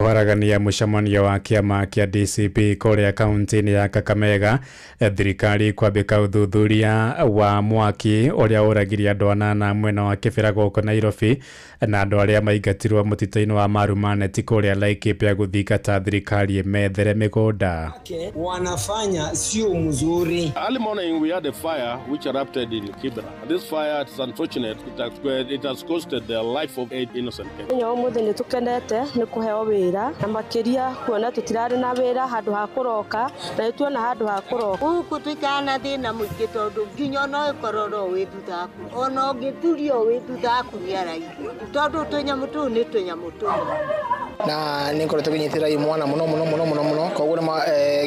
kwaragania mucemanio wa kiama kia DCP kuria kaunti ya Kakamega. Thirikari kwambika uthuthuria wa mwaki uria uragiria andu 8 mwena wa Kibera goko Nairobi na andu aria maingatirwo mutito-ini wa Marumaneti kuria Laikipia guthingata thirikari methere migunda. Wanafanya sio mzuri. Early morning we had a fire which erupted in Kibera. This fire is unfortunate. It has costed the life of 8 innocent people. Nyo muthe ni tukenete ni kuheo wira na makiria kuona tutirari na wira handu ha kuroka na tuona handu ha kuroka uku tukana thina muingi tondu nginya no ikororo withuthaku ono ngiturio withuthaku ni arai tondu tunyamutu ni tunyamutu na nikore tukinyitira imwana muno koguo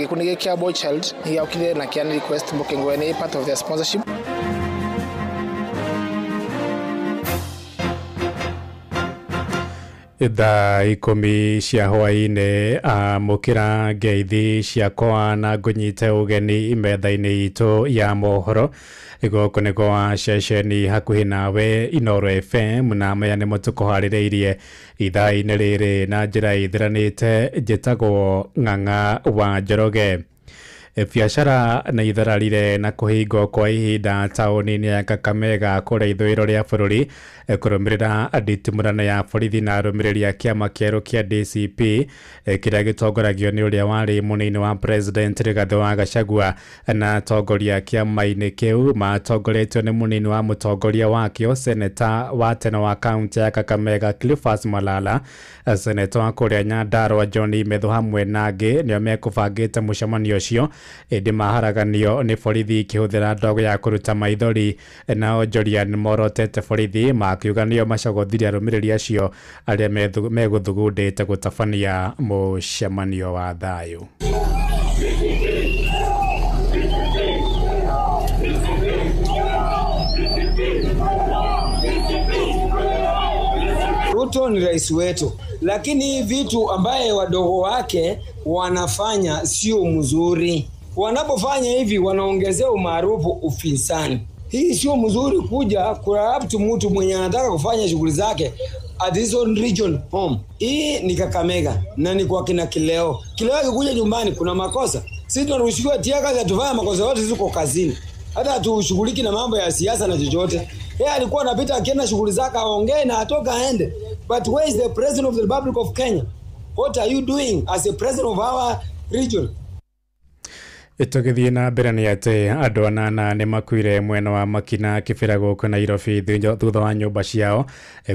gikundi giki Boy Child yaukire na kiani request booking when a part of their sponsorship. Thaa 10 cia hwaini mukira ngeithi ciakwa na ngunyite ugeni metha-ini itu ya mohoro igoko niko wa ceceni hakuhi nawe Inooro FM na maya nimo tukuhaririirie ithaa-ini riri na njira ithiranite njitagwo Ng'ang'a wa Njoroge. Biacara na ithararire na kuhingo kwa ihinda tauni-ini ya Kakamega kuria ithwiro ria bururi kurumirira nditimurano ya borithi na arumiriri a kiama kieru kia DCP kiria gitongoragio ni uria wari munini wa president Rigathi wa Gachagua na atongoria kiama-ini kiu matongoretio ni munini wa mutongoria wakio seneta wa tene wa kaunti ya Kakamega Clifford Malala, seneta wa kuria Nyandarua John Methu hamwe nangi nio mekubangite mucemanio ucio indi maharaganio ni borithi kihuthira ndogo ya kuruta maithori na onjoria ni morotete borithi makiuga nio macagothirie arumiriri acio aria meguthugundite gutabania mucemanio wa thayu. Ruto ni rais wetu, lakini vitu ambaye wadogo wake wanafanya sio mzuri. Wanapofanya hivi wanaongezea umaarufu ufinsani. Hii sio mzuri kuja kuraptu mtu mwenye anataka kufanya shughuli zake at his own region home. Hii ni Kakamega na ni kwa kina Kileo. Kileo akikuja nyumbani kuna makosa. Sisi tunarushiwa tiaka za tufanya makosa yote ziko kazini. Hata tushughuliki na mambo ya siasa na chochote. Yeye alikuwa anapita akienda shughuli zake aongee na atoka aende. But where is the president of the Republic of Kenya? What are you doing as a president of our region? Itugithie na mbere ni ati andu 8 ni makuire mwena wa Makina Kibera goko Nairobi thutha wa nyumba ciao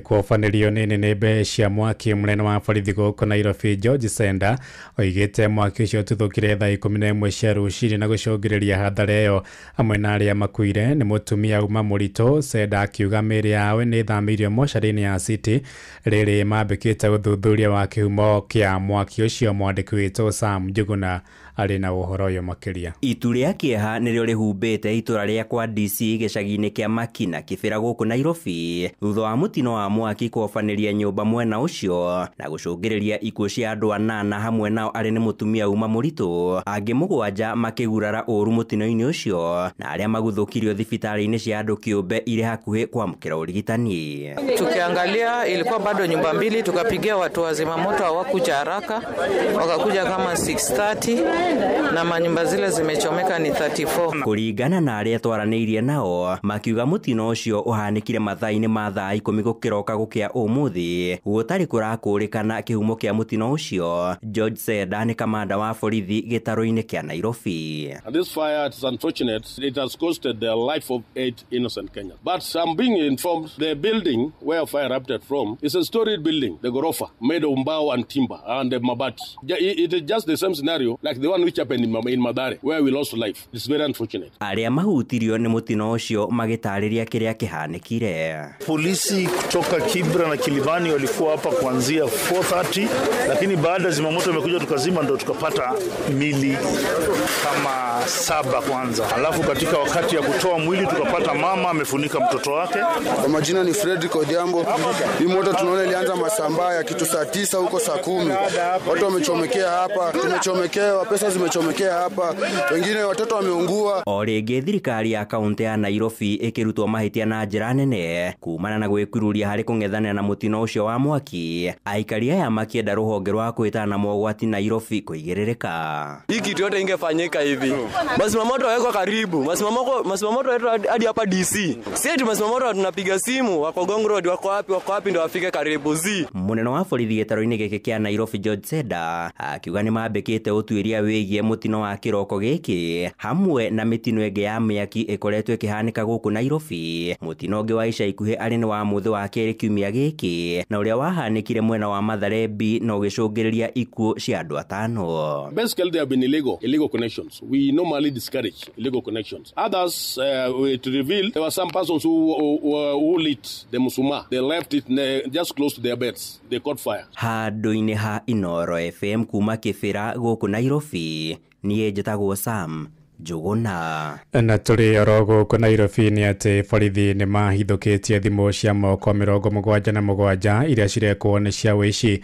kuofanirio ni nene cia mwaki munene wa borithi goko Nairobi George Senda oigite mwaki ucio tuthukire thaa 11 cia rucini na gucungiriria hathara iyo amwe na aria makuire ni mutumia uma murito. Senda akiuga miri yawe ni thamirio mocarini ya City riri mambikite uthuthuria wa kihumo kia mwaki ucio. Mwandiki witũ Sam Njuguna ari na uhoro uyu makiria. Itu ria kieha nirio rihumbite itura ria kwa DC gicagi-ini kia Makina Kibera goko Nairobi thutha wa mutino wa mwaki kuofaniria nyumba mwena ucio na gucungiriria ikuo cia andu 8 hamwe nao ari ni mutumia uma murito angi 7 makigurara uru mutino-ini ucio na aria maguthukirio thibitari-ini cia andu kiumbe ire hakuhi kwamukira urigitani. Tukiangalia ilikuwa bado nyumba mbili, tukapigia watu wa zimamoto hawakuja haraka, wakakuja kama 6:30 na manyumba zile zimechomeka ni 34. Kuringana na aria twaraniirie nao makiuga mutino ucio uhanikire mathaa-ini ma thaa 10 gukiroka gukia umuthi gutari kurakurikana kihumo kia mutino ucio. George Senda ni kamanda wa borithi gitaro-ini kia Nairobi. This fire is unfortunate. It has costed the life of 8 innocent Kenyans. But I'm being informed the building where fire erupted from is a storied building, the Gorofa, made of mbao and timber and mabati. It is just the same scenario like the one which happened in Mathare where we lost life. It's very unfortunate. Aria mahutirio ni mutino ucio magitariria kiria kihanikire. Polisi kutoka Kibra na Kilimani walikuwa hapa kuanzia 4:30, lakini baada zimamoto imekuja tukazima ndo tukapata mili kama 7 kwanza. Alafu katika wakati ya kutoa mwili tukapata mama amefunika mtoto wake. Kwa majina ni Fredrick Odhiambo. Hii moto tunaona ilianza masaa ya kitu saa 9 huko saa 10. Watu wamechomekea hapa, tumechomekewa, pesa madarasa zimechomekea hapa, wengine watoto wameungua. O rĩngĩ thirikari ya kaunti ya Nairobi ĩkĩrutwo mahĩtia na njĩra nene kumana na gwĩkururia harĩ kũng'ethanĩra na mũtino ũcio wa mwaki. Aikari aya makĩenda rũhonge rwa kwĩtana mogwati Nairobi kũigĩrĩrĩka. Hii kitu yote ingefanyika hivi. Masimamoto wako karibu. Masimamoto wetu hadi hapa DC. Sisi masimamoto tunapiga simu wako Gong Road wako wapi ndio wafike karibu zi. Munene wa borithi gĩtaro-inĩ gĩkĩ kĩa Nairobi George Seda akiuga nĩ mambĩkĩte ũtuĩria wĩgiĩ mũtino wa kĩroko gĩkĩ hamwe na mĩtino ĩngĩ ya mĩaki ĩkoretwo ĩkĩhanĩka gũkũ Nairobi. Mũtino ũngĩ wa ica ikuhĩ arĩ nĩ wa mũthĩ wa kerĩ kiumia gĩkĩ na ũrĩa wahanĩkire mwena wa Mathare B na ũgĩcũngĩrĩria ikuũ cia andũ 5. Basically, there have been illegal connections. We normally discourage illegal connections. Others, to reveal, there were some persons who lit the musuma. They left it just close to their beds. They caught fire. Handũ-inĩ ha Inoro FM kuma Kĩbĩra gũkũ Nairobi, niĩ njĩtagwo Sam Njuguna. Na tũrĩ oro gũkũ Nairobi nĩ atĩ borithi nĩ mahithũkĩtie thimũ cia moko 77 iria cirekwo nĩ cia wĩici.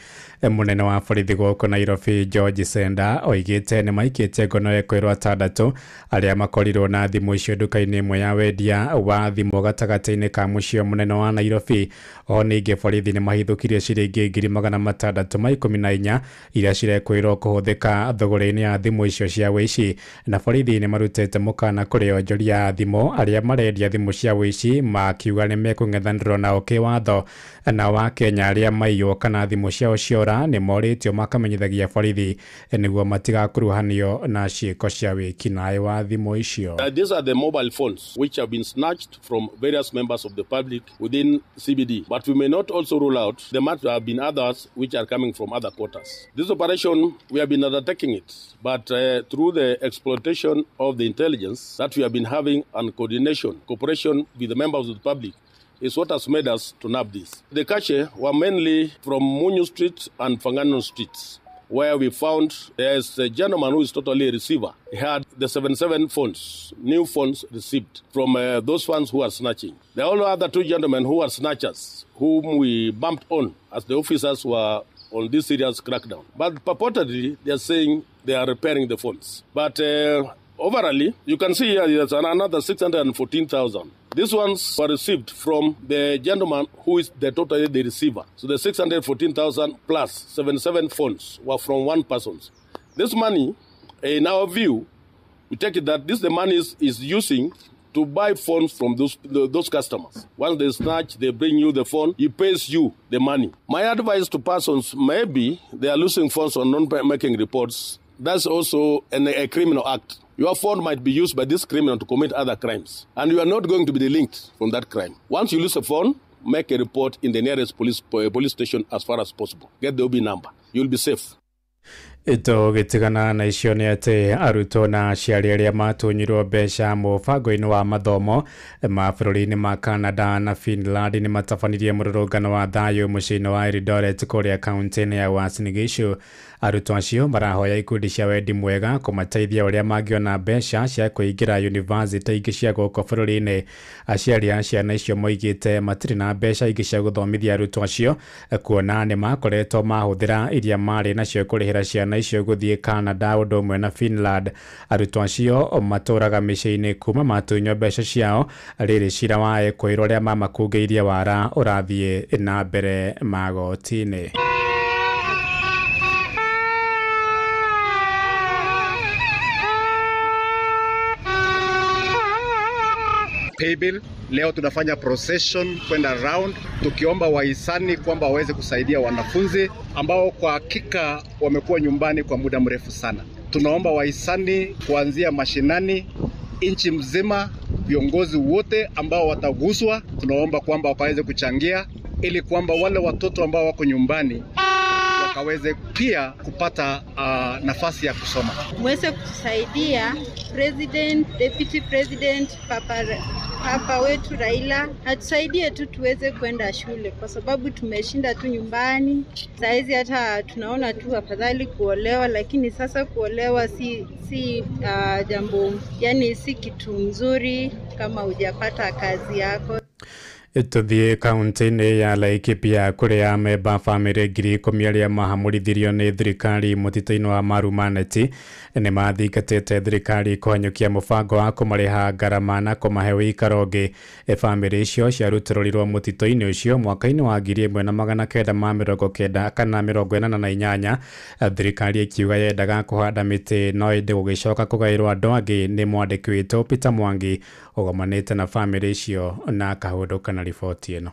Munene wa borithi gũkũ Nairobi George Senda oigĩte nĩ maikĩtie ngono ekwĩrwo 6 arĩa makorirwo na thimũ icio nduka-inĩ ĩmwe ya wendia wa thimũ gatagatĩ-inĩ ka mũciĩ mũnene wa Nairobi. O ningĩ borithi nĩ mahithũkirie ciringi 614 iria cirekwĩrwo kũhũthĩka thogora-inĩ ya thimũ icio cia wĩici. Na borithi nĩ marutĩte mũkana kũrĩ onjoria a thimũ arĩa marendia thimũ cia wĩici makiuga nĩ mekũng'ethanĩrwo nao kĩwatho. Na wa Kenya arĩa maiywo kana thimũ ciao ciora nĩ morĩtio makamenyithagia borithi nĩguo matigakuruhanio na ciĩko cia wĩkinaĩ wa thimũ icio. These are the mobile phones which have been snatched from various members of the public within CBD, but we may not also rule out there might have been others which are coming from other quarters. This operation, we have been undertaking it, but through the exploitation of the intelligence that we have been having and cooperation with the members of the public, is what has made us to nab this. The cache were mainly from Munyu Street and Fangano Streets, where we found there's a gentleman who is totally a receiver. He had the 77 phones, new phones received from those ones who are snatching. There are all other 2 gentlemen who are snatchers, whom we bumped on as the officers were on this serious crackdown. But purportedly, they are saying they are repairing the phones. But overall, you can see here there's another 614,000. These ones were received from the gentleman who is the receiver. So the 614,000 plus 77 phones were from one person. This money, in our view, we take it that this the money is using to buy phones from those customers. Once they snatch, they bring you the phone, he pays you the money. My advice to persons, maybe they are losing phones on non-making reports. That's also a criminal act. Your phone might be used by this criminal to commit other crimes, and you are not going to be delinked from that crime. Once you lose a phone, make a report in the nearest police station as far as possible. Get the OB number. You'll be safe. Ito gĩtigana na icio nĩ atĩ arutwo na aciari arĩa matũnyirwo mbeca mũbango-inĩ wa mathomo mabũrũri-inĩ ma Canada na Finland nĩ matabanirie mũrũrũngano wa thayũ mũciĩ-inĩ wa Eldoret kũrĩa kaunti-inĩ ya Uasin Gishu. Arutwo acio marahoya ikundi cia wendi mwega kũmateithia ũrĩa mangĩona mbeca cia kũingĩra yunivasĩtĩ ingĩ cia gũkũ bũrũri-inĩ. Aciari a ciana icio moigĩte matirĩ na mbeca ingĩ cia gũthomithia arutwo acio kuona nĩ makoretwo mahũthĩra iria marĩ nacio kũrĩhĩra ciana icio gũthiĩ Canada ũndũ ũmwe na Finland. Arutwo acio matũraga mĩciĩ-inĩ kuma matunywo mbeca ciao. Rĩrĩ cira wa kwĩrwo ũrĩa mamakungĩirie wara ũrathiĩ na mbere magoti-inĩ. Paybill. Leo tunafanya procession kwenda round tukiomba wahisani kwamba waweze kusaidia wanafunzi ambao kwa hakika wamekuwa nyumbani kwa muda mrefu sana. Tunaomba wahisani kuanzia mashinani, nchi mzima, viongozi wote ambao wataguswa, tunaomba kwamba wakaweze kuchangia ili kwamba wale watoto ambao wako nyumbani wakaweze pia kupata nafasi ya kusoma. Mweze kutusaidia President, Deputy President, Papa wetu Raila, atusaidie tu tuweze kwenda shule kwa sababu tumeshinda tu nyumbani. Saizi hata tunaona tu afadhali kuolewa, lakini sasa kuolewa si jambo, yani si kitu mzuri kama hujapata kazi yako. Tuthie kaunti-inĩ ya Laikipia kũrĩa memba bamĩrĩ 10,000 arĩa mahamũrithirio nĩ thirikari mũtitũ-inĩ wa Marumaneti nĩ mathingatĩte thirikari kũhanyũkia mũbango wa kũmarĩha ngarama na kũmahe ũikaro ũngĩ. Bamĩrĩ icio ciarutirũrirwo mũtitũ-inĩ ũcio mwaka-inĩ wa 1998. Thirikari ikiuga yendaga kũhanda mĩtĩ no ĩndĩ gũgĩcoka kũgaĩrwo andũ angĩ nĩ mwandĩki witũ Peter Mwangi ũgomanĩte na bamĩrĩ icio na akahũndũka na riboti ĩno.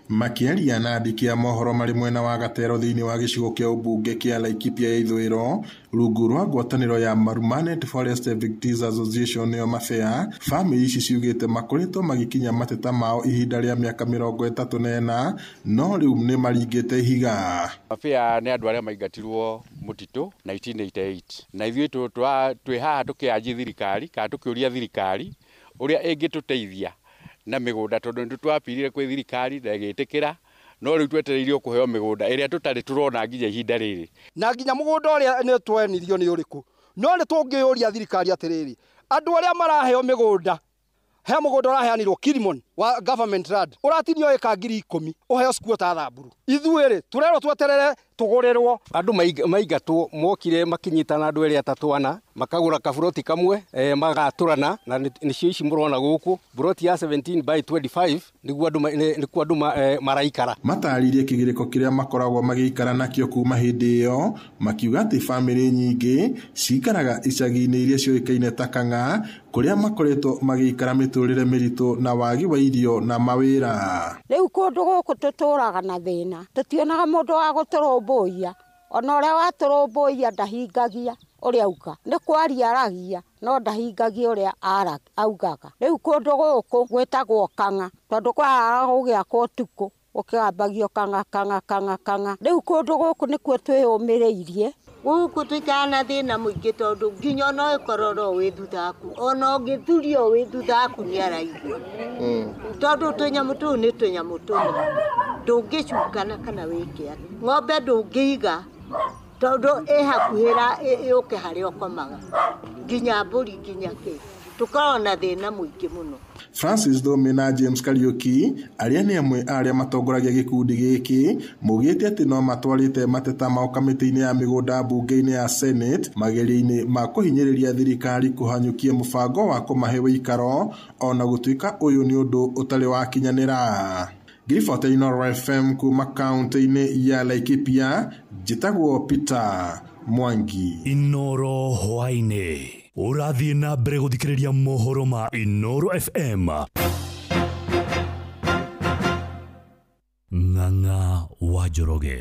Makiaria na andiki a mohoro marĩ mwena wa Gatero thĩinĩ wa gĩcigo kĩa ũmbunge kĩa Laikipia ya ithũĩro rungu rwa ngwatanĩro ya Marumanet Forest Victims Association nĩyo Mafea, bamĩrĩ ici ciugĩte makoretwo magĩkinya mateta mao ihinda rĩa mĩaka 34 no rĩu nĩ maringĩte ihiga. Mafea nĩ andũ arĩa maingatirwo mũtitũ 1988 na ithuĩ twĩ haha tũkĩanji thirikari kana tũkĩũria thirikari ũrĩa ĩngĩtũteithia na mĩgũnda tondũ nĩ twapirire kwĩ thirikari na ĩgĩtĩkĩra no rĩu twetereirio kũheo mĩgũnda ĩrĩa tũtarĩ tũrona nginya ihinda rĩrĩ. Na nginya mũgũnda ũrĩa nĩ twenirio nĩ ũrĩkũ? No nĩ tũngĩũria thirikari atĩrĩrĩ, andũ arĩa maraheo mĩgũnda, he mũgũnda ũraheanirwo Kilimon wa government land ũratinio ĩka 10,000 ũheo squatter Thamburu. Ithuĩ tũrerwo tweterere tũgũrĩrwo. Andũ maingatwo mokire makinyitana andũ erĩ atatũ ana makagũra kaburoti kamwe magatũrana na nĩcio ici mũrona gũkũ buroti ya 17 by 25 nĩguo andũ maraikara. Mataririe kĩgirĩko kĩrĩa makoragwo magĩikara nakĩo kuma hĩndĩ ĩyo, makiuga atĩ bamĩrĩ nyingĩ cikaraga icagi-inĩ iria cioĩkaine ta Kang'a kũrĩa makoretwo magĩikara mĩtũrĩre mĩritũ na wagi wa irio na mawĩra. Rĩu kũndũ gũkũ tũtũraga na thĩna, tũtionaga mũndũ wa gũtũrũmbũiya, ona ũrĩa watũrũmbũiya ndahingagia ũrĩa auga. Nĩ kwaria aragia no ndahingagia ũrĩa augaga. Rĩu kũndũ gũkũ gwĩtagwo Kang'a tondũ kwara gũgĩakwo ũtukũ ũkĩambagio Kang'a. Rĩu kũndũ gũkũ nĩkuo twĩyũmĩrĩirie. Gũkũ tũikara na thĩna mũingĩ tondũ nginya ona ũkororo wĩ thutha waku ona ũngĩthurio wĩ thutha waku nĩ araigua. Tondũ tũnyamũ tũu nĩ tũnyamũ tũmwe ndũngĩcukana kana wĩke atĩa. Ng'ombe ndũngĩiga tondũ ĩhakuhĩra yũke harĩa ũkomaga nginya mbũri nginya kĩ. Tũkoragwo na thĩna mũingĩ mũno. Francis Dome na James Kariuki arĩa nĩ amwe arĩa matongoragia gĩkundi gĩkĩ maugĩte atĩ no matwarĩte mateta mao kamĩtĩ-inĩ ya mĩgũnda mbunge-inĩ ya Senate mageria-inĩ ma kũhinyĩrĩria thirikari kũhanyũkia mũbango wa kũmahe ũikaro ona gũtuĩka ũyũ nĩ ũndũ ũtarĩ wakinyanĩra. Ngiriboti Inooro FM kuma kaunti-inĩ ya Laikipia, njĩtagwo Peter Mwangi. Inooro hwainĩ ũrathiĩ na mbere gũthikĩrĩria mohoro ma Inooro FM. Ng'ang'a wa Njoroge.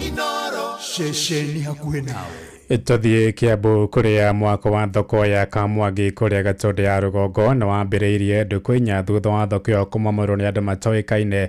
Inooro ceceni hakuhĩ nawe. Tũthiĩ Kiambu kũrĩa mwako wa thoko ya Kamwangi kũrĩa Gatũndũ ya rũgongo na wambĩrĩirie ndũkwĩnya thutha wa thoko ĩyo kũmomorwo nĩ andũ matoĩkaine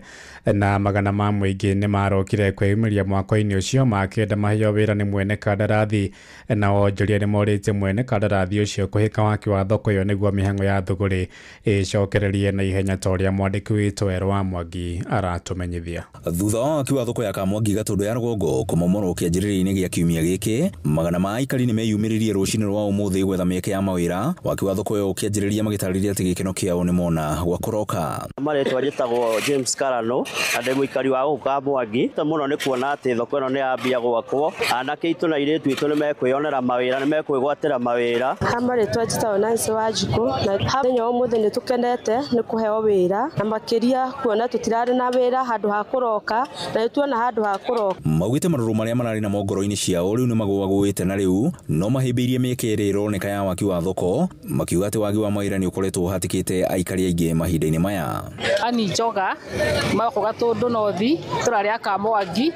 na magana ma mũingĩ nĩ marokire kwĩyumĩria mwako-inĩ ũcio makĩenda maheo wĩra nĩ mwene kandarathi, na onjoria nĩ morĩtie mwene kandarathi ũcio kũhĩka waki wa thoko ĩyo nĩguo mĩhang'o ya thũgũrĩ ĩcokererie na ihenya ta ũrĩa mwandĩki witũ Erũ wa Mwangi aratũmenyithia. Thutha wa waki wa thoko ya Kamwangi Gatũndũ ya rũgongo kũmomorwo kĩanjĩrĩria-inĩ gĩa kiumia gĩkĩ, magana ma aikari nĩ meyumĩririe rũcinĩ rwa ũmũthĩ gwetha mĩeke ya mawĩra. Waki wa thoko ĩyo ũkĩanjĩrĩria magĩtarĩria atĩ gĩkeno kĩao nĩ mona gwa kũroka. Marĩtwa njĩtagwo James Karano na ndĩ mũikari wa gũkũ Kamwangi. Mũno nĩ kuona atĩ thoko ĩno nĩ yambia gwakwo, anake itũ na airĩtu itũ nĩ mekwĩyonera mawĩra, nĩ mekwĩgwatĩra mawĩra. Marĩtwa njĩtagwo Nancy Wanjikũ na mũthenya wa ũmũthĩ nĩ tũkenete nĩ kũheo wĩra na makĩria kuona tũtirarĩ na wĩra handũ ha kũroka na nĩ tuona handũ ha kũroka. Maugĩte marũrũ marĩa mararĩ na ngoro-inĩ ciao rĩu nĩ magũagũĩte na rĩu no mahĩmbĩirie mĩeke ĩrĩa ĩroneka ya waki wa thoko, makiuga atĩ wagi wa mawĩra nĩ ũkoretwo ũhatĩkĩte aikari aingĩ mahinda-inĩ maya. Ani Njoga mako Gatũndũ Northi tũrarĩ a Kamwangi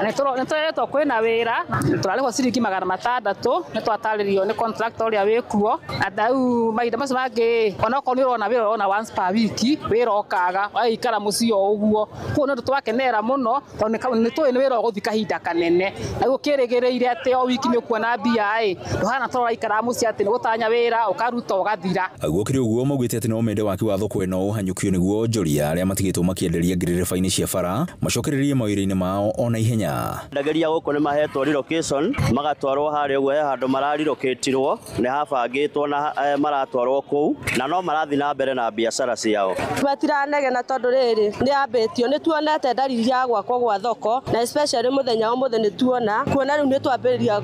nĩ tũretwo kwĩna wĩra tũrarĩhwo ciringi 600 nĩ twatarĩrio nĩ contractor ũrĩa wĩkuo na rĩu mahinda macio mangĩ onokorwo nĩ ũrona wĩra ũrona once per week wĩra ũkaga waikara mũciĩ o ũguo, kuo nĩ twakenera mũno tondũ nĩ tũĩ nĩ wĩra ũgũthiĩ kahinda kanene na gũkĩrĩgĩrĩire atĩ o wiki nĩ kuona mbia ndohana tora ikara muci ati gutanya wira ukaruta ugathira agukiri uguo maugite ati no mende waki wa thoko eno uhanyukio niguo njoria aria matigitwo makienderia ngiririba-ini cia bara macokererie mawira-ini mao ona ihenya ndageria guko ni mahetwo relocation magatwarwo hari uguo handu mararilocatirwo ni habangitwo na maratwarwo kuu na no marathi na mbere na biashara ciao batiranege na tondu riri ni ambetio ni tuonete dalili ya gwakwo gwa thoko na especially muthenya umuthe ni tuona kuona riu ni twambiriria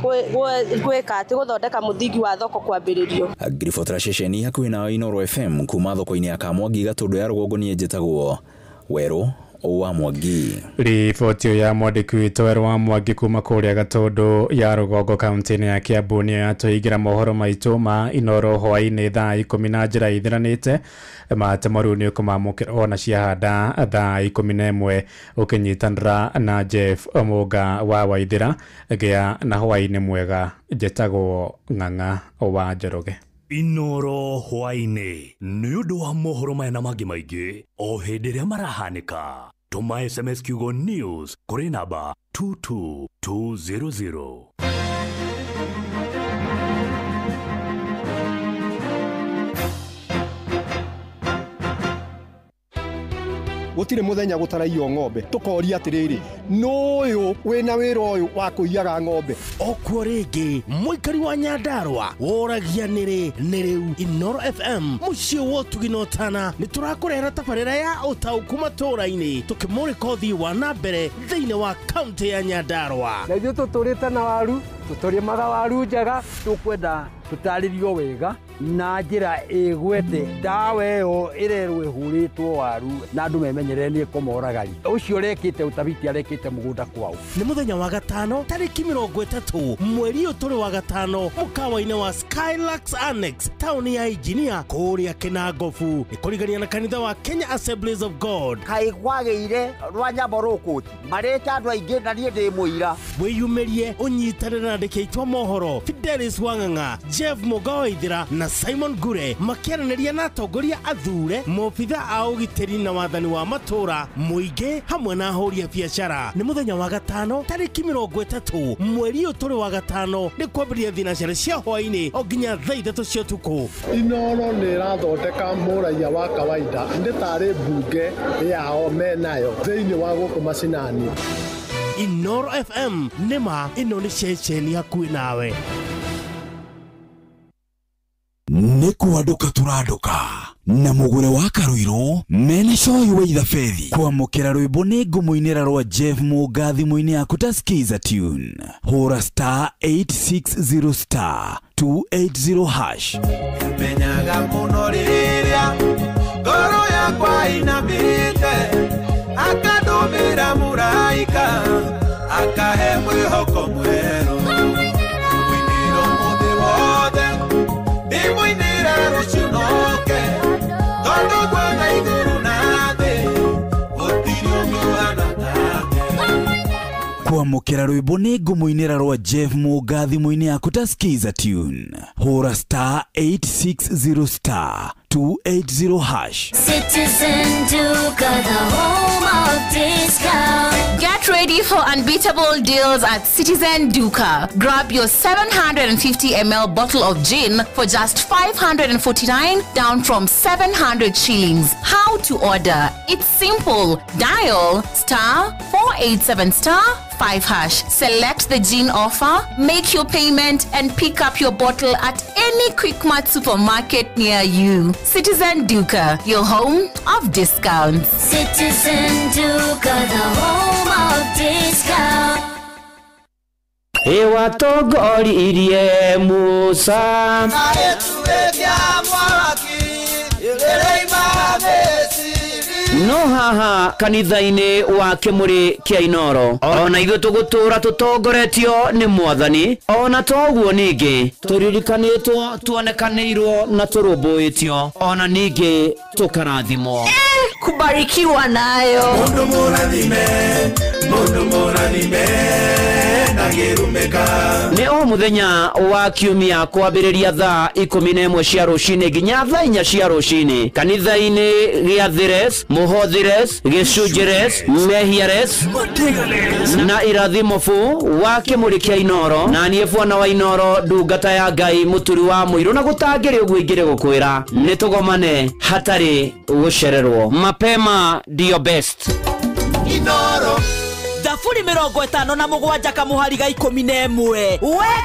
gwika ati guthondeka muthingi wa thoko kwambiririo Agrifotra Shesheni hakuhi na Inoro FM kuma thoko-ini ya Kamwangi Gatundu ya Rugongo ni njitagwo Weru wa Mwangi. Riboti ya mwandiki witũ Weru wa Mwangi kuma kuria Gatundu ya Rugongo kaunti-ini ya Kiambu ni atuigira mohoro maitu ma Inoro hwaini thaa 10 na njira ithiranite matemaru ni kumamukira ona ciahanda thaa 11 ukinyitanira na Jeff Omoga wa Waithira gia na hwaini mwega njitagwo Ng'ang'a wa Njoroge. Inoro hwaini ni undu wa mohoro maya mangi maingi o hindi ria marahanika. Tuma SMS kiugo news kuri namba 22200. Gutire muthenya gutaraio ng'ombe tukoria atiriri nuyu wina wira uyu wa kuiyaga ng'ombe okwo ringi muikari wa Nyandarua woragia niri riu Inoro FM mucio wotugino tana ni turakurehera tabarira ya utauku matura-ini tukimurika uthii wa nambere thiini wa kaunti ya Nyandarua na ithuĩ tũtũrĩte na waru tũtũrĩmaga waru njega tũkwenda tũtarĩrio wega na njĩra ĩgwete ndawa ĩyo ĩrerwo ĩhũrĩtwo waru na andũ memenyerere nĩ kũmoragari ũcio rekĩte utabiti arekĩte mũgũnda kwao nĩ mũthenya wa gatano tarĩki 30 mweri ũyũ tũrĩ wa gatano mũkawa-inĩ wa Skylux Annex taũni ya Engineer kũrĩa Kinangofu nĩ kũrigania na kanitha wa Kenya Assemblies of God kaĩ gwagĩire rwa nyambo rũkũti marĩte andũ aingĩ na niĩ ndĩ mũira wĩyumĩrie ũnyitanĩre na andĩki aitũ a mohoro Fidelis Wang'ang'a Jeff Mugawaithira na Simon Gure makiaranĩria na atongoria athure mobitha a ũgitĩri na wathani wa matura mũingĩ hamwe na ahũri a biacara nĩ mũthenya wa gatano tarĩki 30 mweri ũyũ tũrĩ wa gatano nĩ kwambĩrĩria thinacara cia hwaĩ-inĩ o nginya thaa 3 cia ũtukũ. Inoro nĩ ĩrathondeka mũraia wa kawaida nĩ tarĩ mbunge yao menayo thĩinĩ wa gũkũ macinani. Inoro FM nĩma ĩno nĩ ceceni hakuhĩ nawe. Nĩ kwanduka tũranduka na mũgũre wa Karuiro mene coyi wa ithabedi kwamũkĩra rwĩmbo nĩ ngũmũinĩra rwa Jeff Mũga thimũ-inĩ yaku ta skiza tune hũra star 860 star 280 hash menyaga mũno rĩrĩa ngoro yakwa inamĩte akandũmĩra mũraika akahe mwĩhoko mwerũ mũinĩro mũthĩ wothe ndĩmũinĩra rũciũ noke tondũ kwĩna igũrũ na thĩ gũtirĩ ũngĩ ũhana take. kwamũkĩra rwĩmbo nĩ ngũmũinĩra rwa Jeff Mũga thimũ-inĩ yaku ta skiza tune hũra star 860 star 280 hash. Citizen Duka, the home of discount. Get ready for unbeatable deals at Citizen Duka. Grab your 750 ml bottle of gin for just 549, down from 700 shillings. How to order? It's simple. Dial star 487 star 5 hash. Select the gin offer, make your payment, and pick up your bottle at any Quickmart supermarket near you. Citizen Duka, your home of discounts. Citizen Duka, the home of discounts. Ewa togori irie Musa Na yetu vya mwaki Ileima besi no haha kanitha-inĩ wa Kĩmũrĩ kĩa Inoro ona ithuĩ tũgũtũra tũtongoretio nĩ Mwathani ona toguo ningĩ tũririkanĩtwo tuonekanĩirwo na tũrũmbũĩtio ona ningĩ tũkarathimwo kubarikiwa nayo mundu murathime mundu muranime na girumeka. Ni o muthenya wa kiumia kwambiriria thaa 11 cia rucini nginya thaa 4 cia rucini kanitha-ini gia Thires, Muhothires, Gicunjires, Mehiares na irathimo fu wa kimuri kia Inoro na nie bwana wa Inoro ndungata ya Ngai muturi wa muiru na gutangire uguo ingire gukwira ni tugomane hatari gucererwo mapema dio best Inoro Dafuri 57 kamuhariga 11 we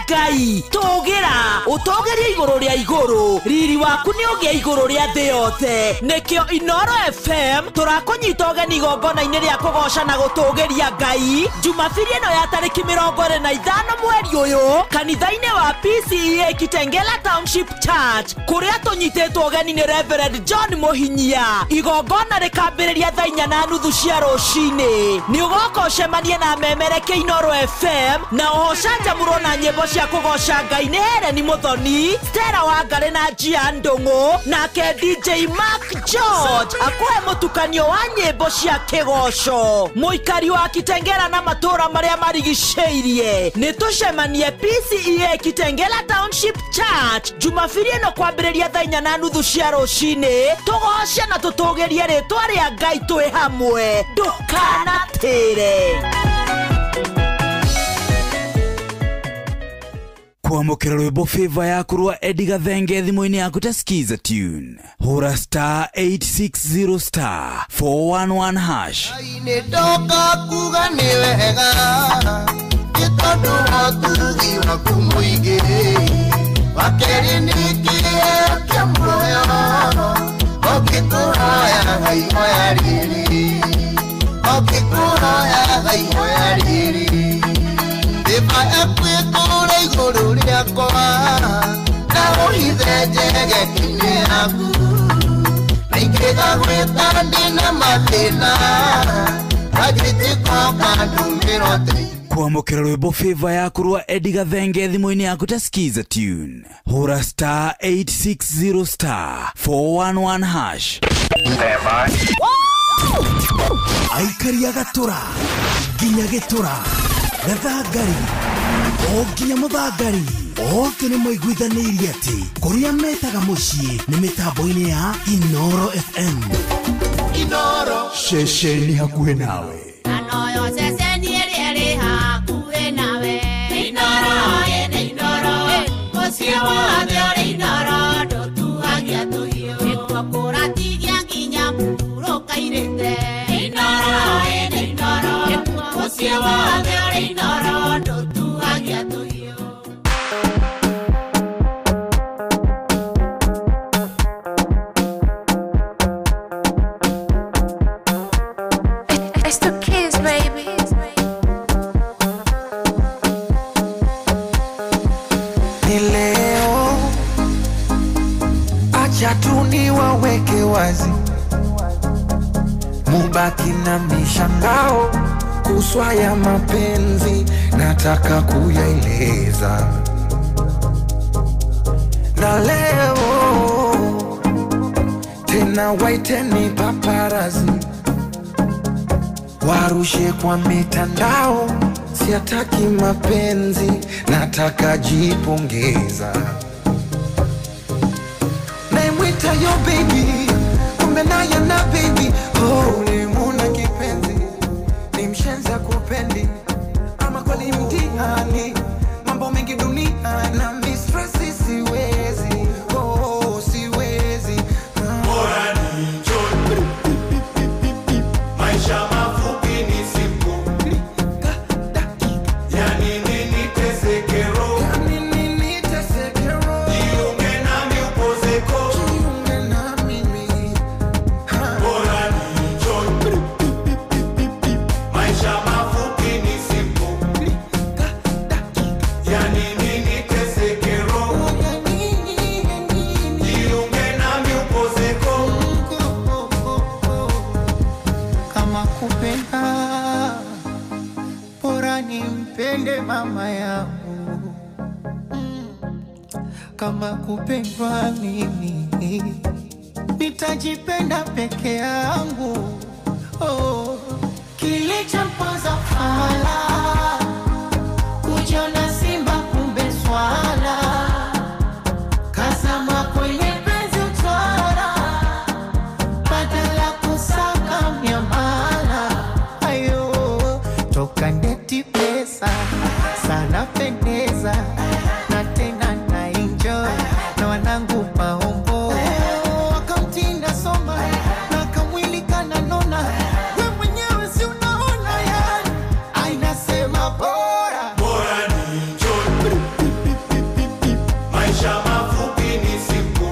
Ngai tugira utogeria iguru ria iguru riri waku ni ugia iguru ria thi yothe nikio Inoro FM turakunyita ugeni igongona-ini ria kugoca na gutugeria Ngai Jumapili ino ya tariki 25 mweri uyu kanitha-ini wa PCEA Kitengela Township Church kuria tunyitetwo ugeni ni Reverend John Muhinyia igongona rikambiriria thaa 4:30 cia rucini ni ugoko manie na memereke Inoro FM na ohocanja murona nyimbo cia kugoca Ngai ni Helen Muthoni Stella Wangari na Gian Ndungu na ke DJ Mark George akwe mutukanio wa nyimbo cia kigoco muikari wa Kitengela na matura maria marigiceirie ni tucemanie PCEA Kitengela Township Church Jumapili ino kwambiriria thaa 4:30 cia rucini tugoce na tutugerie ritwa ria Ngai twi hamwe ndukanatire kwamukira rwimbo favor ya kurwa Edgar Thenge thimo-ini yaku ta skiza tune hura star 860 star 411 hash ni toka kuga ni wega gitondu otugi wa kumuige wakeri ni kia moyo okituroya Ngai oya riri okituroya Ngai oya riri Iba ekwikura iguru riakwa na uhithe njege kini yaku na ingĩga gwĩta ndĩna mathĩna agĩtĩko kandumĩro tĩ kwamukira rwimbo favor ya kurwa Edgar Thenge thimo-ini yaku ta skiza tune hura star 860 star 411 hash aikari agatura ginya gitura gathangari o ginya muthangari oke ni moiguithanirie ati kuria metaga mucii ni mitambo-ini ya Inoro FM Inoro shesheni hakuhe nawe anoyo shesheni eri hakuhe nawe Inoro ene Inoro mucii wothe uri Inoro ndutuhagia tuhio nikuokura tigia nginya muruka irite Inoro ene Inoro mucii wothe uri Inoro ndutuhagia tuhio It's the kids, baby. Ni leo, acha tu niwaweke wazi, mubaki na mishangao kuswa ya mapenzi, nataka kuyaeleza. Na leo tena waiteni paparazi warushe kwa mitandao, siataki mapenzi, nataka jipongeza. Naimwita yo baby, kumbe naye na baby. Oh, ni muna kipenzi, ni mshenza kupendi, ama kweli mtihani, mambo mengi dunia na mistressi siwezi. Oh, siwezi. Bora ni njoni, maisha mafupi ni siku. Yani nini tesekero, jiunge nami upozeko. Bora ni njoni, maisha mafupi ni siku. Yani nini tesekero, jiunge nami upozeko. Kama kupenda, bora nimpende mama yangu. Kama kupendwa mimi, nitajipenda peke yangu. Oh, kilichomponza fala, kujiona simba kumbe swala, kazama kwenye penzi utwala, badala kusaka miamala. Ayo, toka ndeti pesa, sana pendeza, na tena na enjoy, na wanangu maombo wakamtinda soma, na kamwili kananona, we mwenyewe si unaona yani, ainasema bora Bora ni enjoy. Maisha mafupi ni siku.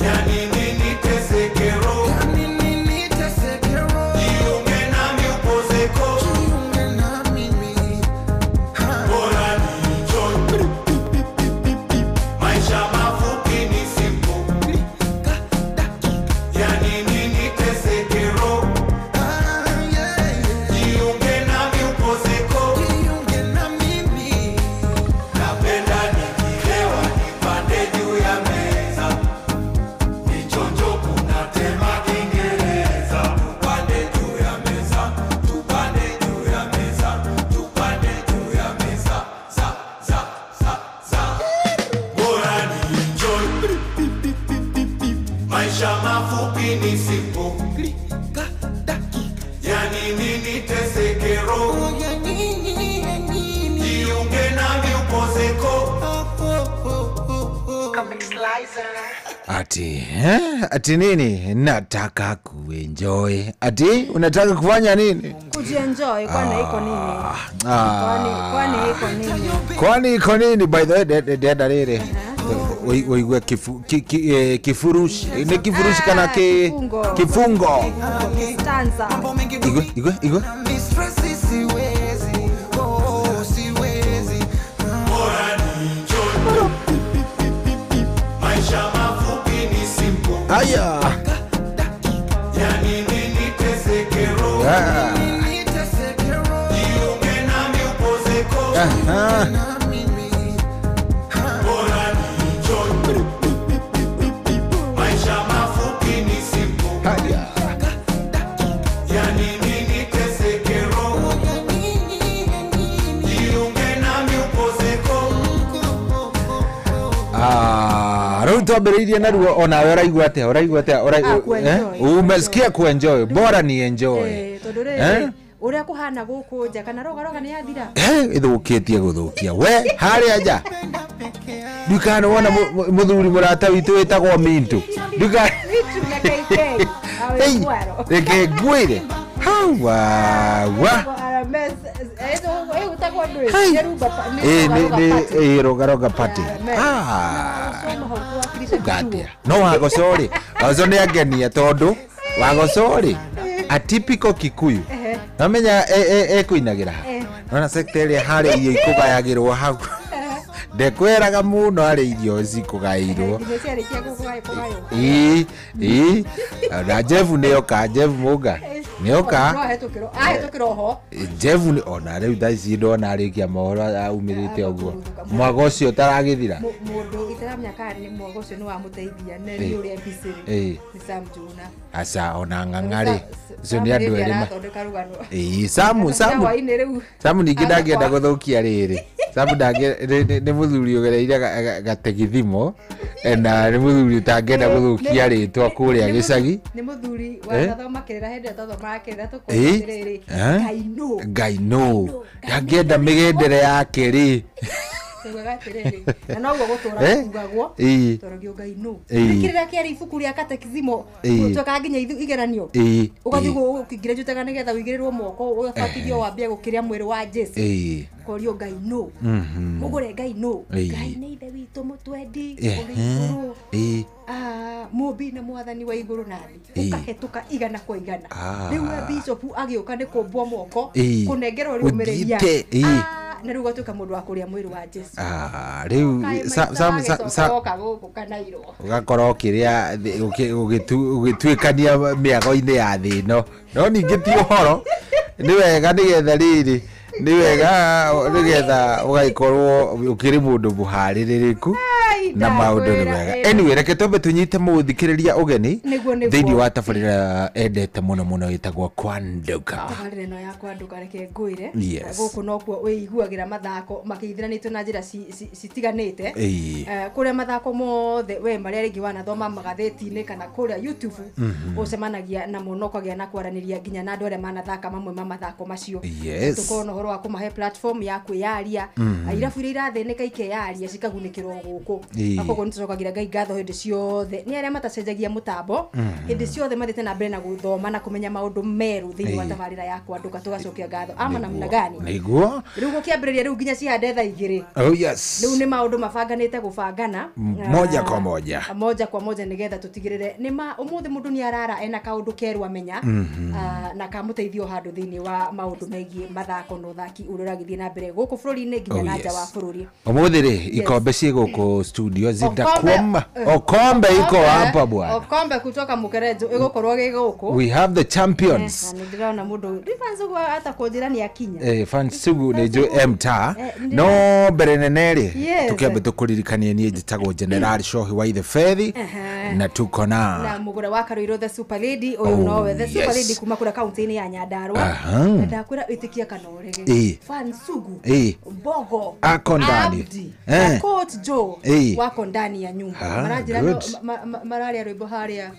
Yani nini tesekero. Jiunge nami upozeko. Bora ni enjoy. Maisha mafupi ni siku. Yani nini tesekero. Jiunge nami upozeko. Napenda nikilewa nipande juu ya meza, nichonjo kuna tema Kiingereza. Tupande juu ya meza, tupande juu ya meza, tupande juu ya meza. Za. Bora ni enjoy. Maisha mafupi ni sipo. Yani nini tesekero. Jiunge nami upozeko. Ati nini? Nataka kuenjoy. Ati unataka kufanya nini? Kujienjoy, kwani iko nini? Kwani iko nini? Kwani iko nini? By the way, dada rere. Wewe kifurushi. Ni kifurushi kana kifungo. Stanza. Igwe. Bora ni enjoy. Maisha mafupi ni simple. Aya. Yani nini tesekero. Jiunge nami upozeko. Bora ni enjoy. Maisha mafupi ni simple. Yani nini tesekero. Jiunge nami upozeko. Ruto ambĩrĩirie naruo onawe ũraigua atĩa umesikia kuenjoy, bora ni enjoy. Tondũ rĩrĩ ũrĩa kũhana gũkũ nja kana rogaroga nĩ yathira ithũkĩtie gũthũkia we harĩa nja ndukana wona mũthuri mũrata witũ wĩtagwo Mintu reke ngwĩre rogaroga pati gatia no wagocori azo nĩ angenia tondũ wagocori atypical Kikuyu namenya kwĩnagĩra nona secretary harĩa irio ikũgayagĩrwo hau ndekweraga mũno harĩ irio cikũgaĩirwo na Jeff nĩoka Jeff Mũnga nĩoka Jeff ona rĩu thaa ici ndona arĩkia mohoro aumĩrĩte ũguo mwaka ũcio ũtaragĩthira mũndũ itaramenya kana nĩ mwaka ũcio nĩ wamũteithia nĩ ũrĩa mbicĩrĩ nĩ Sam Juna aca ona ng'ang'arĩ ũcio nĩ andũ erĩ Samu ningĩ ndangĩenda gũthũkia rĩrĩ Samu nĩ mũthuri ũgereire gategithimo na nĩ mũthuri ũtangĩenda gũthũkia rĩtwa kũrĩa gĩcagi nĩ mũthuri wathomakĩrĩra hĩndĩ athomakĩrĩra tũkũrĩrĩ Ngai no ndangĩenda mĩgendere yake rĩ na no gũtũra kugagwo torogia Ngai no kĩrĩa kĩarĩ ibuku rĩa katekizimo tũka nginya igeranio ũgathiĩ gũkingire njutaga nĩgetha ũigĩrĩrwo moko ũgabatithio wambia gũkĩria mwĩrĩ wa Jesu korio Ngai no mũgũre Ngai no Ngai nĩ ithe witũ mũtwendi mũmbi na mwathani wa igũrũ na thĩ ũkahetũka igana kwa igana rĩu bishop agĩũka nĩ kũmbwo moko kũnengera ũrĩa ũmĩrĩria na rĩu gatuĩka mũndũ wa kũrĩa mwĩrĩ wa Jesu rĩu ũgakorwo ũkĩrĩa ũgĩtuĩkania mĩago-inĩ ya thĩ ĩno no ningĩ ti ũhoro nĩ wega nĩgetha rĩrĩ nĩ wega nĩgetha ũgagĩkorwo ũkĩrĩ mũndũ mũharĩrĩrĩku na maundu ni wega anyway reke tombe tunyite muthikiriria ugeni thiini wa tabarira endete muno itagwo Kwanduka tabarira no ya Kwanduka reke ngwire Yes. guku no kuo wiguagira mathako makithranitwe na njira citiganite kuria mathako mothe we maria ringi wanathoma magatheti-ini kana kuria YouTube ucemanagia na muno kwagia na kwaraniria nginya na andu aria manathaka mamwe ma mathako macio tukona horo wa kumahe platform ya kwiyaria irabu iria irathinika ikeyaria cikagunikirwo guku akogo nitucokagira ngai ngatho hindi ciothe ni aria matacenjagia mutambo hindi ciothe mathite na mbere na guthoma na kumenya maundu meru thiini wa tabarira ya Kwanduka tugacokia ngatho ama namna gani niguo riu gukiambiriria riu nginya ciande thaa igiri riu ni maundu mabanganite gubangana moja kwa moja nigetha tutigirire ni ma umuthi mundu ni arara ena kaundu keru amenya na kamuteithio handu thiini wa maundu megie mathako no thaki ururagithie na mbere guku bururi-ini nginya na nja wa bururi umuthi ri ikombe ci guku studio zitakwama okombe iko hapa bwana okombe kutoka Mukerejo igukorwo gi guku we have the champions na ndirona mundu rifansugu hata kujirani akinya fansugu ni jo mta no mbere nene ri tukembe tukuririkanie nie njitagwo General Shohi wa the Fethi na tuko na mugure wa Karuiro the Super Lady uyu nowe the Super Lady kuma kura kaunti-ini ya Nyandarua ndakwira itikia kana urege fansugu Bogo akondani coach Joe wako ndani ya nyumba marajira mararia rwimbo haria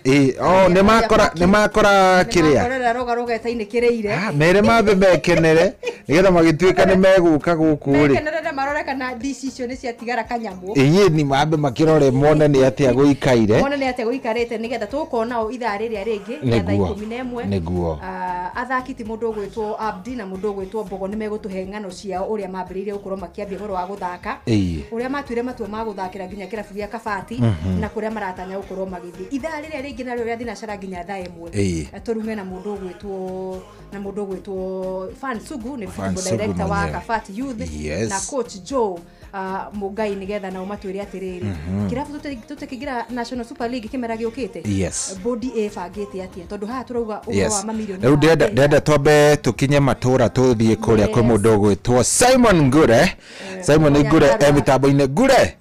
ni makora kiria marora roga etaine kireire mere mabe mekenere nigetha magituika ni meguka guku ri mekenere marora kana decision cia tigara kanyamu ni mabe makirore mone ni atia guikaire mone ni atia guikarite nigetha tukona o ithaa riria ringi ya thaa 11 niguo athakiti mundu gwitwo Abdi na mundu gwitwo Bogo ni megutuhe ngano ciao uria mambiririe gukorwo makiambia horo wa guthaka uria matuire matua ma guthakira nginya kirabu gia Kabati na kuria maratanya gukorwo magithi ithaa riria ringi na riria thina nginya thaa 1 turume na mundu gwitwo Fansugu ni football director wa Kabati Youth na coach Joe Mugai nigetha na umatuire atiriri kirabu tutikigira National Super League kimera giukite body bangite atia tondu ha turauga ugo wa mamilioni riu ndenda tombe tukinye matura tuthie kuria kwi mundu gwitwo Simon Ngure Simon Ngure mitambo-ini Ngure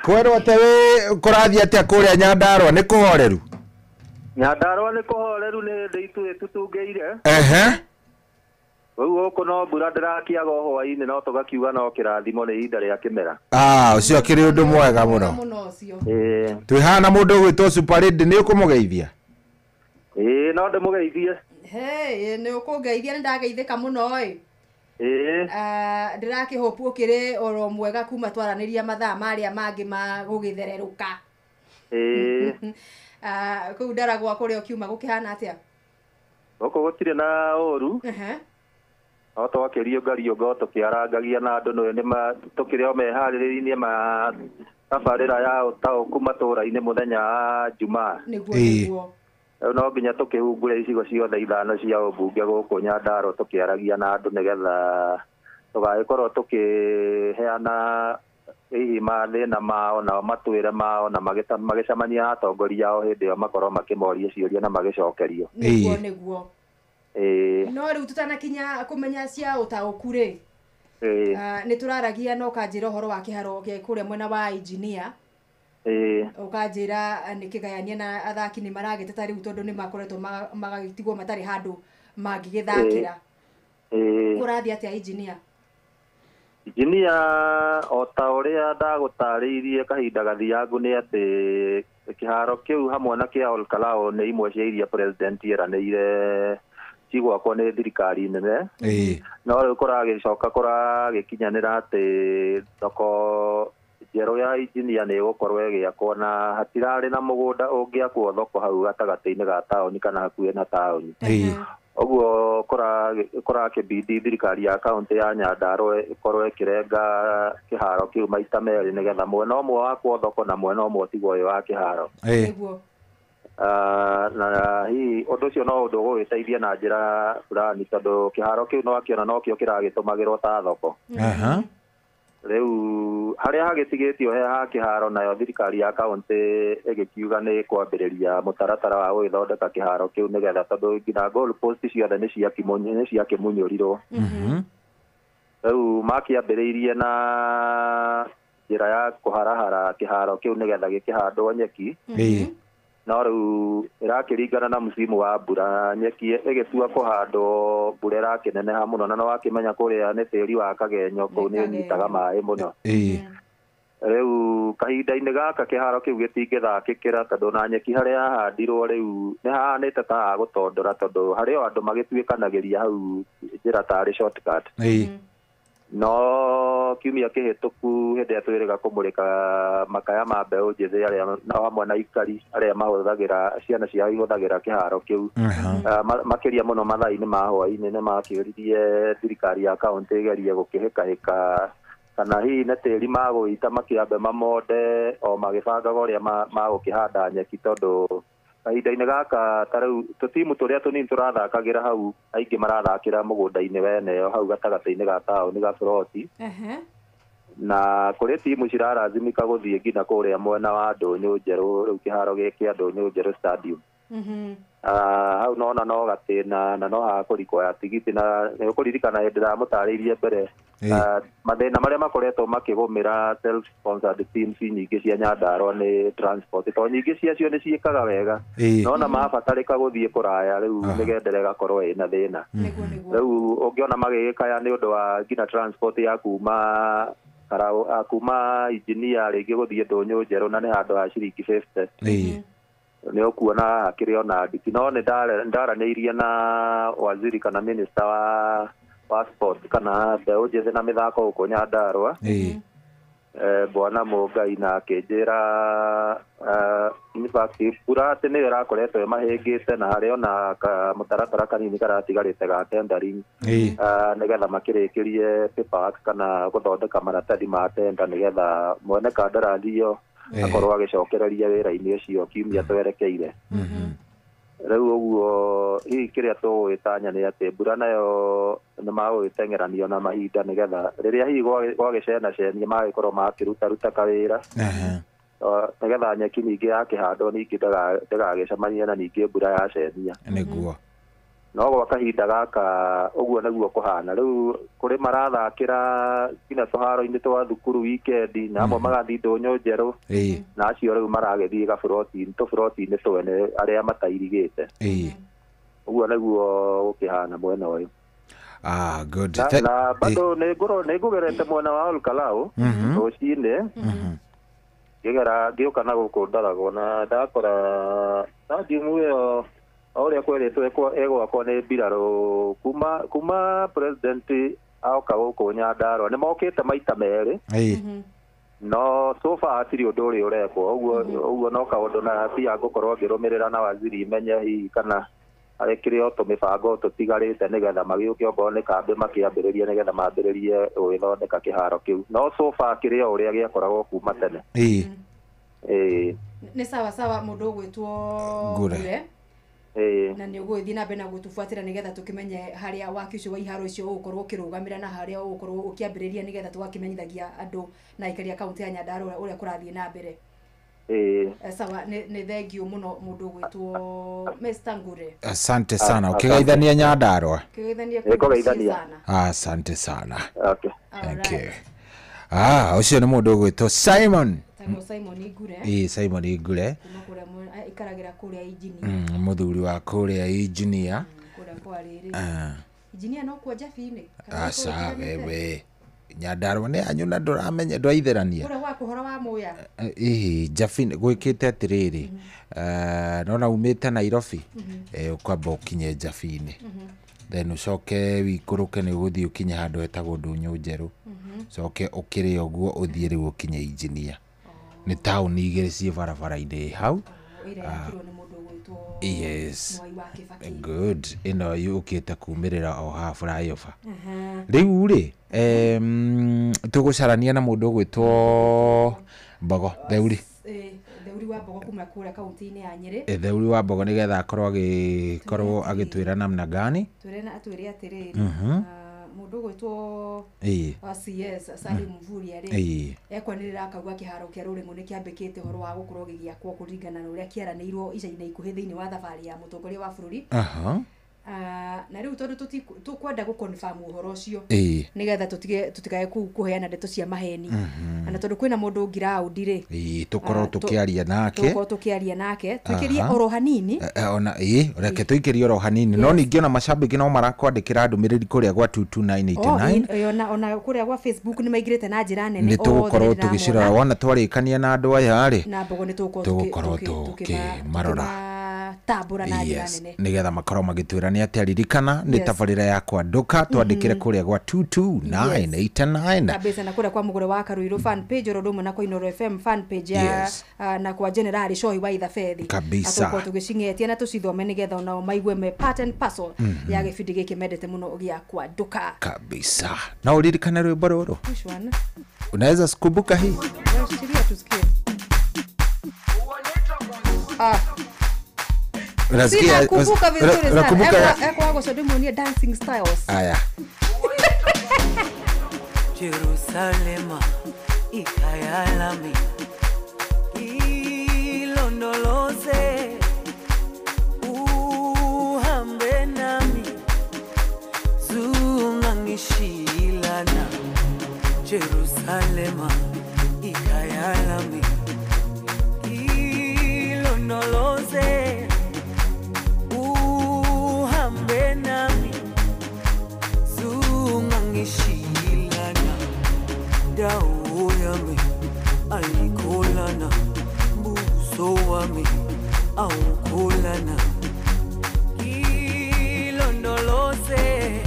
kwerwo tewe kurathi atia kuria Nyandarua ni kuhoreru Nyandarua ni kuhoreru ni ndeitu tutungeire Wewe uko no mbura ndirakiaga hwaini no tugakiuga no kirathimo ni ihinda ria kimera ucio kiri undu mwega muno twihana mundu gwitwo Super Lady ni ukumugeithia no ndimugeithie ni ukungeithia ni ndageithika muno ndirakihopu ukiri oro mwega kuma twaraniria mathaa maria mangi ma gugithereruka kuu ndaragwa kuria ukiuma gukihana atia goko gutire na oru no twakirio ngario ngo tukiarangagia na andu no ni tukirio mehaririinie ma tabarira ya utao kuma tura-ini muthenya Jumaa niguo no nginya tukihungure icigo ciothe ithano cia ubunge guku Nyandarua tukiaragia na andu nigetha tugagikorwo tukiheana hihi mathina mao na matwire mao na magicamania atongoria ao hindi yo makorwo makimoria ciuria na magicokerio niguo no riu tutanakinya kumenya cia utaukure ni turaragia no kanjira horo wa kiharo ge kuria mwena wa engineer ukanjira ni kigayania na athaki ni maragiteta riu tondu ni makoretwo magagitigwo matari handu mangigithakira kurathi atia engineer ota uria ndagutariirie kahinda gathiangu ni ati kiharo kiu hamwe na kia Olkalao ni imwe cia iria president eranire cigwakwo ni thirikari nene no riu kuragicoka kuragikinyanira ati thoko njeru ya engineer ni gukorwo igiakwo na hatirari na mugunda ungiakwo thoko hau gatagati-ini ga taoni kana hakuhi na taoni oguo kurakibidi thirikari ya kaunti ya Nyandarua ikorwo ikirenga kiharo kiu maita meri nigetha mwena umwe wakwo thoko na mwena umwe tigwo uyu wa kiharo na hi undu ucio no undu gugiteithia na njira fulani tondu kiharo kiu no akiona no kio kiragitumagirwo ta thoko riu haria hagitigitio he ha kiharo nayo thirikari ya kaunti igikiuga ni kwambiriria mutaratara wa gwithondeka kiharo kiu nigetha tondu ngina goal post ciothe ni cia kimunyorirwo riu makiambiriirie na njĩra ya kũharahara kĩharo kĩu nĩgetha gĩkĩhandwo nyeki no rĩu ĩrakĩringana na msimu wa mbura nyeki ĩgĩtua kũhandwo mbura ĩrakĩneneha mũno na no wakĩmenya kũrĩa nĩ tĩri wa kagenyo kũu nĩ ũnyitaga maĩ mũno rĩu kahinda-inĩ gaka kĩharo kĩu gĩtingĩthakĩkĩra tondũ na nyeki harĩa hahandirwo rĩu nĩ hahanĩte ta ha gũtondora tondũ harĩ o andũ magĩtuĩkanagĩria hau njĩra tarĩ shortcut no kiumia kĩhĩtũku hĩndĩ ĩrĩa twĩrĩga kũmũrĩka makaya ma mbeũ njĩthĩ arĩa hamwe na ikari arĩa mahũthagĩra ciana ciao ihũthagĩra kĩharo kĩu makĩria mũno mathaa-inĩ ma hwaĩ-inĩ nĩ makĩũririe thirikari ya kaũntĩ ĩgerie gũkĩhĩkahĩka kana hihi nĩ tĩri magũita makĩambe mamonde o magĩbangaga ũrĩa magũkĩhanda nyeki tondũ kahinda-inĩ gaka ta rĩu tũtimu tũrĩa tũnini tũrathakagĩra hau aingĩ marathakĩra mũgũnda-inĩ weneo hau gatagatĩ-inĩ ga taũni ga buroti na kũrĩ timu cirarazimika gũthiĩ nginya kũrĩa mwena wa Ndũnyũ Njerũ rĩu kĩharo gĩkĩ Ndũnyũ Njerũ stadium hau nona no gatĩna na no hakũrikoya tigiti na nĩ ũkũririkana hĩndĩ ndamũtarĩirie mbere mathĩna marĩa makoretwo makĩgũmĩra self sponsored teams nyingĩ cia Nyandarua nĩ transport tondũ nyingĩ ciacio nĩ ciĩkaga wega nona mabatarĩka gũthiĩ kũraya rĩu mĩgendere ĩgakorwo ĩna thĩna rĩu ũngĩona magĩgĩkaya nĩ ũndũ wa nginya transport ya kuma engineer rĩngĩ gũthiĩ Ndũnyũ Njerũ na nĩ handũ ha ciringi 50 nĩ ũkuona hakĩrĩ ona nditi no nĩ ndaranĩirie na waziri kana minister wa sport kana mbeũ njĩthĩ na mĩthako gũkũ Nyandarua bwana Mũngai na akĩnjĩra mbura atĩ nĩyo ĩrakoretwo ĩmahĩngĩte na harĩ ona mũtaratara kanini karatigarĩte ga tendering nĩgetha makĩrĩkĩrie paperwork kana gũthondeka maratathi ma tenda nĩgetha mwene kandarathi iyo akorwo agĩcokereria wĩra-inĩ ũcio kiumia twerekeire rĩu ũguo hihi kĩrĩa tũgũgĩtanya nĩ atĩ mbura nayo nĩ magũgĩteng'eranio na mahinda nĩgetha rĩrĩa hihi gwagĩcenacenia magĩkorwo makĩrutaruta kawĩra nĩgetha nyeki ningĩ yakĩhandwo ningĩ ndĩgagĩcemanie na ningĩ mbura yacenia nĩguo no gwa kahinda gaka ũguo nĩguo kũhana rĩu kũrĩ marathakĩra nginya tũharo-inĩ twa thukuru wikendi na amwe magathiĩ Ndũnyũ Njerũ na acio rĩu maragĩthiĩ tũburoti-inĩ twene arĩa matairigĩte ũguo nĩguo gũkĩhana mwena ũyũ na bado nĩ ngũgerete mwena wa Olkalau rũcinĩ ngĩũka na gũkũ Ndaragwa na ndakora stadium ĩyo ũrĩa kwerĩtwo egwakwo nĩ mbirarũ kuma president aoka gũkũ Nyandarua nĩ mokĩte maita merĩ no so far hatirĩ ũndũ ũrĩa ũrekwo ũguo no kaũndũ na tia ngũkorwo ngĩrũmĩrĩra na waziri imenye hihi kana harĩ kĩrĩ o tũmĩbango tũtigarĩte nĩgetha magĩũke okorwo nĩ kambĩ makĩambĩrĩrie nĩgetha mambĩrĩrie gũgĩthondeka kĩharo kĩu no so far kĩrĩ o ũrĩa gĩakoragwo kuma tene nĩ sawa mũndũ ũgwĩtwo Ngure na nĩ ũgũgĩthiĩ na mbere na gũtũbuatĩra nĩgetha tũkĩmenye harĩa waki ũcio wa iharo icio ũgũkorwo ũkĩrũgamĩra na harĩa ũgũkorwo ũkĩambĩrĩria nĩgetha tũgakĩmenyithagia andũ na aikari a kaũntĩ ya Nyandarua ũrĩa kũrathiĩ na mbere sawa nĩ thengio mũno mũndũ ũgwĩtwo Mr. Ngure asante sana ũkĩgeithania Nyandarua asante sana thank you ũcio nĩ mũndũ ũgwĩtwo Simon Simon Ngure ikaragira kuria engineer muthuri wa kuria engineer engineer no kwa Jabi-inĩ asa wewe Nyandarua nĩ anyu na ndũramenya ndwaitherania kuria wa kuhora wa muya Jabi-inĩ gwĩkĩte atĩrĩrĩ nona umĩte Nairobi ũkwamba ũkinye Jabi-inĩ then ucoke wikũrũke nĩ ũgũthiĩ ũkinye handũ hetagwo Ndũnyũ Njerũ coke ũkĩrĩ ũguo ũthiĩ rĩu ũkinye engineer nĩ taũni igĩrĩ ciĩ barabara-inĩ hau yes good ino yũkĩte kumĩrĩra o ha flyover rĩu rĩ tũgũcarania na mũndũ ũgwĩtwo Mbogo Theuri wa Mbogo kuma kũrĩa kaũntĩ-inĩ ya Nyĩrĩ Theuri wa Mbogo nĩgetha akorwo agĩtwĩra namna gani atwĩre atĩrĩrĩ mũndũ ũgwĩtwo CS Salim Mvurya rĩ ekwanĩrĩra akauga kĩharo kĩa Rũrĩng'u nĩ kĩambĩkĩte ũhoro wa gũkorwo gĩgĩakwo kũringana na ũrĩa kĩaranĩirwo ica-inĩ ikuhĩ thĩinĩ wa thabarĩ ya mũtongoria wa bũrũri na riu tondu tukwenda gu confirm uhoro ucio nigetha tutikae kuheana ndeto cia maheni na tondu kwina mundu ground ri tukorwo tukiaria nake tukirie oro hanini ona reke tuikirie oro hanini no ningi ona mashabiki no marakwandikira ndumiriri kuria gwa 22989 ona kuria gwa Facebook ni maigirite na njira nene ni tugukorwo tugicirora wona twarikania na andu aya ri na mbogo ni tugukorwo tukimarora tambura na njira nene nigetha makorwo magitwira ni atia ririkana ni tabarira ya kwanduka twandikire kuria gwa 22989 kabisa na kuria kwa mugure wa Karuiru fan page orodomo na kwa Inoro FM fan page ya na kwa General Show wa Ithafethi kabisa atoko tugicingetia na tucithome nigetha onao maigue me part and parcel ya gibindi giki mendete muno gia kwanduka kabisa na uririkana rwimbo ruru unaweza sikumbuka hii tusikie unasikia kumbuka vizuri sana eko hago sodomo ni dancing styles aya Jerusalema ikayalami ilondoloze uhambe nami zungangishilana Jerusalema ikayalami ilondoloze uhambe nami zungangishilana dawo yami ayikolana buso wami awukolana ilondoloze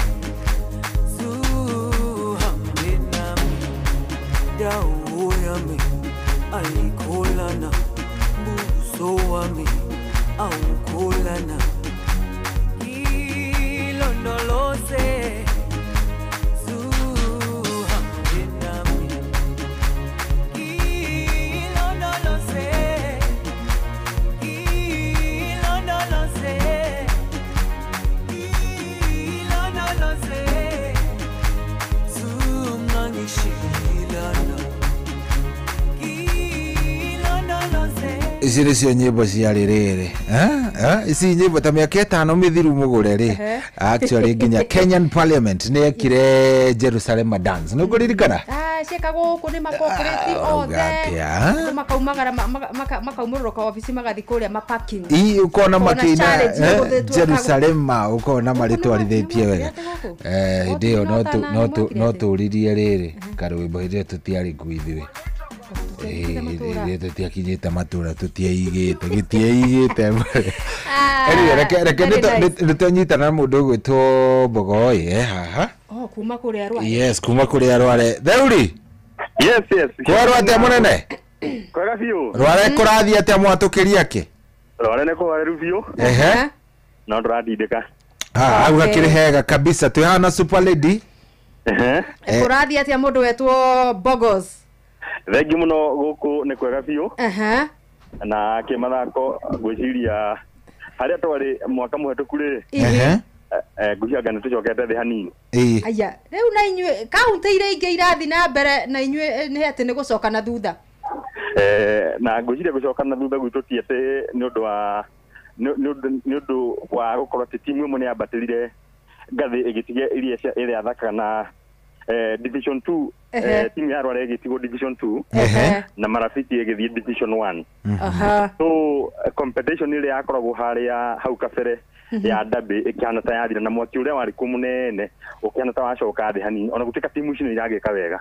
zuhambe nami dawo yami ayikolana buso wami awukolana ilondoloze ici nicio nyimbo cia ririri ici nyimbo ta miaka 5 mithiru mugure ri actually nginya Kenyan Parliament ni ekire Jerusalem dance no kuririkana sheka guku ni makokoreti othe makaumagara makaumururo kwa ofisi magathi kuria maparking ukona makina Jerusalem ukona maritwarithitie wega ndio no turirie riri karwimbo hire tutiari kuithiwe tutiakinyite matura tutiaigite gitiaigite reke nitonyitana na mundu gwitwo Mbogoi haha kuma kuria Rware yes kuma kuria Rware Theuri yes kwa Rware munene kwega biu Rware kurathia atia mwatukiria ki Rware ne kwa review no ndradidika au gakiri hega kabisa tuhana super lady kurathia atia mundu wetwo Bogos Thegi muno guku ni kwega biu na kimathako gwiciria haria twari mwaka muhetuku ri ngucianga ni tucokete thi hanini aya riu na inyue kaunti ire ingi irathi na mbere na inyue ni ati ni gucoka na thutha na nguciria gucoka na thutha gwitu ti ati ni undu wa gukorwo ti timu imwe ni ambatirire ngathi igitige iria thaka na division 2 timu ya Rware igitigo division 2 na Marafiki igithie division 1 so competition ile yakoragwo haria hau kabere ya dabe ikiana ta yathira na mwaki uria wari kumunene ukiana ta wacoka thi hanini ona gutika timu ici ni iragika wega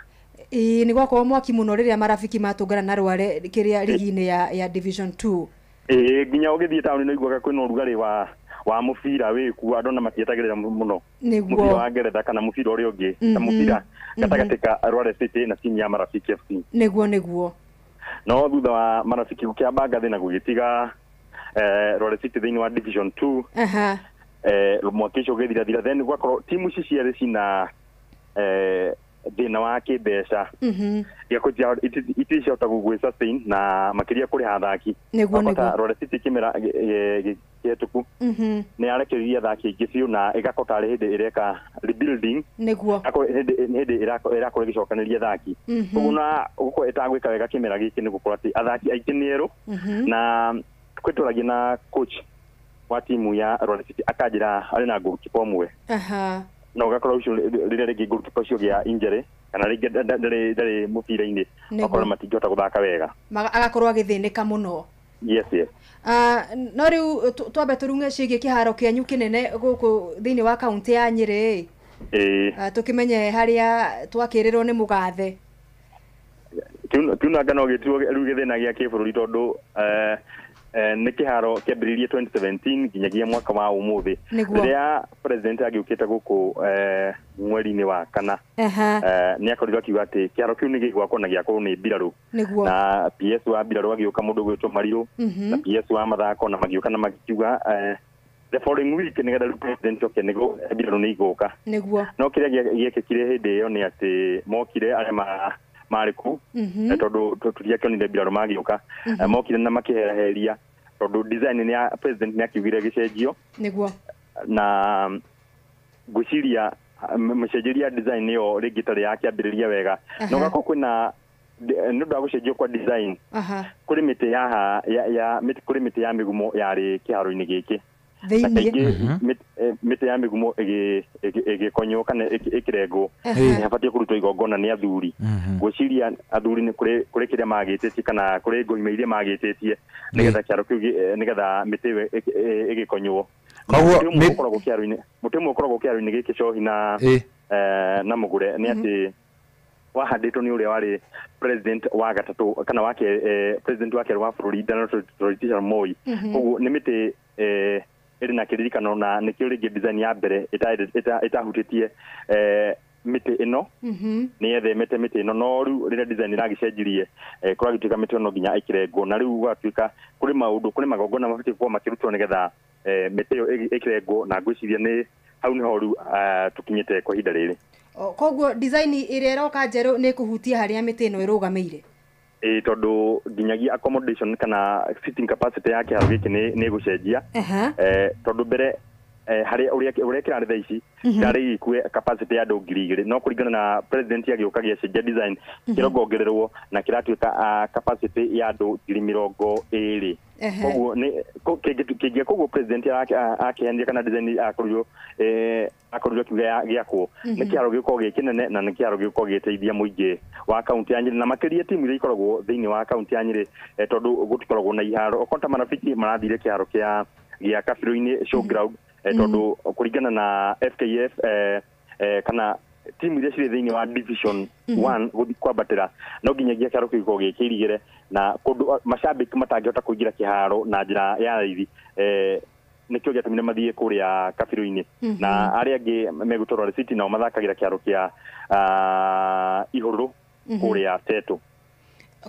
ni gwakorwo mwaki muno riria Marafiki matungana na Rware kiria ligi-ini ya division 2 nginya ugithie town no igwaga kwina urugari wa mufira wiku andona matietagirira muno mufira wa Ngeretha kana mufira uri ungi ta mufira gatagatika Rware City na timu ya Marafiki FC niguo no thutha wa Marafiki gukiamba ngathi na gugitiga Rware City thini wa division 2 mwakisho githira then gwakorwo timu ici ciere cina thina wa kibeca ya kujia itishota gugwe sustain na makiria kuri hathaki niguo Rware City kimera yetuku ni arekeria thaki ingi biu na igakota ri hindi ireka rebuilding niguo hindi irakore gicokaniria thaki uguna uko etagwika wega kimera giki ni gukora ti athaki aingi nieru na kwituragia na coach wa timu ya Rwanda City akajira ari na goalkeeper umwe na ugakorwo ucio rire rigi goalkeeper ucio gia injury kana rigi ndare mupira-ini akorwo matingihota guthaka wega agakorwo agithinika muno. Yes. No riu twambe turunge cigie kiharo kianyu kinene guku thiini wa kaunti ya Nyeri tukimenye haria twakirirwo ni mugathe tuna ngano gituo riu githina gia kibururi tondu nä kä haro kä ambä rä rie 2017 nginyagia mwaka wa umuthi rä president agiukite guku mweri-inä wa kana nä akorirwo akiuga atä kä haro kä u nä gä gwakwo na gä akorwo nä mbirarå na PS wa mbirarå agiuka må ndå gwä two marirå na PS wa mathako na magiuka na magikiuga the following week nä getha rä president oke nä go mbirarå nä igåka no kä rä a gä kä kire hä ndä ä yo nä atä mokire arä mariku tondu tutiakionire mbirarå magiuka mokire na makihereheria tondu design ni ya president ni akiugire gicenjio niguo na guciria mcenjeria design niyo ringi tari yakiambiriria wega no gako kwina ndu gucenjio kwa design kuri miti ya kuri miti ya migumo yari kiharo-ini giki miti ya migumo igikonywo kana ikirengo yabatie kurutwo igongona ni athuri gwiciria athuri ni kuri kiria magitetie kana kuri ngoima iria magitetie nigetha kiaro kiu nigetha miti igikonywo koguo mukoragwo kiaro-ini mutimo ukoragwo kiaro-ini giki cohi na mugure ni ati wahanditwo ni uria wari president wa gatatu kana wake president wake wa bururi Daniel Moi koguo ni miti iri na kiririkano na nikio ringi design ya mbere itahutitie miti ino ni yethemete miti ino no riu rire design iragicenjirie kuragituika miti ino nginya ikirengo na riu gwatuika kuri maundu kuri magongona mabatie kuwa makirutwo nigetha miti iyo ikirengo na ngwiciria ni hau niho riu tukinyite kwa ihinda riri koguo design iri iroka njeru ni kuhutia haria miti ino irugameire tondu nginyagia accommodation kana sitting capacity yake haro giki ni gucenjia tondu mbere hari uria kirari thaa ici ndari ikue capacity ya andu 2,000 no kuringana na president agiuka gicenjia design kirongongererwo na kiratuika capacity ya andu 20,000 koguo ni kigia koguo president akihendia kana design akorirwo kiuga giakwo ni kiaro giko gikinene na ni kiaro giko giteithia muingi wa kaunti ya Nyeri na makiria timu iria ikoragwo thiini wa kaunti ya Nyeri tondu gutikoragwo na iharo okonta marafiki marathire kiaro gia Kabiro-ini showground tondu kuringana na FKF kana timu iria ciri thiini wa division 1 guthi kwambatira no nginyagia kiaro kiu gikirigire na kundu mashabiki matangihota kuingira kiharo na njira ya raithi nikio giatumire mathie kuria Kabiro-ini na aria angi megutorwa City nao mathakagira kiaro kia ihuru kuria Teto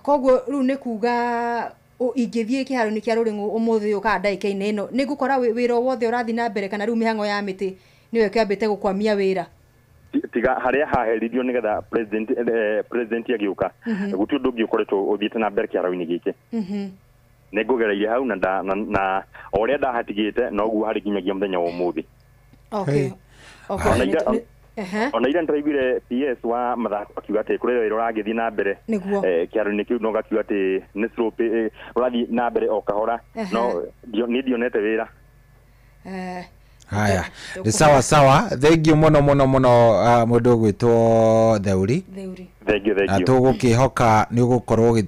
koguo riu ni kuga ingithie kiharo-ini kia Ruringu umuthi uka ndaika-ini ino ni ngukora wira wothe urathi na mbere kana riu mihango ya miti niwe kiambite gukwamia wira tiga haria haheririo nigetha president agiuka guti undu ngiukoretwo uthiite na mbere kiaro-ini giki ne ngugereire hau na oria ndahatigite noguo hari nginyagia muthenya wa umuthi ona ira ntraiguire PS wa mathako akiuga ati kuri wira uragithii na mbere kiaro-ini kiu no gakiuga ati ni slope urathi na mbere o kahora no ni ndionete wira haya ni sawa thank you muno mundu gwitwo Theuri thank you tugukihoka ni ugukorwo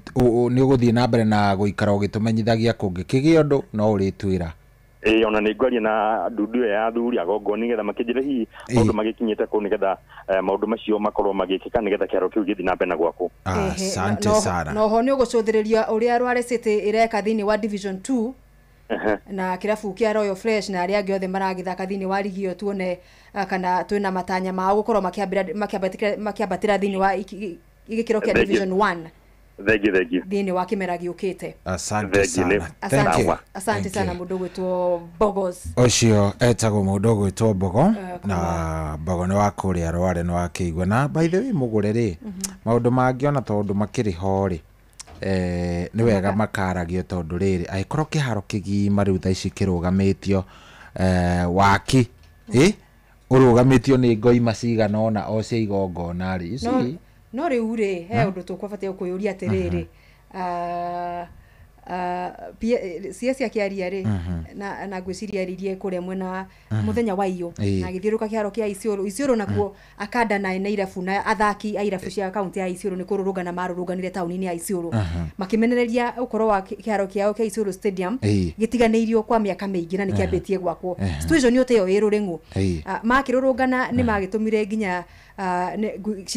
ni uguthii na mbere na guikara ugitumenyithagia kungi kigi undu no uritwira ona ni ngwaria na ndundu ya athuri agongo nigetha makinjire hi maundu magikinyite ku nigetha maundu macio makorwo magikika nigetha kiaro kiu githi na mbere na gwako asante sana no ho ni ugucuthiriria uria Rware City ireka thiini wa division 2 na kirabu kia Royal Fresh na aria giothe maragithaka thiini wa ligi yo tuone kana twina matanya ma gukorwo makiambatira thiini wa igikiro kia division 1 thank you thiini wa kimera giukite asante sana asante sana mundu gwitwo Bogos ucio etagwo mundu gwitwo Bogo na Bogo ni wa kuria Rware ni wa Kiigwa na by the way mugure ri maundu mangiona tondu makiri hori ni wega makaragio tondu riri aikorwo kiharo kigima riu tha ici kirugamitio waki urugamitio ni ngoima cigana ona o cia igongona ri no riu ri he undu tukwabatie kuyuria atiriri CS akiaria ri na gwiciria ririe kuria mwena muthenya wa iyo na githiruka kiharo kia Isiolo nakuo akanda na irabu na athaki a irabu cia kaunti ya Isiolo ni kururugana maruruganire tauni-ini ya Isiolo makimenereria ukoro wa kiharo kiao kia Isiolo Stadium gitiganeirio kwa miaka mingi na nikiambitie gwakwo situation yote yo irurengu makirurugana ni magitumire nginya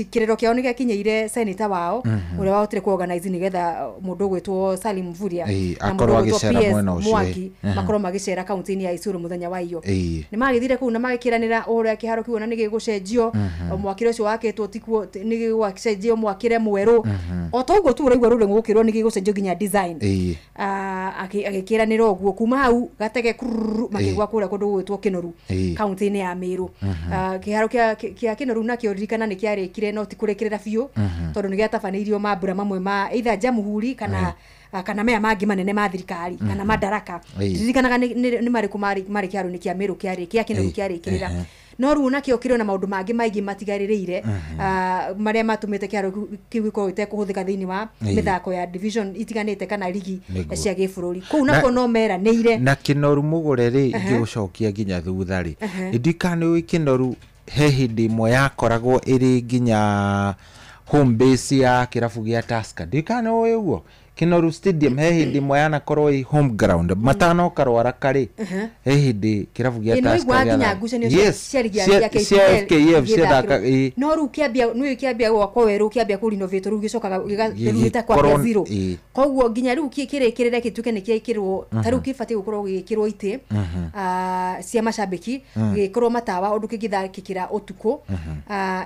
kirero kiao ni gakinyeire senator wao uria wahotire ku organize nigetha mundu gwitwo Salim Mvurya na mundu gwitwo PS Mwaki makorwo magicera kaunti-ini ya Isiolo muthenya wa iyo ni magithire ku na magikiranira uria kiharo kiu na ni gigucenjio mwakire ucio waketwo tikuo ni gigwacenjio mwakire mweru o to uguo tu uraigwa rurengo gukirwo ni gigucenjio nginya design agikiranira uguo kuma hau gatege makigwa kuria kundu gwitwo Kinoru kaunti-ini ya Meru kiharo kia Kinoru na ririkana ni kiarikire no tikurekirira biu tondu ni giatabaneirio mambura mamwe ma either Jamhuri kana mea mangi manene ma thirikari kana madaraka ririkanaga ni mariku mari kiaro ni kia Meru kia Kinoru kiarikirira no ru nakio kiro na maundu mangi maigi matigaririire maria matumite kiaro kiwiko ite kuhuthika thiini wa mithako ya division itiganite kana ligi cia gibururi ku nako no mera neire na Kinoru mugure ri ngigucokia nginya thutha ri idikane wi Kinoru he hindi imwe yakoragwo iri nginya home base ya kirabu gia Tusker ndikana oyo uguo Kinoru Stadium he hindi imwe yanakorwo i home ground matano karwara kari he hindi kirabu gia Tusker FKF cia no ru kiambia gwakwo weru kiambia ku renovate ru gicokaga gigaruta kwa zero koguo nginya ru kirikirire kituke ni kiekirwo taru kibati gukorwo gikirwo ite cia macambiki gikorwo matawa undu kigithakikira utuko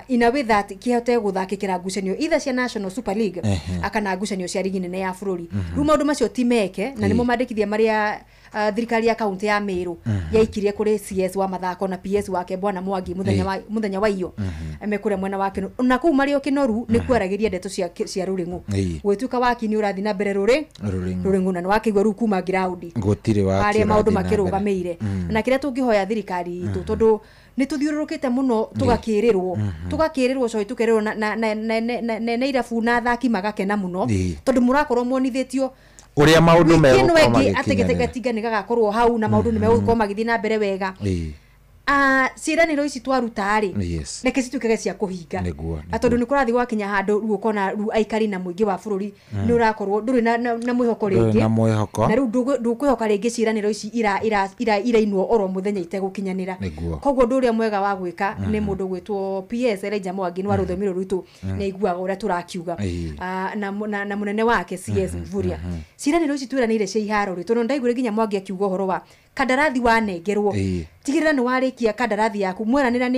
in a way that kihote guthakikira ngucanio either cia National Super League akana ngucanio cia ligi nene ya bururi ru maundu macio timeke na nimo mandikithia maria thirikari ya kaunti ya Meru yaikirie kuri CS wa mathako na PS wake Bwana Mwangi muthenya wa iyo emekure mwena wake na ku mario Kinoru ni kwaragiria ndeto cia ruringu gwituka waki ni urathi na mbere ruringu na wake igwa kuma ground gutire waki ari maundu makirugameire na kiria tungihoya thirikari itu tondu ni tuthiururukite muno tugakirirwo so itukererwo na irabu na athaki magakena muno tondu murakorwo monithitio uria maundu ategetegatinga ni gagakorwo hau na maundu ni megũkorwo magithii na mbere wega ciraniro ici twaruta ri reke citukege cia kuhinga atondu ni kurathi gwakinya handu ruokona ru aikari na muingi wa bururi ni urakorwo nduri na mwihoko ringi na ru ndukwihoka ringi ciraniro ici irainwo oro muthenya itegukinyanira koguo nduria mwega wa gwika ni mundu gwitwo PS Elijah Mwangi ni wa ruthomiro rwitu ni iguaga uria turakiuga na munene wake CS Mvurya ciraniro ici twiranire cia iharo ri tondu ndaigure nginya Mwangi akiuga uhoro wa kandarathi wanengerwo tigirira ni warikia kandarathi yaku mweranira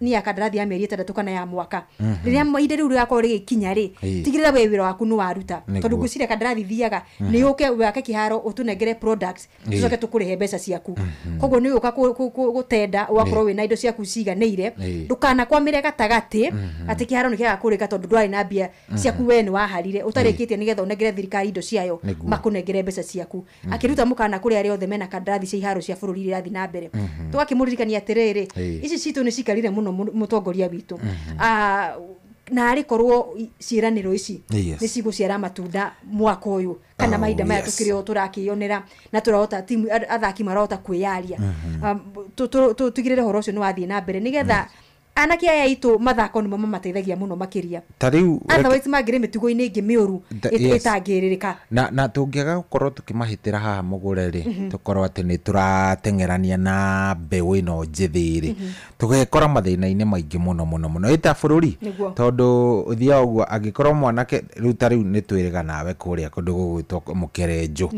ni ya kandarathi ya mieri 3 kana ya mwaka riria inde riu riakorwo rigikinya ri tigirira we wira waku ni waruta tondu gucire kandarathi thiaga ni uke wake kiharo utunengere products tucoke tukurihe mbeca ciaku koguo ni uka gutenda ugakorwo wina indo ciaku ciganeire ndukana kwamire gatagati ati kiharo ni kiaga kurika tondu ndwari na mbia ciaku we ni waharire utarikitie nigetha unengere thirikari indo ciayo makunengere mbeca ciaku akiruta mukana kuri ari othe mena kandarathi cia iharo cia bururi irathi na mbere tugakimuririkania atiriri ici citu ni cikarire muno mutongoria witu na arikorwo ciraniro ici ni ciguciara matunda mwaka uyu kana mahinda maya tukirio turakionera na turahota timu athaki marahota kwiyaria tugirire horo ucio ni wathie na mbere nigetha anake aya itu mathako nimo mamateithagia muno makiria tariu otherwise magire mitugo-ini ingi miuru itangiririka na tungiaga gukorwo tukimahitira haha mugure ri tukorwo ati ni turatengerania na mbeu ino njithiri tugekora mathina-ini maingi muno ita bururi tondu uthia uguo angikorwo mwanake riu tariu ni twiriga nawe kuria kundu gugwitwo Mukerenjo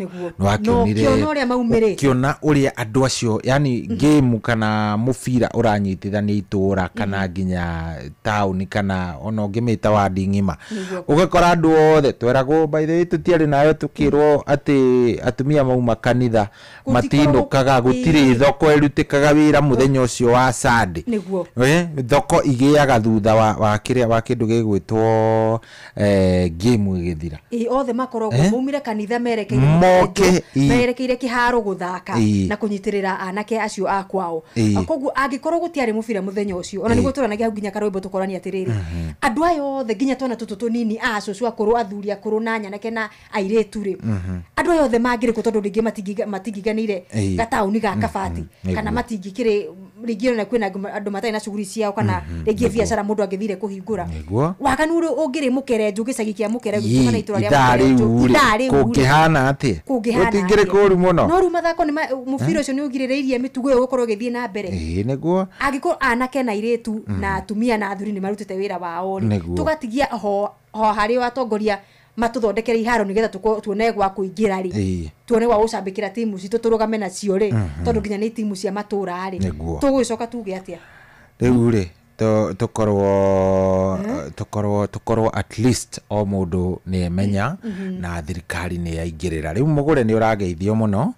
kiona uria andu acio yani game kana mubira uranyitithania itura na nginya town kana ona ngimita wadi ngima ugakora andu othe tweragwo by the way tutiari nayo tukirwo ati atumia mauma kanitha matindukaga gutiri thoko irutikaga wira muthenya ucio wa Sunday thoko igiaga thutha wa kiria wa kindu gigwitwo game igithira othe makoragwo mumire kanitha merekeire kiharo guthaka na kunyitirira anake acio akwao koguo angikorwo gutiari mubira muthenya ucio ona niguo turanagia nginya karwimbo tukorani atiriri andu ayo othe nginya twana tutu tunini acucu akuru athuri akuru na nyanake na airetu ri andu ayo othe mangiriko tondu ringi matingiganire gatauni ga kabati kana matingikire ringi na kwina andu matai na shughuli ciao kana ringi biashara mundu angithire kuhingura wakanu ungire mukere njugicagi kia mukere gutuma na itura ria kukihana ati utingire kuru muno no ru mathako ni mufiro ucio ni ugirireirie mitugo yo gukorwo githie na mbere niguo agiko anake na iretu na atumia na athuri ni marutite wira wao tugatigia ho hari watongoria matuthondekere iharo nigetha tuone gwa kuingira ri tuone gwa gucambikira timu citu turugame na cio ri tondu nginya ni timu cia matura ri tugucoka tuge atia riu ri tukorwo at least o mundu ni emenya na thirikari ni yaingirira riu mugure ni urageithio muno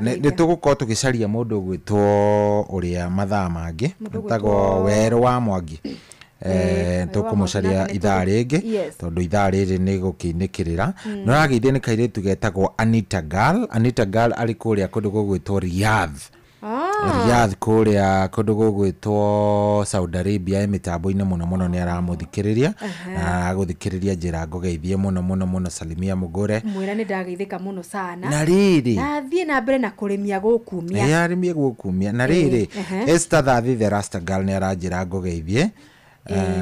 ni tugukorwo tugicaria mundu gwitwo uria mathaa mangi tago Weru wa Mwangi tukumucaria ithaa ringi tondu ithaa riri ni gukinikirira no rageithie ni kairitu getagwo Anita Girl ari kuria kundu gugwitwo Riyadh Riyadh kuria kundu gugwitwo Saudi Arabia mitambo-ini muno ni aramuthikiriria na aguthikiriria njira ngugeithie muno Salimia Mugure mwira ni ndageithika muno sana na riri na thie na mbere na kurimia gukumia arimie gukumia na riri Esther Thathi the Rasta Girl ni aranjira ngugeithie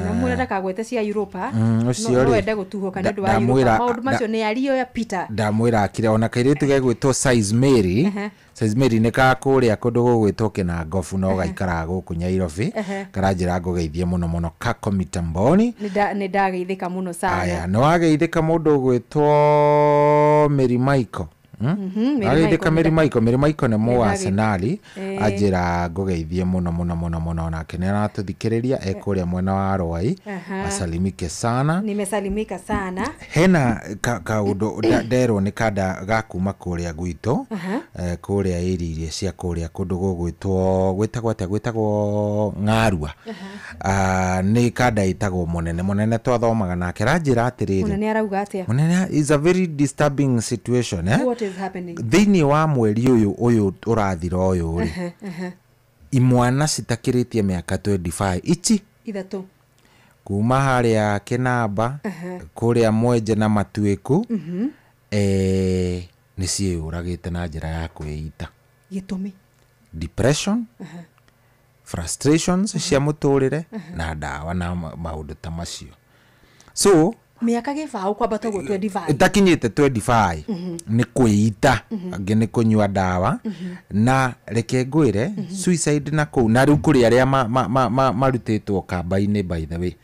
na mwira ndakagwete cia Europa no wende gutuhoka ndu wa Europa maundu macio ni ario ya Peter ndamwira akire ona kairitu gegwitwo Size Mary ni kakuria kundu gugwitwo Kinangofu no gaikara guku Nyairobi karanjira ngugeithie muno kako mitamboni ni ndageithika muno sana aya no ageithika mundu gwitwo Mary Michael ageithika Mary Michael ni mu Arsenal ajira ngugeithie muno na kenera tuthikiriria ekuria mwena wa Rwai asalimike sana nimesalimika sana hena kaundu ndero ni kada gakuma kuria gwito kuria iririe cia kuria kundu gwitagwo Ng'arua ni kada itagwo munene twathomaga nake ranjira atiriri munene arauga atia munene is a very disturbing situation what is happening thini wa mweri uyu urathira uyu ri imwana citakiritie miaka 25 ichi ithatu kuma haria Kinamba kuria Mwenje na Matuiku ni ciuragite na njira ya kwiita gitumi depression frustrations cia muturire na ndawa na maundu ta macio so miaka gibao kwamba to gutwe divai itakinyite 25 ni kuita angi ni kunywa ndawa na reke ngwire suicide na ku na riu kuri aria marutitwo kamba-ini by the way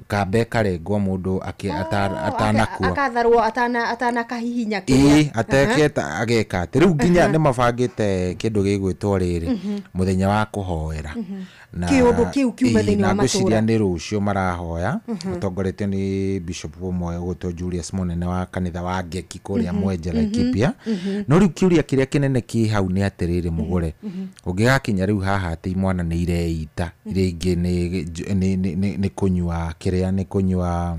kamba karengwo mundu atanakua akatharwo atana kahihinya kia ateketa ageka riu nginya ni mabangite kindu gigwitwo riri muthenya wa kuhoera na kiundu kiu kiuma thini wa matura ni rucio marahoya utongoretio ni Bishop mwe gutwo Julius munene wa kanitha wa Ngeki kuria Mwenje Laikipia no riu kiuria kiria kinene ki hau ni atiriri Mugure ungigakinya riu haha ati mwana ni ireita iringi ni kunywa kiria ni kunywa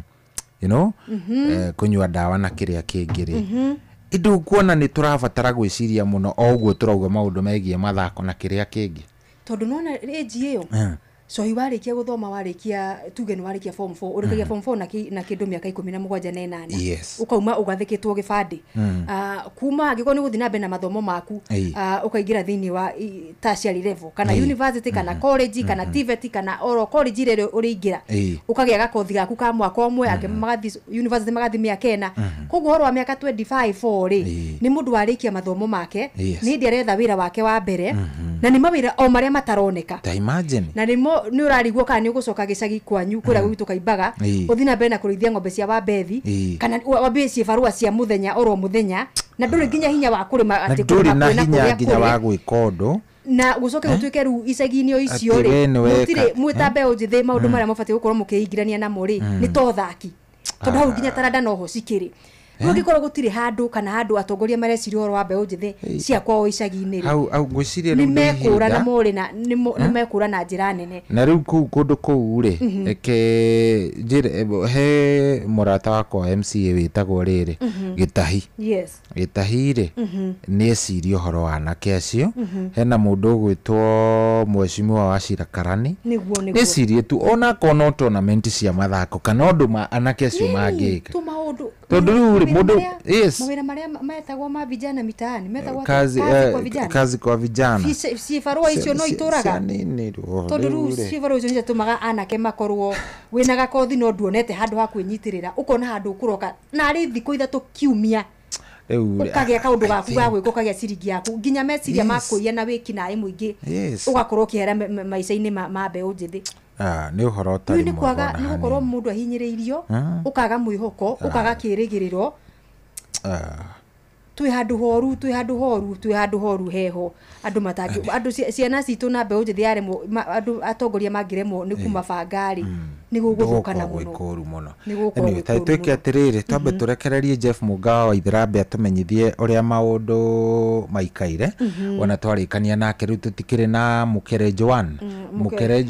kunywa ndawa na kiria kingiri indu kuona ni turabatara gwiciria muno o uguo turauga maundu megie mathako na kiria kingi tondu nona age iyo so iwarikia guthoma warikia tuge ni warikia form 4 urikagia form 4 na kindu miaka 17 na 8 ukauma ugathikitwo gibandi kuma agiko ni guthina bena mathomo maku ukaingira thini wa tertiary level kana university kana college kana TVET kana oro college rero uriingira ukagia gakothi gaku ka mwaka omwe ake magathi university magathi miaka 4 koguo horo wa miaka 25 ri ni mundu warikia mathomo make ni ndi aretha wira wake wa mbere na ni mawira o maria mataroneka ta imagine na ni urarigwo kana ni ugucoka gicagi kwanyu kuria gwitu Kaimbaga uthina mbere na kurithia ng'ombe cia Wabethi kana wambie cie barua cia muthenya oro muthenya na nduri nginya hinya wa kurima ati kurima na hinya nginya wa gwikondo na gucoke gutuike ru icagi-inĩ icio ri mutire mwitambe unjithi maundu maria mabati gukorwo mukiingirania na muri ni to thaki tondu hau nginya taranda noho cikiri Gũgĩkorwo gũtirĩ handũ kana handũ atongoria mareciria ũhoro wa mbeũ njĩthĩ cia kwao icagi-inĩ. Hau ngwĩciria rĩu nĩmekũra na mũrĩ na nĩmekũra na njĩra nene. Na rĩu kũndũ kũu rĩ he mũrata wakwa MCA wĩtagwo rĩrĩ Gĩtahi. Yes. Gĩtahi rĩ nĩ eciria ũhoro wa anake acio. Hena mũndũ ũgwĩtwo Mheshimiwa Wachira Karani. Nĩ eciria tu ona kono tournament cia mathako kana ũndũ ma anake acio mangĩka. Tondũ rĩu mũndũ mawĩra marĩa metagwo ma vijana mitaani metagwo kazi kwa vijana. Cibarua icio no itũraga. Tondũ rĩu cibarua icio nĩcitũmaga anake makorwo wĩna gakothi no nduonete handũ ha kwĩnyitĩrĩra ũkona handũ ũkũroka na rĩ thikũ ithatũ kiumia ukagĩa kaũndũ gaku ga gwĩka ukagĩa ciringi yaku nginya meciria makũiya na wĩki naĩ mũingĩ ugakorwo kĩhera maica-inĩ ma mbeũ njĩthĩ. Nĩ ũhoro ũtarĩ mwega. Nĩ kwaga nĩ gũkorwo mũndũ ahinyĩrĩirio ukaga mwĩhoko ukaga kĩrĩgĩrĩro. Twĩ handũ horu heho andũ matangi andũ ciana citũ na mbeũ njĩthĩ yaremwo andũ atongoria mangĩremwo nĩ kumabangari nĩ gũgũthũkana mũno. Anyway, twĩke atĩrĩrĩ twambe tũrekererie Jeff Mũngawa wa Ithĩrambe atumenyithie ũrĩa maũndũ maikaire. Ona twarĩkania nake rĩu tũtikĩrĩ na Mũkere Joan. Mũkere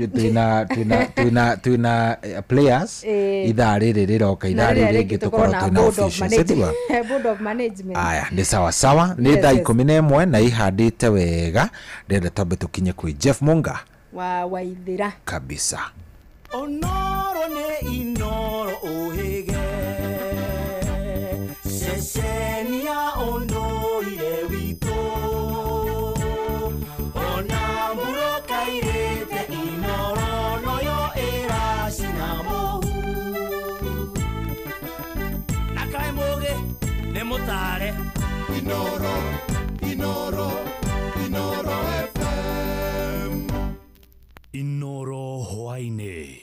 twĩna players ithaa rĩrĩ rĩroka ithaa rĩrĩ rĩngĩ tũkorwo twĩna officials. Board of management. Aya nĩ sawa nĩ thaa 11 na ihandĩte wega. Ndĩrenda twambe tũkinye kwĩ Jeff Mũnga wa Waithĩra kabisa. Onoro ne inoro ohege Sesenia ondoire wito Onamburo kairete inoro noyo era sinamo Nakaimoge nemotare Inoro FM Inoro Hwaine.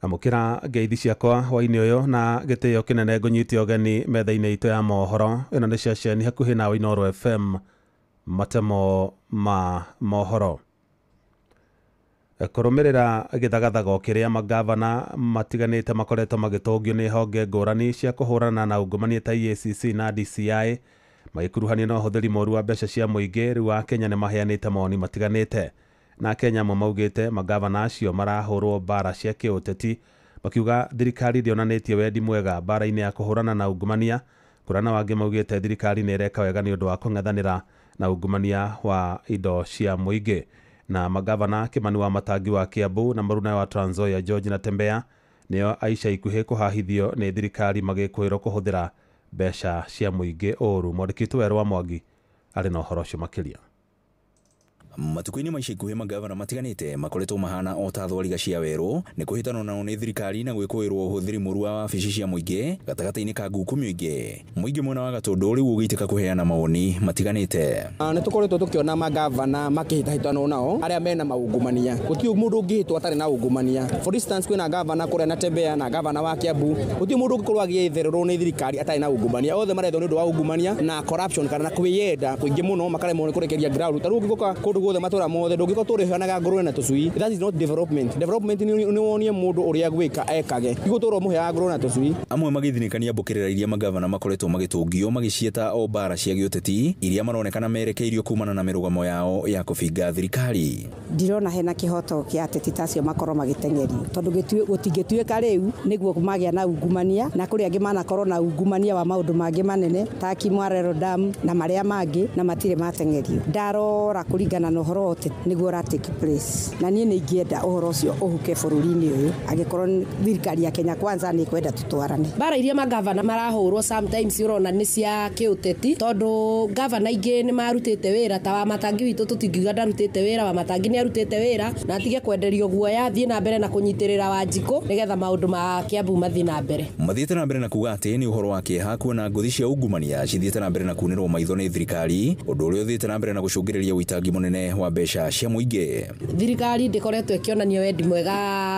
Amukira ngeithi ciakwa hwaini uyu na gitio kinene ngunyite ogeni metha-ini itu ya mohoro ino ni ceceni hakuhi na Inoro FM matemo ma mohoro. Kurumirira githagathago kiria magavana matiganite makoretwo magitongio ni honge ngurani cia kuhurana na ungumania ta EACC na DCI magikuruhania na uhuthiri moru wa mbeca cia muingi riu wa Kenya ni maheanite moni matiganite na Kenya maugite magavana acio marahurwo bara cia kiuteti makiuga thirikari ndionanitie wendi mwega bara-ini ya kuhurana na ungumania kurana wangi maugite thirikari ni ireka wega ni undu wa kung'ethanira na ungumania wa indo cia muingi. Na magavana Kimani wa Matangi wa Kiambu na Maruna wa Trans Nzoia George Natembeya nio Aisha ikuhi kuhahithio ni thirikari magikwirwo kuhuthira mbeca cia muingi uru. Mwandĩkĩtwo Werwa Mwangi ari na ũhoro ũcio makĩria. Matuko-ini ma ica ikuhi magavana matiganite makoretwo mahana o ta thwariga cia werũ ni kuhitana nao ni thirikari na gwĩkũĩrwo ũhũthĩri mũru wa wabici cia muingi gatagata-ini ka ngukumio ingĩ. Muingi mwena wa Gatũndũ rĩu ũgĩitĩka kuheana mawoni matiganite. Nĩ tũkoretwo tũkĩona magavana makĩhĩtahĩtanwo nao arĩa mena maungumania. Gũtirĩ mũndũ ũngĩhĩtwo atarĩ na ungumania. For instance kwĩna gavana kũrĩa Natembeya na gavana wa Kiambu. Gũtirĩ mũndũ ũngĩkorwo agĩethererwo nĩ thirikari atarĩ na ungumania. Othe marethwo nĩ ũndũ wa ungumania na corruption kana kwĩyenda kũingĩ mũno makaremwo nĩ kũrekeria ground. Tarĩu ũngĩgoka kũndũ guothe matura mothe ndũngĩkorwo tũrĩheanaga ngũrwe na tũcui. That is not development. Development nĩ wonie mũndũ ũrĩa gwĩka ekage. Igũtũrwo mũheaga ngũrwe na tũcui. Amwe magĩthinikania mbũkĩrĩra iria magavana makoretwo magĩtũngio magĩcieta o bara cia gĩũteti iria maronekana merekeirio kumana na mĩrũgamo yao ya kũbinga thirikari. Ndirona hena kĩhoto kĩa ateti tacio makorwo magĩteng'erio tondũ gũtingĩtuĩka rĩu nĩguo magĩa na ungumania na kũrĩ angĩ manakorwo na ungumania wa maũndũ mangĩ manene ta Kimwarero Dam na marĩa mangĩ na matirĩ mateng'erio. Ndarora kũringana na ũhoro nĩguo ra take place na niĩ nĩ ingĩenda ũhoro ũcio ũhuke bũrũri-inĩ ũyũ angĩkorwo thirikari ya Kenya Kwanza nĩ kwenda tutwarane. Bara iria magavana marahũrwo sometimes urona nĩ cia kĩũteti tondũ gavana ingĩ nĩ marutĩte wĩra ta wa Matangi witũ tũtingiuga ndarutĩte wĩra wa Matangi nĩ arutĩte wĩra na atige kwenderio guoya thiĩ na mbere na kũnyitĩrĩra Wanjikũ nĩgetha maũndũ ma Kiambu mathiĩ na mbere. Mathiĩte na mbere na kuga atĩ nĩ ũhoro wa kĩeha kuona ngũthi cia ungumania cithiĩte na mbere na kunĩrwo maitho nĩ thirikari ũndũ ũrĩa ũthiĩte na mbere na gũcũngĩrĩria ũitangi mũnene mũnene wa mbeca cia mũingĩ. Thirikari ndikoretwo ĩkĩonania wendi mwega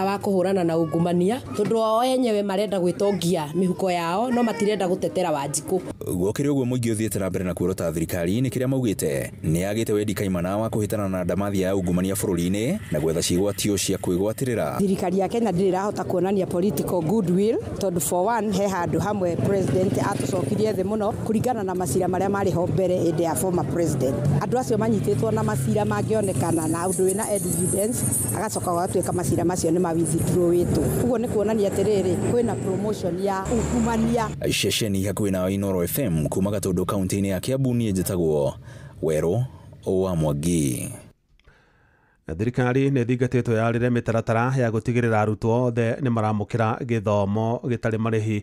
wa kũhũrana na ungumania tondũ o enyewe marenda gwĩtongia mĩhuko yao no matirenda gũtetera Wanjikũ. Gwokĩre ũguo mũingĩ ũthiĩte na mbere na kuorota thirikari nĩ kĩrĩa maugĩte nĩ agĩte wendi kaimana wa kũhĩtana na ndamathi ya ungumania bũrũri-inĩ na gwetha ciĩgwatio cia kwĩgwatĩrĩra. Thirikari ya Kenya ndĩrahota kuonania political goodwill tondũ for one he handũ hamwe president atũcokirie thĩ mũno kũringana na macira marĩa marĩ ho mbere hĩndĩ ya former president. Andũ acio manyitĩtwo na macira mangĩonekana na ũndũ wĩna evidence agacoka gũtuĩka macira macio nĩ mawithdraw-ĩtwo. Ũguo nĩ kuonania atĩrĩrĩ kwĩna promotion ya ungumania. Ceceni hakuhĩ na Inooro FM kuma Gatũndũ kaunti-inĩ ya Kiambu niĩ njĩtagwo Werũ wa Mwangi. Thirikari nĩ thingatĩtwo yarĩre mĩtaratara ya gũtigĩrĩra arutwo othe nĩ maramũkĩra gĩthomo gĩtarĩ marĩhi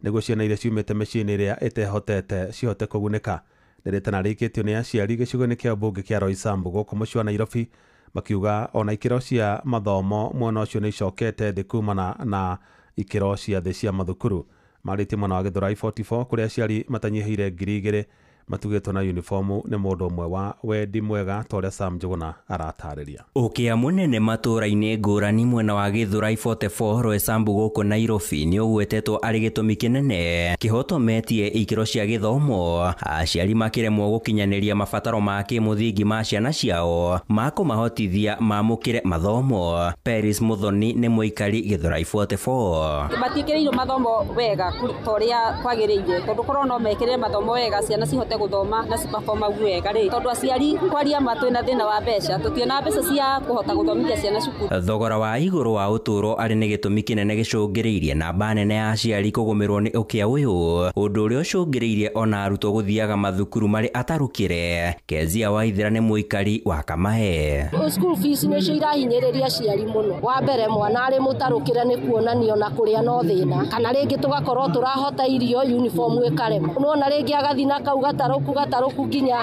nĩguo ciana iria ciumĩte mĩciĩ-inĩ ĩrĩa ĩtehotete cihote kũgunĩka. Rĩrĩtana rĩkĩtio nĩ aciari gĩcigo-inĩ kĩa mbunge kĩa Roysambu gũkũ mũciĩ wa Nairobi makiuga ona ikĩro cia mathomo mwena ũcio nĩ icokete thĩ kumana na ikĩro cia thĩ cia mathukuru. Marĩtie mwena wa Gĩthũrai 44 kũrĩa aciari matanyihĩire 2,000 matugĩtwo na uniformu nĩ mũndũ ũmwe wa wendi mwega ta ũrĩa Sam Njuguna aratarĩria. Ũkĩa mũnene matũra-inĩ ngũrani mwena wa Gĩthũrai 44 Roysambu gũkũ Nairobi nĩ ũgwetetwo arĩ gĩtũmi kĩnene kĩhotometie ikĩro cia gĩthomo, aciari makĩremwo gũkinyanĩria mabataro ma kĩmũthingi ma ciana ciao ma kũmahotithia mamũkĩre mathomo. Paris Muthoni nĩ mũikari Gĩthũrai 44. Matiĩkĩrĩirwo mathomo wega ta ũrĩa kwagĩrĩire tondũ korwo no mekĩrĩre mathomo wega ciana cihote gũthoma na ciperforma wega rĩ tondũ aciari kwaria matwĩ na thĩna wa mbeca tũtiona mbeca cia kũhota gũthomithia ciana cukuru. Thogora wa igũrũ wa ũtũũro arĩ nĩ gĩtũmi kĩnene gĩcũngĩrĩirie namba nene ya aciari kũgũmĩrwo nĩ ũkĩa ũyũ, ũndũ ũrĩa ũcũngĩrĩirie ona arutwo gũthiaga mathukuru marĩ atarũkĩre. Kezia Waithĩra nĩ mũikari wa Kamahe. School fees nĩcio irahinyĩrĩria aciari mũno. Wa mbere mwana arĩ mũtarũkĩre nĩ kuonanio na kũrĩa no thĩna kana rĩngĩ tũgakorwo tũrahota irio uniform ĩkarema. Nona rĩngĩ agathi na kau gatarũku nginya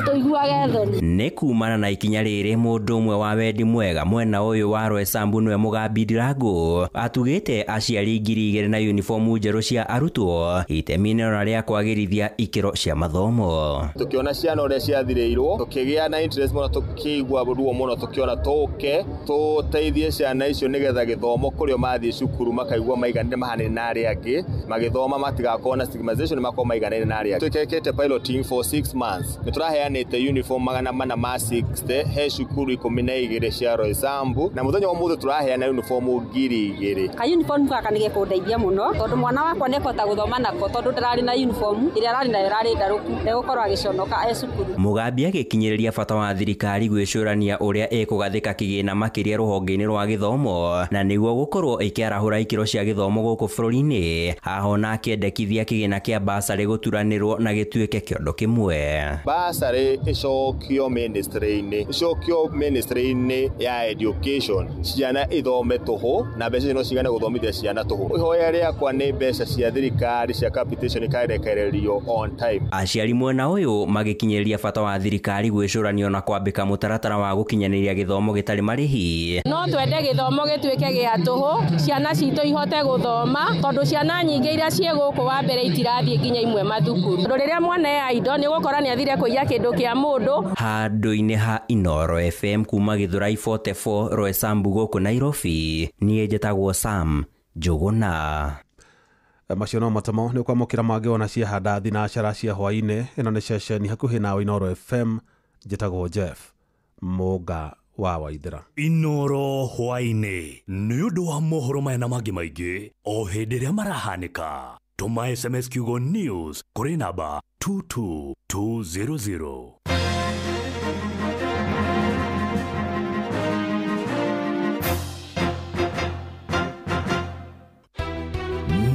tũiguage thoni. Nĩ kumana na ikinya rĩrĩ mũndũ ũmwe wa wendi mwega mwena ũyũ wa Roysambu nĩwe Mũgambi Ndirango atugĩte aciari 2,000 na uniform njerũ cia arutwo itemi-inĩ ona rĩa kwagĩrithia ikĩro cia mathomo. Tũkĩona ciana ũrĩa ciathirĩirwo tũkĩgĩa na interest mũno tũkĩigua ruo mũno tũkĩona tũke tũteithie ciana icio nĩgetha gĩthomo kũrĩa mathiĩ cukuru makaigua maiganĩre mahanĩrĩ na arĩa angĩ magĩthoma matigakorwo na stigmatization makorwo maiganĩre na arĩa angĩ. Twĩkĩte piloting for 6 months nĩ tũraheanĩte uniform 460 he cukuru 12 cia Roysambu na mũthenya wa mũthĩ tũraheana uniform 2,000. Ka uniform gaka nĩ gĩkũndeithia mũno tondũ mwana wakwa nĩ ekũhota gũthoma nako tondũ ndararĩ na uniform ĩrĩa ararĩ nayo ĩrarĩ ndarũku ndegũkorwo agĩconoka e cukuru. Mũgambi agĩkinyĩrĩria bata wa thirikari gwĩcũrania ũrĩa ĩkũgathĩka kĩgĩna makĩria rũhonge-inĩ rwa gĩthomo na nĩguo gũkorwo ĩkĩarahũra ikĩro cia gĩthomo gũkũ bũrũri-inĩ. Haha ona akĩendekithia kĩgĩna kĩa basarĩ gũturanĩrwo na gĩtuĩke kĩondo kĩmwe. Basarĩ ĩcokio ministry-inĩ ya education ciana ithome tũhũ na mbeca icio no cigane gũthomithia ciana tũhũ. Ihoya rĩakwa nĩ mbeca cia thirikari cia capitation ikarekererio on time. Aciari mwena ũyũ magĩkinyĩrĩria bata wa thirikari gwĩcũrania na kwambĩka mũtaratara wa gũkinyanĩria gĩthomo gĩtarĩ marĩhi. No twende gĩthomo gĩtuĩke gĩa tũhũ ciana citũ ihote gũthoma tondũ ciana nyingĩ iria ciĩ gũkũ wa mbere itirathiĩ nginya imwe mathukuru. Tondũ rĩrĩa mwana ya indo nĩ gũkora nĩ athire kũiya kĩndũ kĩa mũndũ. Handũ-inĩ ha Inooro FM kuma Gĩthũrai 44 Roysambu gũkũ Nairobi niĩ njĩtagwo Sam Njuguna. Macio no matamo nĩ kwamũkĩra mangĩona ciahanda thinacara cia hwaĩ-inĩ. Ĩno nĩ ceceni hakuhĩ na Inooro FM. Njĩtagwo Jeff Mũnga wa Waithĩra. Inooro hwaĩ-inĩ nĩ ũndũ wa mohoro maya na mangĩ maingĩ o hĩndĩ ĩrĩa marahanĩka. Tũma SMS kiugo news kũrĩ namba 22200.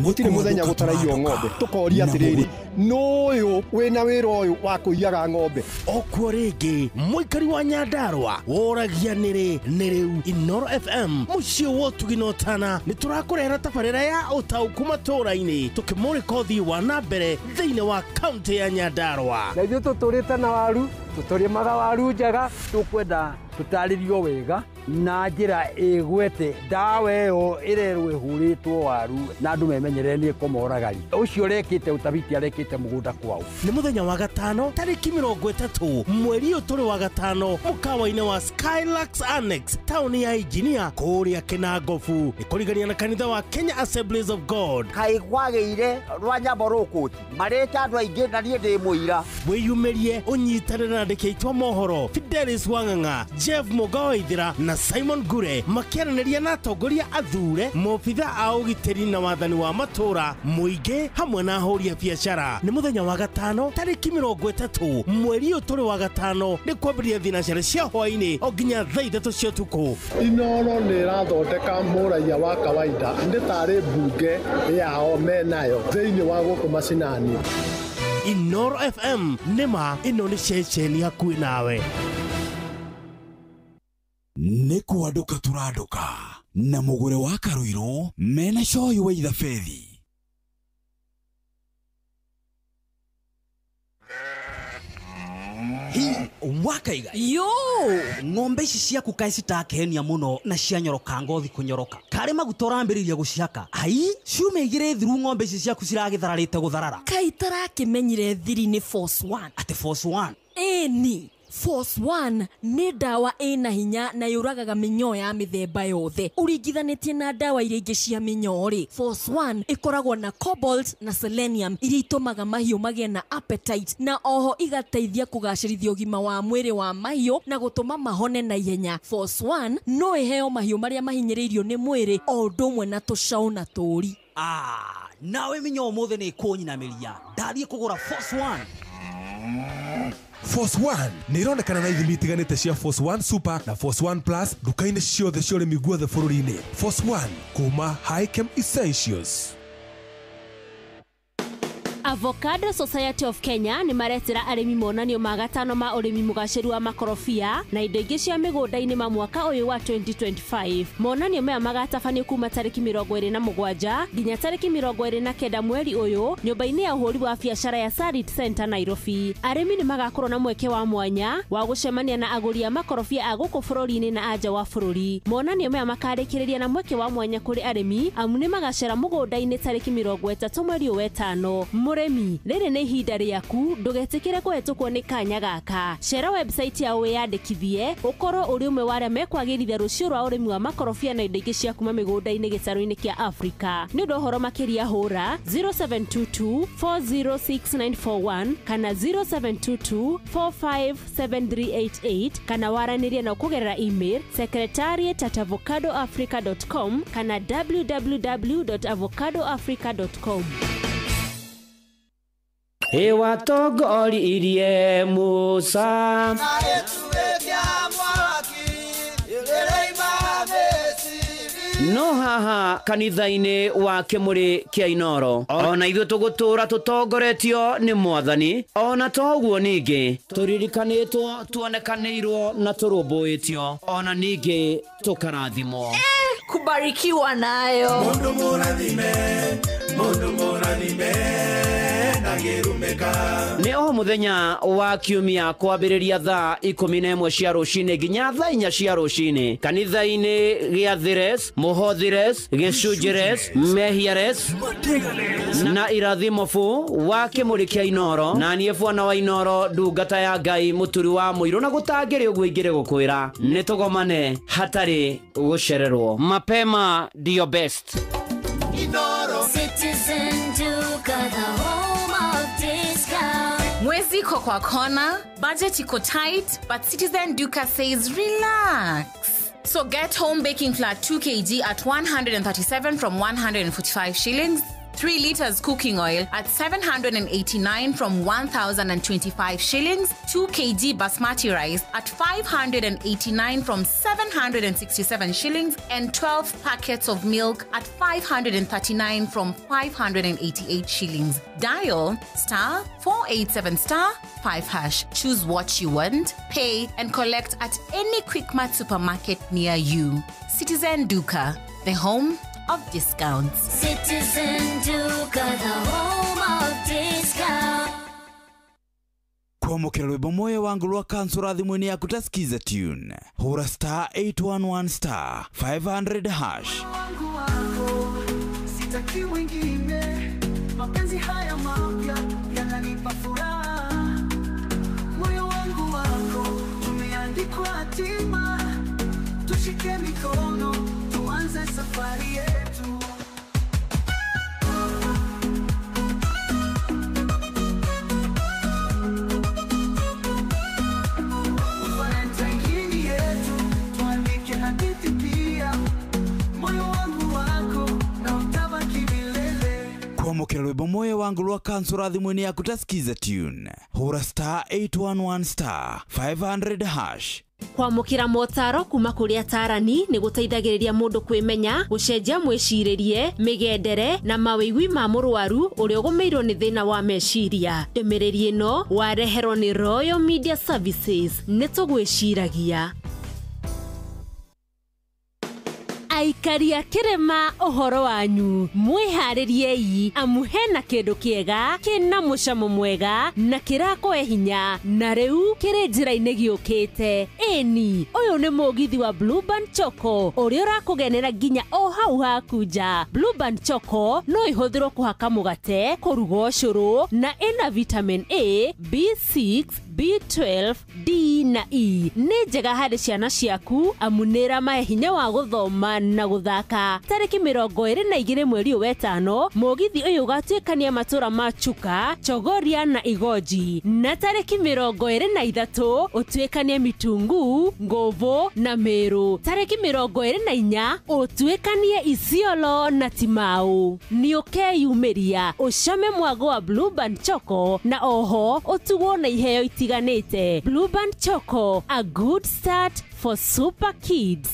Gũtirĩ mũthenya gũtaraiywo ng'ombe tũkoria atĩrĩrĩ nũyũ wĩna wĩra ũyũ wa kũiyaga ng'ombe. Okuo rĩngĩ mũikari wa Nyandarua woragia nĩ rĩu Inooro FM mũciĩ wa ũtugi na ũtana nĩ tũrakũrehera tabarĩra ya ũtaũku matũũra-inĩ tũkĩmũrĩka ũthii wa na mbere thĩinĩ wa kaunti ya Nyandarua. Na ithuĩ tũtũrĩte na waru tũtũrĩmaga waru njega tũkwenda tutaririo wega na njira igwete ndawa ĩyo ĩrerwo ĩhũrĩtwo waru na andũ memenyerere nĩ komoragari ũcio ũrekĩte ũtabiti arekĩte mũgũnda kwao. Nĩ mũthenya wa gatano tarĩki 30 mweri ũyũ tũrĩ wa gatano mũkawa-inĩ wa Skylux Annex taũni ya Engineer kũrĩa Kinangofu nĩ kũrigania na kanitha wa Kenya Assemblies of God. Kaĩ kwagĩire rwa nyambo rũkũti marĩta andũ aingĩ na niĩ ndĩ mũira. Wĩyumĩrie ũnyitanĩre na andĩki aitũ a mohoro Fidelis Wang'ang'a, Jeff Mugawaithira na Simon Gure makĩaranĩria na atongoria athure, mobitha a ũgitĩri na wathani wa matũra, mũingĩ hamwe na ahũri a biacara. Nĩ mũthenya wa gatano tarĩki 30 mweri ũyũ tũrĩ wa gatano nĩ kwambĩrĩria thinacara cia hwaĩ-inĩ o nginya thaa 3 cia ũtukũ. Inooro nĩ ĩrathondeka mũraia wa kawaida ndĩ tarĩ mbunge yao menayo thĩinĩ wa gũkũ macinani. Inoro FM nĩma ĩno nĩ ceceni hakuhĩ nawe. Nĩ kwandũka tũrandũka na mũgũre wa Karũirũ mena coyi wa ithabedi. Wakaiga yo ng'ombe ici ciaku kaĩ citakenia muno na cianyoroka ngothi kunyoroka kare maguta ũrambĩrĩria gũcihaka ai ciume igĩrĩ thiru ng'ombe ici ciaku ciragĩthararĩte gũtharara kaĩ tarakĩmenyire thiri nĩ Force 1 ate Force 1 eni Force 1 nĩ ndawa ĩna hinya na yũragaga mĩnyoo ya mĩthemba yothe ũringithanĩtie na ndawa iria ingĩ cia mĩnyoo rĩ. Force 1 ĩkoragwo na cobalt na selenium iria itũmaga mahiũ magĩe na appetite na oho igateithia kũgacĩrithia ũgima wa mwĩrĩ wa mahiũ na gũtũma mahone na ihenya. Force 1 no ĩheo mahiũ marĩa mahinyĩrĩirio nĩ mwĩrĩ o ũndũ ũmwe na tũcaũ na tũũri. Nawe mĩnyoo mũthĩ nĩ kũnyinamĩria ndathiĩ kũgũra Force 1. Force 1 nĩ ironekana na ithimi itiganĩte cia Force 1 Super na Force 1 Plus nduka-inĩ ciothe cia ũrĩmi guothe bũrũri-inĩ. Force 1 kuma Highchem Essentials. Avocado Society of Kenya nĩ maretĩra arĩmi monanio ma gatano ma ũrĩmi mũgacĩru wa makorobia na indo ingĩ cia mĩgũnda-inĩ ma mwaka ũyũ wa 2025. Monanio maya magatabanio kuma tarĩki 27 nginya tarĩki 29 mweri ũyũ nyũmba-inĩ ya ũhũri wa biacara ya Sarit Center Nairobi. Arĩmi nĩ magakorwo na mweke wa mwanya wa gũcemania na agũri a makorobia a gũkũ bũrũri-inĩ na anja wa bũrũri. Monanio maya makarĩkĩrĩria na mweke wa mwanya kũrĩ arĩmi amu nĩ magacera mũgũnda-inĩ tarĩki 30 mweri ũyũ wetano. Mũrĩmi, rĩrĩ nĩ ihinda rĩaku, ndũgetĩkĩre kũhetũkwo nĩ kanya gaka. Cera website ya wĩyandĩkithie, ũkorwo ũrĩ ũmwe wa arĩa mekwagĩrithia rũciũ rwa ũrĩmi wa makorobia na indo ingĩ cia kuma mĩgũnda-inĩ gĩtarũ-inĩ kĩa Afrika. Nĩ ũndũ ũhoro makĩria hũra 0722406941 kana 0722457388 kana waranĩrie na kũgerera email secretariat@avocadoafrica.com kana www.avocadoafrica.com. Watongoririe Musa no haha kanitha-inĩ wa Kĩmũrĩ kĩa Inoro ona ithuĩ tũgũtũra tũtongoretio nĩ Mwathani ona to ũguo ningĩ tũririkanĩtwo tuonekanĩirwo na tũrũmbũĩtio ona ningĩ tũkarathimwo kubarikiwa nayo mundu mũrathime nĩ o mũthenya wa kiumia kwambĩrĩria thaa 11 cia rũcinĩ nginya thaa 4 cia rũcinĩ kanitha-inĩ gĩa Thires, Mũhothires, Gĩcunjĩres, Mehiares na Irathimobu wa Kĩmũrĩ kĩa Inoro na niĩ Bwana wa Inoro ndungata ya Ngai mũturi wa mũirũ na gũtangĩrĩ ũguo ingĩrĩ gũkwĩra nĩ tũgomane hatarĩ gũcererwo. Mapema ndio best. Inoro Citizen Duka, the home of discount. Mwezi iko kwa kona, budget iko tight, but Citizen Duka says relax. So get home baking flour 2 kg at 137 from 145 shillings. 3 liters cooking oil at 789 from 1,025 shillings. 2 kg basmati rice at 589 from 767 shillings. And 12 packets of milk at 539 from 588 shillings. Dial *487*5#. Choose what you want, pay and collect at any Quickmart supermarket near you. Citizen Duka, the home of discounts. Citizen Duka, the home of discounts. kwamukira rwimbo moyo wangu rwa kansura thimuni yaku ta skiza tune hura star 811 star 500 hash. Sitaki wengine, mapenzi haya mapya yananipa furaha. Moyo wangu wako umeandikwa hatima, tushike mikono tuanze safari yetu. Kwamukira rwimbo moyo wangu rwa kansura thimuni yaku ta skiza tune hura star 811 star 500 hash. Kwamukira motaro kuma kuri atarani ni guteithagiriria mundu kwimenya, gucenjia mwiciririe, migendere na mawigwi ma murwaru uria ugumeirwo ni thina wa meciria. Ndemereri ino wareherwo ni Royal Media Services. Nitugwiciragia aikaria kirema uhoro wanyu mwihaririei amu hena kindu kiega kina mucamo mwega na kirakwe hinya na riu kiri njira-ini giukite. Eni uyu ni mugithi wa Blueband Choco uria urakugenera nginya o hau hakunja. Blueband Choco no ihuthirwo kuhaka mugate, kuruga ucuru na ina vitamin A, B6, B12, D na E. Ni njega hari ciana ciaku amu nira mahe hinya wa guthoma na guthaka. Tariki 22 mweri wa gatano mugithi uyu ugatuikania matura ma Chuka, Chogoria na Igoji, na tariki 23 utuikania Mitungu, Ngovo na Meru. Tariki 24 utuikanie Isiolo na Timau. Ni ukeyumiria ucame mwago wa Blueband Choco na oho utugwo na iheo itiganite. Blueband Choco, a good start for super kids.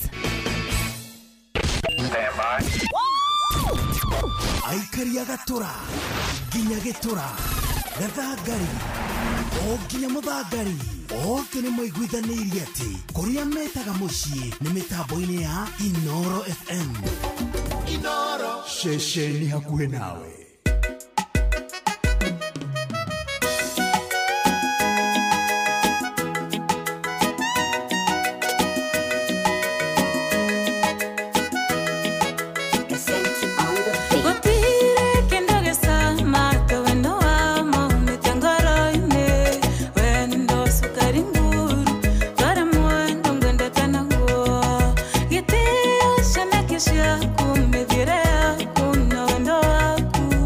Aikaria gatura ginya gitura gathangari o ginya muthangari oke ni moiguithanirie ati kuria metaga mucii ni mitambo-ini ya Inoro FM. Inoro shesheni hakuhe nawe. Kume virea kuno ndo aku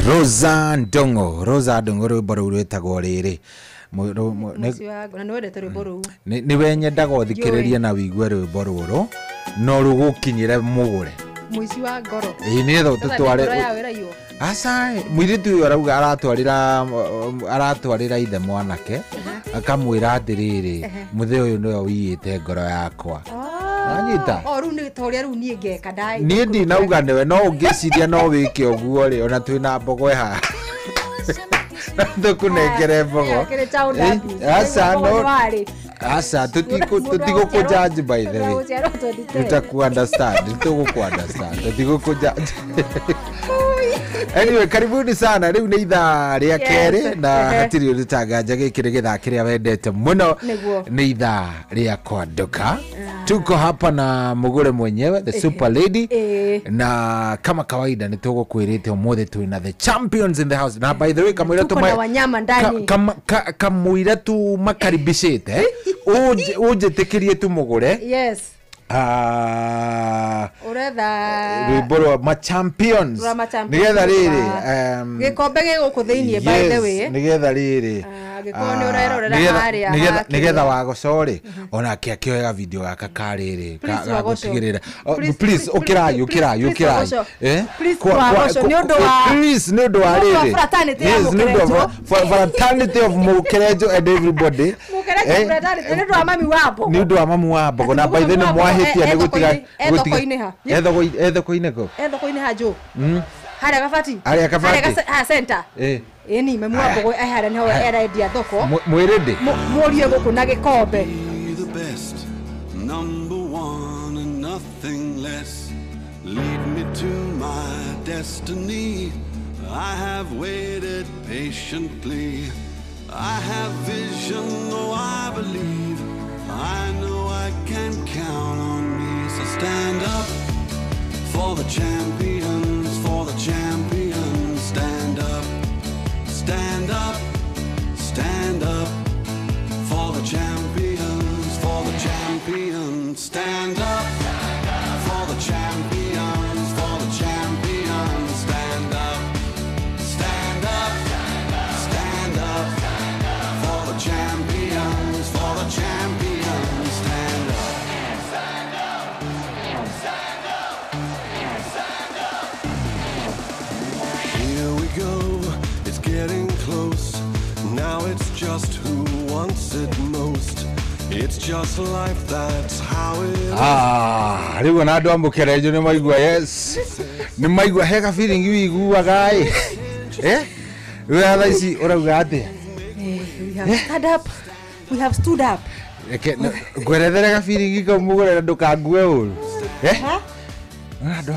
Rosa Ndongo rwimbo rũu rwĩtagwo rĩrĩ nĩ wenyendaga ũthikĩrĩrie na wĩigue rwĩmbo rũrũ no rũgũkinyĩre mũgũre mũici wa ngoro nĩgetha tũtware aca mũirĩtu ũyũ arauga aratwarĩra ithe mwanake akamwĩra atĩrĩrĩ mũthee ũyũ nĩwe wĩiyĩte ngoro yakwa anyita rĩu nĩ torĩa rĩu niĩ ngeka niĩ ndinauga nĩwe no ũngĩciria no wĩke ũguo rĩ ona twĩna mbogo haha tũkũnengere mbogo aca tũtigũkũjanji by the way tũtigũkũjanji anyway karibuni sana rĩu nĩ ithaa rĩa kerĩ na hatirĩ ũrĩtanganja gĩkĩ nĩ gĩthaa kĩrĩa wendete mũno nĩ ithaa rĩa kwanduka tuko hapa na mugure mwenyewe the super lady na kama kawaida ni tũgũkwĩrĩte ũmũthĩ twĩna the champions in the house na by the way kamwĩra tu makaribicĩte ũnjĩtĩkĩrie tu mũgũre yes uretha rwĩmbo rwa ma champions nĩgetha rĩrĩ gĩkombe gĩgũkũ thĩinĩ by the way nĩgetha rĩrĩ nĩgetha wagũcorĩ onake akĩoyaga video gaka karĩrĩ gagũtigĩrĩra please ũkĩrayu please nĩ ũndũ wa rĩrĩ fraternity of Mũkĩrenjo and everybody nĩ ũndũ wa mami wa mbogo na by the way nĩ mwahĩtia nĩ gũtiga ethoko-inĩ ko ethoko-inĩ hanjũ harĩa gabati center eni mami wa mbogo harĩa niho erendia thoko mwĩrĩndĩ mũriũ gũkũ na gĩkombe number one and nothing less lead me to my destiny I have waited patiently I have vision oh I believe I know I can count on me so stand up for the champions stand up stand up stand up for the champions stand up for the champions stand up stand up stand up for the champions stand up stand up stand up stand up here we go it's getting close now it's just who wants it most it's just life that's how it is rĩu na andũ a Mũkĩrenjo nĩ maigua yes nĩ maigua hega feeling wĩiguaga rĩu thaa ici ũrauga atĩ we have stood up ngwerethere ga feeling kau mũgũre na ndũkangue ũru andũ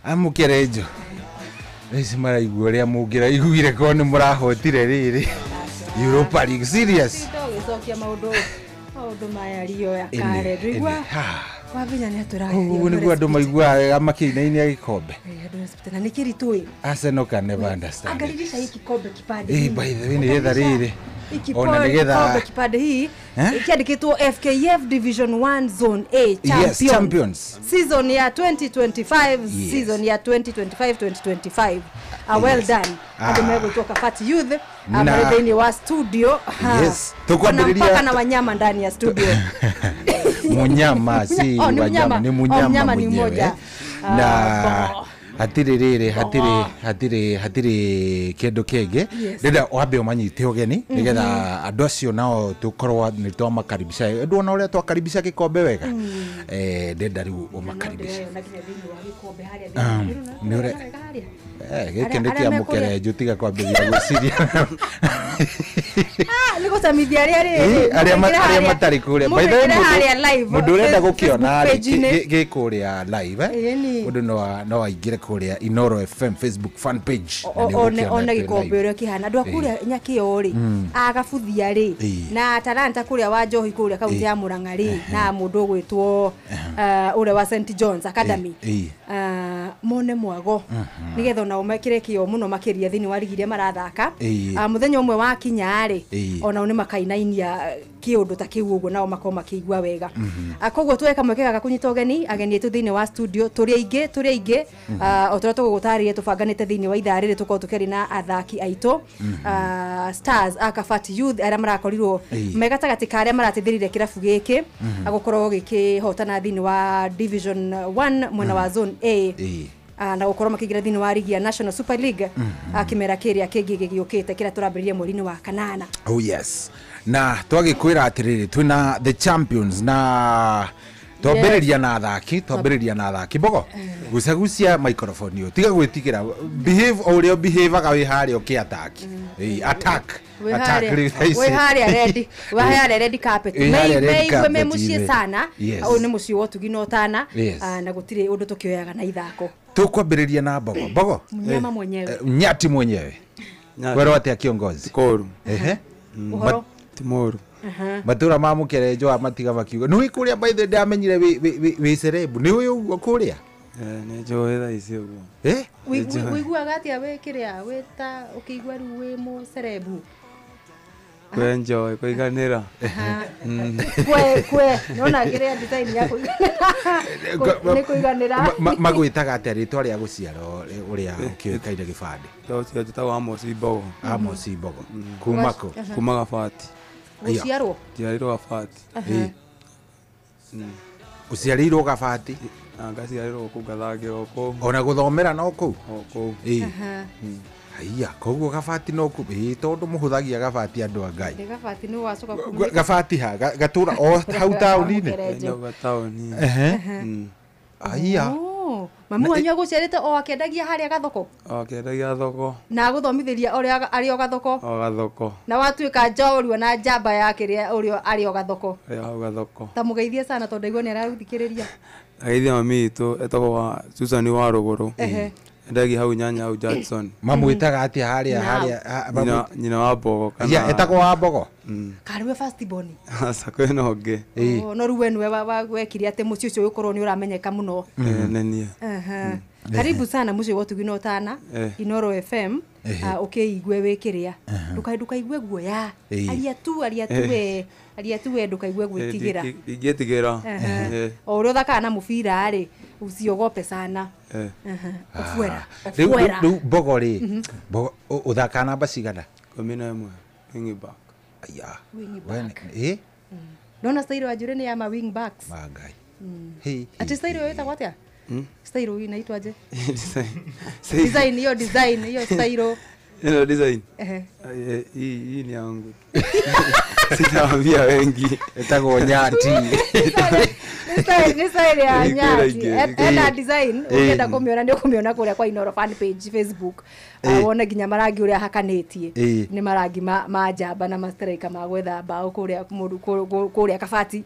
a Mũkĩrenjo ici maraigua ũrĩa mũngĩraiguire korwo nĩ mũrahotire rĩrĩ Europa League serious gĩcokia maũndũ maya rio ya kare ndĩigua wabinya nĩ atũrageria ũguo nĩguo andũ maiguaga makĩinainia gĩkombe na nĩ kĩritũ Arsenal can never understand angalilisha hiki kikombe kipande by the way nĩgetha rĩrĩ ona nĩgetha kipande hii ikiandikitwo FKF Division 1 Zone A Champions season ya 2025 season ya 2025 well done ademego kutoka Fat Youth ndani wa studio yes tukwambiriria mpaka na wanyama ndani ya studio munyama si wanyama ni munyama mwenyewe na hatirĩ kĩndũ kĩngĩ ndĩrenda wambe ũmanyite ũgeni nĩgetha andũ acio nao tũkorwo nĩ twamakaribisha andũ ona ũrĩa twakaribisha gĩkombe wega ndĩrenda rĩu ũmakaribisha gĩkĩ nĩ kĩa Mũkĩrenjo tiga kwambĩrĩria gwĩciria nĩ gũcamithia arĩa matarĩ kũrĩa by the way mũndũ ũrenda gũkĩona gĩ kũrĩa live mũndũ no aingĩre kũrĩa Inoro FM Facebook fan page ona gĩkombe ũrĩa kĩhana andũ akũrĩa nyakĩo rĩ agabuthia rĩ na Talanta kũrĩa wa Njohi kũrĩa kaunti ya Mũrang'a rĩ na mũndũ gwĩtwo ũrĩa wa St John's Academy mone mwago nĩgetha nao mekĩre kĩo mũno makĩria thĩinĩ wa ligi iria marathaka mũthenya ũmwe wa kinya rĩ ona nao nĩ makainainia kĩũndũ ta kĩu ũguo nao makoma makĩigua wega koguo tweka mwekega gakunyita ũgeni ageni etu thĩinĩ wa studio tũrĩ aingĩ o tũrĩa tũgũgũtarĩria tũbanganĩte thĩinĩ wa ithaa rĩrĩ tũkorwo tũkĩaria na athaki aitũ Stars Akafat Youth arĩa marakorirwo me gatagatĩ ka arĩa marateithĩrĩria kĩrabu gĩkĩ agũkorwo gĩkĩhotana thĩinĩ wa Division 1 mwena wa Zone A na gukorwo makigira thini wa ligi ya National Super League akimera kiria kingi gigiukite kira turambiriria mweri-ini wa kanana. Oh yes. Na twagikwira atiriri twina the champions na twambiriria na athaki bogo gucagucia microphone yo tiga gwitigira behave o behaveaga wi hari ukiattack attack we hari ready carpet me mucie sana au ne mucie wotu ginotana na gutire undu tukioyaga na ithako tukwambiriria na bogo mnyama mwenyewe nyati mwenyewe wero ati kiongozi koru Timoru matura mamukerejo amatiga makiuga ni kuria by the day amenyire wi cerebu ni uyu kuria ne joetha icio guo wiguaga atia wekiria weta ukigwa ru wi mu cerebu kwenjoy kuiganira kwe nona ngiria design yako ni kuiganira magwitaga atia ritwa ria guciaro uria ukikaire gibande tocio tutawa Amos Ibogo kumako kumaga fati uciarwo tiarirwo fati uciarirwo gabati ngaciarirwo kugathagira oko ona guthomera no ku oko aiya koguo gabati no ku tondu muhuthagia gabati andu a Ngai gabati no wacoka ku gabati ha gatura o hau tauni-ini no tauni aiya mamu wanyu gucerete o akendagia haria gathoko akendagia thoko na guthomithiria uria ari o gathoko na watuika njorua na njamba yake ria urio ari o gathoko ta mugeithie sana tondu igwo ni arathikiriria ageithia mami itu etagwo Susan wa Ruguru ndagi hau nyanya au Jackson mamwitaga atia haria nyina wa Bogo kana etagwo wa Bogo kariwe first born asa kweno nge no ruwe niwe wekiri ate muci ucio ukorwo ni uramenyeka muno nenie karibu sana muci wotu ginotana Inoro FM ukiigwe wikiria ndukaigue guoya aria tu ndukaigue gwitigira ingetigira o uria thaka na mubira ari usiogope sana ofuera riu Bogo ri uthaka namba cigana 11 wing back aya when nona stairo ajure ni ya ma wing backs magai ati stairo yeta atia stairo inaitwaje design hiyo stairo Hello design. Hii ni yangu. Sitawaambia wengi. Etagwo nyati. Ni style ya nyati. Ena design ukienda kumiona ndio kumiona kuria kwa Inoro fan page Facebook. Wona ginya marangi uria hakanitie. Ni marangi ma njamba na masterika ma gwetha bao kuria mundu kuria kabati.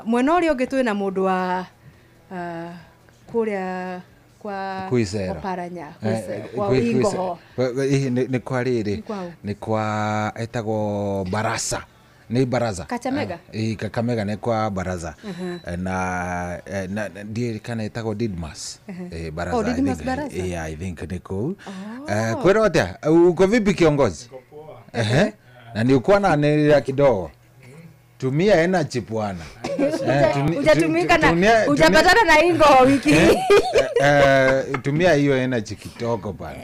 Mwena uria ungi twina mundu wa kuria kwa Oparanya kwa Ingoho ni kwa riri ni kwa etagwo Barasa ni Baraza Kakamega Kakamega ni kwa Baraza na ndiye kana etagwo Didmas Baraza I think ni cool kwero atia uko vipi kiongozi na ni uko na nilira kidogo tumia energy bwana hujatumika na hujapatana na Ingo wiki tumia hiyo energy kidogo bwana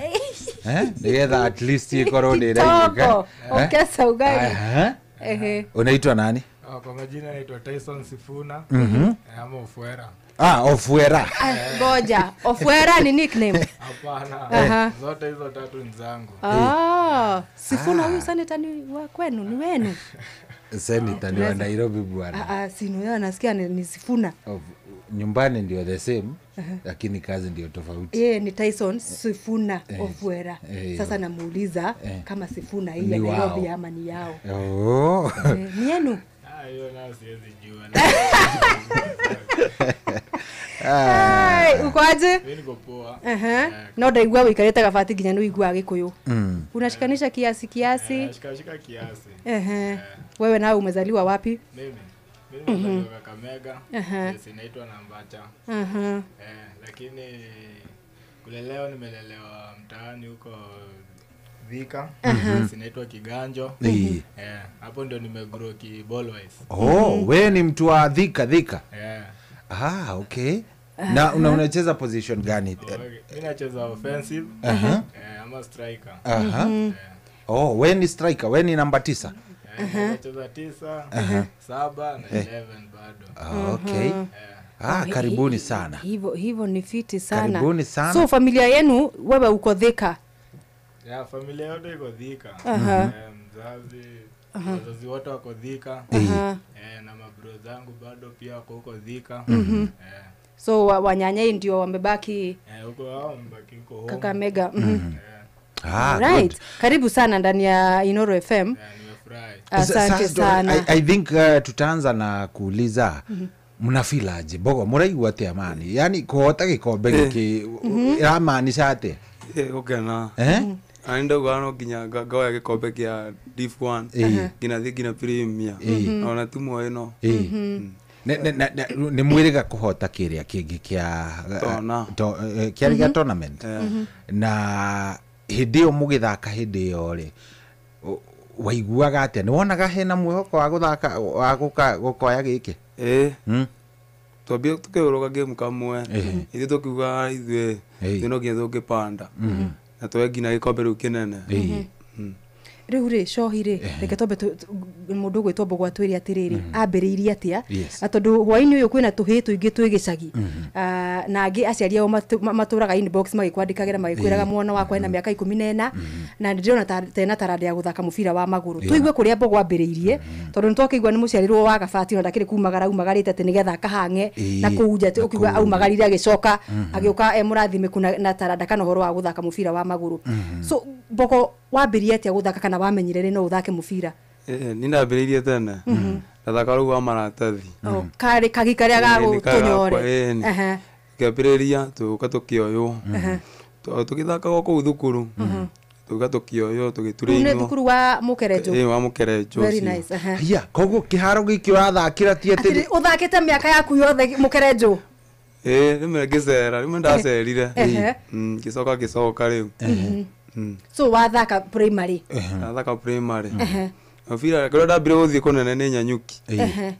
nigetha at least ikorwo ndiraiguka ukesa ugali unaitwa nani kwa majina naitwa Tyson Sifuna ama Ofuera Ofuera ngoja Ofuera ni nickname hapana zote hizo tatu ni zangu Sifuna huyu senator ni wa kwenu ni wenu senator ni wa Nairobi bwana sino yeye anasikia ni Sifuna nyumbani ndio the same lakini kazi ndio tofauti yeye ni Tyson Sifuna Ofuera sasa namuuliza kama Sifuna hii ya Nairobi ama ni yao ni yenu hiyo nao siwezi jua uko aje mimi niko poa no ndaigua wikarete gabati ginya no igua gikuyu unashikanisha kiasi shika kiasi wewe nao umezaliwa wapi mimi nimezaliwa Kakamega sinaitwa Nambacha lakini kulelewa nimelelewa mtaani huko Thika. Sinaitwa Kiganjo. Hapo ndio nimegrow ki ballwise. Wewe ni mtu wa Thika? Okay. Na unacheza position gani? Mimi nacheza offensive. Ama striker. Wewe ni striker, wewe ni namba 9. Nacheza 9, 7 na 11 bado. Okay. Karibuni sana. Hivyo ni fiti sana. Karibuni sana. So familia yenu wewe uko Thika? Familia yote iko Thika. Wazazi wote wako Thika. Na mabro zangu bado pia wako huko Thika. So wanyanya ndio wamebaki huko, wamebaki huko home. Kakamega. Right. Karibu sana ndani ya Inoro FM. Nimefurahi. Asante sana. I think tutaanza na kuuliza mnafeel aje bogo muraigua atia mani, yani kuhota gikombe giki iramaanisha atia? Ukena aenda gano ginya gawa gikombe kia Div1 gina Premier ona timu ino ne mwiriga kuhota kiria kingi kia kia tournament na hidio mugithaka hidio ri waiguaga atia? Ni wonaga hena mwihoko wa guthaka wa gukoya giki? Twambie tukiuruga game kamwe ithu tukiuga ithuĩ no nginya tũngĩpanda na tũe nginya gĩkombe rĩu kĩnene. Rĩu rĩ cohi rĩ reke tombe mũndũ gwĩtwo Mbogwa twĩre atĩrĩrĩ ambĩrĩirie atĩa, tondũ hwainĩ ũyũ kwĩna tũhĩ tũingĩ twĩ gĩcagi na angĩ aciari ao matũraga inbox magĩkwandĩkagĩra magĩkwĩraga mwana wakwa ena mĩaka 14 na ndĩrona tena taranda ya gũthaka mũbira wa magũrũ. Tũigue kũrĩa Mbogwa ambĩrĩirie tondũ nĩtwakĩigua nĩ mũciarirwo wa Gabati na ndakĩrĩ umagarĩte atĩ nĩgetha akahang'e na kũunja atĩ ũkiuga aumagarire agĩcoka agĩũka mũrathime na taranda kana ũhoro wa gũthaka mũbira wa magũrũ. So Mbogo wambĩrĩrie atĩa gũthaka kana wamenyerere no uthake mũbira? Nindambĩrĩirie tene ndathaka rũu wa maratathi karĩ kagi karĩa gagũtũnyore kĩambĩrĩria tũka tũkĩoywo tũgĩthaka kũu thukuru tũka tũkĩoywo tũgĩturĩinwo. Nĩ thukuru wa Mũkerenjũ? Wa Mũkerenjũ. Very nice. Koguo kĩharo gĩkĩ ũrathakĩra ti atĩ ũthakĩte mĩaka yaku yothe Mũkerenjũ? Rĩmwe ngĩcera, rĩmwe ndacerire ngĩcoka rĩu. So wathaka primary? Wathaka primary. Mũbira kĩrĩa ndambire gũthiĩ kũnene nĩ Nyanyuki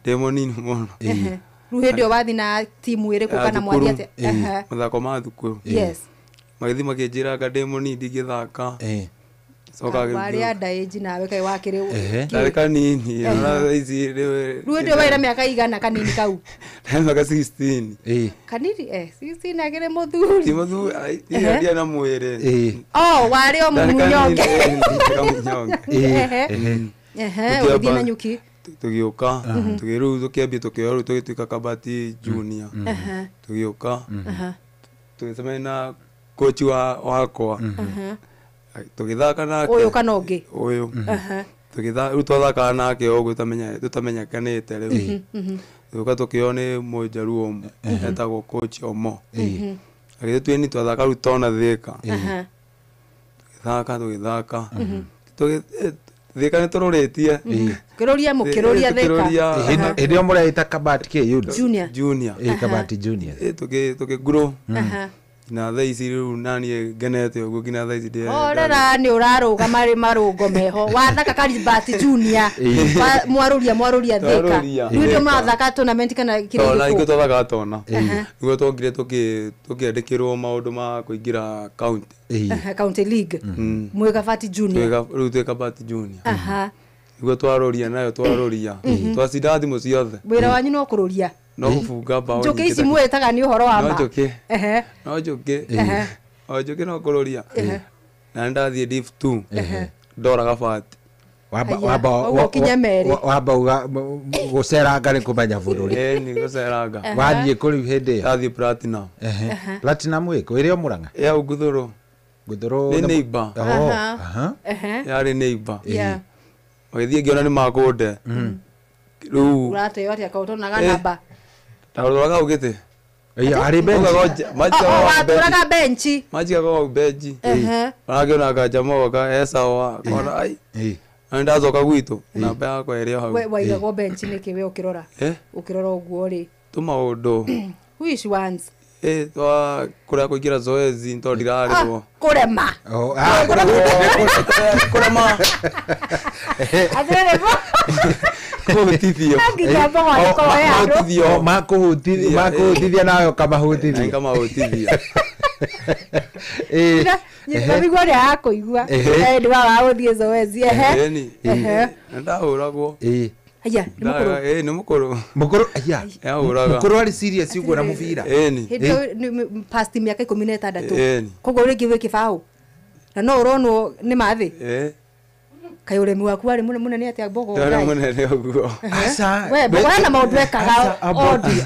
ndĩ mũnini mũno. Rĩu hĩndĩ ĩyo wathi na timu ĩrĩkũ kana mwathi atĩa? Mathako ma thukuru. Magĩthiĩ makĩnjĩraga ndĩ mũnini ndingĩthaka. Warĩ underage nawe kaĩ wakĩrĩ ndarĩ kanini ici rĩu hĩndĩ ĩyo waĩra mĩaka igana kanini kau? Mĩaka 16. Kanini 16 agĩrĩ mũthuri? Ti mũthuri ndia na mwĩrĩ. Warĩ o mũnyonge. Ũgĩthiĩ na Nyuki tũgĩũka tũgĩrĩu tũkĩambia tũkĩoya tũgĩtuĩka Kabati Junior tũgĩũka tũgĩcemania na coach wakwa tũgĩthaka nake ũyũ kana ũngĩ ũyũ tũgĩthaka rĩu twathakaga nake ũguo tũtamenyekanĩte rĩu tũka tũkĩoywo nĩ Mũjaruo etagwo coach Omo agĩtũtuĩni twathaka rĩu tona Thika tũgĩthaka Thika nĩ tũrũrĩtie mũkĩrũria Thika hĩndĩ ĩyo mũreita Kabati Junior Kabati Junior tũkĩgrow na thaa ici rĩu naniĩ ngenete ũguo nginya thaa ici rĩra nĩ ũrarũgama marũngo meho wathaka Kabati Junior mwarũria Thika rĩu ndio mathaka tournament kana kĩrĩa gĩkũ twathaka tona nĩguo twongire tũkĩandĩkĩrwo maũndũ ma kũingĩra county league mwĩ Kabati Junior rĩu twĩ Kabati Junior nĩguo twarũria nayo twacinda thimũ ciothe. Wĩra wanyu no kũrũria no gũbunga bao njũkĩ ici mwĩtaga nĩ ũhoro wa ma no njũkĩ no kũrũria na ndathiĩ Div 2 ndora Kabati wamba gũceranga nĩ kũmenya bũrũri. Nĩ gũceranga. Wathiĩ kũrĩ hĩndĩ ndathiĩ Platinum. Platinum ĩkũ ĩrĩ o Mũrang'a? Nguthũrũ nĩ neighbor yarĩ neighbor magĩthiĩ ngĩona nĩ makũnde rĩu ũrateo atĩa kautonaga namba ndaroraga ũgĩte arĩ benchi watũraga benchi majigaga benchi wanagĩona nganja mogoka esawa kona ai ndacoka gwitũ namba yakwa ĩrĩ o hau waigagwo benchi nĩkĩ we ũkĩrora ũguo rĩ tũmaũndũ which ones twa kuria kuikira zoezi nto ndirarĩrwo kurema kurema kuhutithio makuhutithia nayo kamahutithia ngamahutithia Nĩmigua rĩa yakũigua ndĩ wa gũthiĩ zoezi ndahũragwo aya nĩ mũkũrũ aya yahũraga mũkũrũ arĩ serious ũguo na mũbira hĩndĩ past mĩaka 16 koguo rĩngĩ wĩ kĩbaũ na no ũronwo nĩ mathĩ kaĩ ũremi waku warĩ mũnene atĩa Mbogo mũnene ũguo we Mbogo na maũndũ ekaga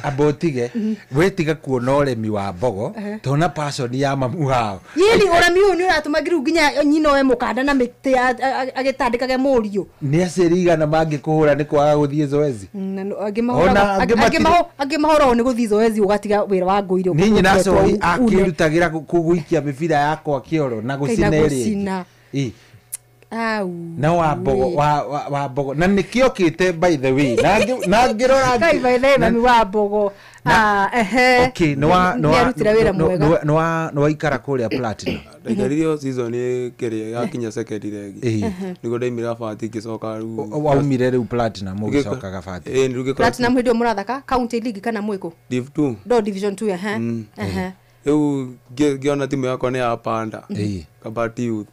abotige wetiga kuona ũremi wa Mbogo tona passion ya mamu hao yini ũremi ũyũ nĩ ũratũma ngiru nginya nyina we mũkanda na mĩtĩ agĩtandĩkage mũriũ nĩ acerigana mangĩkũhũra nĩ kwaga gũthiĩ zoezi angĩmahora nĩ gũthiĩ zoezi ũgatiga wĩra wa ngũire nĩ nyina cohi akĩrutagĩra kũgũikia mĩbira yakwa kĩoro na gũcina na wa Mbogo na nikio kite by the way na ngirora by the way mami wa Mbogo okay no ikara kuria platinum ndaikarire season kĩrĩa yakinya second leg nĩguo ndaimira bati ngĩcoka rĩu waumire rĩu platinum ũgĩcokaga bati platinum hĩndĩ mũrathaka county league kana mwĩkũ div 2 do division 2 rĩu ngĩona timu yakwa nĩ yapanda kabati youth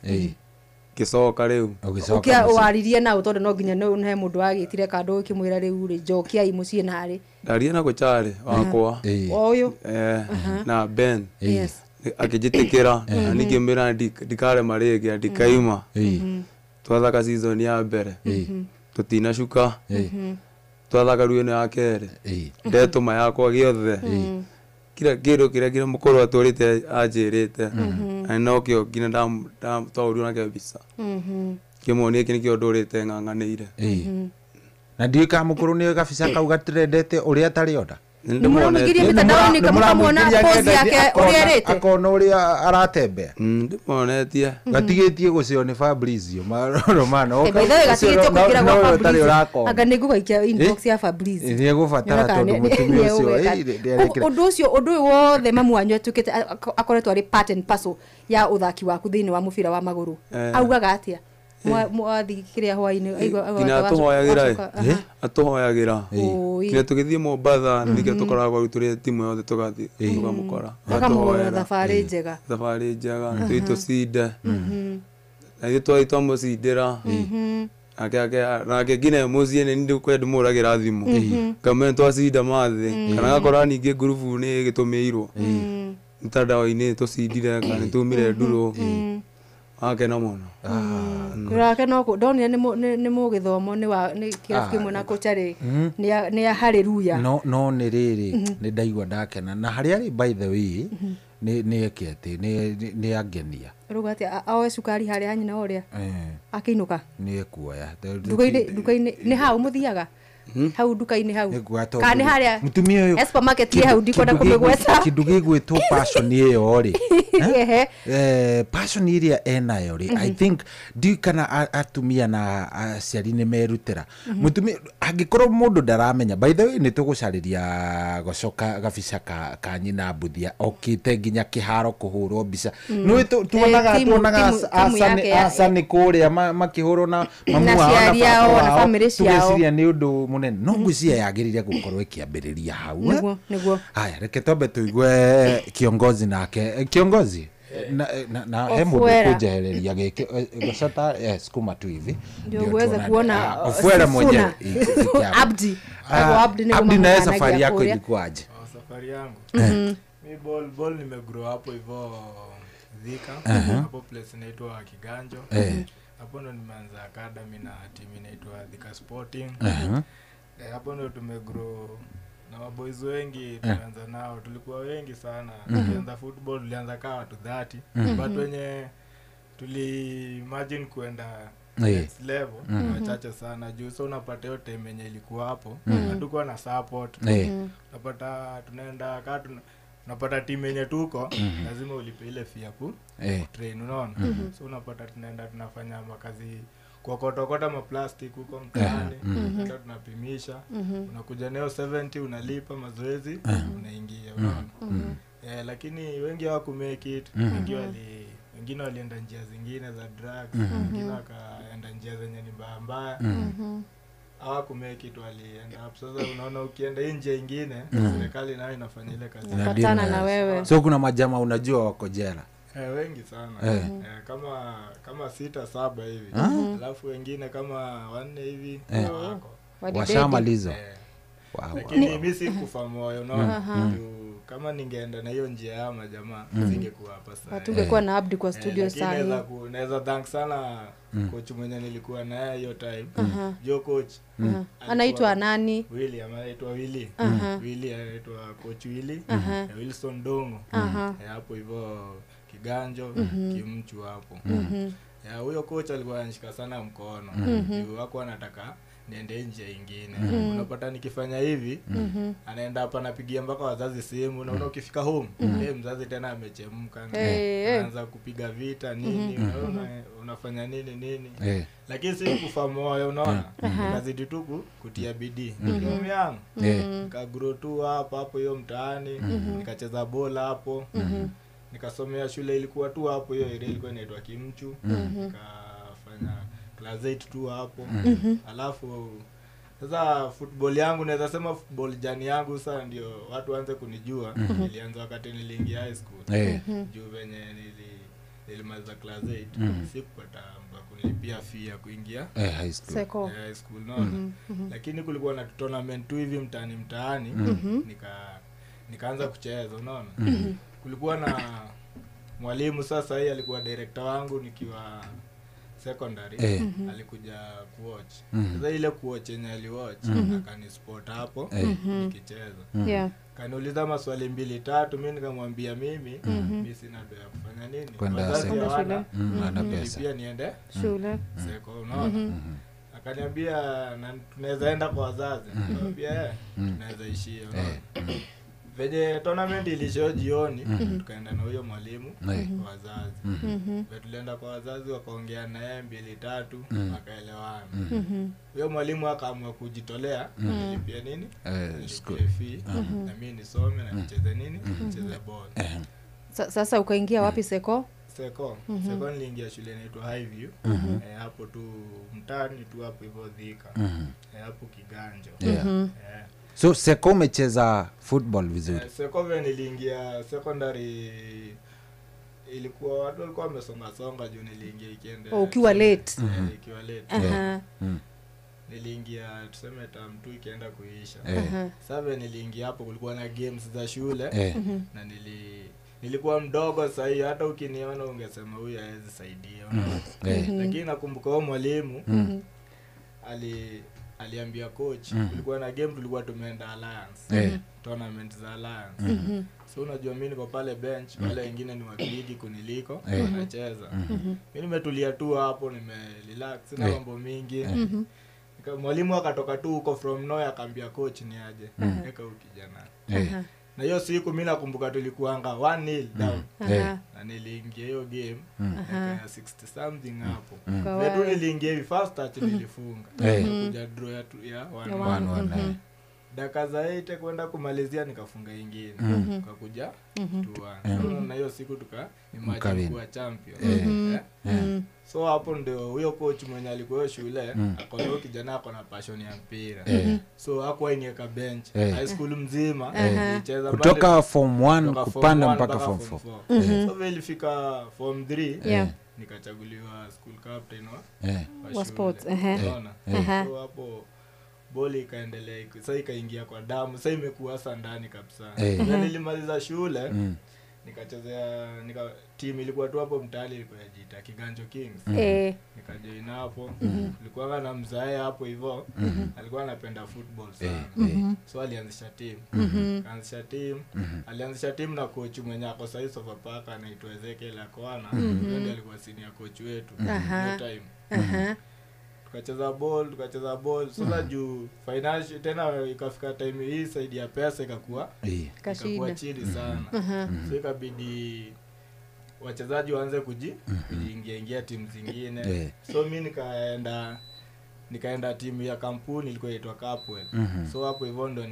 kisoka riu ukia waririe na utonde no nginya no he mundu agitire kando ukimwira riu ri jokia imucie nari ndaria na guchare wakwa oyo na Ben akijitikira ningimira ndikare marege ndikaima twathaka season ya mbere tutina shuka twathaka ruene ya kere ndetuma yakwa giothe kira kira mukoro atwarite ajirite no kio ngina ndam twaũrio na kabisa kĩmoni kĩ nĩkĩo ndũrĩte ng'ang'anĩire na ndiĩ ka mũkũrũ nĩ kabisa kau gatirendete ũrĩa atarĩ onda nĩmũramũgirie mĩtandaoni kamũkamwona post yake ũrĩa ĩrĩte akona ũrĩa aratembea ndĩmonetie gatigĩtie gũcio nĩ Fabrizio Romano gatigĩtie kũingĩra gwa Fabrizio anga nĩngũgaikia inbox ya Fabrizio nĩ gũbatara tondũ mũtumia ũcio ũndũ ũyũ wothe mamu wanyu atũkĩte akoretwo arĩ part and parcel ya ũthaki waku thĩinĩ wa mũbira wa magũrũ augaga atĩa mwathi kiria hwaini aigwa atuhoyagira kile tugithie Mombasa ndike tukoragwo turi timu yothe tugathi tukamukora akamura thabarĩ njega tuito sida na twaitwa mucidira ake ngine mucie ni ndi kwenda muragira thimu kama twacida mathi kana gakora ningi ngurubu ni gitumirwo mtandao-ini tucidire kana tumire nduro akena muno kurake no ndonire nĩ mũgĩthomo nĩ kĩrabu kĩmwe na kocha-rĩ nĩ haleluya no nĩ rĩrĩ nĩ ndaigua ndakena na harĩa arĩ by the way nĩ ekete nĩ angenia ruga atĩa aoe cukari harĩa nyina ũrĩa akĩinũka nĩ ekuoya nduka-inĩ nĩ hau mũthiaga hau nduka-inĩ hau kana harĩa mutumia ũyũ supermarket ye hau ndikwenda kũmĩgweta kĩndũ gĩgwĩtwo passion ĩyo rĩ passion iria enayo rĩ I think ndi kana atumia na aciari nĩ merutĩra mutumia angĩkorwo mũndũ ndaramenya by the way nĩ tũgũcarĩria gũcoka gabica ka nyina Mbuthia okĩte nginya kĩharo kũhũrwo mbica nĩ tuonaga acani kũrĩa makĩhũrwo na mamu wao na family ciao tũgĩciria nĩ ũndũ munene no ngwĩciria yagĩrĩire gũkorwo ĩkĩambĩrĩria hau nĩguo haya reke twambe tũigue kiongozi nake kiongozi na he mũndũ kũnjehereria gĩkĩ skuma tu hivi ndio uweze kuona ofuera mwenyewe Abdi na safari yako ilikuwaje? Safari yangu mi ball nimegrow hapo hivyo Thika hapo place inaitwa Kiganjo hapo ndo nimeanza academy na team inaitwa Thika Sporting hapo ndo tumegrow na maboys wengi tumeanza nao tulikuwa wengi sana tulianza football tulianza kama watu 30 but wenye tuli imagine kuenda next level wachache sana juu so unapata yote yenye ilikuwa hapo hatukuwa na support unapata tunaenda unapata team yenye tuko lazima ulipe ile fee ku train unaona so unapata tunaenda tunafanya makazi kwa kotokota maplastic huko mtaani hata tunapimisha unakuja nayo 70 unalipa mazoezi unaingia unaona lakini wengi hawakumake it. Wengine walienda njia zingine za drugs, wengine wakaenda njia zenye ni mbaya. Hawakumake it, walienda hapo. Sasa unaona ukienda nje nyingine, serikali nayo inafanya ile kazi. Patana na wewe. So kuna majama unajua wako jela. Wengi sana. Kama 6-7 hivi. Alafu wengine kama 4 hivi wako. Washamaliza. Lakini mimi sikufa moyo, unaona. Kama ningeenda na hiyo njia ya majamaa singekuwa hapa sasa. Tungekuwa na Abdi kwa studio sana. Naweza thank sana coach mwenye nilikuwa naye hiyo time. Jo coach. Anaitwa nani? William, anaitwa Willy. Willy anaitwa coach Willy. Wilson Dongo. Hapo hivyo Kiganjo, Kimchu hapo. Huyo coach alikuwa anashika sana mkono. Juu wako anataka niende nje nyingine. Unapata nikifanya hivi, anaenda hapa anapigia mpaka wazazi simu, na ukifika home, mzazi tena amechemka, anaanza kupiga vita nini, unafanya nini. Lakini si kufa moyo, unaona. Nikazidi tu kutia bidii. Ndio yangu. Nikagrow tu hapo hiyo mtaani, nikacheza bola hapo. Nikasomea shule ilikuwa tu hapo, hiyo ile ilikuwa inaitwa Kimchu. Nikafanya class 8 tu hapo. Alafu sasa football yangu naweza sema football jani yangu sasa ndio watu waanze kunijua. Nilianza wakati niliingia high school. Juu venye nilimaliza class 8 sikupata kunilipia fee ya kuingia high school. High school no. Lakini kulikuwa na tournament tu hivi mtaani. Nikaanza kucheza, unaona. Kulikuwa na mwalimu sasa, yeye alikuwa director wangu nikiwa secondary. Alikuja kuwatch. Sasa ile kuwatch yenye aliwatch akanispot hapo nikicheza. Kaniuliza maswali 2-3, mimi nikamwambia mimi sina doa ya kufanya nini. Wazazi hawana pesa. Pia niende shule. Seko, unaona. Akaniambia tunaweza enda kwa wazazi. Nikamwambia tunaweza ishia, unaona. Venye tournament ilisho jioni, tukaenda na huyo mwalimu kwa wazazi. Tulienda kwa wazazi wakaongea naye 2-3 wakaelewana. Huyo mwalimu akaamua kujitolea nilipia nini? School fee na mimi nisome na nicheze nini? Nicheze ball. Sasa ukaingia wapi Seko? Seko niliingia shule inaitwa Highview. Hapo tu mtaani tu hapo hivyo Thika. Hapo Kiganjo. So Seko umecheza football vizuri? Seko niliingia secondary, ilikuwa watu walikuwa wamesonga juu niliingia ikienda. Ukiwa late. Ikiwa late. Niliingia tuseme term 2 ikienda kuisha. Sasa niliingia hapo kulikuwa na games za shule na nilikuwa mdogo sasa, hata ukiniona ungesema huyu hawezi saidia. Lakini nakumbuka huyo mwalimu aliambia coach kulikuwa na game tulikuwa tumeenda Alliance. Tournament za Alliance. So unajua mimi niko pale bench, wale wengine ni wabigi kuniliko wanacheza. Mimi nimetulia tu hapo, nimerelax, sina mambo mingi. Mwalimu akatoka tu huko from nowhere akaambia coach ni aje. Eka ukijana. Na hiyo siku mimi nakumbuka tulikuanga 1-0 down. Na niliingia hiyo game aka 60 something hapo. Ndio niliingia hivi first touch nilifunga. Kuja draw ya 1-1. Dakika za 8 kwenda kumalizia nikafunga nyingine. Tukakuja 2-1. Na hiyo siku imagine kuwa champion. So hapo ndio huyo coach mwenye alikuwa shule akaona kijana ako na passion ya mpira. So hakuwa niweka bench high school mzima nicheza kutoka form 1 kupanda mpaka form 4. So ilifika form 3 nikachaguliwa school captain wa sports. So hapo boli ikaendelea, sasa ikaingia kwa damu, sasa imekuwa sasa ndani kabisa. Na nilimaliza shule nikachezea team ilikuwa tu hapo mtaani ilikuwa inajiita Kiganjo Kings. Nikajoin hapo. Kulikuwa na mzae hapo hivyo. Alikuwa anapenda football sana. So alianzisha team na coach mwenye ako sasa Sofapaka anaitwa Ezekiel Akwana. Ndio alikuwa senior coach wetu hiyo time. Tukacheza ball sasa juu financial tena ikafika time hii side ya pesa ikakuwa chini sana. So ikabidi wachezaji waanze kujiingia timu zingine. So mimi nikaenda timu ya kampuni ilikuwa inaitwa Capwell. So hapo hivyo ndo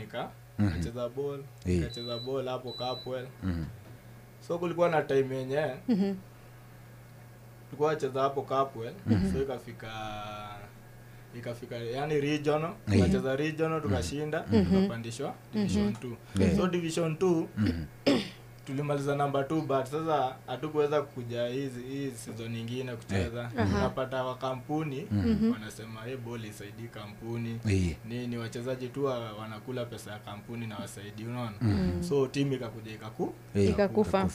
Nikacheza ball, nikacheza ball hapo Kapwell. So kulikuwa na time yenyewe. Tulikuwa cheza hapo Kapwell. So ikafika yani regional, tukacheza regional tukashinda, tukapandishwa division 2. So division 2 tulimaliza number 2 but sasa hatukuweza kuja hii season nyingine kucheza. Tunapata wa kampuni wanasema ball isaidie kampuni. Ni wachezaji tu wanakula pesa ya kampuni na wasaidie, unaona. So team ikakuja ikakufa.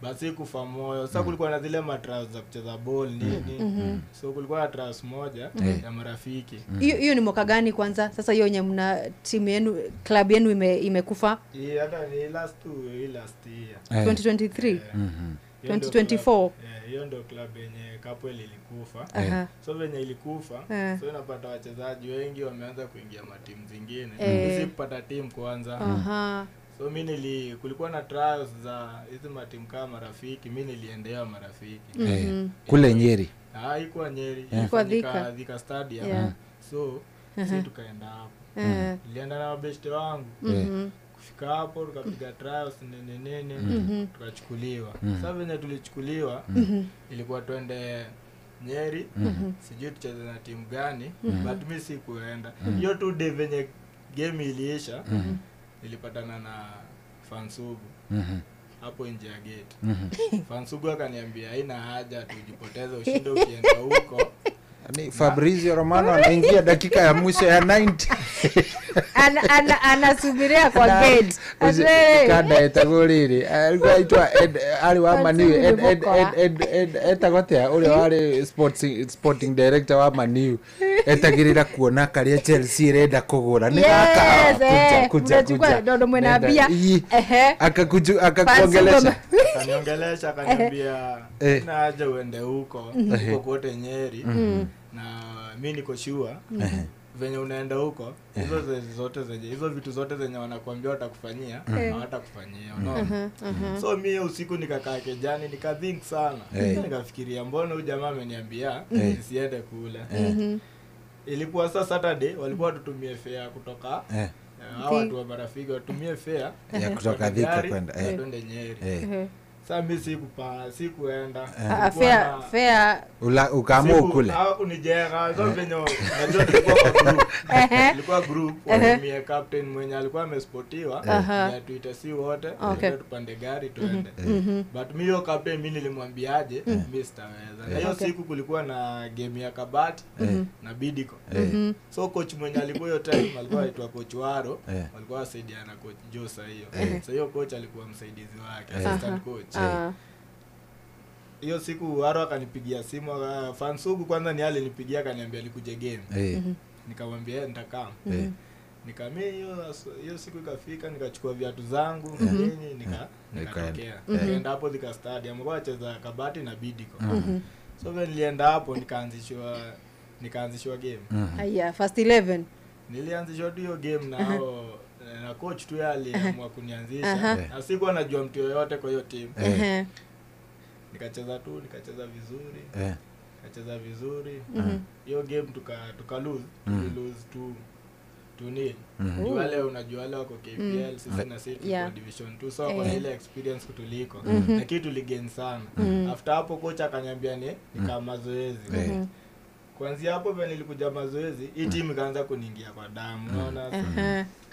Basi kufa moyo. Sasa kulikuwa na zile matrials za kucheza ball nini. So kulikuwa na trials moja ya marafiki. Hiyo ni mwaka gani kwanza? Sasa hiyo yenye mna timu yenu, club yenu imekufa? Hata ni last year. 2023. 2024. Hiyo ndio club yenye Kapwell ilikufa. So venye ilikufa, so inapata wachezaji wengi wameanza kuingia matimu zingine. Sisi kupata timu kwanza. So mimi kulikuwa na trials za hizo matimu kama marafiki, mimi niliendea marafiki. Kule Nyeri. Haikuwa Nyeri, ilikuwa Thika Stadium. So sisi tukaenda hapo. Nilienda na mabeste wangu. Kufika hapo tukapiga trials nene tukachukuliwa. Sasa venye tulichukuliwa ilikuwa twende Nyeri. Sijui tucheze na timu gani, but mimi sikuenda. Hiyo tu day venye game iliisha, nilipatana na Fansugu hapo nje ya gate. Fansugu akaniambia haina haja tujipoteze, ushinde ukienda huko. Ni Fabrizio Romano anaingia dakika ya mwisho ya 90. Anasubiria kwa gate. Kada etagoriri. Alikuwa aitwa ali wa Maniu etagotea ule wale sporting director wa Maniu. Etagirira kuona karia Chelsea irenda kugura. Ni kuja ndondo mwena bia. Akakuongelesha. Kaniongelesha akaniambia na haja uende huko kokote Nyeri. Na mimi niko sure venye unaenda huko hizo vitu zote zenye wanakuambia watakufanyia hawatakufanyia, unaona. So mimi usiku nikakaa kejani nikathink sana. Nikafikiria mbona huyu jamaa ameniambia nisiende kule. Ilikuwa sasa Saturday walikuwa tutumie fare kutoka hao watu wa marafiki watumie fare ya kutoka Thika kwenda twende Nyeri. Sasa mimi sikuenda. Fair ukaamua kule. Unijenga so venye najua tulikuwa group mimi captain mwenye alikuwa amesportiwa ya tuita si wote tupande gari tuende. But mimi yo captain mimi nilimwambiaje mimi sitaweza. Na hiyo siku kulikuwa na game ya Kabati na Bidiko. So coach mwenye alikuwa hiyo time alikuwa aitwa coach Waro, walikuwa wasaidiana coach Josa hiyo. So hiyo coach alikuwa msaidizi wake, assistant coach. Hiyo siku Waro akanipigia simu. Fansugu kwanza ni alinipigia akaniambia nikuje game. Nikamwambia nitakaa. Nikamea hiyo siku ikafika nikachukua viatu zangu nini nikatokea. Nikaenda hapo Thika Stadium kwa wacheza Kabati na Bidiko. So when nilienda hapo nikaanzishwa game. Aya, first 11. Nilianzishwa hiyo game na coach tu aliamua kunianzisha. Na sikuwa najua mtu yoyote kwa hiyo team. Nikacheza vizuri. Nikacheza vizuri. Hiyo game tuka lose. Lose 2-0. Unajua wale wako KPL sisi na sisi kwa division 2 so kwa ile experience kutuliko. Lakini tuligain sana. After hapo coach akaniambia kama mazoezi. Kuanzia hapo vile nilikuja mazoezi, hii timu ikaanza kuniingia kwa damu, unaona.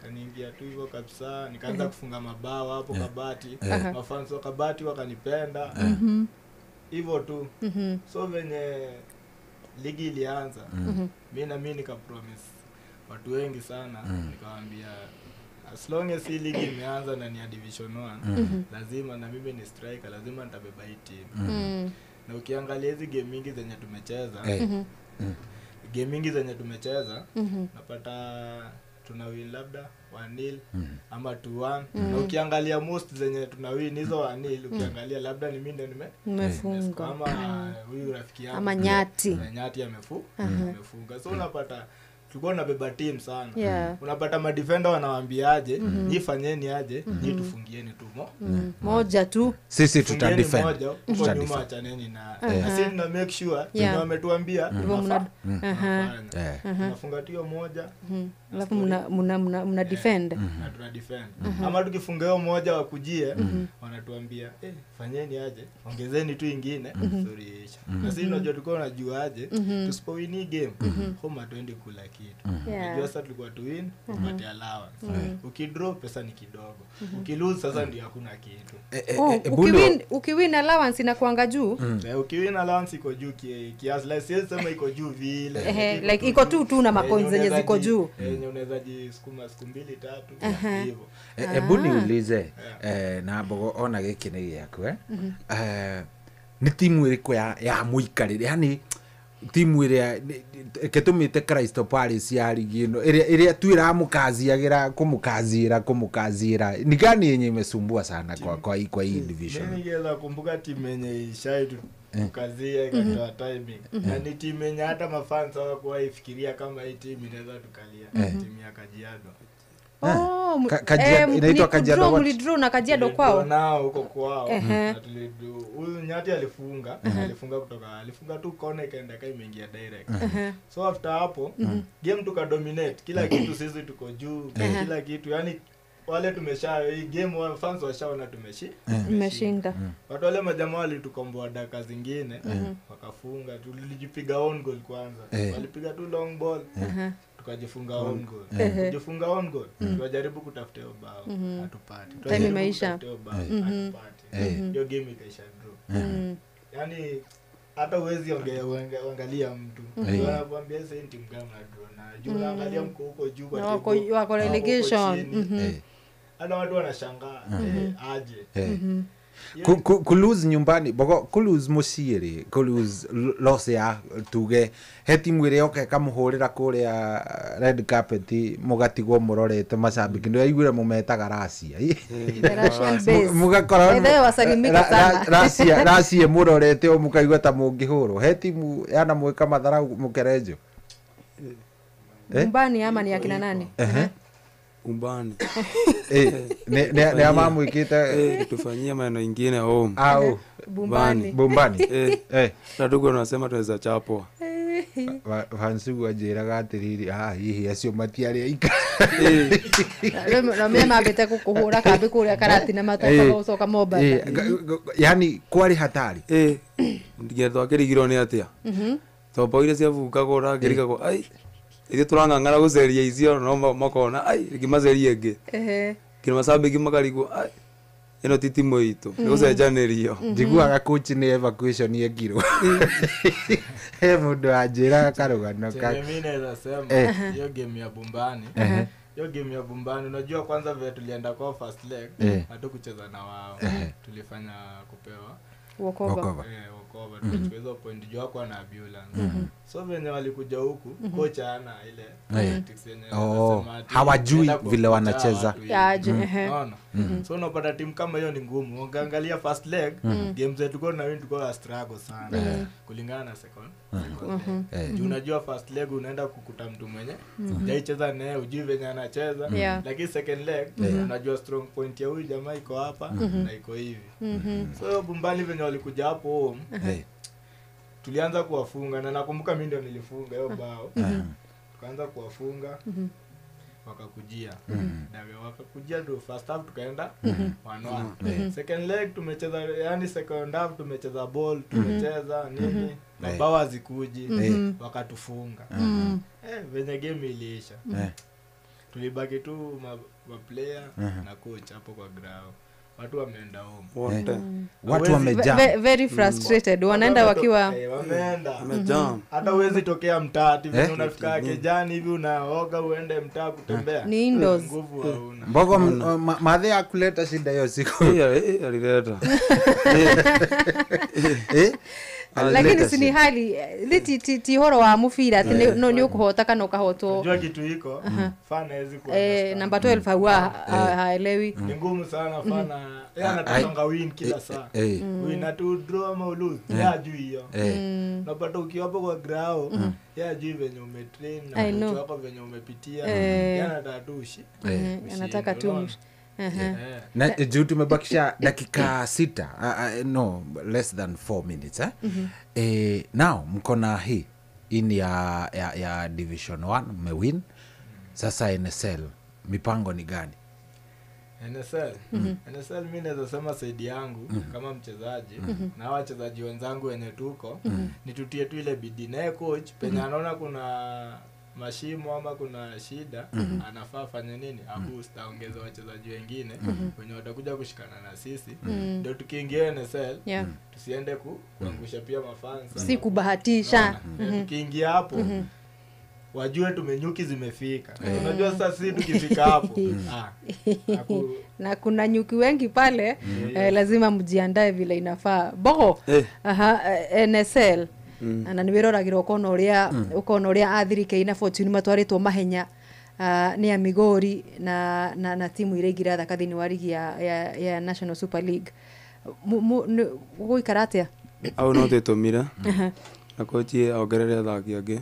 Kaniingia tu hivyo kabisa, nikaanza kufunga mabao hapo Kabati. Mafans wa Kabati wakanipenda. Hivyo tu. So venye ligi ilianza, mimi nikapromise watu wengi sana, nikawaambia as long as hii ligi imeanza na ni ya division 1, lazima na mimi ni striker, lazima nitabeba hii team. Na ukiangalia hizi game mingi zenye tumecheza, napata tunawin labda 1-0 ama 2-1. Na ukiangalia most zenye tunawin hizo 1-0, ukiangalia labda ni mimi ndio nimefunga ama huyu rafiki yangu ama Nyati amefunga. So unapata tulikuwa tunabeba team sana. Unapata madefender wanawaambiaje, nyinyi fanyeni aje, nyinyi tufungieni tu moja tu. Sisi tutadefend. Huko nyuma achaneni na sisi na make sure ndio wametuambia tunafunga tio moja. Alafu mna defend. Na tuna defend. Ama tukifunga hiyo moja wakujie, wanatuambia fanyeni aje, ongezeni tu ingine, sorry. Na sisi tunajua tulikuwa tunajua aje, tusipowini game, homa twende kula kitu. Unajua sasa tulikuwa tu win, tupate allowance. Ukidraw pesa ni kidogo. Ukilose sasa ndio hakuna kitu. Ukiwin allowance inakuanga juu. Ukiwin allowance iko juu kiasi la sema iko juu vile. Like iko tu na macoins zenye ziko juu. Unaweza jisukuma siku 2-3 hivyo. Hebu niulize na bogo ona giki ni giaku ni timu iriko ya muikarire, yani timu iria ketumite Crystal Palace ya ligi ino iria tuira mukaziagira kumukazira ni gani yenye imesumbua sana kwa hii division? Mimi ngeza kumbuka timu yenye ishaitu tukazia ikatoa timing. Na ni timu yenye hata mafans hawakuwa ifikiria kama hii timu inaweza tukalia. Timu ya Kajiado. Inaitwa Kajiado. Mlidraw na Kajiado kwao. Nao huko kwao. Huyu Nyati alifunga alifunga tu kona ikaenda kai imeingia direct. So after hapo game tukadominate kila kitu, sisi tuko juu kila kitu, yani wale tumesha hii game wa fans washaona tumeshinda. Watu wale majamaa walitukomboa dakika zingine wakafunga, tulijipiga on goal kwanza. Walipiga tu long ball. Tukajifunga on goal. Kujifunga on goal. Tunajaribu kutafuta bao. Hatupati. Time imeisha. Hatupati. Hiyo game ikaisha draw. Yani hata uwezi angalia mtu. Wanakuambia sasa team gani na draw na juu unaangalia mko huko juu kwa wako relegation. Hata watu wanashangaa aje. Kulose nyumbani bogo kulose muciiri kulose loss ya tuge heti mwire oke kamuhurira kuria red carpet mugatigwo murorete macambiki ndio aigure mumetaga Russia mugakora ndio wasalimika sana Russia murorete o mukaigwa ta mungihurwo heti yana mweka mathara mukerejo Umbani ama ni akina nani? Umbani. Ne amamu ikita tufanyia maneno ingine home. Bumbani. Ndugu anasema tunaweza chapwa. Vansugu ajiraga atiriri hihi acio matiari aika. Na mimi mabete kukuhura kambi kuria karati na mataka gucoka Moba. Yani kwari hatari. Ndigetho akirigirwo ni atia. Topo ile cia vuka gora ngiriga ko ai ile turangangara guceria icio no makona ai gimaceria ngi kina masabiki makarigo ai ino titimo itu gucenjanirio njiguaga coach ni evacuation yekirwo mundu anjira karugano mimi naweza sema hiyo game ya Bumbani hiyo game ya Bumbani unajua kwanza vile tulienda kwa first leg hatukucheza na wao tulifanya kupewa Wokover. Tulicheza point juu kwa na ambulance. So venye walikuja huku kocha ana ile tactics yenye anasema hawajui vile wanacheza. So unapata timu kama hiyo ni ngumu. Ukiangalia first leg games zetu kwa na win tuko struggle sana kulingana na second. Unajua first leg unaenda kukuta mtu mwenye hajacheza naye ujui venye anacheza, lakini second leg unajua strong point ya huyu jamaa iko hapa na iko hivi. So Bumbani venye walikuja hapo tulianza kuwafunga na nakumbuka mimi ndio nilifunga hiyo bao. Tukaanza kuwafunga wakakujia. Dawe wakakujia ndio first half tukaenda 1-1. Second leg tumecheza, yani second half tumecheza ball, tumecheza nini? Mabao hazikuji, wakatufunga. Venye game iliisha. Tulibaki tu ma player na coach hapo kwa ground. Watu wameenda home. Watu wamejaa. Very frustrated. Wanaenda wakiwa wamejaa. Hata uwezi tokea mtaa ati unafika kijani hivi unaoga uende mtaa kutembea. Ni indoors. Nguvu hauna. Mbogo madhe akuleta shida hiyo siku. Alileta. lakini sini hali ti horo wa mufira no ni ukuhota kana ukahoto unajua kitu iko fana hezi kwa number 12 huwa haelewi ni ngumu sana fana yeye anataka win kila saa win na tu draw ama lose ya juu hiyo unapata ukiwapo kwa grao ya juu venye umetrain na wako venye umepitia yana tatushi anataka tu na juu tumebakisha dakika 6 no less than 4 minutes now mko na hii ni ya division 1 mmewin sasa NSL mipango ni gani? NSL mimi naweza sema saidi yangu kama mchezaji na wachezaji wenzangu wenye tuko nitutie tu ile bidii na coach penye anaona kuna mashimo ama kuna shida anafaa fanya nini aboost aongeze wachezaji wengine wenye watakuja kushikana na sisi ndio tukiingia NSL tusiende kuangusha pia mafans si kubahatisha tukiingia hapo wajue tumenyuki zimefika unajua sasa sisi tukifika hapo na kuna nyuki wengi pale lazima mjiandae vile inafaa bogo NSL ana niwiroragirwo ukona uria athirike ina Fortune matwaritwo mahenya ni ya Migori na timu ile igira thaka thini wa ligi ya National Super League guikaratia au no tetomira na kochi aongerere athaki ange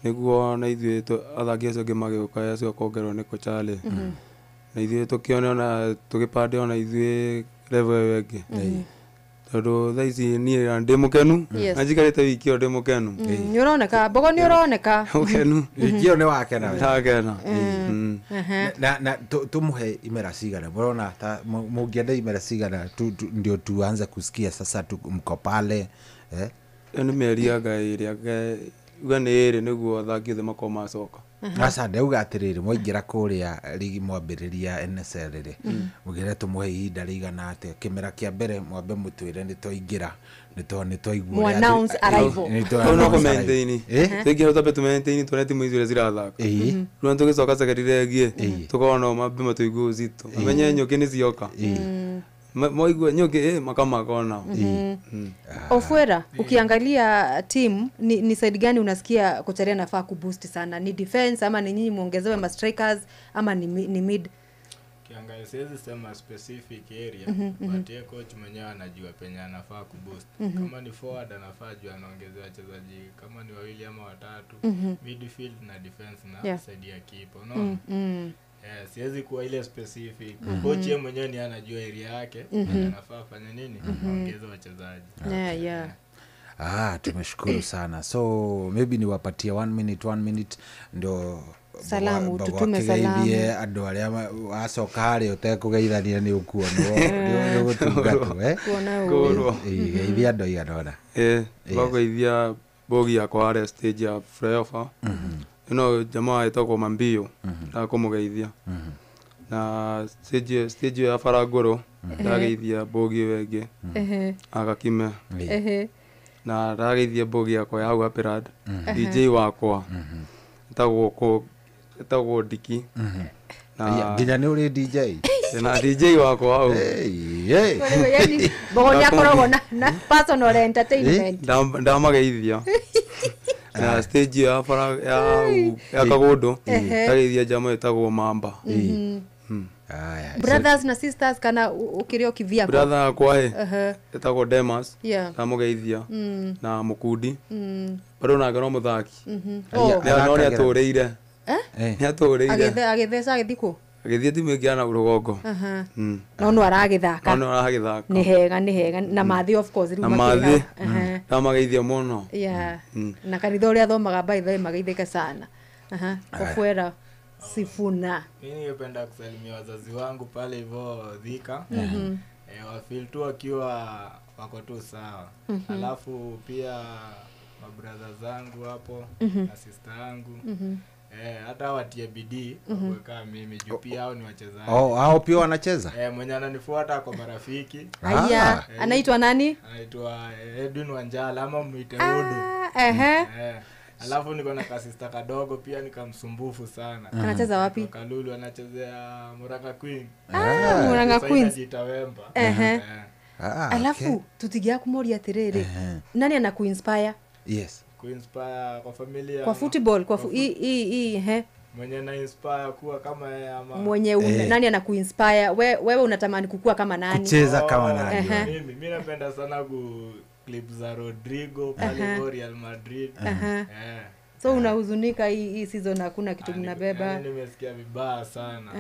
niguo na ithuĩ athaki acio angĩ magĩũka acio kuongererwo nĩ kochale na ithuĩ tukione ona tugipande ona ithuĩ level ĩyo ĩngĩ tondũ thaa ici niĩ ndĩ mũkenu na njikarĩte wiki ĩyo ndĩ mũkenu nĩ ũroneka bogo nĩ ũroneka mũkenu wiki ĩyo nĩ wakena ndakena na tumuhe imera cigana mũrona ta mũngĩenda imera cigana ndio tuanze kusikia sasa mko pale nĩ mĩeri anga ĩrĩ uga nĩ ĩrĩ nĩguo athaki othe makorwo macoka asa ndauga atiriri mwaingira kuria ligi mwambiriria NSL ri mugire tumuhe ihinda rigana ate kimera kia mbere mwambe mutwire ni toingira ni toigua announce arrival no comment-ini thingira utabetu maintain toneti mwizire zirathaka ruan tugicoka sekerire gie tukona mabbe matuigua uzito amenye nyoki ni cioka moigua nyoki makamakona Ofwera ukiangalia team ni side gani unasikia kocha anafaa kuboost sana ni defense ama ni nyinyi muongezewe ma strikers ama ni mid kiangalia siwezi sema specific area but yeye coach mwenyewe anajua penye anafaa kuboost kama ni forward anafaa jua anaongezea wachezaji kama ni wawili ama watatu midfield na defense na side ya keeper unaona siwezi kuwa ile specific coach yeye mwenyewe ni anajua area yake anafaa fanya nini ongeza wachezaji tumeshukuru sana so maybe niwapatie 1 minute ndio salamu tutume salamu andu aria acoka hari utekugeithania ni ukuonwo ni gutungatu kuonwo geithia andu iganona bageithia bogi yakwa hari stage ya playoff jamaa etagwo Mambio na kumugeithia na stage ya Faragoro ndageithia bogi wenge agakime na ndageithia bogi yakwa ya hau Apirad DJ wakwa etagwo Diki na nginya ni uri DJ na DJ wakwa hau yani bogo yakoragwo na personal entertainment ndamageithia na stage ya Kagodo ndageithia jamaa etagwo Mamba brothers na sisters kana ukirio kivia brother kwa etagwo Demas ndamugeithia na Mukudi bado nagero muthaki no ni atureire ni atureire agithesa agithiko agithia timu ikiana rugongo no aragithaka ni hega na mathi of course na mathi ndamageithia muno na kanitha uria thomaga baitha mageithike sana Ofwera Sifuna mimi ningependa kusalimia wazazi wangu pale hivyo Thika wafeel tu wakiwa wako tu sawa alafu pia mabrother zangu hapo na sister yangu hata watie bidii kuweka mimi juu pia hao ni wachezaji hao pia wanacheza mwenye ananifuata kwa marafiki haya anaitwa nani anaitwa Edwin Wanjala ama muite Odo alafu niko na kasista kadogo pia nikamsumbufu sana anacheza wapi Kalulu anachezea Muranga Queen Muranga Queen Jitawemba Alafu tutigia kumoria atiriri. Nani anakuinspire? Yes. Kuinspire kwa familia. Kwa football, kwa mwenye na inspire kuwa kama yeye ama mwenye nani anakuinspire? Wewe unatamani kukua kama nani? Kucheza kama nani? Mimi napenda sana clip za Rodrigo pale Real Madrid. So unahuzunika hii season hakuna kitu mnabeba. Nimesikia vibaya sana.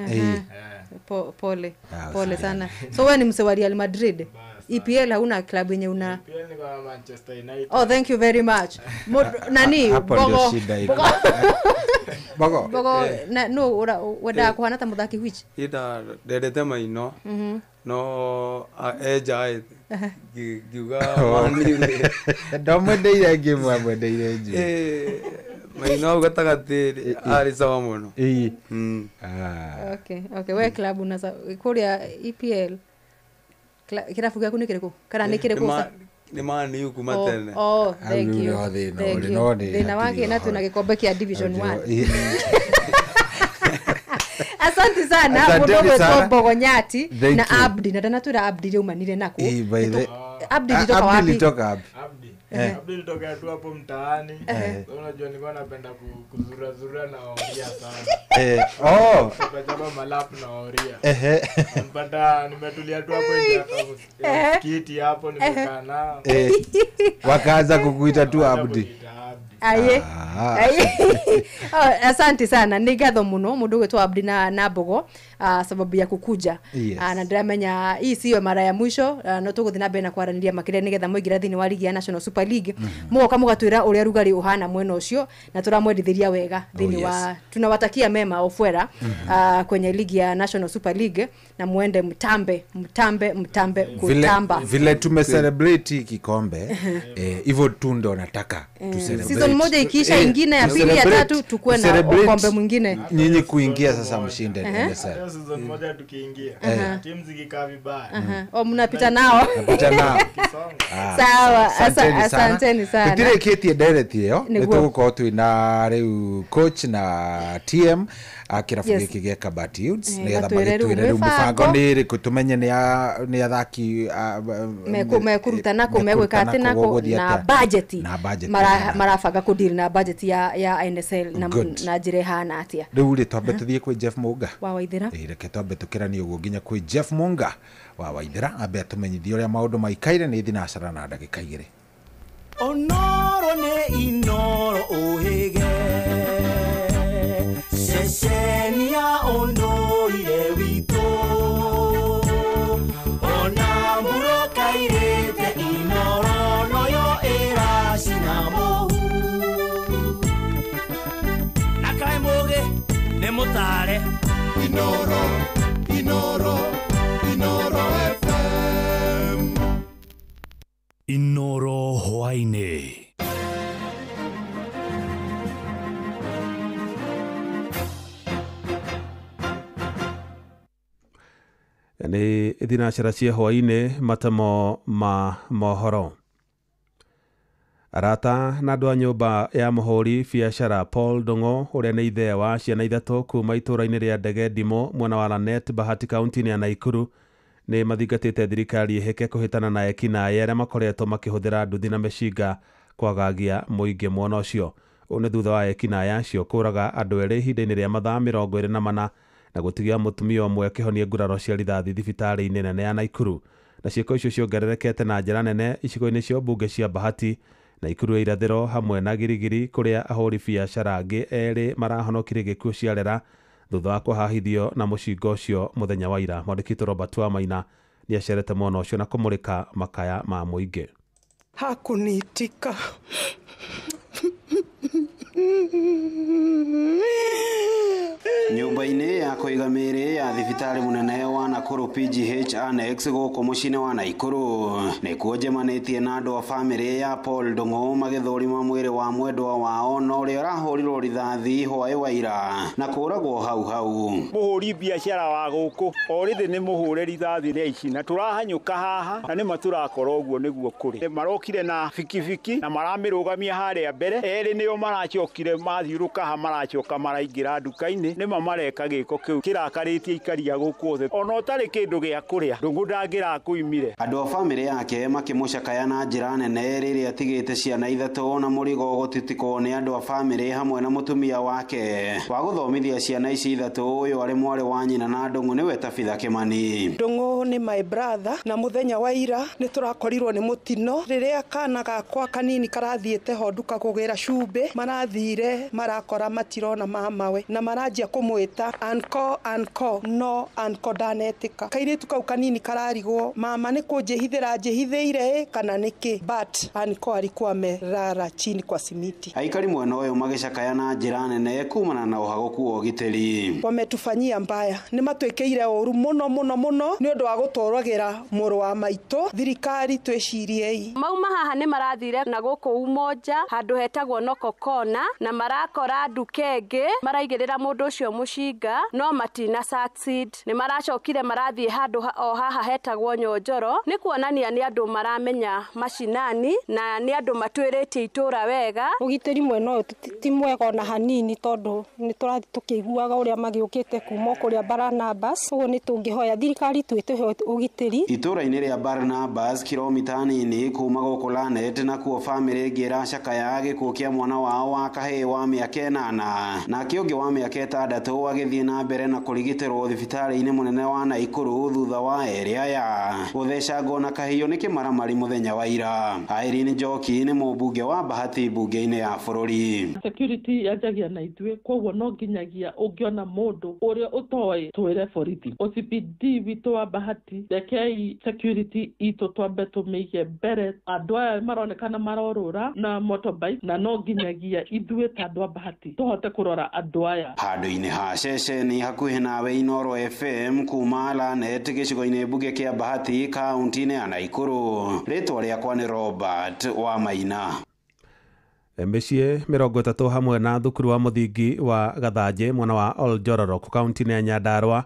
Pole sana. So wewe ni mse wa Real Madrid? EPL hauna club yenye una? EPL ni kwa Manchester United. Oh, thank you very much. Nani? Bogo. No, wada kwa hata muthaki which? Ida derete maino. No eja giuga mani. Ndomwendeire game amwendeire nju. Maino gatagatiri ari sawa muno. Okay. We club unasa kuria EPL. Kirafu gyaku ni kiriko? Kana ni kiriko sa? Ni mani yuku matene. Thank you. Thina wake na tuna gikombe kia Division 1. Asante sana mudogo to Bogonyati na Abdi na tena tura Abdi leo manire nako. Abdi litoka wapi? Abdi litoka tu hapo mtaani. Unajua nilikuwa napenda kuzura na Oria sana. Tukajaba malapu na Oria. Mpata nimetulia tu hapo nje hapo kiti hapo nimekaa nao. Wakaanza kukuita tu Abdi. Aye. Asante sana nigatho muno mundu gwetwa Abdi na Bogo sababu ya kukuja. Na ndamenya hii sio mara ya mwisho no tuguthina bena kwaraniria makire nigetha muigira thini wa ligi ya National Super League mugoka mugatwira uria rugari uhana mwena ucio na turamwendithiria wega thini wa tunawatakia mema ofwera kwenye ligi ya National Super League na muende mtambe kutamba vile tumecelebrate kikombe hivyo tu ndo nataka tu celebrate season moja ikisha ingine ya pili ya tatu tukue na kombe mwingine nyinyi kuingia sasa mshinde season moja tukiingia timu zikikaa vibaya mnapita nao sawa asanteni sana tutire kiti direct yo nituguko twina riu coach na TM akirafu giki gya Kabati Youths nigetha magitwire riu mubango ni riku tumenye ni athaki mekuruta nako megwika ati nako na budget marabanga kudeal na budget ya NSL na njire hana atia riu ri twambe tuthie kwi Jeff Munga wa Waithira reke twambe tukirani uguo nginya kwi Jeff Munga wa Waithira ambe atumenyithie uria maundu maikaire ni thinacara na ndagika igiri onoro ne inoro ohege sesenia ondoire wito onamburo kairete inoro noyo era sinamo nakaimoge ne motare inoro FM Inoro Hwaine. Ni thinacera cia hwaine matamo ma mohoro. Arata na andu a nyumba ya muhuri biacara Paul Dongo uria ni ithe wa ciana ithatu kuma itura-ini ria ndege Ndimo mwena wa Lanet Bahati kaunti ya Naikuru ni mathingatite thirikari iheke kuhitana na ekina aria makoretwo makihuthira nduthi na mecinga kwagagia muingi mwena ucio. Une thutha wa ekina acio kuraga andu eri ihinda-ini ria mathaa 24 na gutigia mutumia umwe akihonia nguraro cia rithathi thibitari-ini nene ya Naikuru. Na ciiko icio ciongererekete na njira nene icigo-ini cia mbunge cia Bahati na Ikuru ya irathiro hamwe na Girigiri kuria ahuri biacara angi eri marahonokire gikuo ciarera thutha wa kuhahithio na mucinga ucio muthenya wa ira. Mwandiki Robert Wamaina ni acerete mwena ucio na kumurika makaya ma muingi. Hakunitika nyumba-ini ya kuiga miri ya thibitari munene wa Nakuru PGH Annex guku mucini wa Naikuru nikuo njemanitie na andu a family ya Paul Dongo magithurima mwiri wa mwendwa wao no uria arahurirwo rithathi hwai wa ira na kuragwo hau muhuri biacara wa guku orithi ni muhure rithathi ria ici na turahanyuka haha na ni maturakorwo uguo niguo kuri marokire na fikifiki na maramirugamia haria mbere eri nio maracokire mathiuruka ha maracoka maraingira nduka-ini ni mareka giko kiu kirakaritie ikaria guku the ona utari ndirĩ kĩndũ gĩa kũrĩa ndũngũ ndangĩrakuimire. Andũ a bamĩrĩ yake makĩmũcakaya na njĩra nene rĩrĩa atigĩte ciana ithatũ na mũrigo gũtitikwo nĩ andũ a bamĩrĩ hamwe na mũtumia wake wa gũthomithia ciana ici ithatũ. Ũyũ arĩ mwarĩ wa nyina na Ndung'u nĩwe Tabitha Kĩmani. Ndung'u nĩ my brother, na mũthenya wa ira nĩ tũrakorirwo nĩ mũtino rĩrĩa kana gakwa kanini karathiĩte ho nduka kũgĩra cumbĩ, marathire marakora matirona mamawe na maranjia kũmwĩta anko no anko ndanetĩka. Kairĩtu kau kanini kararigwo mama nĩ kũnjĩhithĩra njĩhithĩire kana nĩkĩ, but anko alikuwa amelala chini kwa simiti. Aikari mwena ũyũ magĩcakaya na njĩra nene kumana na ũhagũku wa ũgitĩri. Wametufanyia mbaya, nĩ matwĩkĩire ũru mũno nĩ ũndũ wa gũtũragĩra mũrũ wa maitũ. Thirikari twĩciriei. Mauma haha nĩ marathire na gũkũ Umoja handũ hetagwo Nokokona na marakora nduka ĩngĩ maraigĩrĩra mũndũ ũcio mũcinga no matina succeed. Nĩ maracokire marathiĩ handũ o haha hetagwo Nyonjoro, nĩ kuonania nĩ andũ maramenya macinani na nĩ andũ matwĩrĩtie itũra wega. Ũgitĩri mwena ũyũ ti mwega na hanini tondũ nĩ tũrathi tũkĩiguaga ũrĩa magĩũkĩte kuma kũrĩa Barnabas. Ũguo nĩ tũngĩhoya thirikari twĩtũhe ũgitĩri. Itũra-inĩ rĩa Barnabas kilomita nini kuma gũkũ Lanet nakuo bamĩrĩ ĩngĩ ĩracakaya gĩkuũ kĩa mwana wao wa kahĩĩ wa mĩaka 8 nake ũngĩ wa mĩaka 6 agĩthiĩ na mbere na kũrigitĩrwo thibitarĩ-inĩ mũnene wa Naikuru thutha wa erĩ aya gũthecangwo na kahiũ nĩ kĩmaramari mũthenya wa ira. Irene Njoki nĩ mũmbunge wa Bahati mbunge-inĩ ya bũrũri. Security yanjagia na ithuĩ, koguo no nginyagia ũngĩona mũndũ ũrĩa ũtoĩ twĩre borithi. OCPD witũ wa Bahati rekei security itũ twambe tũmĩige mbere. Andũ aya maronekana marorũra na motorbike na no nginyagia ithuĩ ta andũ a Bahati tũhote kũrora andũ aya. Handũ-inĩ ha ceceni hakuhĩ nawe Inoro FM kuma Lanet gĩcigo-inĩ mbunge kĩa Bahati kaunti-inĩ ya Naikuru. Rĩtwa rĩakwa nĩ Robert wa Maina. Mĩciĩ 30 hamwe na thukuru wa mũthingi wa Gathanjĩ mwena wa Oljororok kaunti-inĩ ya Nyandarua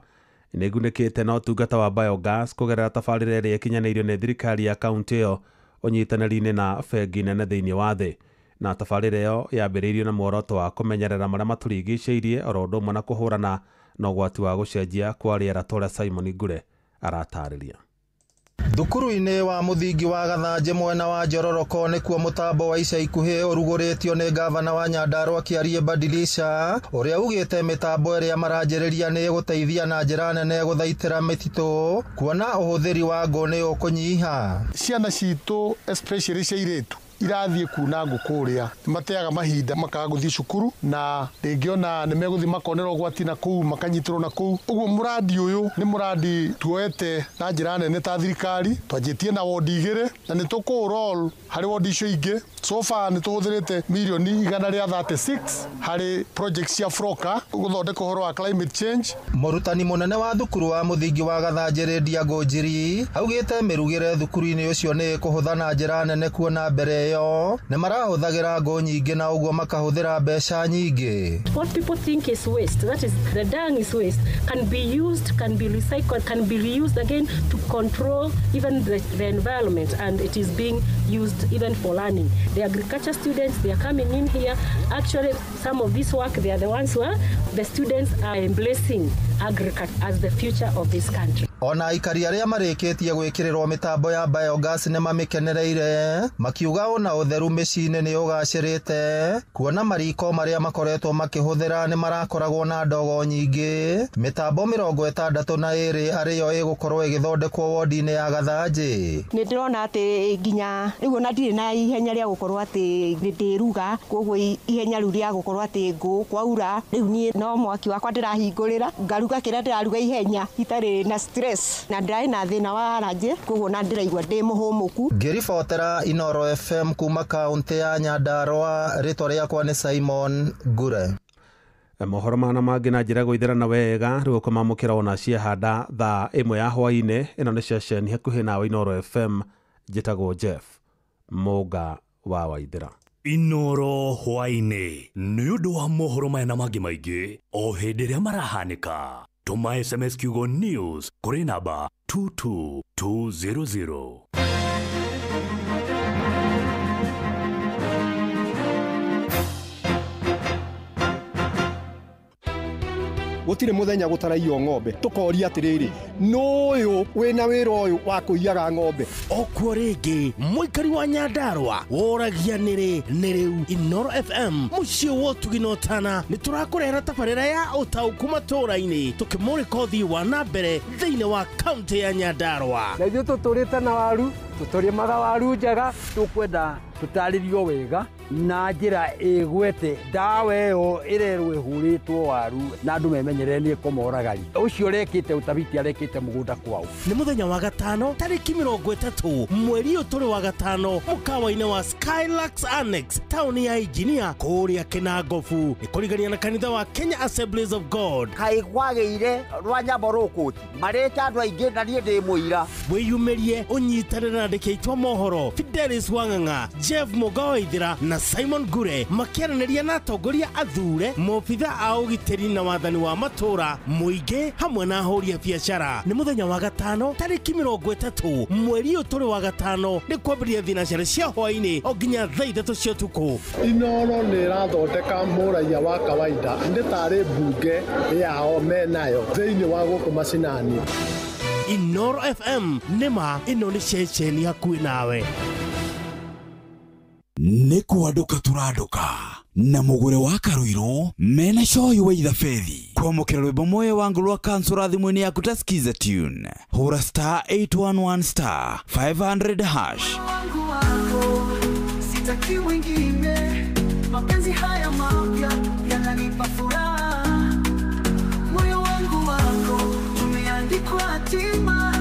nĩgunĩkĩte na ũtungata wa biogas kũgerera tabarĩra ĩrĩa ĩkinyanĩirio nĩ thirikari ya kaunti ĩyo ũnyitanĩri-inĩ na bengi nene thĩinĩ wa thĩ. Na tabarĩra ĩyo yambĩrĩirio na muoroto wa kũmenyerera marĩa matũrigicĩirie oro ũndũ ũmwe na kũhũrana na ũgwati wa gũcenjia kwa rĩera ta ũrĩa Simon Ngure aratarĩria. Thukuru-inĩ wa mũthingi wa Gathanjĩ mwena wa Njororoko nĩkuo mũtambo wa ica ikuhĩ ũrugũrĩtio nĩ gavana wa Nyandarua Kĩarie Badilisha ũrĩa ugĩte mĩtambo ĩrĩa maranjĩrĩria nĩ gũteithia na njĩra nene gũthaitĩra mĩtitũ kuona ũhũthĩri wa ngũ nĩ ũkũnyiha. Ciana citũ especially cia airĩtu irathiĩ kuna ngũkũrĩa mateaga mahinda makaga gũthiĩ cukuru na rĩngĩ ona nĩ megũthiĩ makonerwo gwati na kũu makanyitĩrwo na kũu. Ũguo mũrandi ũyũ nĩ mũrandi tuoete na njĩra nene ta thirikari, twanjĩtie na wodi 2 na nĩ tũkũroll harĩ wodi icio ingĩ. So far nĩ tũhũthĩrĩte milioni 136 harĩ project cia Froka gũthondeka ũhoro wa climate change. Mũrutani mũnene wa thukuru wa mũthingi wa Gathanjĩ Rĩndia Ngũnjiri augĩte mĩrugĩre thukuru-inĩ ũcio nĩ kũhũtha na njĩra nene kuona mbere nĩ marahũthagĩra ngũ nyingĩ na ũguo makahũthĩra mbeca nyingĩ. What people think is waste, that is the dung is waste, can be used, can be recycled, can be reused again to control even the environment, and it is being used even for learning. The agriculture students, they are coming in here. Actually, some of this work, they are the ones where the students are embracing agriculture as the future of this country. Ona aikari arĩa marĩkĩtie gwĩkĩrĩrwo mĩtambo ya biogas nĩ mamĩkenereire makiuga ona ũtheru mĩciĩ-inĩ nĩ ũgacĩrĩte kuona mariko marĩa makoretwo makĩhũthĩra nĩ marakoragwo na ndogo nyingĩ. Mĩtambo 62 arĩyo ĩgũkorwo ĩgĩthondekwo wodi-inĩ ya Gathanjĩ. Nĩ ndĩrona atĩ nginya rĩu ona ndirĩ na ihenya rĩa gũkorwo atĩ ndĩruga, koguo ihenya rĩu rĩa gũkorwo atĩ ngũ kwaura rĩu niĩ no mwaki wakwa ndĩrahingũrĩra ngaruga kĩrĩa ndĩraruga ihenya itarĩ na stress na ndĩrarĩ na thĩna wa aranjĩ, koguo na ndĩraigua ndĩ mũhũmũku. Ngĩribotera Inoro FM kuma kaunti ya Nyandarua, rĩtwa rĩakwa nĩ Simon Ngure. Mohoro mana mangĩ na njĩra gũithĩrana wega rĩu ũkamamũkĩra ona ciehanda thaa 1 ya hwaĩ-inĩ. Ĩno nĩ ceceni hakuhĩ nawe Inoro FM, njĩtagwo Jeff Mũga wa Waithĩra. Inoro hwaĩ-inĩ nĩ ũndũ wa mohoro maya na mangĩ maingĩ o hĩndĩ ĩrĩa marahanĩka. Tũma SMS kiugo news kũrĩ namba 22200. gutire muthenya gutaraio ng'ombe tukoria atiriri nuyu wina wira uyu wa kuiyaga ng'ombe okwo ringi muikari wa Nyandarua woragia niri niriu Inoro FM mucio wotuginotana ni turakurehera tabarira ya utauku matũra-inĩ tukimurika uthii wa nambere thiini wa kaunti ya Nyandarua na ithuĩ tũtũrĩte na waru tũtũrĩmaga waru njega tũkwenda tũtarĩrio wega na njĩra ĩgwete ndawa ĩyo ĩrerwo ĩhũrĩtwo waru na andũ memenyerere nĩ kũmoragari ũcio ũrekĩte ũtabiti arekĩte mũgũnda kwao nĩ mũthenya wa gatano tarĩki 30 mweri ũyũ tũrĩ wa gatano mũkawa-inĩ wa Skylux Annex taũni ya Engineer kũrĩa Kĩnangobu nĩ kũrigania na kanitha wa Kenya Assemblies of God kaĩ kwagĩire rwa nyambo rũkũti marĩta andũ aingĩ na niĩ ndĩ mũira wĩyumĩrie ũnyitanĩre na andĩki aitũ a mohoro Fidelis Wang'ang'a Jeff Mugawaithira na Simon Gure makiaranĩria na atongoria athure mobitha a ũgitĩri na wathani wa matũra mũingĩ hamwe na ahũri a biacara nĩ mũthenya wa gatano tarĩki 30 mweri ũyũ tũrĩ wa gatano nĩ kwambĩrĩria thinacara cia hwaĩ-inĩ o nginya thaa 3 cia ũtukũ Inoro nĩ ĩrathondeka mũraia wa kawaida ndĩ tarĩ mbunge yao menayo thĩinĩ wa gũkũ macinani Inoro FM nĩma ĩno nĩ ceceni hakuhĩ nawe nĩ kwanduka tũranduka na mũgũre wa Karuiro mena coyi wa ithabethi kwamũkĩra rwĩmbo moyo wangu rwa kansũra thimũ-inĩ yaku ta skiza tune hũra star 811 star 500 hash sitaki wengine mapenzi haya mapya yananipa furaha moyo wangu wako umeandikwa hatima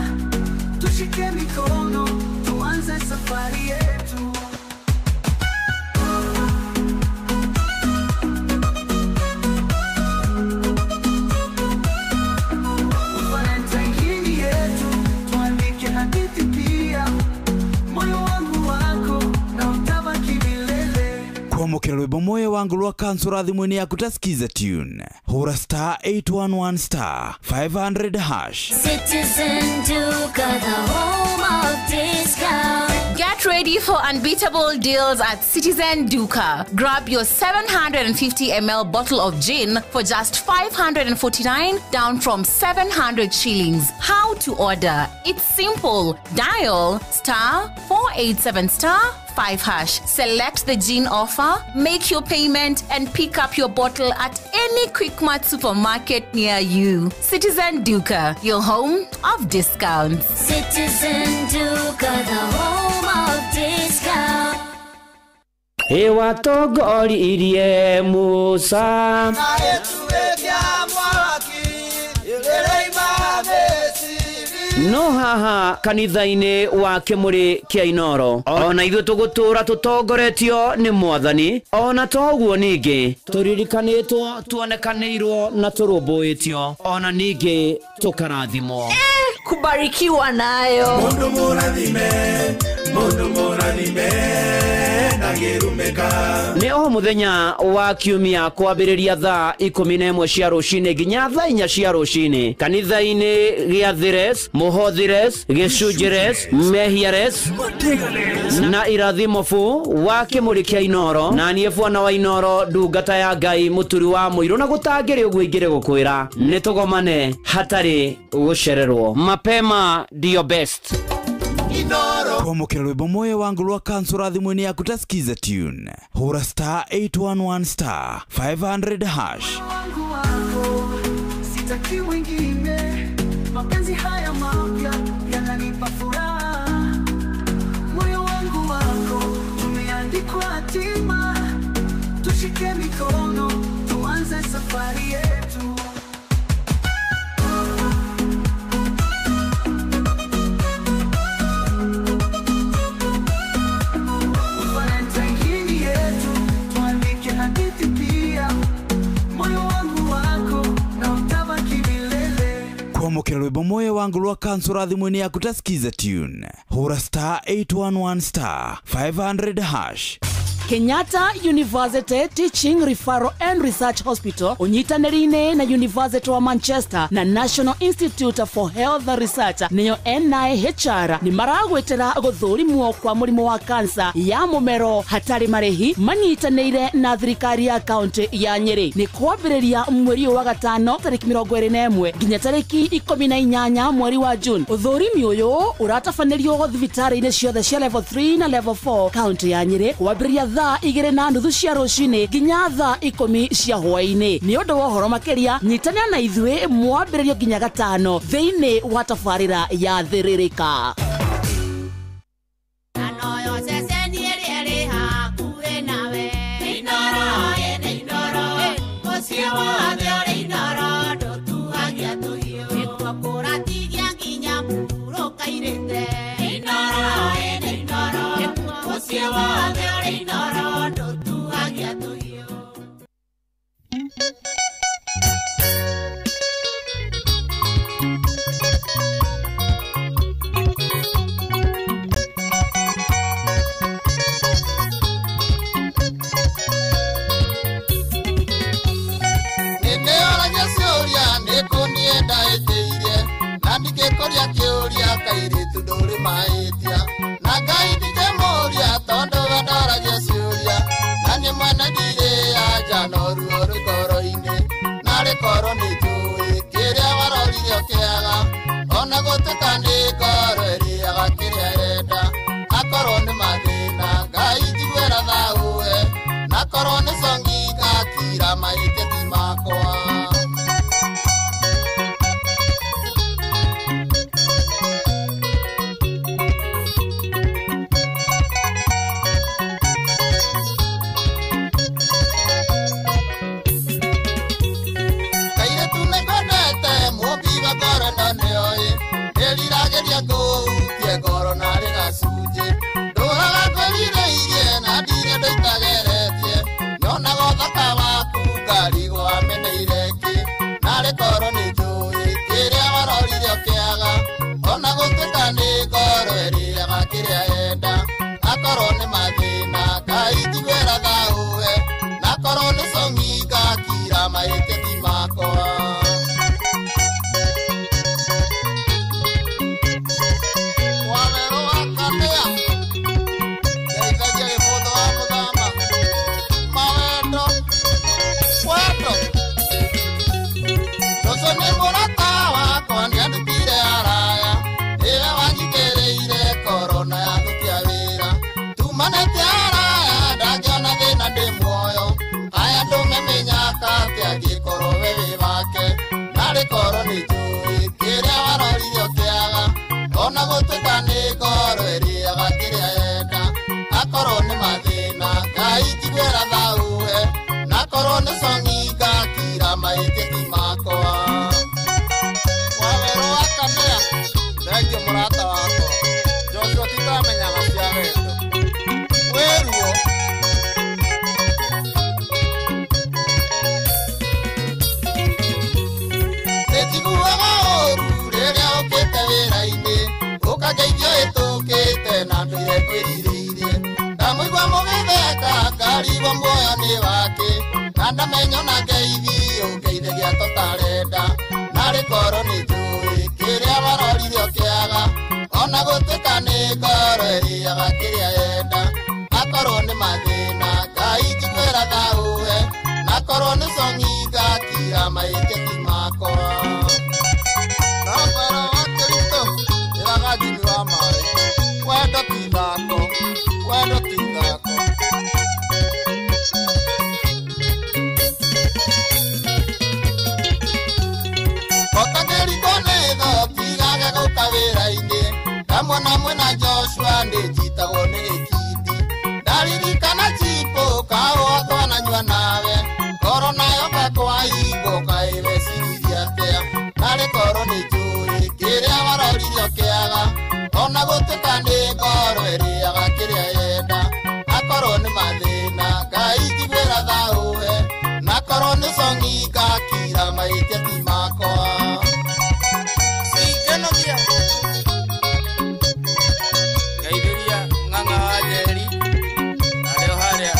tushike mikono tuanze safari yetu kwamũkĩra rwĩmbo moyo wangu rwa kansũra thimũ-inĩ yaku ta skiza tune hũra star 811 star 500 hash Citizen Duka, the home of discount. Get ready for unbeatable deals at Citizen Duka. Grab your 750 ml bottle of gin for just 549, down from 700 shillings. How to order? It's simple. Dial star 487 star 5 hash. Select the gin offer, make your payment, and pick up your bottle at any Quickmart supermarket near you. Citizen Duka, your home of discounts. Citizen Duka, the home of discount. Ewa togori irie Musa no haha kanitha-inĩ wa Kĩmũrĩ kĩa Inoro ona ithuĩ tũgũtũra tũtongoretio nĩ Mwathani ona toguo ningĩ tũririkanĩtwo tuonekanĩirwo na tũrũmbũĩtio ona ningĩ tũkarathimwo kubarikiwa nayo Mundu mũrathime nagĩrumĩka nĩ o mũthenya wa kiumia kwambĩrĩria thaa 11 cia rũcinĩ nginya thaa 4 cia rũcinĩ kanitha-inĩ gĩa Thires, Mũhothires, Gĩcunjĩres, Mehiares na Irathimobu wa Kĩmũrĩ kĩa Inoro na niĩ bwana wa Inoro ndungata ya Ngai mũturi wa mũirũ na gũtangĩrĩ ũguo ingĩrĩ gũkwĩra nĩ tũgomane hatarĩ gũcererwo mapema ndio best kwamũkĩra rwĩmbo moyo wangu rwa kansũra thimũ-inĩ yaku ta skiza tune hũra star 811 star 500 hash sitaki wengine mapenzi haya mapya yananipa furaha moyo wangu wako umeandikwa hatima tushike mikono tuanze safari yetu kwamũkĩra rwĩmbo moyo wangu rwa kansũra thimũ-inĩ yaku ta skiza tune hũra star 811 star 500 hash Kenyatta University Teaching Referral and Research Hospital unyitanĩri-inĩ na University wa Manchester na National Institute for Health Research nĩyo NIHR ni maragwetera gũthũrimwo kwa mũrimũ wa kansa ya mũmero hatarĩ marĩhi manyitanĩire na thirikari ya kaunti ya Nyeri. Ni kwambĩrĩria mweri wa gatano tariki 21 nginya tariki 18 mweri wa June. Ũthũrimi ũyũ uratabanĩrio thibitarĩ-inĩ ciothe cia level 3 na level 4 kaunti ya Nyeri kwambĩrĩria thaa 2:30 cia rũcinĩ nginya thaa 10 cia hwaĩ-inĩ. Nĩ ũndũ wa ũhoro makĩria nyitanĩra na ithuĩ mwambĩrĩrio nginya gatano thĩinĩ wa tabarĩra ya Thĩrĩrĩka. Koria kioria kairitu nduri maitia na ngai ndikemuria tondu wadora jesuria na ni mwana ndire ya janoru orikoro-ini na rikoro ni jui kiria warorire okiaga ona gutuka ni ngoro iriaga kiria renda akorwo ni mathina ngai njiguĩra thauwe na korwo ni songi ngakira maitĩti makwa. Ngaidiria ng'ang'a wa Njeri, arĩa harĩa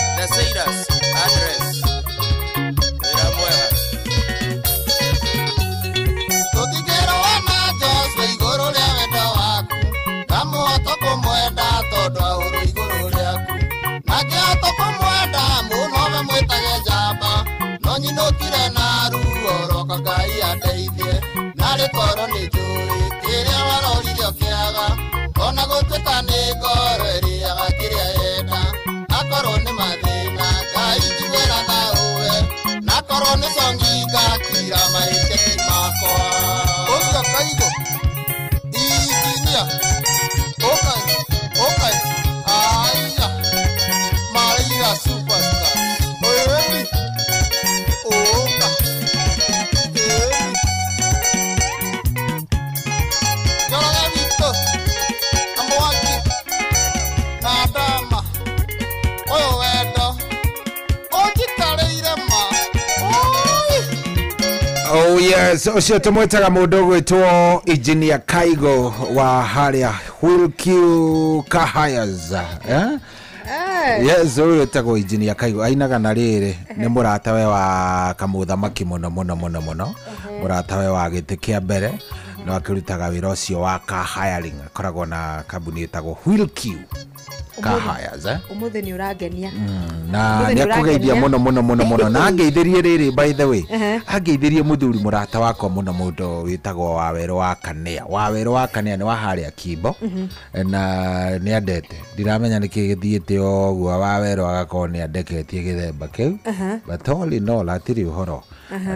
Oh yes, ucio tumwetaga mundu gwitwo Engineer Kaigo wa haria Wilkie Kahayas. Yes, uyu etagwo Engineer Kaigo ainaga na riri ni murata we wa kamuthamaki muno murata we wa giti kia mbere no akirutaga wira ucio wa car hiring akoragwo na kambuni etagwo Wilkie Kahayas. Umuthi ni uragenia na ni akugeithia muno na angeithirie riri by the way angeithirie muthuri murata wakwa muno mundu witagwo Waweru wa Kanea ni wa haria Kimbo na ni andete ndiramenya niki githiite ogwo Waweru agakorwo ni andeketie githemba kiu but all in all atiri uhoro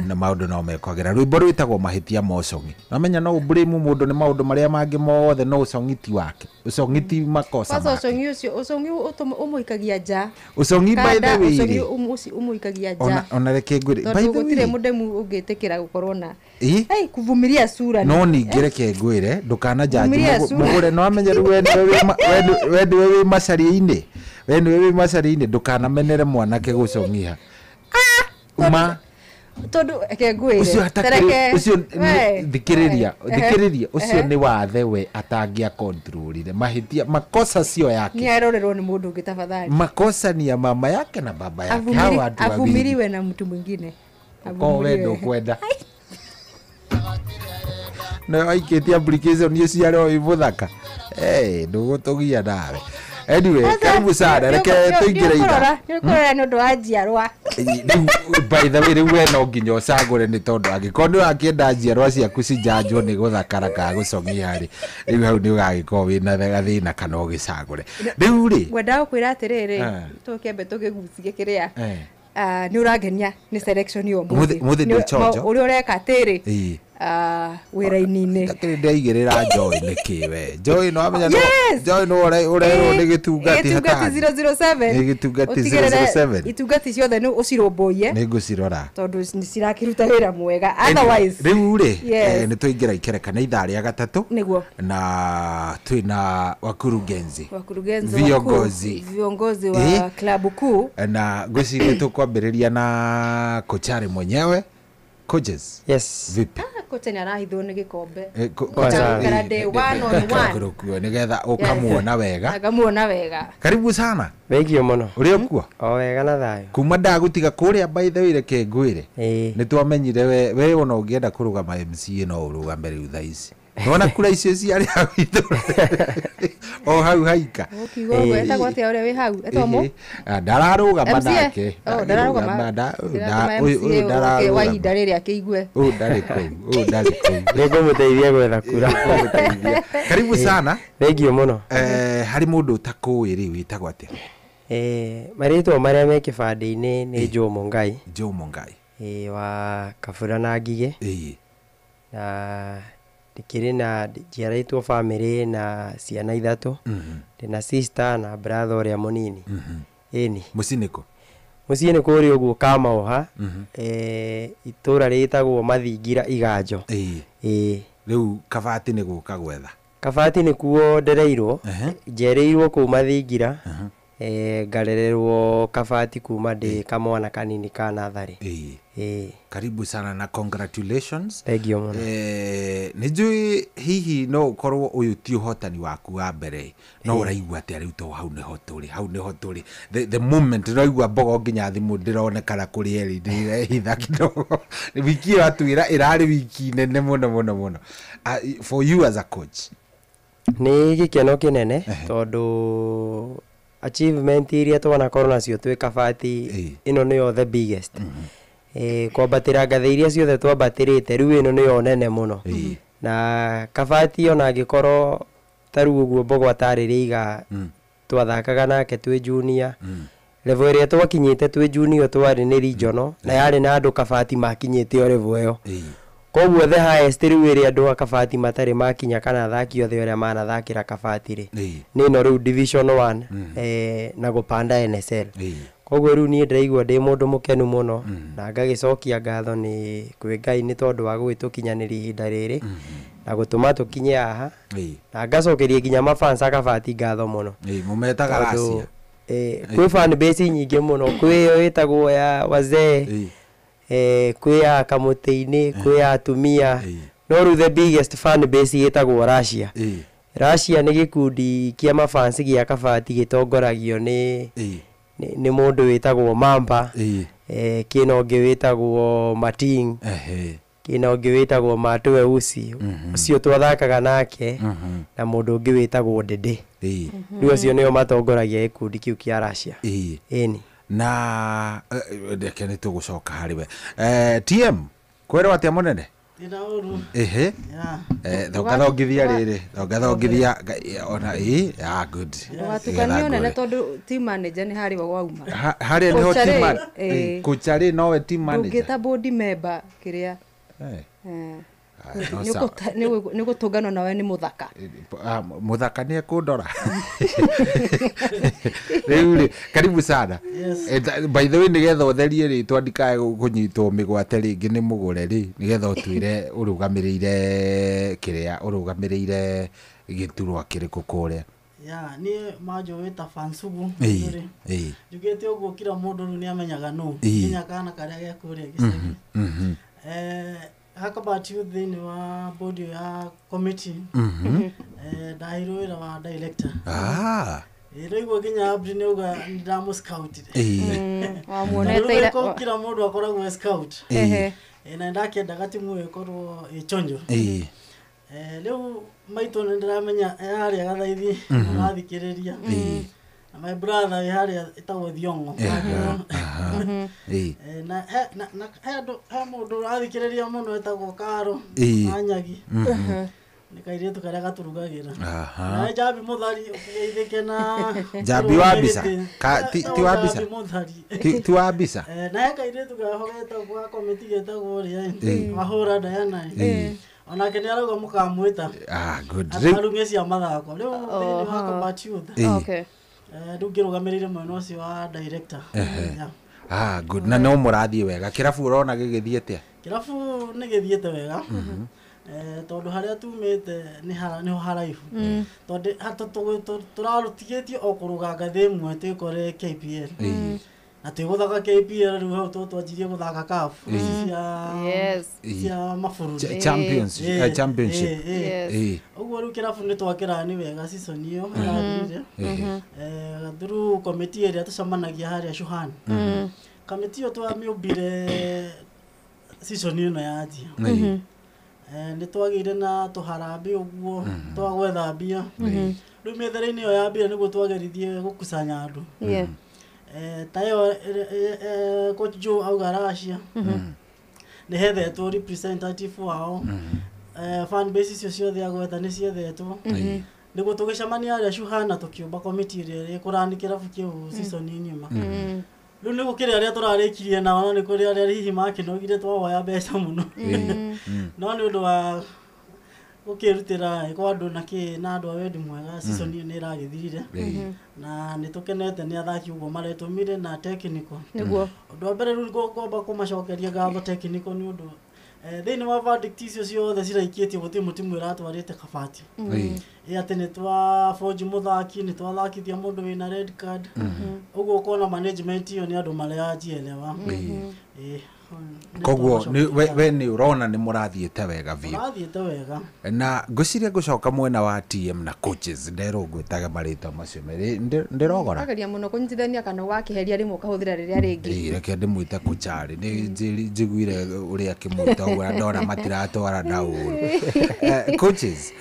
na maundu no mekwagira rwimbo rwitagwo mahitia mosongi namenya no blame mundu ni maundu maria mangi mothe no usongiti wake usongiti makosa make usongi umuikagia ja usongi by the way usongi umuikagia ja ona reke ngwire by the way gutire mudemu ungitikira gukorwo na kuvumilia sura no ningire ke ngwire ndukana jaji mugure no amenye wewe we macari-ini we macari-ini ndukana menere mwanake gucongiha uma tondu eke ngwire ucio thikiriria ucio ni wathe we atangia controlire mahitia makosa sio yake ni arorerwo ni mundu ungi tafadhali makosa ni ya mama yake na baba yake hawa watu avumiliwe na mtu mwingine kwa wewe kwenda na aikitia application hiyo si yale ibuthaka ndugu tugia nawe anyway karibu sana reke tuingire ida nikuora no ndo ajiarwa by the way we no nginyo cagure ni tondu agikondo akienda njiarwa ciaku cijanjwo ni guthakara ka gucong'ia ri riu hau ni ugagikorwo wina thina kana ugicagure riu ri wenda kwira atiriri tukiambe tugigucie kiria ni uragenia ni selection yo muthi ni chojo uri ureka atiri wira-ini-ini takiri ndaigirira Joy nikiwe Joy no amenya no Joy no urero ni gitungati hatari 007 ni gitungati 007 itungati ciothe ni uciromboie ni ngucirora tondu ni cirakiruta wira mwega otherwise riu ri ni tuingira ikerekana ithaa ria gatatu niguo na twina wakurugenzi viongozi wa klabu kuu na ngwiciria tukwambiriria na kochari mwenyewe coaches vipi kocha ni arahithwo ni gikombe kocha day 1 on 1 nigetha ukamuona wega karibu sana wegio muno uri okuo o wega na thayo kuma ndagutiga kuria by the way reke ngwire ni twamenyire we ona ungienda kurugama MC no urugame riu thaa ici nona kura icio ciari hau ithu o hau haika ukigo etagwo atia uria wi hau etwomo ndararugama nake uyu wa ihinda riri akiigue ndari kuu ningumuteithia gwetha kura karibu sana thengio muno hari mundu utakuwi riu witagwo atia maritwo maria me kibande-ini ni Jomo Ngai wa Kabura na Ngigĩ na ndikiri na njiarĩtwo family na ciana ithatu ndina sister na brother uria munini eni muciniko muciĩ nĩ kũrĩ ũguo Kamaoha itura rĩtagwo Mathingira Iganjo rĩu Kabati nĩ gũka gwetha Kabati nĩ kuo ndereirwo njereirwo kũu Mathingira ngarererwo Kabati kuma ndĩ kamwana kanini ka nathari karibu sana na congratulations thengio muno nijui hihi no ukorwo uyu ti uhotani waku wa mbere no uraigua ati ari to hau neho turi the moment uraigua bogo nginya thimu ndironekana kuri eri hitha kidogo wiki atwira irari wiki nene muno for you as a coach ni gikeno kinene tondu achievement iria twana korona cio twi Kabati ino niyo the biggest kwambatira ngathe iria ciothe twambatirite riu ino niyo nene muno na Kabati ona ngikorwo taru uguo bogo ataririga twathakaga nake twi junior level iria twakinyite twi junior twari ni regional na yari na andu Kabati makinyite o level iyo koguo the highest riu iria andu a Kabati matari makinya kana thaki othe uria manathakira Kabati ri ni no riu division 1 na gupanda NSL koguo riu ni ndiraigua ndi mundu mukenu muno na ngagicokia ngatho ni kwi Ngai ni tondu wa gwitukinyaniria ihinda riri na gutuma tukinye haha na ngacokeria nginya mafans a Kabati ngatho muno mumetaga racia kwi fan base nyingi muno kwi yo itagwo ya wazee kwĩ ya kamũtĩ-inĩ kwĩ ya atumia no rĩu the biggest fan base gĩtagwo Russia. Russia nĩ gĩkundi kĩa mafansi gĩa kabati gĩtongoragio nĩ mũndũ wĩtagwo Mamba, kĩna ũngĩ wĩtagwo Mating, kĩna ũngĩ wĩtagwo Matwe Usi, ũcio twathakaga nake, na mũndũ ũngĩ wĩtagwo Dede. Rĩu acio nĩo matongoragia gĩkundi kĩu kĩa Russia. Ĩni. Na reke nĩ tũgũcoka harĩ we. TM, kwĩrwo atĩa mũnene? Thongathongithia rĩrĩ, thongathongithia ona good. Watukanio nene tondũ team manager nĩ harĩ wauma. Harĩ nĩho team manager. Kocha rĩ nowe team manager. Ndũngĩta board member kĩrĩa. Nĩ gũtũngana nawe nĩ mũthaka. Mũthaka nĩ ekũndora. Rĩu karibu sana. By the way nĩgetha ũtherie rĩtwa ndikae kũnyitwo mĩgwate rĩngĩ nĩ mũgũre rĩ nĩgetha ũtwĩre ũrũgamĩrĩire kĩrĩa ũrũgamĩrĩire gĩturwa kĩrĩkũ kũrĩa. Niĩ manjũ wĩta Fansugu. Njugĩte ũguo kila mũndũ rĩu nĩamenyaga nũ. Nginya kana karĩa gĩa kũrĩa gĩcagi. Hakabati thĩinĩ wa board ya committee ndahirwo wĩra wa director. Rĩu nginya abri nĩ uga ndamo scout. Wamuonete kila mũndũ akoragwo scout. Na ndakĩendaga timu ĩkorwo ĩchonjo. Rĩu maitũ nĩ ndĩramenya harĩa gathaithi arathikĩrĩria. My brother harĩa ĩtagwo Thiongo. Na he mũndũ arathikĩrĩria mũno ĩtagwo Karo Anyagi. Nĩ kairĩtu karĩa gaturugagĩra. Na Jambi Muthari ũkĩgeithĩke na Jambi wa Bisa. Ti wa Bisa. Ti wa Bisa. Na he kairĩtu gahogetwo gwa committee getagwo rĩa Wahũra Diana. Onake nĩ arauga mũkamwĩta. Good. Arumia cia mathako. Rĩu thĩinĩ wa Kabati Youth. Rĩu ngĩrũgamĩrĩire mwena ũcio wa director. Good. Na no mũrathiĩ wega. Kĩrabu ũrona gĩgĩthiĩ atĩa? Kĩrabu nĩ gĩthiĩte wega. Tondũ harĩa tumĩte nĩ haraihu. Tondũ tũrarutigĩtie o kũrũga ngathĩ ĩmwe twĩkore KPL. Na twĩgũthaka KPL rĩu hau twanjirie gũthaka CAF cia mabũrũri. Championship. Ũguo rĩu kĩrabu nĩ twakĩra nĩ wega season ĩyo ĩrathire. Through committee ĩrĩa tũcemanagia harĩa Shuhan. Committee ĩyo twamĩũmbire season ĩno yanjia. Nĩ twagĩire na tũharambĩ ũguo twagwetha mbia. Rĩu mĩethere-inĩ ĩyo ya mbia nĩguo twagerithie gũkusanya andũ. Tayo coach Joe auga Russia nĩ hethetwo representative wao. Fan base icio ciothe agweta nĩ ciethetwo nĩguo tũgĩcemania harĩa Shuhana tũkĩũmba committee ĩrĩa ĩkũrani kĩrabu kĩu season ng'ima. Rĩu nĩ gũkĩrĩ arĩa tũrarĩkirie nao nĩ kũrĩ arĩa hihi makĩnogire twahoya mbeca mũno. No nĩ ũndũ wa gũkĩrutĩra kwa andũ na andũ a wendi mwega season nĩ ĩragĩthirire. Na nĩ tũkenete nĩ athaki ũguo maretũmire na technical. Ũndũ wa mbere rĩu ngomba kũmacokeria ngatho technical nĩ ũndũ thĩinĩ wa verdict icio ciothe ciraikĩtio gũtirĩ mũtimu ĩratwarĩte Kabati. Atĩ nĩ twa forge mũthaki nĩ twathakithia mũndũ wĩna red card. Ũguo ũkona management iyo nĩ andũ marĩa ajielewa. Koguo we nĩ ũrona nĩ mũrathiĩte wega biũ. Mũrathiĩte wega. Na ngwĩciria ngũcoka mwena wa TM na coaches nderwo ngwĩtaga marĩtwa macio merĩ ndĩrogora. Ageria mũno kũnyitithania kana wakĩheria rĩmwe ũkahũthĩra rĩrĩa rĩngĩ. Reke ndĩmwĩte Kuchari nĩ njiguire ũrĩa akĩmwĩta ũguo ndona matiratwara na ũru. Coaches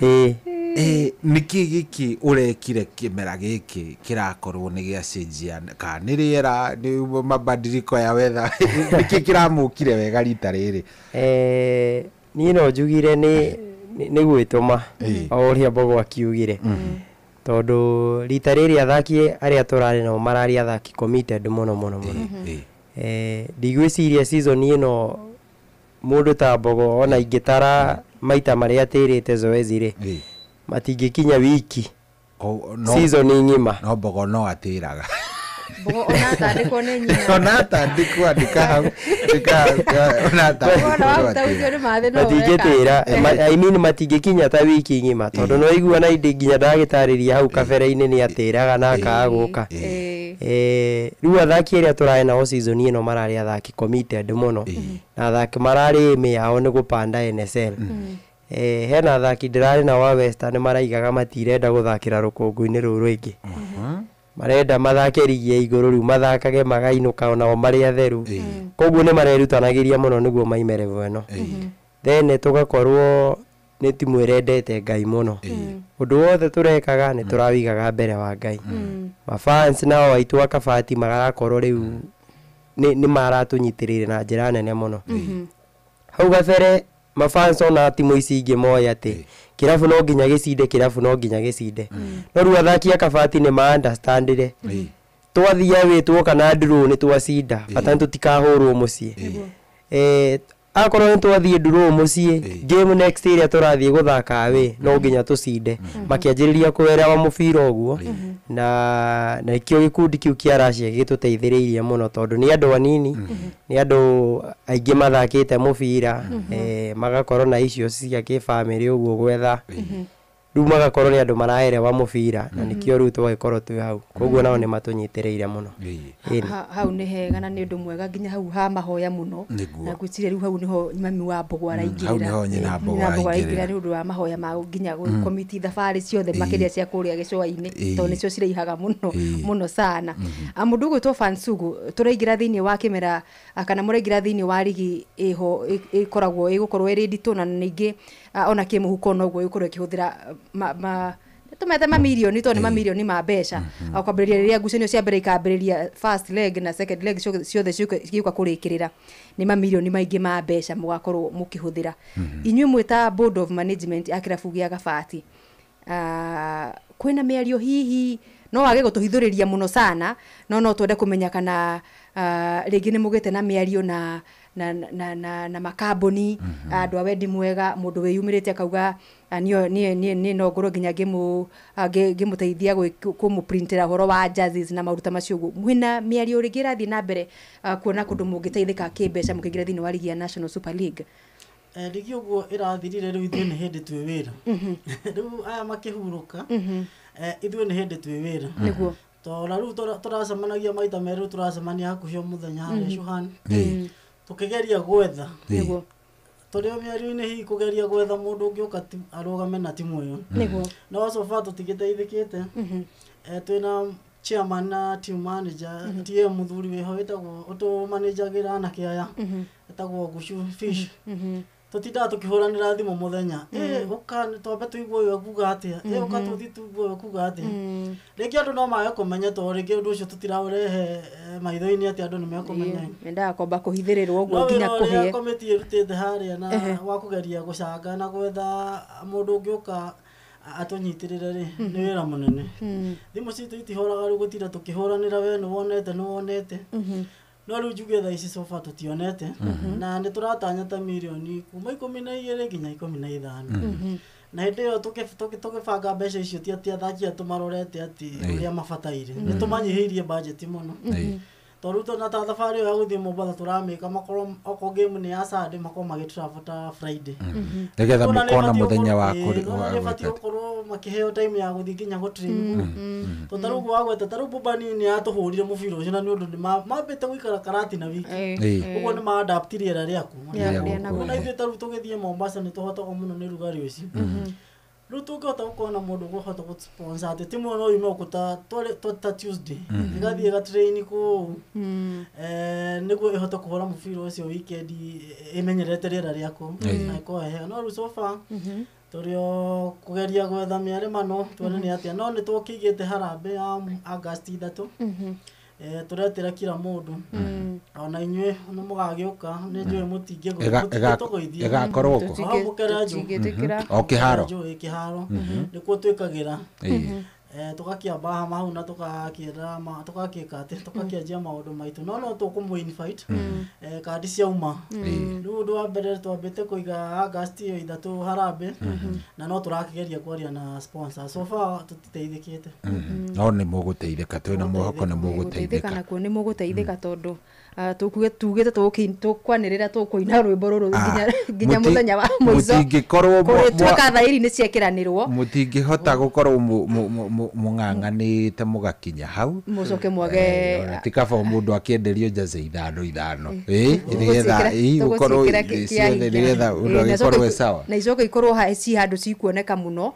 nĩkĩ gĩkĩ ũrekire kĩmera gĩkĩ kĩrakorwo nĩ gĩacenjia ka nĩ rĩera nĩ mabandiriko ya wetha nĩkĩ kĩramũkire wega rita rĩrĩ? Niĩ no njugire nĩ gwĩtũma o ũrĩa Mbogo akiugire, tondũ rita rĩrĩ athaki arĩa tũrarĩ nao mararĩ athaki committed mũno mũno mũno. Ndigwĩciria season ĩno mũndũ ta Mbogo ona ingĩtara maita marĩa atĩrĩte zoezi rĩ matingĩkinya wiki season ng'ima. No Mbogo no atĩraga Mbogo ona atandĩkwo nĩ nyina. Ona atandĩkwo andĩka hau ona atandĩkwo matingĩtĩra I mean matingĩkinya ta wiki ng'ima, tondũ no igua na indi nginya ndagĩtarĩria hau kabere-inĩ nĩ atĩraga na akaga gũka. riu athaki aria turae nao season ino marari athaki committed muno na athaki marari miao ni gupanda NSL hena athaki ndirari na wa Western maraigaga matirenda guthakira rukungu-ini ruru ingi marenda mathake rigi ya iguru riu mathakage magainuka onao mari atheru koguo ni marerutanagiria muno niguo maimere vweno then tugakorwo ni timu irendete Ngai muno undu wothe turekaga ni turawigaga mbere wa Ngai mafans nao waitu wa Kabati magarakorwo riu ni maratunyitirire na njira nene muno hau gabere mafans ona timu ici ingi moya ati kirabu no nginya gicinde kirabu no nginya gicinde no riu athaki a Kabati ni ma understandire twathia witwo kana draw ni twacinda bata tutikahurwo mucii akorwo ni twathie draw mucii game next area turathie guthaka we no nginya tucinde makianjiriria kuwerewa mubira uguo na kio gikundi kiu kia Russia gituteithiriirie muno tondu ni andu anini ni andu aingi mathakite mubira magakorwo na icio cia ki family uguo gwetha riu magakorwo ni andu maraerewa mubira na nikio riu twagikorwo twi hau koguo nao ni matunyitiriire muno hau ni hega na ni undu mwega nginya hau ha mahoya muno na gwicire riu hau niho mami wa Mbogo araingirira hau niho nyina Mbogo araingirira ni undu wa mahoya ma nginya komiti thabari ciothe makiria cia kuria gicua-ini to nicio ciraihaga muno sana mundu gwitwo Fansugu turaingira thiini wa kimera kana muraingira thiini wa ligi iho ikoragwo igukorwo iri nditu na ningi ona kimuhuko no gwo ikorwo ikihuthira tumete mamilioni to ni mamilioni ma mbeca akwambiriria riria ngucanio cia mbere ikambiriria first leg na second leg ciothe ciuka kurikirira ni mamilioni maingi ma mbeca mugakorwo mukihuthira inyuĩ mwita board of management a kirabu gia Kabati kwina miario hihi no wage gutuhithuriria muno sana no twende kumenya kana ringi ni mugite na miario na makambuni andu a wendi mwega mundu wiyumirite akauga ni no ngoro nginya ngimuteithia kumuprintira horo wa jerseys na maruta macio mwina miario ringi rathi na mbere kuona kundu mungiteithika kimbeca mukigira thini wa ligi ya National Super League ligi uguo irathirire riu ithuĩ nĩ hĩndĩ twĩ wĩra rĩu aya makĩhurũka ithuĩ nĩ hĩndĩ twĩ wĩra nĩguo tora rĩu tũracemanagia maita merĩ tũracemania hakuhĩ o mũthenya harĩa Shuhan tũkĩgeria gwetha nĩguo tũrĩ o mĩario-inĩ hihi kũgeria gwetha mũndũ ũngĩũka arũgame na timu ĩyo nĩguo no so far tũtigĩteithĩkĩte twĩna chairman na team manager tie muthuri weho wetagwo ũtũmanagĩra anake aya etagwo Gushu Fish tutinda tukihuranira thimu muthenya uka twambe tuigwo yo kuga atia uka tuthi tuigwo kuga atia rĩngĩ andũ no maga kũmenya to rĩngĩ ũndũ ũcio tutiraũrehe maitho-inĩ ati andũ nĩ mekũmenya mendaga kwamba kũhithĩrĩrwo ũguo nginya kũhĩa komiti ĩrutĩte harĩa na wa kũgeria gũcanga na gwetha mũndũ ũngĩũka atunyitirire ri ni wira munene thimu citu itihoraga ru gutira tukihuranira we ni wonete no ru juge tha ici sofa tutionete na ni turatanya ta milioni kuma 12 nginya 15 na hĩndĩ ĩyo tũgĩbanga mbeca icio ti atĩ athaki tumarorete ati uria mabataire ni tumanyihirie budget muno toruto na ta thabarĩ ĩyo ya gũthiĩ Mombasa turamĩka makorwo oko game ni ya Sunday makorwo magĩtravel ta Friday nĩgetha mũkona mũthenya wa kũrĩ korwo makĩheo time ya gũthiĩ nginya gũtrain tũtarũgu wa gweta tarũbu bani ni atũhũrire mũbira ũcio na nĩ ũndũ mambĩte gũikara karati na wiki ũguo nĩ ma-adapt rĩera rĩaku na ithuĩ tarũ tũgĩthiĩ Mombasa nĩ tũhotaga mũno nĩ rugarĩ ũcio rĩu tũngĩhota gũkorwo na mũndũ ũkũhota gũsponsor atĩ timu no yume okuta ta Tuesday igathiĩ gatrain kũu nĩguo ĩhote kũhũra mũbira ũcio weekend ĩmenyerete rĩera rĩaku na ĩkohehe no rĩu so far tũrĩ o kũgeria gwetha mĩarimano tuone nĩ atĩa no nĩ tũkĩigĩte harambĩ ya August 3 turetera kila mũndũ ona inyuĩ nĩ mũgagĩũka nĩ njũĩ mũtingĩgũithia ĩgakorwo o kĩharo nĩkuo twĩkagĩra tukakiamba hau na tukakianjia maũndũ maitũ no tũkũmũ-invite kandi ciauma rĩu ũndũ wa mbere twambĩte kũiga August 3 harambĩ na no tũrakĩgeria kwaria na sponsor so far tũtiteithĩkĩte no nĩ mũgũteithĩka twĩna mwĩhoko nĩ mũgũteithĩka nakuo nĩ mũgũteithĩka tondũ tugĩte tũkwanĩrĩra tũkũina rwĩmbo rũrũ nginya mũthenya wa mũico mũtingĩkorwo twĩka thaĩri nĩ ciekĩranĩrwo mũtingĩhota gũkorwo mung'ang'anĩte mũgakinya hau mucoke mwage ti kaba mũndũ akĩenderio jaze ithano nĩgetha igũkorwo ciothe nĩgetha ũndũ agĩkorwo sawa na icoke ikorwo ci handũ cikuoneka mũno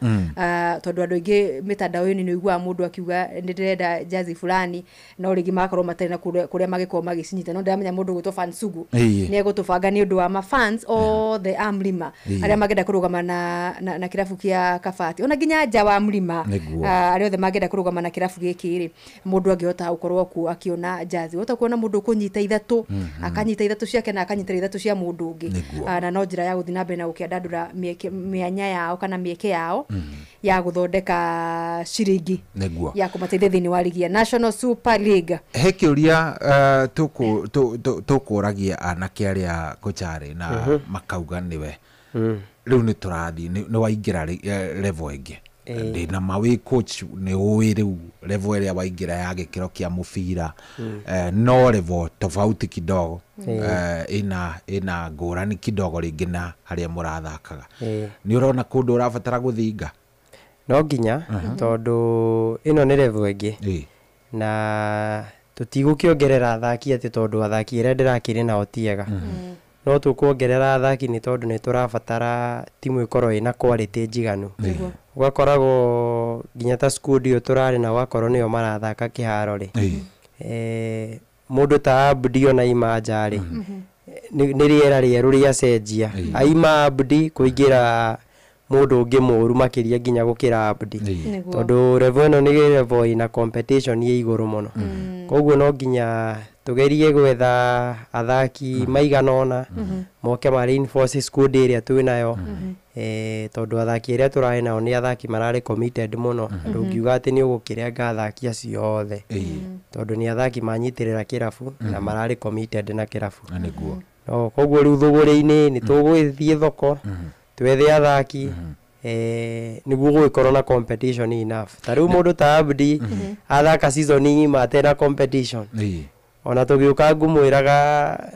tondũ andũ aingĩ mĩtandao-inĩ nĩ ũiguaga mũndũ akiuga nĩ ndĩrenda jazi fulani no rĩngĩ magakorwo matarĩ na kũrĩa magĩkorwo magĩcinyita no ndĩramenya mũndũ gwĩtwo Fansugu nĩ egũtũbanga nĩ ũndũ wa mafans o the Mlima arĩa magenda kũrũgama na kĩrabu kĩa Kabati ona nginya nja wa Mlima arĩa othe magenda kũrũgama na kĩrabu gĩkĩ rĩ mũndũ angĩhota gũkorwo kuo akiona jazi hota kuona mũndũ kũnyita ithatũ akanyita ithatũ ciake na akanyita ithatũ cia mũndũ ũngĩ na no njĩra ya gũthiĩ na mbere na gũkĩandandũra mĩanya yao kana mĩeke yao ya gũthondeka ciringi ya kũmateithia thĩinĩ wa ligi ya National Super League. He kĩũria tũkũragia anake arĩa Kochare na makauga nĩwe rĩu nĩ tũrathiĩ nĩ waingĩra level ĩngĩ ndĩna mawĩ coach nĩ ũĩ rĩu level ĩrĩa waingĩra ya gĩkĩro kĩa mũbira no level tofauti kidogo ina ngũrani kidogo rĩngĩ na harĩa mũrathakaga nĩ ũrona kũndũ ũrabatara gũthinga no nginya tondũ ĩno nĩ level ĩngĩ na tũtigũkĩongerera athaki atĩ tondũ athaki arĩa ndĩrakĩrĩ nao ti ega no tũkuongerera athaki nĩ tondũ nĩ tũrabatara timu ĩkorwo ĩna quality njiganu ũgakoragwo nginya ta squad ĩyo tũrarĩ na ũgakorwo nĩo marathaka kĩharo rĩ mũndũ ta Abdi ona Imanja rĩ nĩ rĩera rĩerũ rĩacenjia Aima Abdi kũingĩra mũndũ ũngĩ mũru makĩria nginya gũkĩra Abdi tondũ level ĩno nĩ level ina competition ya igũrũ mũno koguo no nginya tugerie gwetha athaki maiganona moke ma reinforce squad ĩrĩa twĩnayo tondũ athaki arĩa tũrarĩ nao nĩ athaki mararĩ committed mũno ndũngiuga atĩ nĩ ũgũkĩrenga athaki acio othe tondũ nĩ athaki manyitĩrĩra kĩrabu na mararĩ committed na kĩrabu no koguo rĩu thũgũrĩ-inĩ nĩ tũgũgĩthiĩ thoko twethe athaki nĩguo gũgĩkorwo na competition enough ta rĩu mũndũ ta Abdi athaka season ng'ima atena competition ona tũgĩũka ngũmwĩraga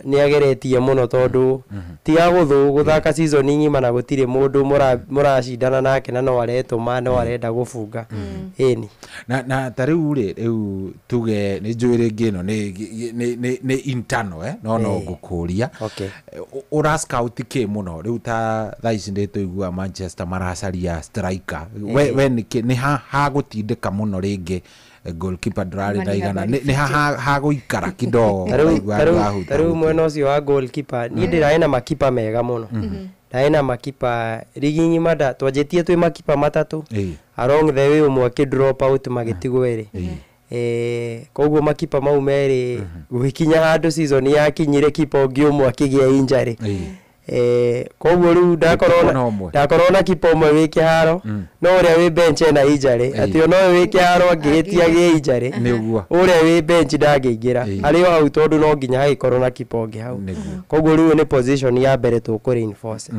nĩ ageretie mũno tondũ tiga gũthaka season ng'ima na gũtirĩ mũndũ mũracindana nake na no aretũma no arenda gũbunga ĩni na ta rĩu rĩu tuge nĩ njũĩ rĩngĩ ĩno nĩ internal no ngũkũria ũra scout kĩ mũno rĩu ta thaa ici ndĩtũigua Manchester maracaria striker we nĩ hagũtindĩka mũno rĩngĩ goalkeeper ndurarĩ ndaigana nĩ hagũikara kidogo ta rĩu mwena ũcio wa goalkeeper niĩ ndĩrarĩ na makipa mega mũno ndarĩ na makipa rigi ng'ima twanjĩtie twĩ makipa matatũ along the way ũmwe akĩ drop out magĩtigwo erĩ koguo makipa mau merĩ gũgĩkinya handũ season yakinyire kipa ũngĩ ũmwe akĩgĩa injury koguo rĩu ndakorwo na kipa ũmwe wĩ kĩharo no ũrĩa wĩ bench ena injury atĩ no wĩ kĩharo angĩhĩtia gĩ injury ũrĩa wĩ bench ndangĩingĩra arĩ o hau tondũ no nginya hagĩkorwo na kipa ũngĩ hau koguo rĩu nĩ position ya mbere tũkũ reinforce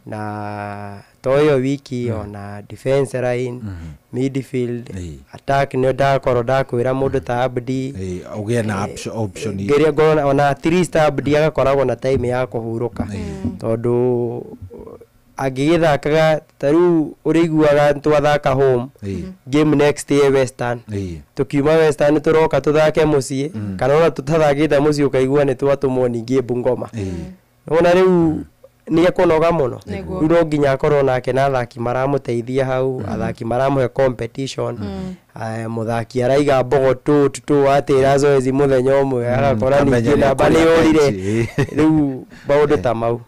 na toyo wiki ona defense line midfield attack nĩ ndakorwo ndakwĩra mũndũ ta Abdi ũgĩe na option ngeria ona at least Abdi agakoragwo na time ya kũhurũka tondũ agĩgĩthakaga ta rĩu ũrĩiguaga twathaka home game next year Western tukiuma Western tũroka tũthake mũciĩ kana ona tũtathakĩte mũciĩ ũkaigua nĩ twatũmwo ningĩ Bungoma ona rĩu nĩ ekũnoga mũno rĩu no nginya akorwo nake na athaki maramũteithia hau athaki maramũhe competition mũthaki araiga mbogo atĩra zoezi mũthenya ũmwe agakora ningĩ namba nĩ yũrire rĩu maũndũ ta mau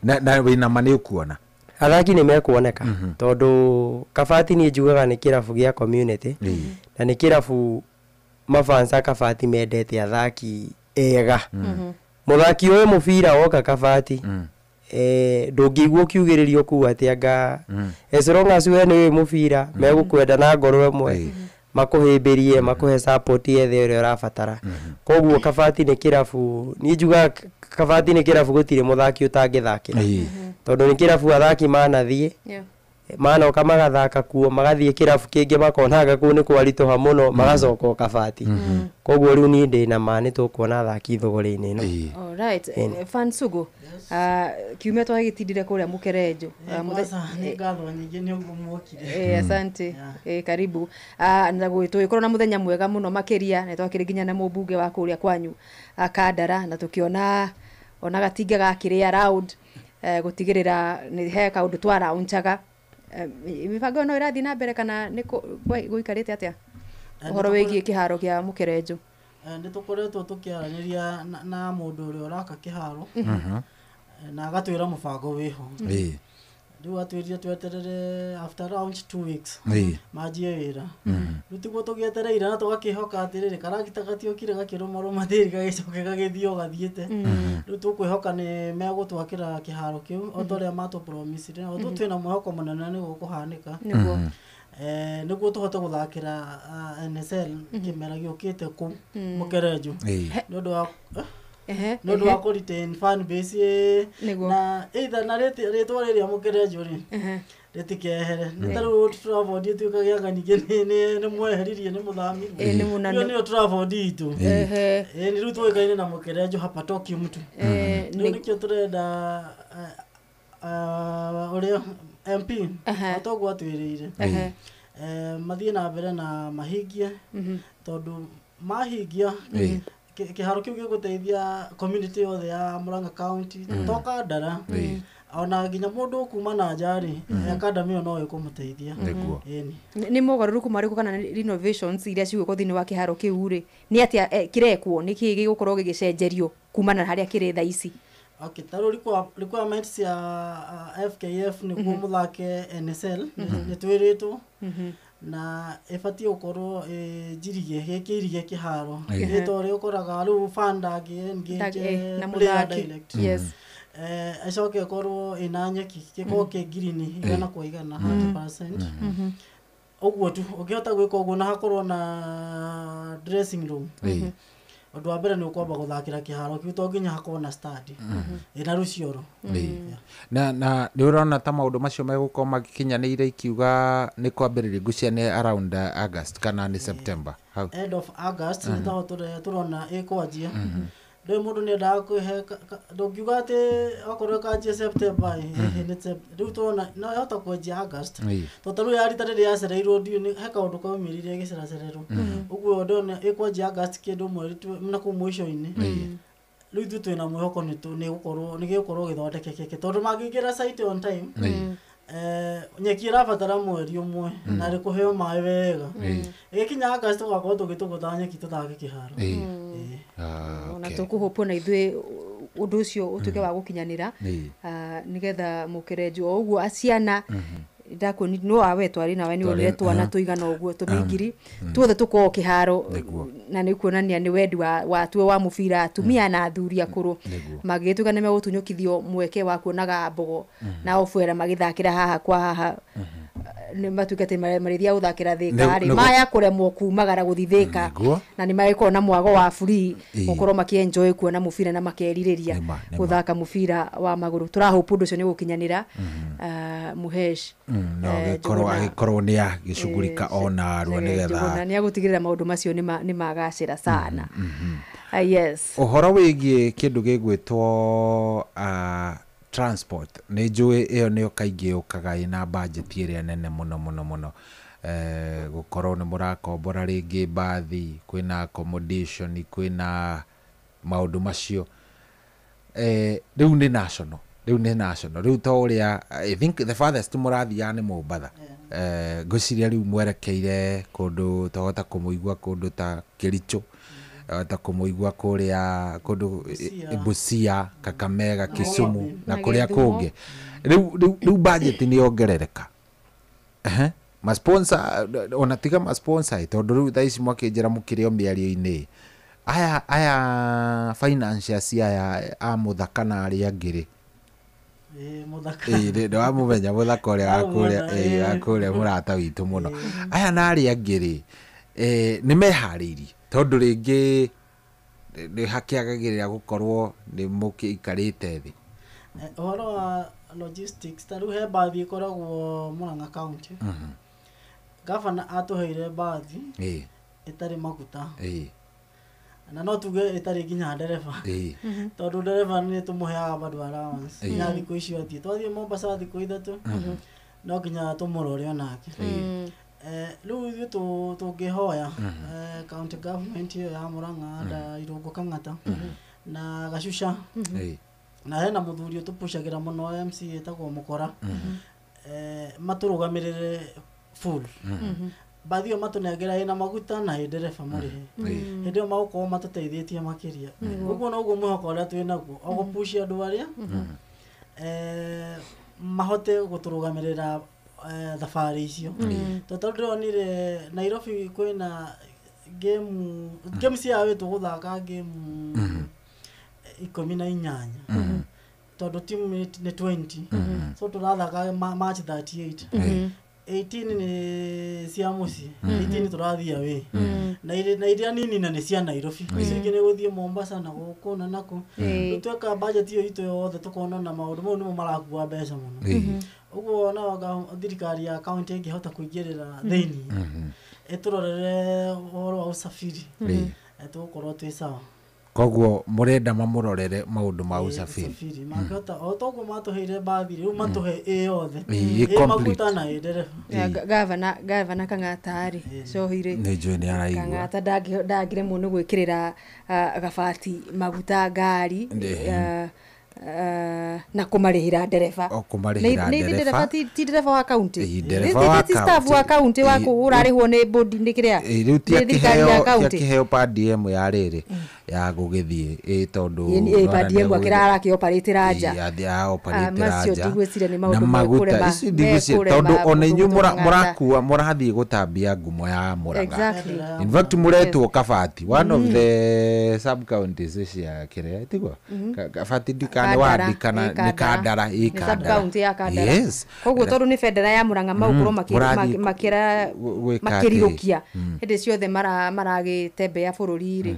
na wĩna ma nĩ ũkuona athaki nĩ mekuoneka tondũ Kabati niĩ njugaga nĩ kĩrabu gĩa community na nĩ kĩrabu mafansa Kabati mendete athaki ega mũthaki ũyũ mũbira woka Kabati ndũngĩigua kiugĩrĩrio kuu atĩ anga as long as we nĩ mũbira megũkwenda na ngoro ĩmwe makũhĩmbĩrie makũhe support yethe ĩrĩa ũrabatara koguo Kabati nĩ kĩrabu niĩ njugaga Kabati nĩ kĩrabu gũtirĩ mũthaki ũtangĩthakĩra tondũ nĩ kĩrabu athaki manathiĩ manoka magathaka kuo magathie kirabu kingi makonaga kuu ni kwaritũha muno magacoka o kabati koguo riu ni ndi na ma ni tukuona athaki thogori-inĩ ĩno. Alright, Fansugu, kiumia twagĩtindire kũrĩa Mũkerenjo. Nĩ ngatho nyingĩ nĩ ũguo mwokire. Asante, karibu. Na tũgĩkorwo na mũthenya mwega mũno makĩria, na twakĩrĩ nginya na mũmbunge wa kũrĩa kwanyu Kandara, na tũkĩona ona gatinga gakĩrĩ around gũtigĩrĩra nĩ he kaũndũ twaraunchaga. Mibango no ĩrathiĩ na mbere kana nĩ gũikarĩte atĩa ũhoro wĩgiĩ kĩharo kĩa Mũkerenjo? Nĩ tũkoretwo tũkĩaranĩria na mũndũ ũrĩa ũraka kĩharo na agatwĩra mũbango wĩho. Rĩu atwĩrire tweterere after around 2 weeks manjie wĩra. Rĩu tiguo tũgĩetereire na tũgakĩhoka atĩrĩrĩ karagita gatiokire gakĩrũmarũma thĩri gagĩcoke gagĩthiĩ o gathiĩte. Rĩu tũkwĩhoka nĩ megũtwakĩra kĩharo kĩu o ta ũrĩa matũpromisire, o twĩna mwĩhoko mũnene nĩ gũkũhanĩka nĩguo tũhote gũthakĩra NSL kĩmera gĩũkĩte kũu Mũkerenjo nĩ ũndũ wa kũ-retain fan base na either na rĩtwa rĩrĩa Mũkerenjo rĩ rĩtikehere nĩ ta rĩu Trafford ĩtuĩka gĩaga ningĩ nĩ mweheririe nĩ mũthamirie ĩyo nĩyo Trafford itũ nĩ rĩu tũĩkaine na Mũkerenjo hapa Tokyo mtu rĩu nĩkĩo tũrenda ũrĩa MP atogwo atwĩrĩire mathiĩ na mbere na mahingie tondũ mahingia kĩharo kĩu gĩgũteithia community yothe ya Murang'a County to Kandara ona nginya mũndũ kuma na njarĩ academy ĩyo no ĩkũmũteithia. Nĩ mogarũrũku marĩkũ kana renovations iria cigũkwo thĩinĩ wa kĩharo kĩu rĩ nĩ atĩa kĩrekwo nĩ kĩĩ gĩgũkorwo gĩgĩcenjerio kumana na harĩa kĩrĩ thaa ici? Okay, taro requirements ya FKF nĩguo mũthake NSL nĩ twĩrĩtwo na ĩbatiĩ gũkorwo njirige gĩkĩirige kĩharo rĩtwa rĩa ũkoraga rĩu fan engage na player direct acoke ĩkorwo ĩna nyeki gĩkorwo kĩ green igana kwa igana 100%. Ũguo tu ũngĩhota gwĩka ũguo na hakorwo na dressing room ũndũ wa mbere nĩ ũkwamba gũthakĩra kĩharo kĩu to nginya hakorwo na stadi ĩna rũcioro na nĩ ũrona ta maũndũ macio megũkorwo magĩkinyanĩire ikiuga nĩ kwambĩrĩria ngucia nĩ around August kana nĩ September end of August nĩ taho tũrona ĩkwanjia ndĩ mũndũ nĩ endaga kwĩhe ndũngiuga atĩ okorwo kanjia September rĩu tũrona no yahota kwanjia August tondũ rĩu yarita rĩrĩa yacereirwo ndiũ he kaũndũ kaumĩrire gĩceracererwo ũguo ndona ĩkwanjia August kĩndũ mweri na kũu mũico-inĩ rĩu ithuĩ twĩna mwĩhoko nĩ gĩgũkorwo gĩthondekekeke tondũ mangĩingĩra site on time nyeki ĩrabatara mweri ũmwe na rĩkũheo maĩ wega ĩgĩkinya August tũgakorwo tũgĩtũgũtha nyeki tũthake kĩharo na tũkũhopo na ithuĩ ũndũ ũcio ũtuĩke wa gũkinyanĩra nĩgetha Mũkerenjo o ũguo aciana ndakuoni no awe twari nawe ni onire twana tuigana ũguo tũmingiri tuothe tuko kĩharo na nĩ kuonania nĩ wendi wa tuo wa mũbira atumia na athuri akũrũ magĩtuĩka nĩ megũtunyũkithio mweke wa kuonaga mbogo na ofwera magĩthakĩra haha kwa haha nĩ matuĩkĩte marĩthia gũthakĩra thĩka rĩ maya kũremwo kumagara gũthithĩka na nĩ magĩkorwo na mwago wa free gũkorwo makĩenjoy kuona mũbira na makerirĩria gũthaka mũbira wa magũrũ tũrahope ũndũ ũcio nĩ gũkinyanĩra Muhesh no gĩkorwo nĩ agĩcugurika ona arua nĩgetha nĩ agũtigĩrĩra maũndũ macio nĩ magacĩra sana. Yes, ũhoro wĩgiĩ kĩndũ gĩgwĩtwo transport nĩ njũĩ ĩyo nĩyo kaingĩ yũkaga ĩna budget ĩrĩa nene mũno gũkorwo nĩ mũrakombora rĩngĩ mbathi kwĩna accommodation kwĩna maũndũ macio rĩu nĩ national rĩu ta ũrĩa I think the farthest mũrathiaga nĩ Mombatha ngwĩciria rĩu mwerekeire kũndũ tũhota kũmũigua kũndũ ta Kericho ta kũmũigua kũrĩa kũndũ Busia Kakamega Kisumu na kũrĩa kũngĩ rĩu budget nĩ yongerereka ma sponsor ona tiga ma sponsor tondũ rĩu thaa ici mwakĩnjĩra mũkĩrĩo mĩario-inĩ aya financiers aya a mũthaka na arĩa angĩ nĩ wamũmenya mũthaka ũrĩa wakũrĩa mũrata witũ mũno aya na arĩa angĩ nĩ meharĩirie tondũ rĩngĩ nĩ hakĩagagĩrĩra gũkorwo nĩ mũkĩikarĩte thĩ Ohoro wa logistics taru he bathi ikoragwo Murang'a County. Gavana atuheire bathi itari maguta. Na no tuge itari ginya ndereba. Tondu ndereba ni tumuheaga bado allowance. Ya thikũ icio athie. Twathie Mombasa thikũ ithatu. No ginya tumurore onake. Riu ithuĩ tũngĩhoya county government iyo ya Murang'a nda Irungu Kang'ata na Gacusha na hena muthuri utupucagira muno MC etagwo Mukora maturugamirire full bathio matunegera ina maguta na ndereba murihe hindio magukorwo matuteithĩtie makiria uguo no uguo mwihoko uria twinaguo ogupucia andu aria mahote guturugamirira thabari icio tondonire Nairobi kwina game cia wetu guthaka game 18 tondu team ni 20 so turathaka match 38 18 ni cia muci 18 turathia we na iria nini na ni cia Nairobi icio ingĩ nĩ gũthie Mombasa na gũkũ na naku tweka budget iyo itu yothe tukona na maundu mau nimo marakua mbeca muno uguo na thirikari ya county ingĩhota kũingĩrĩra thĩini eturorere ũhoro wa usafiri etukorwo twĩ sawa koguo murenda mamurorere maundu ma usafiri makota otogo matuheire bathi riu matuhe yothe maguta na ndereba Gavana Kang'ata ari cohire ni njui ni araigua Kang'ata ndagire muno gwikirira gabati maguta ngari na kumarihira ndereba ni ndereba ti ndereba wa county ti staff wa county wa kurarihwo ni board ni kiria riu ti akiheo PDM ya riri ya gugithie tondu PDM akirara ki operate raja ya operate raja na maguta tondu ona inyu murakua murathie gutambia ngumo ya Murang'a in fact muretwo kabati one of the sub counties cia kiria tigwa kabati dikane wadikana ni kandara sub county ya kandara yes koguo tondu ni federal ya Murang'a magukorwo makirirukia hende ciothe maragitembea bururi ri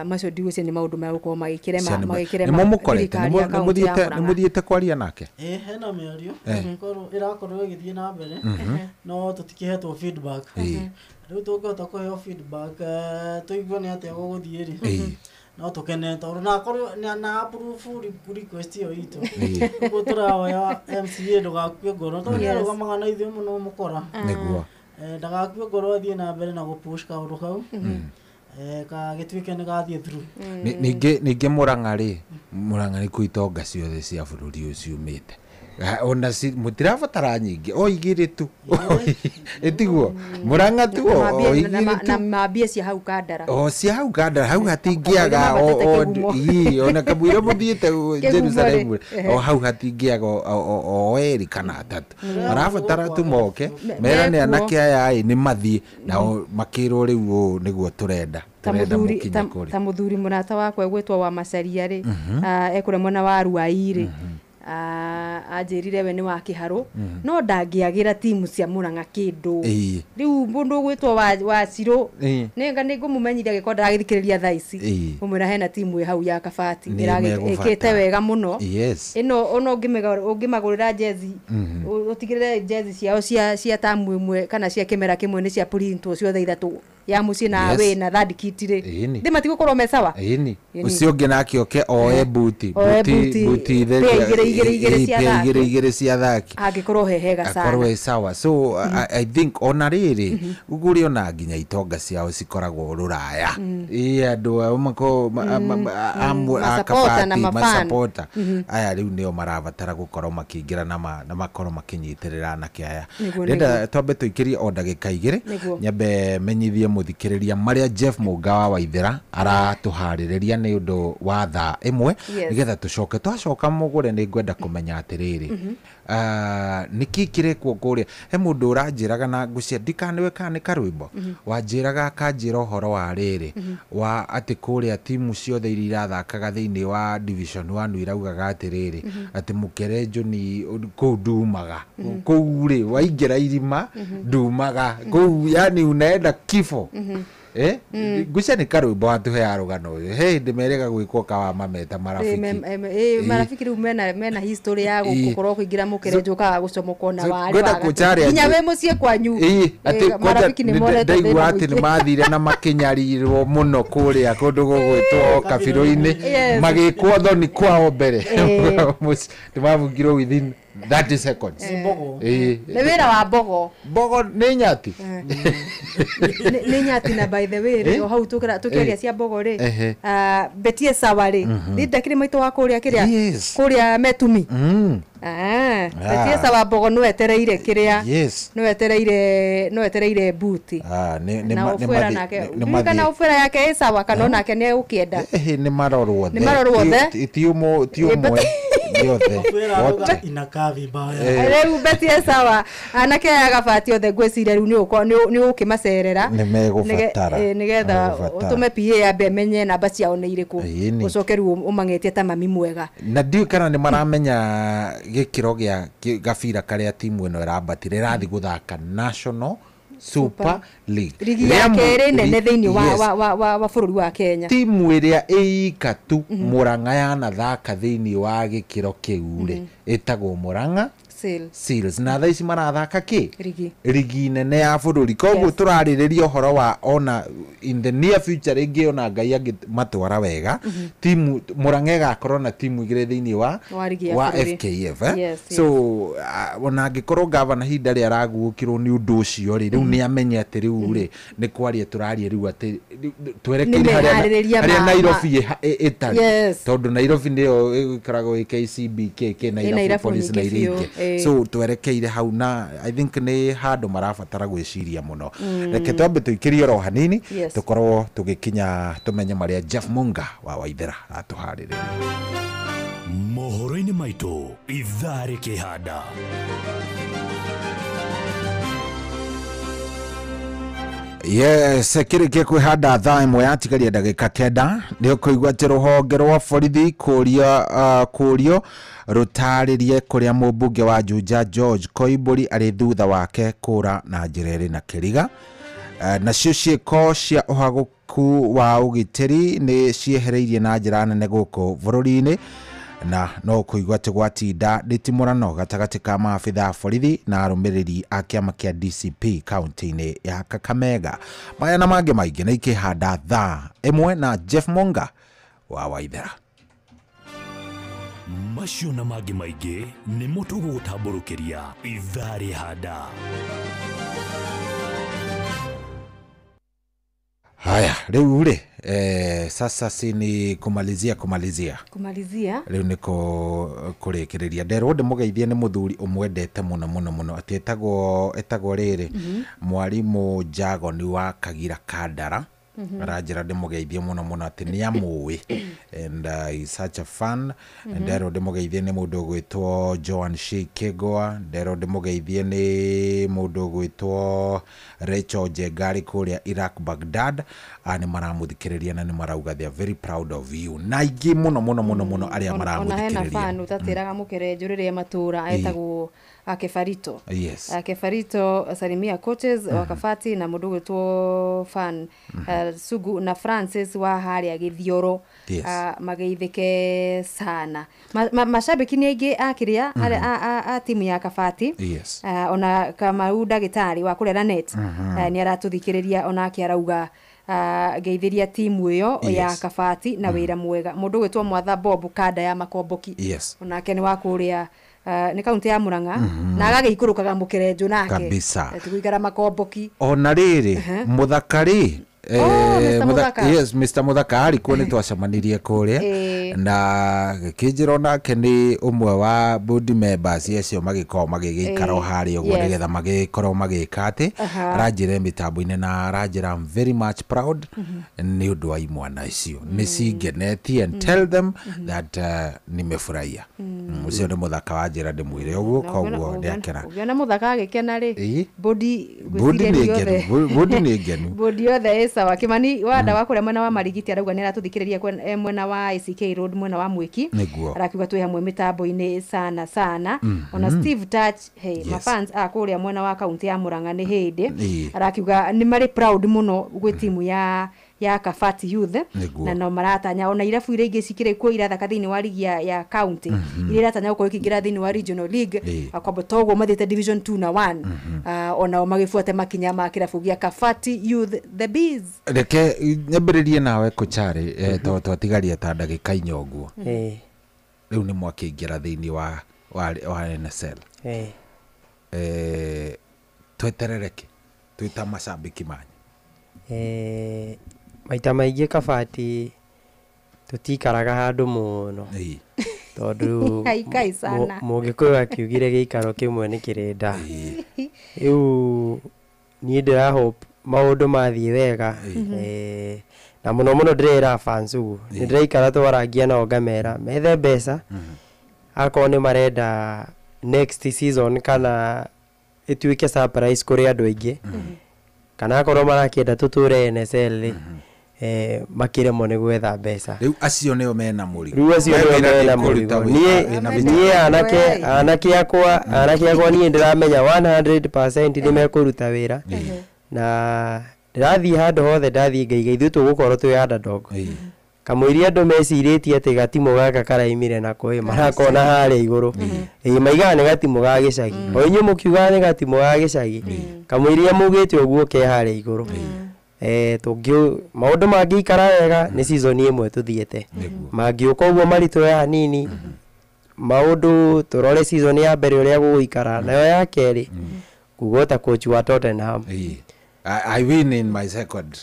macio ndigwice ni maundu magukorwo magikirema ni muthiete kwaria nake hena mĩario irakorwo igithie na mbere no tutikihetwo feedback riu tungihota kuheo feedback tuigwe ni atia guguthie ri no tukene tondu na korwo na approve request iyo itu uguo turahoya MCA ndugakue ngoro tondu ni arugamaga na ithuĩ muno Mukora niguo ndagakue ngoro athie na mbere na gupush kaundu kau ka gitwike ni gathie through ninge Murang'a ri Murang'a ni kuitonga ciothe cia bururi ucio umite ona si mutirabatara nyingi o igire tu etiguo Murang'a tu o igire tu na mabia cia hau kandara cia hau kandara hau hatingiaga ona kamwira muthiete Jerusalem o hau hatingiaga o eri kana atatu marabatara tu moke merane anake aya ni mathie na makirwo riu niguo turenda ta muthuri murata wakwa gwetwa wa Macharia ri ekure mwana wa Ruai ri ajirire we ni wa Kiharu no ndangiagira timu cia Murang'a kindu riu mundu gwitwo wa Ciro nenga ningumumenyithia gikonda agithikiriria thaici umwira hena timu hau ya kabati iragikite wega muno ino ono ngimagurira jezi utigirire jezi ciao cia tamu imwe kana cia kimera kimwe ni cia printwo ciothe ithatu ya muci na we na third kit ri ndimatigokorwo me sawa ucio ungi nake oke oe buti igire cia thaki agikorwo hehega sana akorwo sawa so I think ona riri uguri ona nginya itonga ciao cikoragwo ruraya andu amako akabati masupporta aya riu nio marabatara gukorwo makiingira na makorwo makinyitirira na kiaya ndenda twambe tuikirie o ndagika igiri nyambe menyithie muthikiriria maria Jeff Mugawa Waithera aratuhaririria ni undu wa thaa imwe nigetha tucoke twacoka mugure ni ngwenda kumenya atiriri niki kirekwo kuria he mundu uranjiraga na ngucia ndikaniwe kana karwimbo wanjiraga akanjira uhoro wa riri wa ati kuria timu ciothe iria irathakaga thiini wa division 1 iraugaga atiriri ati Mukerenjo ni ku ndumaga ku ri waingira irima ndumaga ku yani unaenda kifo Gucia ni karwimbo atuhe rugano uyu he ndimerega gwikwo kawa mameta marafiki marafiki riu mena history ya gukorwo kuingira mukerenjo ka gucomoko na wari gwenda kucharia nginya we mucie kwanyu marafiki ni morete ndaigua ati ni mathire na makinyarirwo muno kuria kundu gugwitwo kabiru-ini magikwo thoni kwao mbere ndimavugirwo within 30 seconds. Ni wira wa Mbogo ni nyati ni nyati na by the way ri hau tukiaria cia Mbogo ri Betie Sawa ri ni ndakire maito wa kuria kuria Metumi Betie Sawa Mbogo no etereire kiria no etereire buti na ufera nake kana ufera yake sawa kana nake ni ukienda ni marorwo tiumo yothe inakaa vibaya rĩu Betie Sawa anake agabati othe ngwĩciria rĩu ni ukimacerera nigetha utume PA yambe menye namba ciao nĩ irĩkũ ucoke rĩu umang'etie ta mami mwega na ndiũ kana nĩ maramenya gĩkĩro gĩa gabira karĩa timu ĩno ĩrambatire ĩrathi gũthaka National Super League ligi ya kere nene thĩinĩ wa bũrũri wa Kenya timu ĩrĩa ĩika tu Murang'a yanathaka thĩinĩ wa gĩkĩro kĩu rĩ ĩtagwo Murang'a Seals na thaa ici marathaka ligi nene ya bũrũri koguo tũrarĩrĩria ũhoro wa ona in the near future rĩngĩ ona Ngai matwara wega timu Murang'a ĩgakorwo na timu igĩrĩ thĩinĩ wa FKF so ona angĩkorwo gavana hinda rĩa araguũkirwo nĩ ũndũ ũcio rĩ rĩu nĩ amenye atĩ rĩu rĩ nĩ kwaria tũraria rĩu atĩ twerekeire harĩa Nairobi ĩtarĩ tondũ Nairobi nĩyo ĩkoragwo KCB KK Nairobi Police na iria so twerekeire hau na I think nĩ handũ marabatara gwĩciria mũno reke twambe tũikĩrie ro hanini tukorwo tugikinya tumenye maria Jeff Munga wa Waithera atuharĩrĩria mohoro-inĩ maitũ ithaa rĩkĩhanda yes kĩrĩkia kwĩhanda thaa ĩmwe yatigaria ndagĩka kenda nĩ ũkũigua atĩ rũhonge rwa borithi kũũrio rũtarĩrie kũrĩa mũmbunge wa Juja George Koimbũri arĩ thutha wake kũra na njĩra ĩrĩ na kĩriga nacio ciĩko cia ũhagũku wa ũgitĩri nĩ ciehereirie na njĩra nene gũkũ bũrũri-inĩ na no kũigua atĩ gwatinda nditimũrano gatagatĩ ka maabitha borithi na arũmĩrĩri a kĩama kĩa DCP kaunti-inĩ ya Kakamega maya na mangĩ maingĩ nĩ ikĩhanda thaa ĩmwe na Jeff Munga wa Waithera macio na mangĩ maingĩ nĩ mũtũgũtambũrũkĩria ithaa rĩhanda haya rĩu rĩ sasa sini kumalizia rĩu niko kũrĩkĩrĩria nderwo ndĩmũgeithie nĩ mũthuri ũmwendete mũno atĩ etagwo rĩrĩ mwarimũ Njagoni wa Kagira Kandara arajira ndĩmũgeithie mũno atĩ nĩ amũĩ and he's such a fan nderwo ndĩmũgeithie nĩ mũndũ ũgwĩtwo Joan Shikegwa nderwo ndĩmũgeithie nĩ mũndũ ũgwĩtwo Rachel Jengari kũrĩa Iraq Baghdad nĩ maramũthikĩrĩria na nĩ marauga they are very proud of you na ingĩ mũno arĩa maramũthikĩrĩria ona hena fan utatĩraga mũkerenjo rĩrĩa matũra etagwo Kefarito Kefarito salimia coaches wa Kabati na mũndũ ũgwĩtwo fan Sugu na Francis wa harĩa Gĩthioro mageithĩke sana mashabiki nĩ aingĩ akĩrĩa a timu ya Kabati ona Kamau ndagĩtarĩ wa kũrera net nĩ aratũthikĩrĩria ona akĩarauga geithĩria timu ĩyo ya Kabati na wĩra mwega mũndũ ũgwĩtwo Mwatha Bob Kada ya Makomboki onake nĩ wa kũrĩa nĩ kaunti ya Murang'a na agagĩikũrũkaga mũkerenjo nake kabisa tũgũikara Makomboki ona rĩrĩ mũthakari Mr. Muthaka arikuo nĩ twacemanirie kũrĩa na gĩkĩnjĩra nake nĩ ũmwe wa board members acio magĩkorwo magĩgĩikara harĩa ũguo nĩgetha magĩkorwo magĩka atĩ aranjĩra mĩtambo-inĩ na aranjĩra I'm very much proud nĩ ũndũ wa imwana icio nĩ cingenetie and tell them that nimefurahia ũcio nĩ Muthaka wanjĩra ndĩmwĩre ũguo koguo ndĩakena ũgiona Muthaka agĩkena rĩ board nĩ ngenu yothe sawa Kimani wada wa kuria mwena wa Marigiti arauga nira tuthikiriria mwena wa ACK Road mwena wa Mwiki arakiuga twi hamwe mitambo-ini sana ona Steve Touch mafans akuria mwena wa kaunti ya Murang'a ni hindi arakiuga ni mari proud muno gwi timu ya Kafati Youth na no maratanya ona irabu ire ingi cikire ku irathaka thiini wa ligi ya county ire iratanya gukorwo ikigira thiini wa regional league akwamba togo mathite division 2 na 1 ona magifuate makinya ma kirabu gia Kafati Youth the Bees reke nyambiririe nawe kuchari twatigaria ta ndagika inyoguo riu ni mwakiingira thiini wa NSL tweterereke twita macambiki manyu maita maingĩ Kabati tutikaraga handũ mũno tondũ mũgĩkũyũ akiugire gĩikaro kĩmwe nĩ kĩrenda rĩu niĩ ndĩra hope maũndũ mathiĩ wega na mũno ndĩrera fans uguo nĩ ndĩraikara twarangia nao ngamera methe mbeca akorwo nĩ marenda next season kana ĩtuĩke surprise kũrĩ andũ aingĩ kana akorwo marakienda tuture NSL makiremo nĩ gwetha mbeca riu acio nĩo mena mũrigo riu acio nĩo mena mũrigo niĩ anake akwa niĩ ndĩramenya 100% nĩ mekũruta wĩra na ndĩrathiĩ handũ hothe ndathiĩ ngaiga ithuĩ tũgũkorwo twĩ underdog kamũiria andũ mecirĩtie atĩ gatimũ gaka karaimire nako marakona harĩa igũrũ maigaga nĩ gatimũ ga gĩcagi o inyuĩ mũkiugaga nĩ gatimũ ga gĩcagi kamũiria mugĩte ũguo ke harĩa igũrũ maũndũ mangĩikara wega nĩ season ĩmwe tũthiĩte mangĩũka ũguo maritũ ya hanini maũndũ tũrore season ya mbere ũrĩa gũgũikara nayo ya kerĩ kuga ta coach wa Tottenham I win in my second.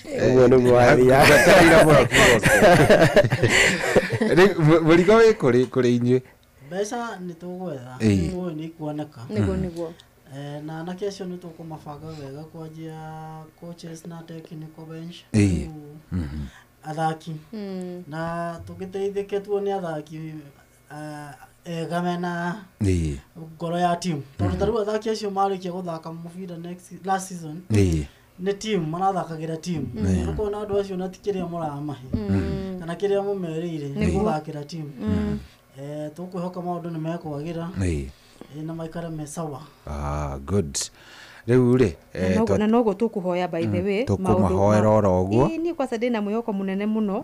Mũrigo wĩ kũrĩ inyuĩ mbeca nĩ tũgwetha nĩ ikuoneka nĩguo na anake acio nĩ tũkũmabanga wega kwanjia coaches na technical bench athaki na tũgĩteithĩke tuone athaki ega mena ngoro ya timu tondũ tarĩu athaki acio marĩkia gũthaka mũbira last season nĩ team marathakagĩra team ũkona andũ acio na tikĩrĩa mũramahe kana kĩrĩa mũmerĩire nĩ gũthakĩra team tũkwĩhoka maũndũ nĩ mekwagĩra na maikara me sawa good rĩu rĩ na nogo tũkũhoya by the way tũkũmahoera oro ũguo niĩ kwa sade na mwĩhoko mũnene mũno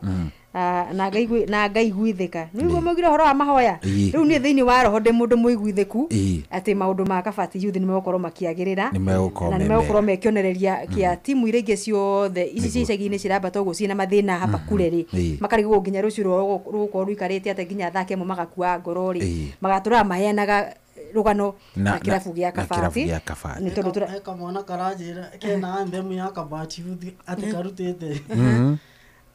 na ngaiguithĩka nĩguo mũgire horo wa mahoya rĩu niĩ thĩinĩ wa roho ndĩ mũndũ mũiguithĩku atĩ maũndũ ma Kabati Youth nĩ megũkorwo makĩagĩrĩra na nĩ megũkorwo mekĩonereria kĩa timu iria ingĩ ciothe ici icagi-inĩ cirambata ũguo ciĩna mathĩna hapa kurĩ makarigwo nginya rũciũ rũgũkorwo rũikarĩte atĩ nginya athake mo magakua ngoro rĩ magatũra maheanaga rugano na kirabu gĩa Kabati nĩ tondũ kamwana karanjĩra kena anthem ya Kabati Youth atĩ karutĩte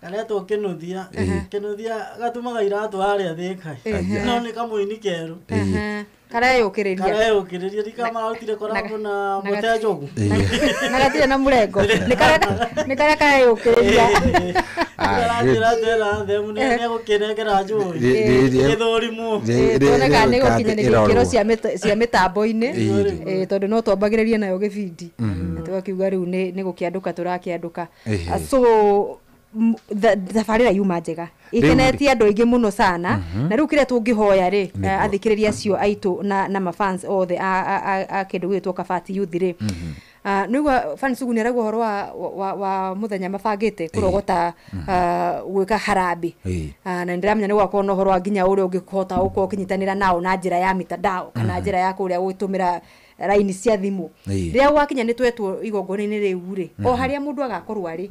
kana tũkĩnuthia gatumaga iratũ harĩa Thĩka no nĩ kamũini kerũ kareyũkĩrĩria ndikamarutire koragwo na mũte njogu na gatirĩ na mũrengo nĩ karĩa kareyũkĩrĩria arajĩra tena anthem nĩ egũkĩnengera njũĩ gĩthũrimũ tuoneka nĩ gũkinyanĩria ikĩro cia mĩtambo-inĩ tondũ no twambagĩrĩrie nayo gĩbindi tũgakiuga rĩu nĩ gũkĩandũka tũrakĩandũka so thabarĩra yuma njega ikenetie andũ aingĩ mũno sana na rĩu kĩrĩa tũngĩhoya rĩ athikĩrĩria acio aitũ na mafans othe a kĩndũ gwĩtwo Kabati Youth rĩ nĩguo fans ugu nĩ arauga ũhoro wa mũthenya mabangĩte kũrogota gwĩka harambe na ndĩramenya nĩ gwakorwo na ũhoro wa nginya ũrĩa ũngĩhota gũkorwo ũkĩnyitanĩra nao na njĩra ya mitandao kana njĩra ya kũrĩa gũtũmĩra raini cia thimũ rĩrĩa gwakinya nĩ twetwo igongona-inĩ rĩu rĩ o harĩa mũndũ agakorwo arĩ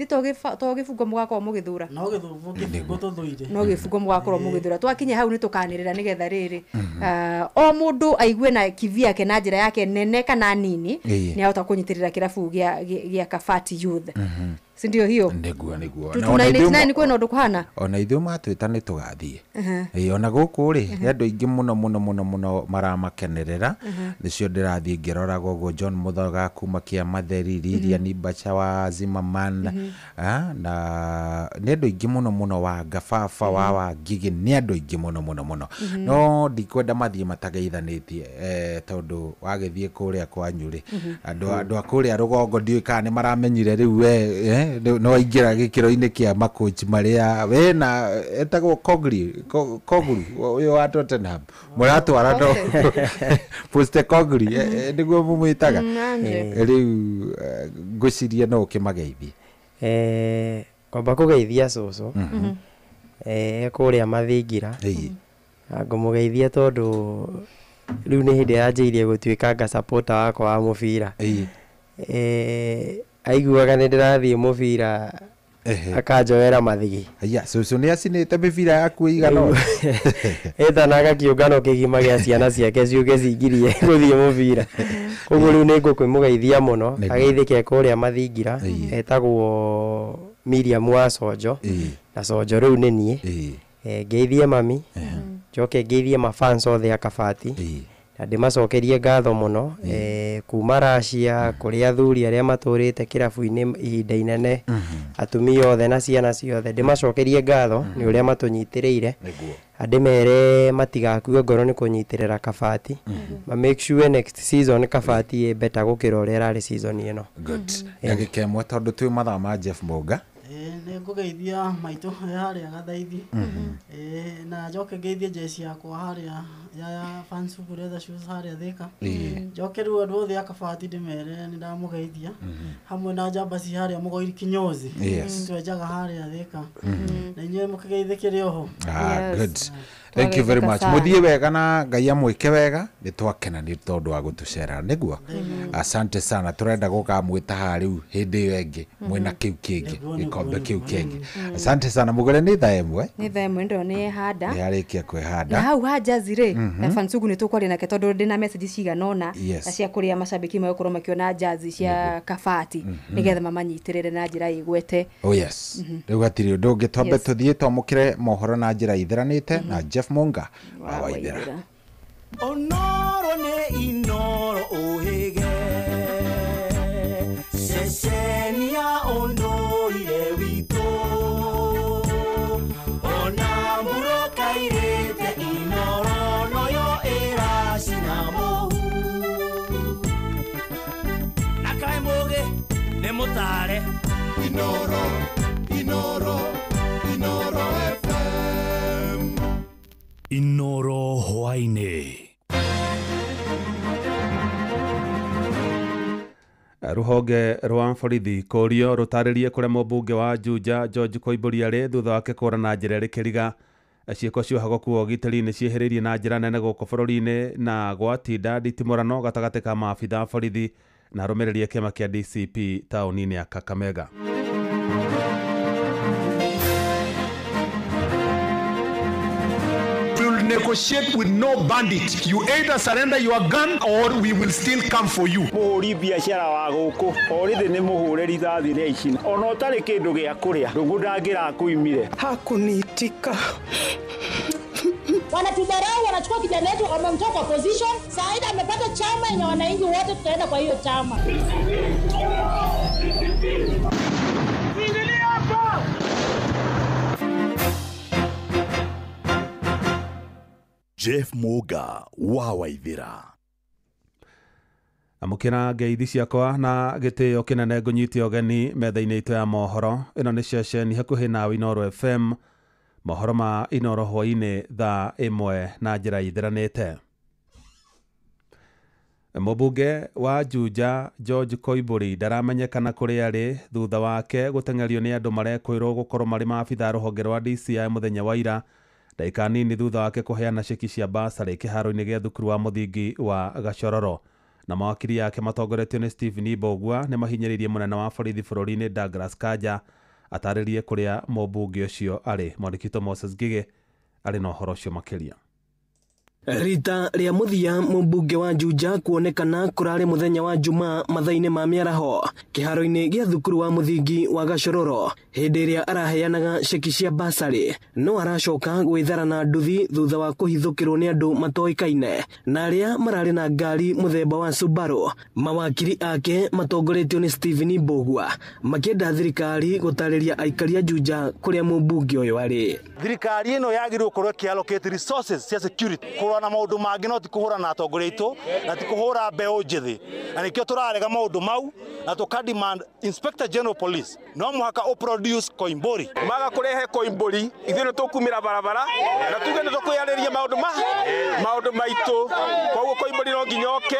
togĩbungo mũgakorwo mũgĩthura no gĩbungo tũthũire no gĩbungo mũgakorwo mũgĩthura twakinya hau nĩ tũkanĩrĩra nĩgetha rĩrĩ o mũndũ aigue na kivi yake na njĩra yake nene kana nini nĩ ahota kũnyitĩrĩra kĩrabu gĩa Kabati Youth si ndio hiyo nĩguo tunainĩ kwĩna ũndũ kũhana ona ithuĩ matwĩta nĩ tũgathiĩ ona gũkũ rĩ andũ aingĩ mũno maramakenerera nĩcio ndĩrathiĩ ngĩroraga ũguo John Mũthoga kuma Kĩamatheri Lilian Bacha wa Zimmerman na nĩ andũ aingĩ mũno wa Gababa wa Ngigi nĩ andũ aingĩ mũno no ndikwenda mathiĩ matageithanĩtie tondũ wagĩthiĩ kũrĩa kwanyu rĩ andũ a kũrĩa rũgongo ndiũĩ kana nĩ maramenyire rĩu no ingira gikiro-ini kia makochi maria we na etagwo Koglu uyu wa Tottenham muratwara no Postecoglou niguo mumwitaga riu ngwiciria no ukimageithie kwamba kugeithia cucu kuria mathingira ngumugeithia tondu riu ni hindi yanjiirie gutuikanga supporter wakwa wa mubira aiguaga nä ndä rathiä må bira akanjoera mathigi aya cucu nä acinä mibira yaku igana ätanaga kä å ngano kä gima gä a ciana ciake ciuke cingirie gå thiä må bira koguo rä u nä ngå kwä må geithia må no ageithä ke kå rä a mathingira etagwo Miriam wa Sonjo na Sonjo rä u nä niä ngeithie mami njoke ngeithie mafans othe a Kabati na ndimacokerie ngatho muno kuma Russia kuri athuri aria maturite kirabu-ini ihinda inene atumia othe na ciana ciothe ndimacokerie ngatho ni uria matunyitiriire andimere matigakue ngoro ni kunyitirira Kabati ma make sure next season Kabati e better gukira uria rari season ino good yagikemwe tondu twi mathaa ma Jeff Moga nä ngå geithia maitå harä a gathaithi na njoke ngeithie jeci yakwa harä a ya fansuburetha shoes harä a thika njoke rä u andå othe a Kabati ndä mere nä ndamå geithia hamwe na njambaci harä a må goiri kinyozi twenjaga harä a thika na inyuä må kä geithä kä rä oho thank you very much muthie wega na ngai amwike wega ni twakena ni tondu wa gutucera niguo asante sana turenda gukamwita ha riu hindi iyo engi mwena kiu kingi gikombe kiu kingi asante sana mugore ni thaa imwe ndo ni handa yarikia kwihanda na hau hajazi ri na fansugu ni tukwari nake tondu ndina message ciganona na cia kuria mashabiki magukorwo makiona jazi cia Kabati nigetha mamanyitirire na njira igwete yes riu gatiri undu ungi twambe tuthie twamukire mohoro na njira itheranite na Jeff Monga wa Waithera onoro ne inoro ohege sesenia ondoire wito onamburo kairete inoro noyo era sinamo nakai moge ne motare inoro FM Inoro hwaine ruhonge rwa borithi kũrio rũtarĩrie kũrĩa mũmbunge wa Juja George Koimbũri arĩ thutha wake kũra na njĩra ĩrĩ kĩriga ciĩko cia ũhagoku wa ũgitĩri nĩ ciĩhĩrĩirie na njĩra nene gũkũ bũrũri-inĩ na gwatinda nditimũrano gatagatĩ ka maabitha borithi na arũmĩrĩri a kĩama kĩa DCP taũni-inĩ ya Kakamega. Negotiate with no bandit. You either surrender your gun or we will still come for you. Muhuri biashara wa guku orithi ni muhure rithathi ria ici ona utari kindu gia kuria ndungu ndangira kuimire hakunitika wanatudharau, wanachukua kijana wetu wamemtoa kwa position. Saida amepata chama yenye wananchi wote tutaenda kwa hiyo chama. Jeff Moga wa Waithera amukira ngeithi ciakwa na gitio kinene ngunyitio geni metha-inĩ itũ ya mohoro ĩno nĩ ceceni hakuhĩ nawe Inoro FM mohoro ma Inoro hwainĩ thaa ĩmwe na njĩra itheranĩte. Mũmbunge wa Juja George Koimbũri ndaramenyekana kũrĩa arĩ thutha wake gũteng'erio nĩ andũ marekwĩrwo gũkorwo marĩ maabitha rũhonge rwa DCI mũthenya wa ira ndagĩka nini thutha wake kũheana ceki cia basarĩ kĩharo-inĩ gĩa thukuru wa mũthingi wa Gashororo na mawakiri yake matongoretio nĩ Stephen Bogua nĩ mahinyĩrĩirie mũnene wa borithi bũrũri-inĩ Douglas Kanja atarĩrie kũrĩa mũmbunge ũcio arĩ. Mwandĩki Moses Ngigĩ arĩ na ũhoro ũcio makĩria. Rita ria muthia mũmbunge wa Juja kuonekana kurari muthenya wa Jumaa mathaine ma miaraho kiharo-ini gia thukuru wa muthingi wa Gashororo hindi ria araheanaga ceki cia basarĩ no aracoka gwĩthara na nduthi thutha wa kuhithũkĩrwo nĩ andũ matoĩkaine na aria mararĩ na ngari muthemba wa Subaru. Mawakiri ake matongoretio nĩ Stephen Bogua makĩenda thirikari gũtarĩria aikari a Juja kũrĩa mũmbunge ũyũ arĩ. Thirikari ĩno yagĩrĩirwo gũkorwo ĩkĩallocate resources cia security na maundu mangi no ti kuhura na atongoria itu na ti kuhura mbeu njithi na nikio turarega maundu mau na tukademand Inspector General Police no muhaka uproduce Koimburi maga kurehe Koimburi ithuĩ nĩ tũkumĩra barabara na tuge nĩ tũkwĩarĩria maũndũ maitũ koguo Koimburi no nginya oke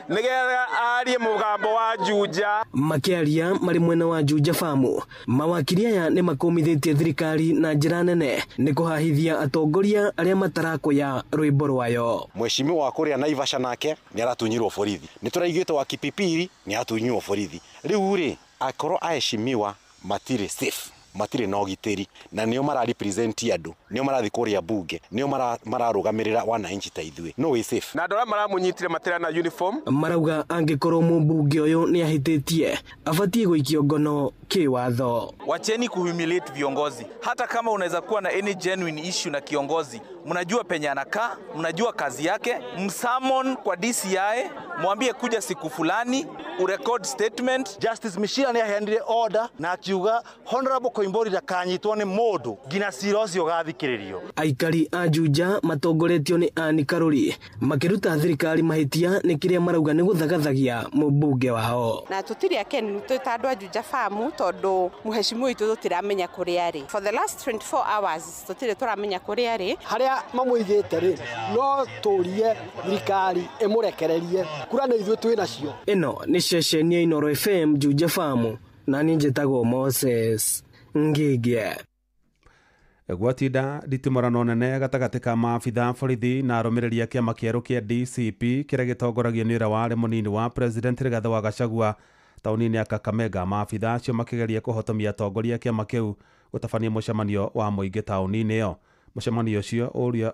nĩgetha arie mũgambo wa Juja. Makĩaria marĩ mwena wa Juja Farm, mawakiri aya nĩ makomithĩtie thirikari na njĩra nene nĩ kũhahithia atongoria arĩa matarakoya rwĩmbo rwayo. Mheshimiwa wa kũrĩa Naivasha nake nĩ aratunyirwo borithi, nĩ tũraiguĩte wa Kipipiri nĩ atunyirwo borithi. Rĩu rĩ akorwo aheshimiwa matire safe, matire na ũgitĩri na nĩo mararepresent andũ, nĩo marathi kũrĩa bunge, nĩo mararũgamĩrĩra wananchi ta ithuĩ. No we safe. Na andũ arĩa maramũnyitire matira na uniform marauga angĩkorwo mũmbunge ũyũ nĩ ahĩtĩtie abatie gũikio ngono kĩwatho. Wacheni kuhumiliate viongozi. Hata kama unaweza kuwa na any genuine issue na kiongozi, mnajua penye anakaa, mnajua kazi yake, msummon kwa DCI, mwambie kuja siku fulani, urecord statement. Justice Mishira ni ahendire order na akiuga Honorable Koimburi ndakanyitwo nĩ mũndũ nginya cira ũcio ũgathikĩrĩrio. Aikari a Juja matongoretio nĩ Anne Karuri makĩruta thirikari mahĩtia nĩ kĩrĩa marauga nĩ gũthagathagia mũmbunge wao. Na tũtirĩ akenu twĩta andũ a Juja Farm tondũ mũheshimiwa witũ tũtiramenya kũrĩa arĩ. For the last 24 hours tũtirĩ tũramenya kũrĩa arĩ. Harĩa mamũigĩte rĩ no tũrie thirikari ĩmũrekererie kura nĩ ithuĩ twĩ nacio. Ĩno nĩ ceceni ya Inooro FM Juja Farm na niĩ njĩtagwo Moses Ngige. Gwatinda nditimũrano nene gatagatĩ ka maabitha borithi na arũmĩrĩri a kĩama kĩerũ kĩa DCP kĩrĩa gĩtongoragio nĩ ũrĩa warĩ mũnini wa President Rigathĩ wa Gachagua taũni-inĩ ya Kakamega. Maabitha acio makĩgeria kũhotomia atongoria a kĩama kĩu gũtabania mũcemanio wa mũingĩ taũni-inĩ ĩyo. Mũcemanio ũcio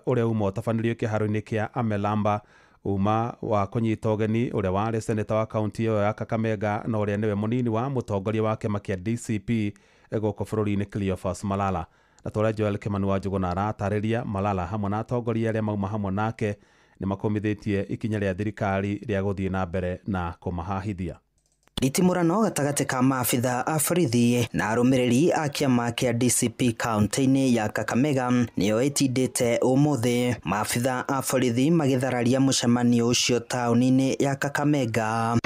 ũrĩa uma ũtabanirio kĩharo-inĩ kĩa Amelamba uma wa kũnyita ũgeni ũrĩa warĩ seneta wa kaunti ĩyo ya Kakamega na ũrĩa nĩwe mũnini wa mũtongoria wa kĩama kĩa DCP gũkũ bũrũri-inĩ Cleophas Malala. Na tũrĩa Joel Kimani wa Njũgũna aratarĩria, Malala hamwe na atongoria arĩa mauma hamwe nake nĩ makomithĩtie ikinya rĩa thirikari rĩa gũthiĩ na mbere na kũmahahithia. Nditimũrano gatagatĩ ka maabitha a borithi na arũmĩrĩri a kĩama kĩa DCP kaunti-inĩ ya Kakamega nĩyo ĩtindĩte ũmũthĩ. Maabitha a borithi magĩthararia mũcemanio ũcio taũni-inĩ ya Kakamega.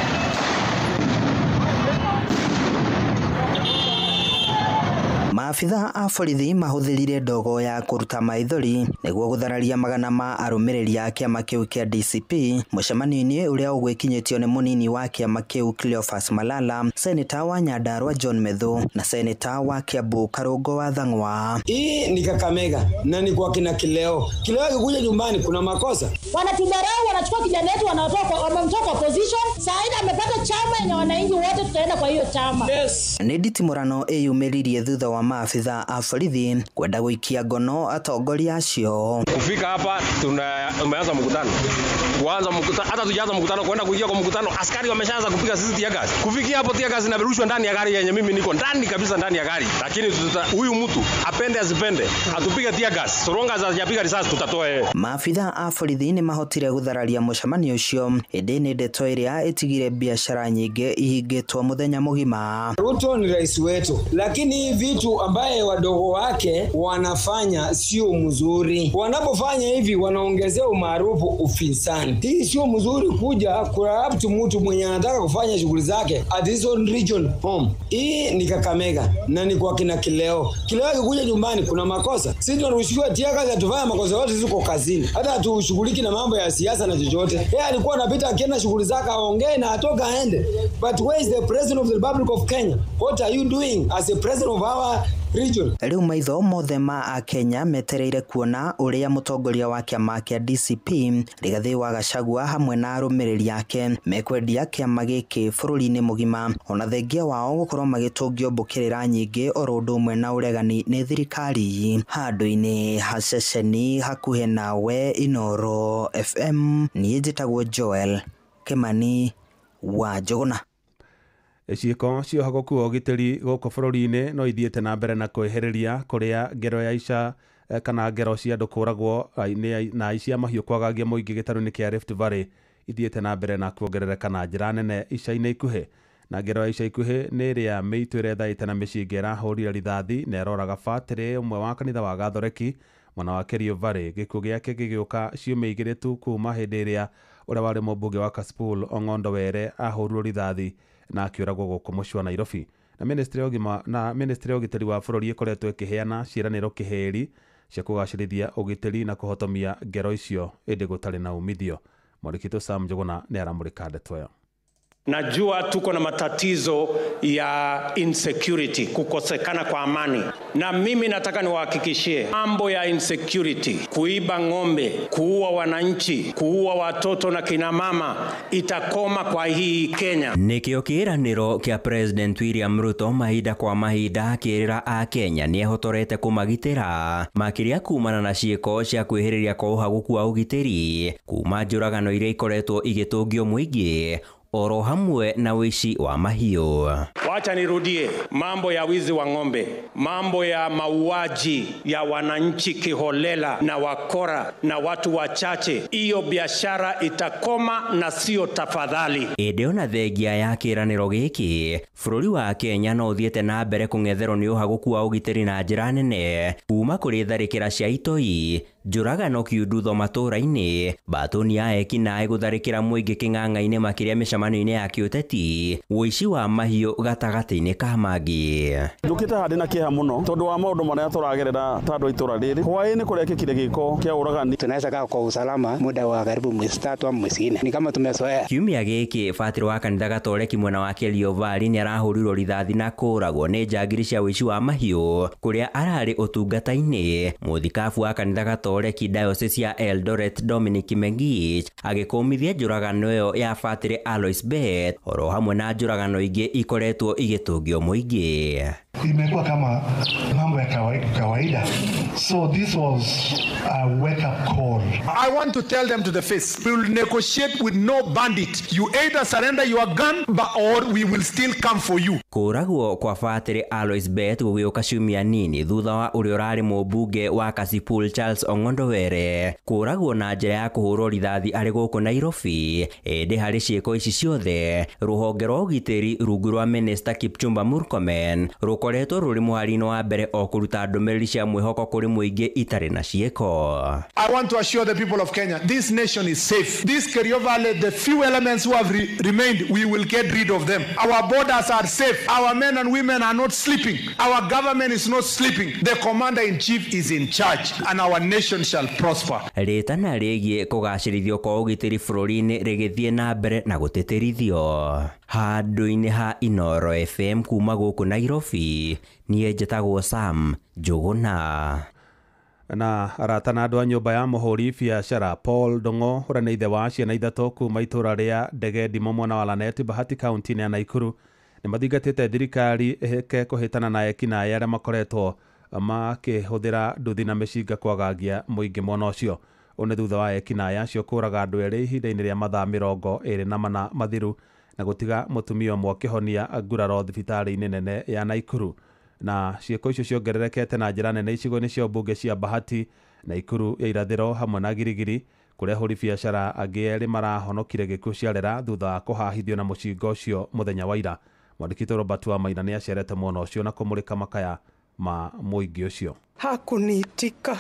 Maabitha a borithi mahũthĩrire ndogo ya kũruta maithori nĩguo gũthararia magana ma arũmĩrĩri a kĩama kĩu kĩa DCP mũcemanio-inĩ ũrĩa ũgwĩkinyĩtio nĩ mũnini wa kĩama kĩu Cleophas Malala, seneta wa Nyandarua John Methu na seneta wa Kiambu Karungo wa Thang'wa. Hii ni Kakamega na ni kwa kina Kileo. Kileo akikuja nyumbani kuna makosa. Wanatudharau, wanachukua kijana wetu wamemtoka position. Saida amepata chama yenye wananchi wote tutaenda kwa hiyo chama. Yes. Nĩ nditimũrano ĩyumĩririe thutha wa maabitha a borithi kwenda gũikia ngono atongoria acio. Kufika hapa tumeanza mkutano. Kuanza mkutano hata tujaanza mkutano kwenda kuingia kwa mkutano askari wameshaanza kupiga sisi tia gas. Kufikia hapo tia gas inarushwa ndani ya gari yenye mimi niko ndani kabisa ndani ya gari. Lakini huyu mtu apende asipende atupige tia gas. Soronga za hajapiga risasi tutatoa yeye. Maabitha a borithi nĩ mahotire gũthararia mũcemanio ũcio ĩndĩ nĩ ndeto ĩrĩa ĩtigire biashara nyingĩ ihingĩtwo mũthenya mũgima. Ruto ni rais wetu, lakini vitu ambaye wadogo wake wanafanya sio mzuri. Wanapofanya hivi wanaongezea umaarufu ufisani. Hii sio mzuri kuja corrupt mtu mwenye anataka kufanya shughuli zake at his own region home. Hii ni Kakamega na ni kwa kina Kileo. Kileo akikuja nyumbani kuna makosa. Sisi tunarushiwa tia kazi atufanya makosa yote ziko kazini. Hata hatushughuliki na mambo ya siasa na chochote. Yeye alikuwa anapita akienda shughuli zake aongee na atoka aende. But where is the president of the Republic of Kenya? What are you doing as a president of our region? Rĩu maitho mothe ma a Kenya metereire kuona ũrĩa mũtongoria wa kĩama kĩa DCP Rigathĩ wa Gachagua hamwe na arũmĩrĩri ake mekwendia kĩama gĩkĩ bũrũri-inĩ mũgima ona thengia wao gũkorwo magĩtũngio mbũkĩrĩra nyingĩ oro ũndũ ũmwe na ũregani nĩ thirikari. Handũ-inĩ ha ceceni hakuhĩ nawe Inooro FM, niĩ njĩtagwo Joel Kimani wa Njũgũna. Ciĩko cia ũhagũku wa ũgitĩri gũkũ bũrũri-inĩ no ithiĩte na mbere na kwĩhĩrĩria kũrĩa ngero ya ica kana ngero cia andũ kũragwo na icia mahiũ kwagagia mũingĩ gĩtarũ-inĩ kĩa Rift Valley ithiĩte na mbere na kuongerereka na njĩra nene ica-inĩ ikuhĩ. Na ngero ya ica ikuhĩ nĩ ĩrĩa mĩitũ ĩrĩa ĩthaĩte na mĩcinga ĩrahũrire rithathi na ĩroraga batĩrĩ ũmwe wa kanitha wa Gathoreki mwana wa Kerio Valley. Gĩkuũ gĩake gĩgĩũka ciumia igĩrĩ tu kuma hĩndĩ ĩrĩa ũrĩa warĩ mũmbunge wa Kasipul Ong'ondo Were ahũrirwo rithathi na akĩũragwo gũkũ mũciĩ wa Nairobi. Na ministry ya ũgitĩri wa bũrũri ĩkoretwo ĩkĩheana ciĩranĩro kĩheri cia kũgacĩrithia ũgitĩri na kũhotomia ngero icio ĩndĩ gũtarĩ na umithio. Mwandĩki Sam Njuguna nĩ aramũrĩka ndeto ĩyo. Najua tuko na matatizo ya insecurity, kukosekana kwa amani, na mimi nataka niwahakikishie mambo ya insecurity, kuiba ng'ombe, kuua wananchi, kuua watoto na kina mama itakoma kwa hii Kenya. Nikio kiraniro kia President William Ruto mahinda kwa mahinda akirira a Kenya ni ehotorete kumagitira makiria kumana na ciiko cia kwihiriria kwa uhaguku wa ugitiri kuma njuragano iria ikoretwo igitungio muingi oro hamwe na wishi wa mahiũ. Wacha nirudie, mambo ya wizi wa ng'ombe, mambo ya mauaji ya wananchi kiholela na wakora na watu wachache, hiyo biashara itakoma na sio tafadhali. Ĩndĩ ona thengia ya kĩranĩro gĩkĩ, bũrũri wa Kenya no ũthiĩte na mbere kũng'etherwo nĩ ũhagũku wa ũgitĩri na njĩra nene kuma kũrĩ tharĩkĩra cia itoi, njũragano kiundutho matũũra-inĩ, mbatũni ya ekinaĩ gũtharĩkĩra mũingĩ kĩng'ang'a-inĩ makĩria mĩcemanio-inĩ ya kĩũteti, ũici wa mahiũ gatagatĩ-inĩ ka mangĩ. Njũkĩte handĩ na kĩeha mũno tondũ wa maũndũ marĩa tũragerera ta andũ a itũũra rĩrĩ. Hwaĩ-inĩ kũrekĩkire gĩko kĩa ũragani. Tunaweza kaa kwa usalama muda wa karibu mwezi 3 au mwezi 4. Ni kama tumezoea. Kiumia gĩkĩ Fatiri wa kanitha Gatoreki mwena wa Kerio Valley nĩ arahũrirwo rithathi na kũũragwo nĩ njangiri cia ũici wa mahiũ kũrĩa ararĩ ũtungata-inĩ. Mũthikabu wa kanitha Gatoreki Diocese ya Eldoret Dominic Mengich agĩkũmithia njũragano ĩyo ya Fatiri Alois Bet oro hamwe na njũragano ingĩ ikoretwo igĩtũngio mũingĩ. Imekuwa kama mambo ya kawaida. So this was a wake up call. I want to tell them to the face, we will negotiate with no bandit. You either surrender your gun or we will still come for you. Kũragwo kwa Fatiri Alois Bet gũgĩũka ciumia nini thutha wa ũrĩa ũrarĩ mũmbunge wa Kasipul Charles Ong'ondo Were kũragwo na njĩra ya kũhũrwo rithathi arĩ gũkũ Nairobi. Ĩndĩ harĩ ciĩko ici ciothe rũhonge rwa ũgitĩri rungu rwa Minister Kipchumba Murkomen rũkoretwo rũrĩ mũhari-inĩ wa mbere o kũruta ndũmĩrĩri cia mwĩhoko kũrĩ mũingĩ itarĩ na ciĩko. I want to assure the people of Kenya, this nation is safe. This Kerio Valley, the few elements who have remained, we will get rid of them. Our borders are safe. Our men and women are not sleeping. Our government is not sleeping. The commander-in-chief is in charge and our nation shall prosper. Rĩtana rĩgiĩ kũgacĩrithio kwa ũgitĩri bũrũri-inĩ rĩgĩthiĩ na mbere na gũtĩtĩrithio. Handũ-inĩ ha Inoro FM kuma gũkũ Nairobi, niĩ njĩtagwo Sam Njuguna. Na arata na andũ a nyũmba ya mũhũri biacara Paul Ndung'u ũrĩa nĩ ithe wa ciana ithatũ kuma itũũra rĩa Ndege Ndimũ mwena wa Lanet Bahati kaunti-inĩ ya Naikuru nĩ mathingatĩte thirikari ĩheke kũhĩtana na ekinaĩ arĩa makoretwo makĩhũthĩra nduthi na mĩcinga kwagagia mũingĩ mwena ũcio. Ũũ nĩ thutha wa ekinaĩ acio kũraga andũ erĩ ihinda-inĩ rĩa mathaa 24 mathiru na gũtiga mũtumia ũmwe akĩhonia nguraro thibitarĩ-inĩ nene ya Naikuru. Na ciĩko icio ciongererekete na njĩra nene icigo-inĩ cia mbunge cia Bahati, Naikuru ya irathĩro hamwe na Girigiri, kũrĩa ahũri biacara angĩ erĩ marahonokire gĩkuũ ciarera thutha wa kũhahithio na mũcinga ũcio mũthenya wa ira. Mwandĩki Robert wa Maina nĩ acerete mwena ũcio na kũmũrĩka makaya ma mũingĩ ũcio. Hakunitika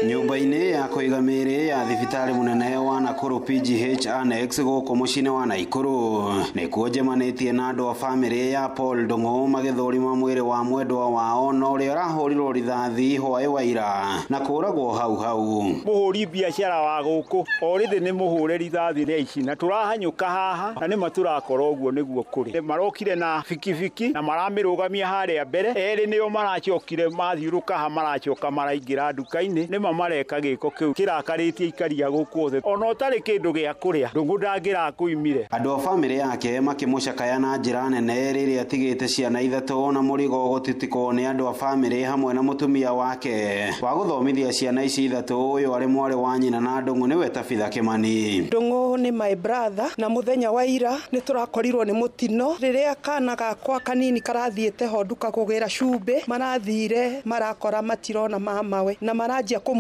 nyũmba-inĩ ya kũiga mĩĩrĩ ya thibitarĩ mũnene wa Nakuru PGH Annex gũkũ mũciĩ-inĩ wa Naikuru nĩkuo njemanĩtie na andũ a bamĩrĩ ya Paul Ndung'u magĩthũrima mwĩrĩ wa mwendwa wao na ũrĩa ũrahũrirwo rithathi hwaĩ wa ira na kũragwo hau. Mũhũri biacara wa gũkũ orĩthĩ nĩ mũhũre rithathi rĩa ici na tũrahanyũka haha na nĩ matũrakora ũguo nĩguo kũrĩ. Marokire na bikibiki na maramĩrũgamia harĩa mbere, erĩ nĩo maracokire mathiũrũka ha maracoka maraingĩra nduka-inĩ nĩ mareka gĩko kĩu kĩrakarĩtie ikaria gũkũ othe. Ona ũtarĩ kĩndũ gĩa kũrĩa Ndung'u ndangĩrakũimire. Andũ a bamĩrĩ yake makĩmũcakaya na njĩra nene rĩrĩa atigĩte ciana ithatũ na mũrigo gũtitikwo nĩ andũ a bamĩrĩ hamwe na mũtumia wake wa gũthomithia ciana ici ithatũ ũyũ arĩ mwarĩ wa nyina na Ndung'u nĩwe Tabitha Kĩmani. Ndung'u nĩ my brother na mũthenya wa ira nĩ tũrakorirwo nĩ mũtino rĩrĩa kana gakwa kanini karathiĩte ho nduka kũgĩra cumbĩ, marathire marakora matirona mamawe na maranjia kũmwĩta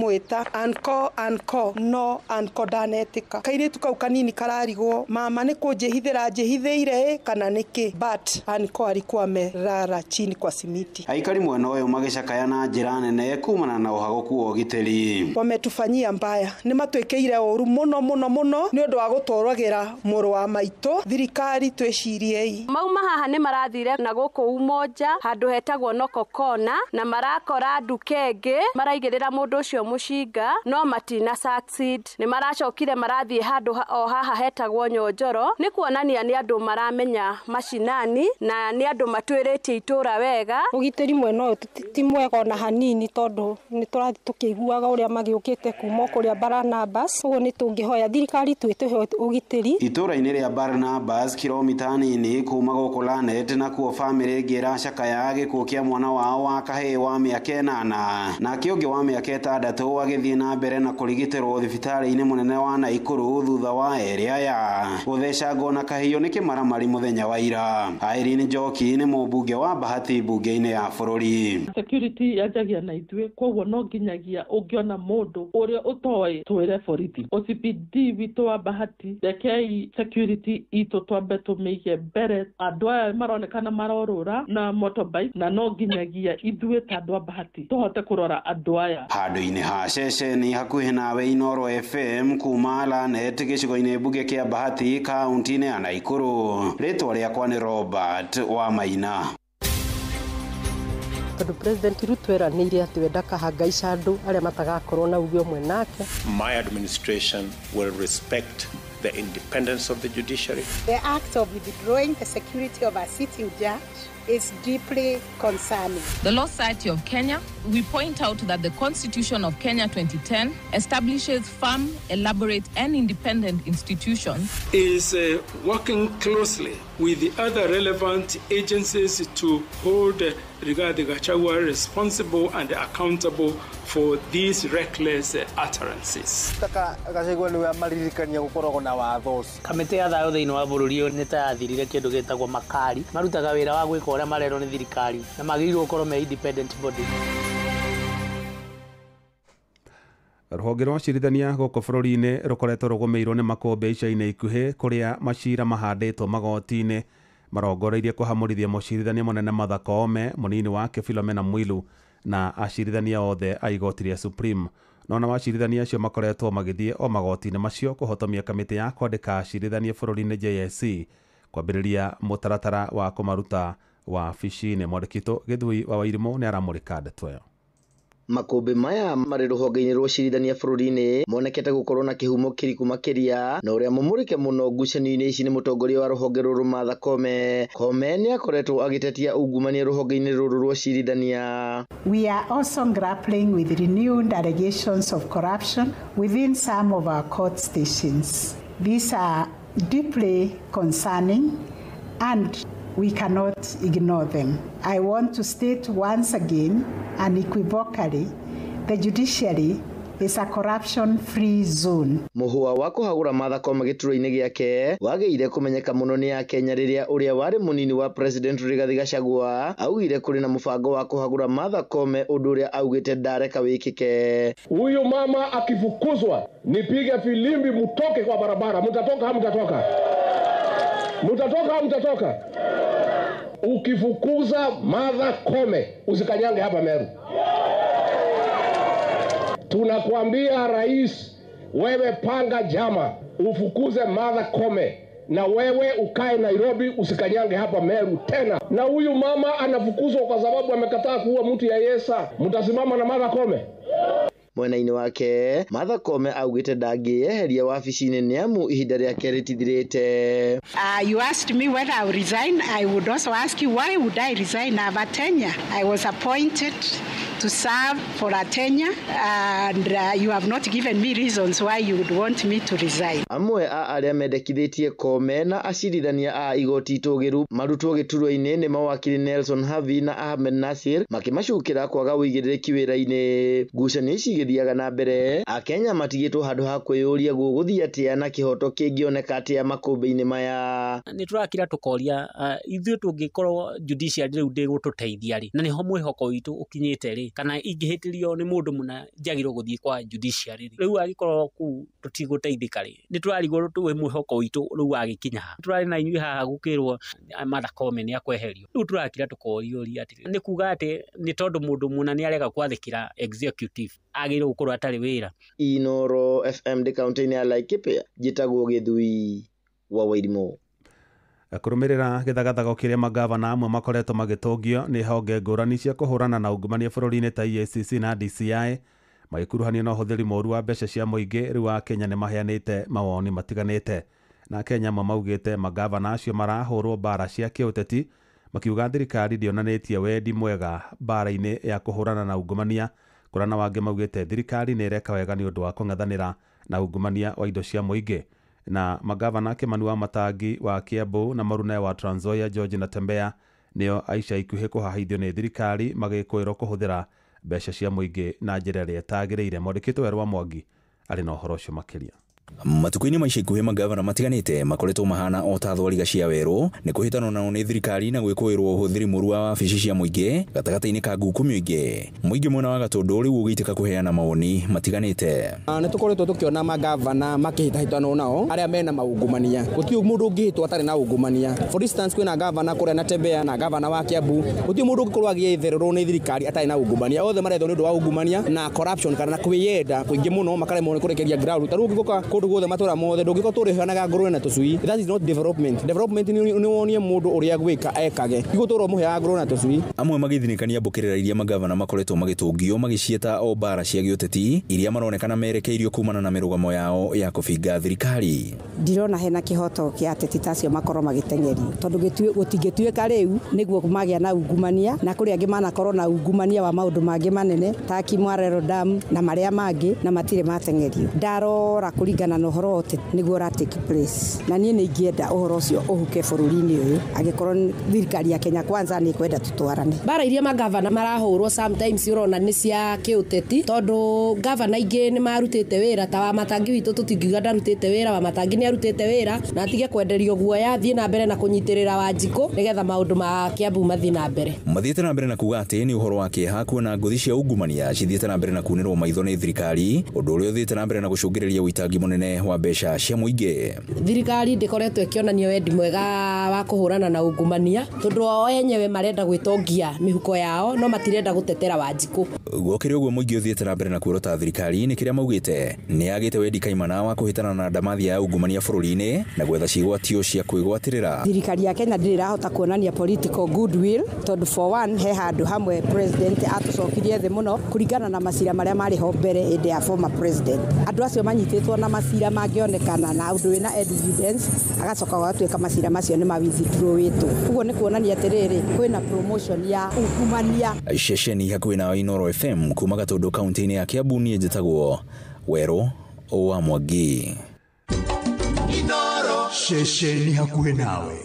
Ann anko no anko danetika kairitu kau kanini kararigwo mama ni kunjihithira njihithiire kana niki but anko alikuwa amelala chini kwa simiti. Aikari mwena uyu magicakaya na njira nene kumana na uhagoku wa ugitiri. Wametufanyia mbaya ni matwekeire uru muno ni undu wa gutorogira muru wa maito thirikari twiciriei. Mauma haha ni marathire na guku umoja handu hetagwo Nokokona na marakora ndukenge maraigirira mundu ucio mushinga no matina succeed. Ni maracokire marathie handu o haha hetagwo Nyonjoro ni kuonania ni andu maramenya mashinani na ni andu matwiritie itura wega. Ugitiri mwena uyu ti mwega na hanini tondu ni turathi tukiguaga uria magiukite kuma kuria Barnabas uguo ni tungihoya thirikari twituhe ugitiri. Itura-ini ria Barnabas kilomita nini kuma guku Lanet na kuo family ngira cakaya gikuo kia mwana wao wa kahii wa miaka 8 na kiongi wa miaka 6 agithie na mbere na kurigitirwo thibitari-ini munene wa Naikuru thutha wa area ya guthecangwo na kahiyo ni kimaramari muthenya wa ira. Irene Njoki ni mubunge wa Bahati bunge-ini ya bururi. Security yajagia na itwe koguo no nginyagia ungiona mundu uria utoi twire borithi OCPD witu wa Bahati rekei security ito twambe tumige mbere andu aya maronekana marorura na motorbike na no nginyagia ithwe ta andu a Bahati tuhote kurora andu aya. Handu-ini ha ceceni hakuhi nawe Inoro FM kuma Lanet gicigo-ini bunge kia Bahati kaunti-ini ya Naikuru. Ritwa riakwa ni Robert wa Maina. Tondu President Ruto eranire ati we ndakahangaica andu aria matagakorwo na uge umwe nake. My administration will respect the independence of the judiciary. The act of withdrawing the security of a sitting judge is deeply concerning. The Law Society of Kenya, we point out that the Constitution of Kenya 2010 establishes firm, elaborate and independent institutions. Is working closely with the other relevant agencies to hold Rigathi Gachagua responsible and accountable for these reckless utterances. Gachagua niwe amaririkania gukoragwo na watho. Kamĩtĩ ya thayũ thĩinĩ wa bũrũri ũyũ nĩ ta yathirire kĩndũ gĩtagwo makari marutaga wĩra wa gwĩka ũrĩa marerwo nĩ thirikari na magĩrĩirwo gũkorwo me independent body. Rũhonge rwa acirithania gũkũ bũrũri-inĩ rũkoretwo rũgũmĩirwo nĩ makũmbĩ ica-inĩ ikuhĩ kũrĩa macira mahandĩtwo magoti-inĩ marongoreirie kũhamũrithia mũcirithania mũnene Martha Koome, mũnini wake Philomena Mwilu na acirithania othe a igoti rĩa Supreme. No na acirithania acio makoretwo magĩthiĩ o magoti-inĩ macio kũhotomia kamĩtĩ ya kwandĩka acirithania bũrũri-inĩ JSC kwambĩrĩria mũtaratara wa kũmaruta wabici-inĩ. Mwandĩkitwo Gĩthui wa Wairimũ nĩ aramũrĩka ndeto ĩyo. Makũmbĩ maya marĩ rũhonge-inĩ rwa ũcirithania bũrũri-inĩ monekete gũkorwo na kĩhumo kĩriku makĩria, na ũrĩa mũmũrĩke mũno ngucanio-inĩ ici nĩ mũtongoria wa rũhonge rũrũ Martha Koome. Koome nĩ akoretwo agĩtetia ungumania rũhonge-inĩ rũrũ rwa ũcirithania. We are also grappling with renewed allegations of corruption within some of our court stations. These are deeply concerning and we cannot ignore them. I want to state once again, unequivocally, the judiciary is a corruption-free zone. Mũhũa wa kũhagũra Martha Koome gĩturwa-inĩ gĩake wagĩire kũmenyeka mũno nĩ Akenya rĩrĩa ũrĩa warĩ mũnini wa President Rigathi Gachagua augire kũrĩ na mũbango wa kũhagũra Martha Koome, ũndũ ũrĩa augĩte ndareka wĩkĩke. Huyu mama akifukuzwa nipige filimbi mutoke kwa barabara. Mutatoka hamtatoka? Mutatoka hamtatoka? Ukifukuza Martha Koome usikanyange hapa Meru. Tunakuambia rais, wewe panga jama ufukuze Martha Koome na wewe ukae Nairobi usikanyange hapa Meru tena. Na huyu mama anafukuzwa kwa sababu amekataa kuua mtu ya Yesa. Mtasimama na Martha Koome? Mwena-inĩ wake Martha Koome augĩte ndangĩeheria wabici-inĩ nĩamu ihinda rĩake rĩtithirĩte. You asked me when I would resign. I would also ask you why would I resign? I have a tenure. I was appointed to serve for a tenure and you have not given me reasons why you would want me to resign. Amwe a arĩa mendekithĩtie Koome na acirithania a igoti itũgĩru marutwo gĩturwa-inĩ nĩ mawakiri Nelson Havi na Ahmed Nasir makĩmacukĩra kwaga ũigĩrĩrĩki wĩra-inĩ. Ngucanio ici igĩthiaga na mbere, Akenya matigĩtwo handũ ha kwĩyũria gũgũthiĩ atĩa na kĩhoto kĩngĩoneka atĩa makũmbĩ-inĩ maya. Nĩ tũrakira tũkoria ithuĩ tũngĩkorwo judiciary rĩu ndĩgũtũteithia rĩ, na nĩho mwĩhoko witũ ũkinyĩte rĩ, ri kana ingihitirio ni mundu muna njagirwo guthie kwa judiciary riu agikorwo ku tutiguteithika ri ni turarigwo tuwe mwihoko witu riu agikinya turari na inyui haha gukirwo Martha Koome ni akweherio riu turakira tukorio ati ni kuga ati ni tondu mundu muna ni arega kwathikira executive agirwo gukorwo atari wira. Inoro FM de county ya Laikipia jitagwo Githui wa Wairimo. Kurumirira githagathago kiria magavana amwe makoretwo magitongio ni honge ngurani cia kuhurana na ungumania bururi-ini ta EACC na DCI magikuruhanio na uhuthiri moru wa mbeca cia muingi riu wa Kenya ni maheanite mawoni matiganite na Kenya maugite magavana acio marahurwo bara cia kiuteti makiuga thirikari ndionanitie wendi mwega bara-ini ya kuhurana na ungumania kurana wangi maugite thirikari ni ireka wega ni undu wa kung'ethanira na ungumania wa indo cia muingi na magavana Kimani wa Matangi wa Kiambu na Maruna wa Trans Nzoia George Natembeya nio Aisha ikuhe kuhahithio ni thirikari magikwirwo kuhuthira mbeca cia muingi na njira iria itagiriire. Mwandikitwo Werwa Mwangi ari na uhoro ucio makiria. Matuko-ini maica ikuhe magavana matiganite makoretwo mahana o ta thwariga cia werũ ni kuhitana nao ni thirikari na gwikũirwo uhuthiri mũru wa wabici cia muingi gatagata-ini ka nguku muingi mwena wa Gatundu riu ugiitika kuheana mawoni matiganite. Ni tukoretwo tukiona magavana makihitahitana nao aria mena maungumania gutiu mundu ungihitwo atari na ungumania. For instance kwina gavana kuria Natembeya na gavana wa Kiambu gutiu mundu ungikorwo agithererwo ni thirikari atari na ungumania othe marethwo ni undu wa ungumania na corruption kana kwiyenda kuingi muno makaremwo kurekeria ground taru ngikoka kundu guothe matura mothe ndungiko turihanaga ngurwe na tusui. That is not development. Development ni wonie mundu uria gwika ekage igutura muheaga ngurwe na tusui. Amwe magithinikania mbukirira iria magavana makoretwo magitungio magicieta o bara cia giuteti iria maronekana merekeirio kumana na mirugamo yao ya kubinga thirikari. Ndirona hena kihoto kia ateti tacio makorwo magitengerio tondu gutingituika riu niguo magia na ungumania na kuri angi manakorwo na ungumania wa maundu mangi manene ta Kimwarero Dam na maria mangi na matire matengerio. Ndarora kuringana na uhoro wote niguo ra take place na nie ni ngienda uhoro ucio uhuke bururi-ini uyu agikorwo thirikari ya Kenya Kwanza ni kwenda tutwarane. Bara iria magavana marahurwo sometimes urona ni cia kiuteti tondu gavana ingi ni marutite wira ta wa Matangi witu tutingiuga ndarutite wira wa Matangi ni arutite wira na atige kwenderio guoya thie na mbere na kunyitirira Wanjiku nigetha maundu ma Kiambu mathie na mbere. Mathiete na mbere na kuga ati ni uhoro wa kieha kuona nguthi cia ungumania cithiete na mbere na kunirwo maitho ni thirikari undu uria uthiete na mbere na gucungiriria uitangi munene wa mbeca cia muingi. Thirikari ndikoretwo ikionania wendi mwega wa kuhurana na ungumania tondu o enyewe marenda gwitongia mihuko yao no matirenda gutetera Wanjiku. Gwokire uguo muingi uthiete na mbere na kwirota thirikari ni kiria maugite ni agite wendi kaimana wa kuhitana na ndamathi ya ungumania bururi-ini na gwetha cigwatio cia kwigwatirira. Thirikari ya Kenya ndirahota kuonania political goodwill tondu for one he handu hamwe president atucokirie thi muno kuringana na macira maria mari ho mbere inde ya former president. Andu acio manyititwo na macira mangionekana na undu wina evidence agacoka gwatuika macira macio ni mawithdraw witu uguo ni kuonania atiriri kwina promotion ya ungumania. Ceceni hakuhi na Inoro FM kuma Gatundu kaunti-ini ya Kiambu ni njitagwo Werũ wa Mwangi. Inoro ceceni hakuhi nawe.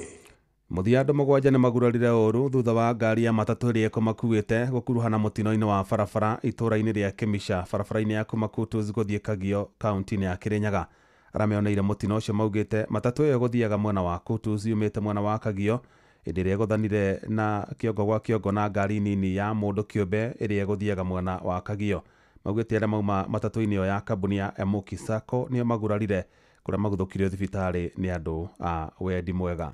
Muthia andu mugwanja ni magurarire uru thutha wa ngari ya matatu iria ikumakuite gukuruhana mutino-ini wa barabara itura-ini ria Kimisha barabara-ini ya Kumakutus guthie Kagio kaunti-ini ya Kirinyaga. Arameoneire mutino ucio maugite matatu iyo guthiaga mwena wa Kutus yumite mwena wa Kagio indi iria guthanire na kiongo gwa kiongo na ngari nini ya mundu kiumbe iria guthiaga mwena wa Kagio. Maugite aria mauma matatu-ini iyo ya kambuni ya Emuki Sacco nio magurarire kuria maguthukirio thibitari ni andu a wendi mwega.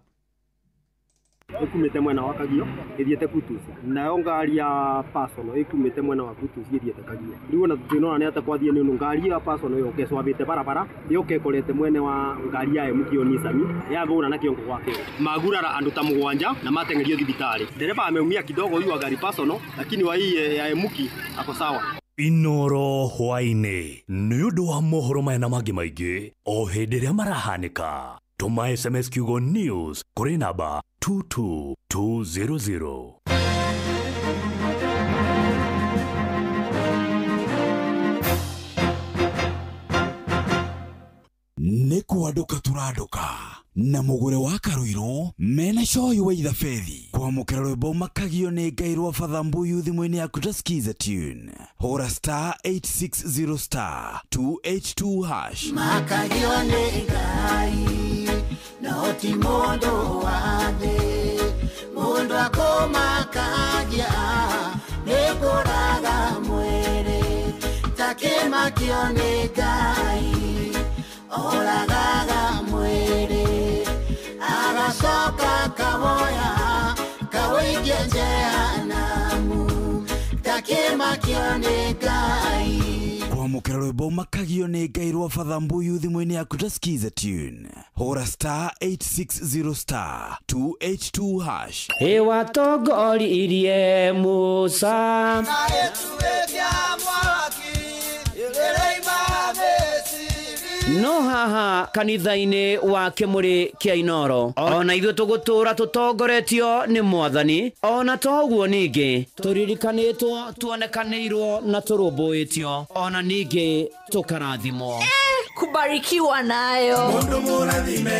Ikumite mwena wa Kagio ithiete Kutus nayo ngari ya personal ikumite mwena wa Kutus ithiete Kagio. Riu na tutinona ni ata kwathie ni ngari ya personal yo keswabite barabara yoke korete mwene wa ngari ya Emuki Onisami ya bura na kiongo gwake magurara andu ta mugwanja na matengerio thibitari. Dereva ameumia kidogo yu gari personal lakini wa hii ya Emuki ako sawa. Inoro hwaini ni undu wa mohoro maya na mangi maingi o hindi iria marahanika. Tuma SMS kiugo news kuri namba 22200. Ni kwanduka turaduka na mugure wa Karuiro mena coyu wa ithabedi kwamukira rwimbo makagio ni ngai rwa Fathambuyu thimũ-inĩ yaku ta skiza tune hora star 860 star 282 hash. Makagio ni ngai na oti mundu wa thi mundu akomakagia ni kuraga takĩmakio nĩ Ngai oragaga mwĩrĩ agacoka kawoya kawĩikia jehanamu takĩmakio nĩ Ngai. Kwamũkĩra rwĩmbo makagio nĩ Ngai rwa Father Mbuyu thimũ-inĩ yaku ta skiza tune hũra *860*282#. watongoririe Musa no haha kanitha-inĩ wa Kĩmũrĩ kĩa Inoro ona ithuĩ tũgũtũra tũtongoretio nĩ Mwathani ona toguo ningĩ tũririkanĩtwo tuonekanĩirwo na tũrũmbũĩtio ona ningĩ tũkarathimwo kubarikiwa nayo mundu mũrathime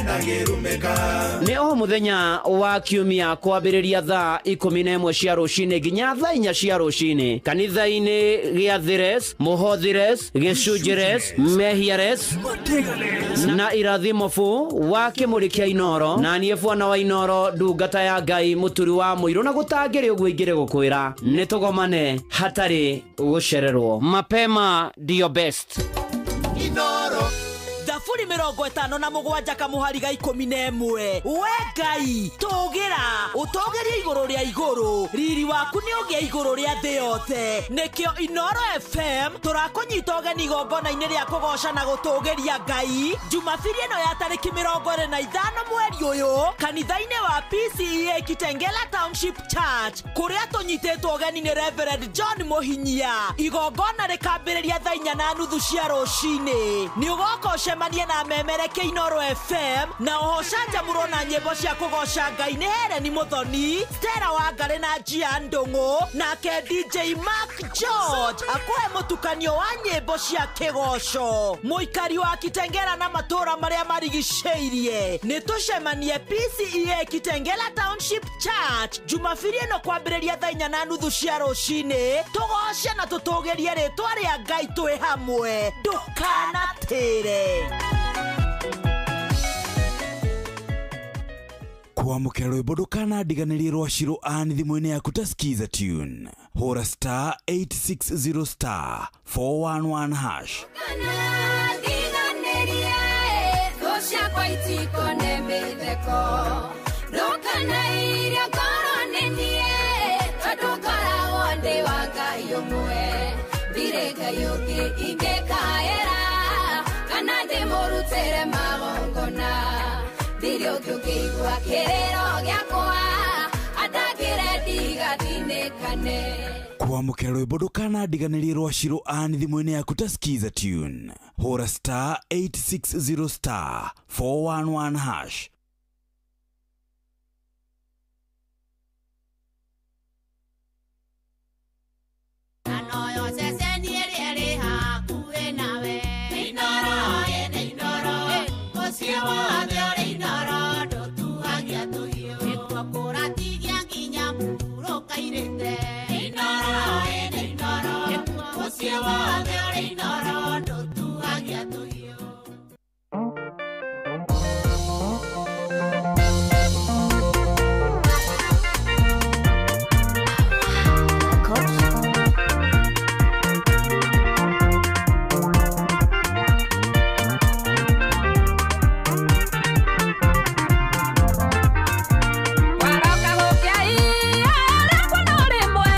ndagĩrumĩka. nĩ o mũthenya wa kiumia kwambĩrĩria thaa 11 cia rũcinĩ nginya thaa 4 cia rũcinĩ kanitha-inĩ gĩa Thires, Mũhothires, Gĩcunjĩres, Mehiares na Irathimofu wa Kĩmũrĩ kĩa Inoro na niĩ Bwana wa Inoro ndungata ya Ngai mũturi wa mũirũ na gũtangĩrĩ ũguo ingĩrĩ gũkwĩra nĩ tũgomane hatarĩ gũcererwo. Mapema ndio best. Inoro Zaburi 57 kamuhari ga 11 we Ngai tũgĩra ũtũgerie igũrũ rĩa igũrũ riri waku nĩ ũgĩa igũrũ rĩa thĩ yothe nĩkĩo Inoro FM tũrakũnyita ũgeni igongona-inĩ rĩa kũgoca na gũtũgĩria Ngai Jumapili ĩno ya tarĩki 25 mweri ũyũ kanitha-inĩ wa PCEA Kitengela Township Church kũrĩa tũnyitĩtwo ũgeni nĩ Reverend John Mũhinyia. Igongona rĩkambĩrĩria thaa 4:30 cia rũcinĩ. Nĩ ũgoka ũcemanie na memereke Inoro FM na ũhocanja na nyĩmbo cia kũgoca Ngai nĩ Helen Muthoni, Stella Wangari na Gia Ndung'u nake DJ Mark George akuhe mũtukanio wa nyĩmbo cia kĩgoco. Mũikari wa Kitengela na matũra marĩa marigicĩirie nĩ tũcemanie PCEA Kitengela Township Church Jumapili ĩno kwambĩrĩria thaa 4:30 cia rũcinĩ. Tũgoce na tũtũgĩrie rĩtwa rĩa Ngai twĩ hamwe ndũkanatĩre. Kwamũkĩra rwĩmbo ndũkanandiganĩrie rwa Shiro Ann thimũ-inĩ yaku ta skiza tune hũra *860*411#. Kwamũkĩra rwĩmbo ndũkanandiganĩrie rwa Shiro Ann thimũ-inĩ yaku ta skiza tune hũra *860*411#. Waroka gũkĩa ii, arĩa kwona ũrĩ mwe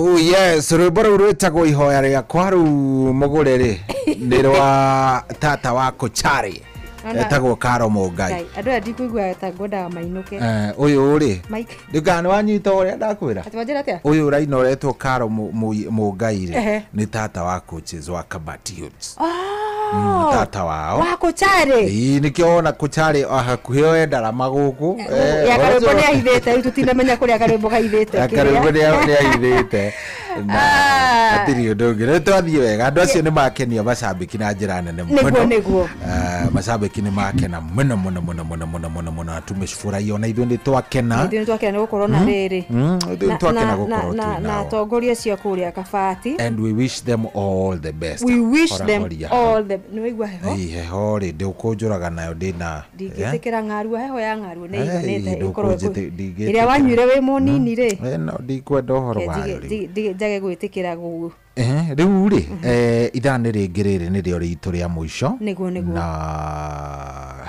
Oh yes, rwimbo rũu rwĩtagwo ihoya rĩakwa rĩu mũgũre rĩ nĩ rwa tata wako Chari etagwo Karo Mũngai. Andũ a ndikũigua ngwendaga mainũke. Ũyũ rĩ ndĩka nĩ wanyita ũrĩa ndakwĩra. Atwanjĩra atĩa? Ũyũ ũraina ũretwo Karo Mũngai rĩ nĩ tata wa coaches wa Kabati Youths. Tata wao wako Chari nikio ona Kuchari hakuheo endara magugu ya karembo ni ahithete riu tutinamenya kuria karembo gaithete karembo ni ahithete na atiri ndonge ni twathie wega andu acio ni makenio macambiki na njira nene muno niguo macambiki ni makena muno atumecifurahi ona ithuĩ nĩ twakena nĩ gukorwo na rĩrĩ twakena gukorwo na atongoria cia kuria Kabati and we wish them all the best. We wish them all the niwaigua heho heho ri ndikunjuraga nayo ndina ndingitikira ng'aru heho ya ng'aru ni igonete ikorwo iria wanyuire wi munini ri no ndikwenda uhoro wayo njage gwitikira gugu riu ri ithani ringi riri ni rio ritu ria muico niguo na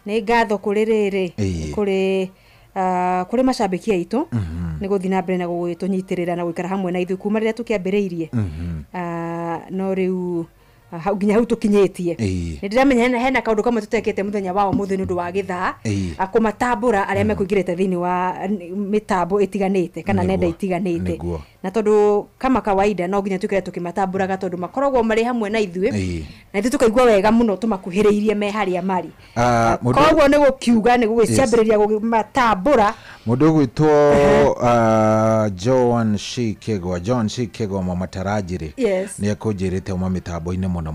ni ngatho kuri riri kuri macambiki aitu ni guthi na mbere na gugwitunyitirira na gwikara hamwe na ithu kuma riria tukiambiriirie no riu hau nginya hau tukinyetie ni ndiramenya hena kaundu kamwe tutekete muthenya wao muthenya ndu wa githaa akumatambura aria mekuingirite thini wa mitambo itiganite kana nenda itiganite na tondu kama kawaida no nginya tukire tukimatamburaga tondu makoragwo mari hamwe na ithuĩ na ithu tukaigua wega muno tumakuhĩrĩirie me haria mari koguo ni gukiuga ni gugiciambĩrĩria gumatambura mundu gwitwo John Shikegwa Mamatarajiri ni ekunjirite uma mitambo-ini muno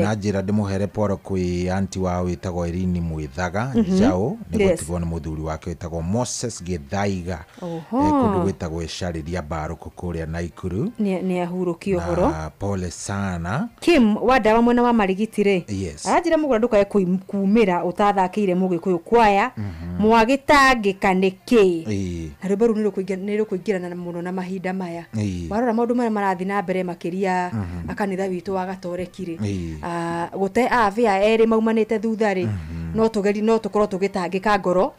na njira ndimuhere poro kwi anti wa witagwo Irini Mwithaga Njau ni gutigwo ni muthuri wake witagwo Moses Githaiga kundu gwitagwo Icariria Mbaruku kuria Naikuru ni ahurukio horo pole sana Kim wa dawa mwena wa Marigitire aranjira mugura ndukae kumira utathakiire Mugikuyu kwaya mwagitangika niki arĩmbo rũu nĩ rũkũingĩrana muno na mahinda maya warora maũndũ marĩa marathi na mbere makĩria akanitha witũ wa Gatoreki gũte avia erĩ maumanĩte thutha rĩ no tũkorwo tũgĩtangĩka ngoro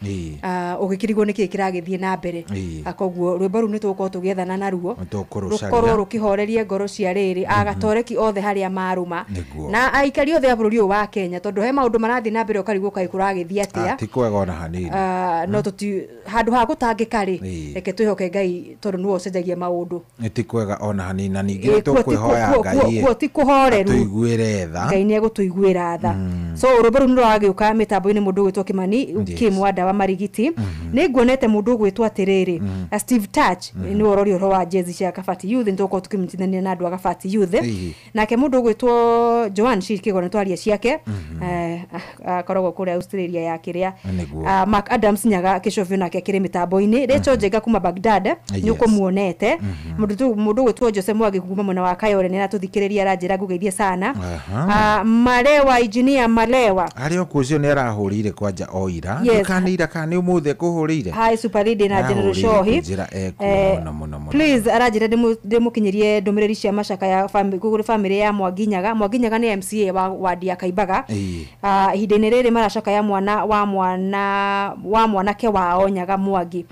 ũgĩkirigwo nĩkĩ kĩragĩthiĩ na mbere akoguo rwĩmbo rũu nĩ tũgũkorwo tũgĩethana naruo rũkorwo rũkĩhoreria ngoro cia rĩrĩ Agatoreki othe harĩa marũma na aikari othe a bũrũri ũyũ wa Kenya tondũ he maũndũ marathi na mbere ũkarigwo kaĩ kũragĩthiĩ atĩa ti kwega ona hanini no tuti handu ha gũtangĩka rĩ reke twĩhoke Ngai tondũ nĩwe ũcenjagia maũndũ ti kwega ona hanini na ningĩ tũkwĩhoya Ngai ti kũhoreru tũiguĩre tha Ngai nĩ egũtũiguĩra tha so rwĩmbo rũu nĩ rwagĩũka mitambo-ini mundu gwitwo Kimani Kim wa dawa Marigiti ni nguonete mundu gwitwo atiriri Steve Touch ni orori oro wa jezi cia Kabati Youth ntoko tukimtithania na andu a Kabati Youth nake mundu gwitwo Joan Shikegwa ni twaria ciake akoragwo kuri Australia ya kiria Mark Adams Nyaga Kichovio nake kiri mitambo-ini Rachel Njenga kuma Baghdad ni ukumuonete mundu gwitwo Jose Mwangi kuma mwena wa Kayore ni natuthikiriria aranjira ngugeithie sana Malewa engineer Malewa ario kucio ni arahurire kwanja oira kanira kani umuthe kuhurire hi super leader na General Shohi please arajira ndimukinyirie ndumiriri cia macaka ya family ya Mwanginyaga ni MCA wa wadi ya Kaibaga ihinda-inĩ rĩrĩ maracaka ya mwanake wao Nyaga Mwangi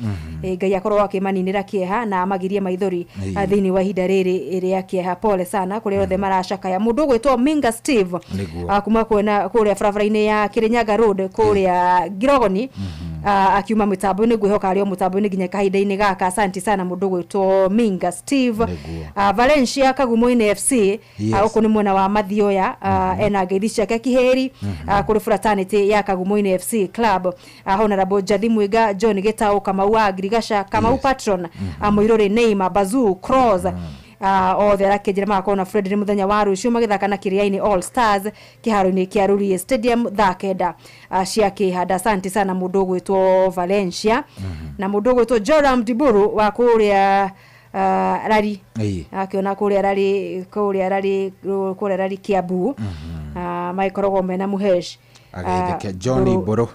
Ngai akorwo akimaninĩra kieha na amagirie maithori thĩinĩ wa ihinda rĩrĩ rĩa kieha pole sana kuri othe maracaka ya mundu gwitwo Minga Steve kuma kuona kuria barabara-inĩ ya Kirinyaga Road kuria Girogoni akiuma mitambo-ini ngwihoka ario mitambo-ini nginya kahinda-inĩ gaka asante sana mundu gwitwo Minga Steve Valencia Kagumo-ini FC uko ni mwena wa Mathioya ena ngeithi ciake kiheri kuri fraternity ya Kagumo-ini FC club honorable Jathi Mwiga John Gitau Kamau wa Grigasha Kamau patron Muirore Neymar Bazu Cross othe arakejera makona Fred muthenya wa rucio magithaka na Kiriaini All Stars kiharo-ini kia Ruri Stadium thakenda cia kihanda asante sana mundu gwitwo Valencia na mundu gwitwo Joram Diburu wa kuria rari akiona kuria rari Kiambu maikoragwo mena muhesh agithike Johnny Boro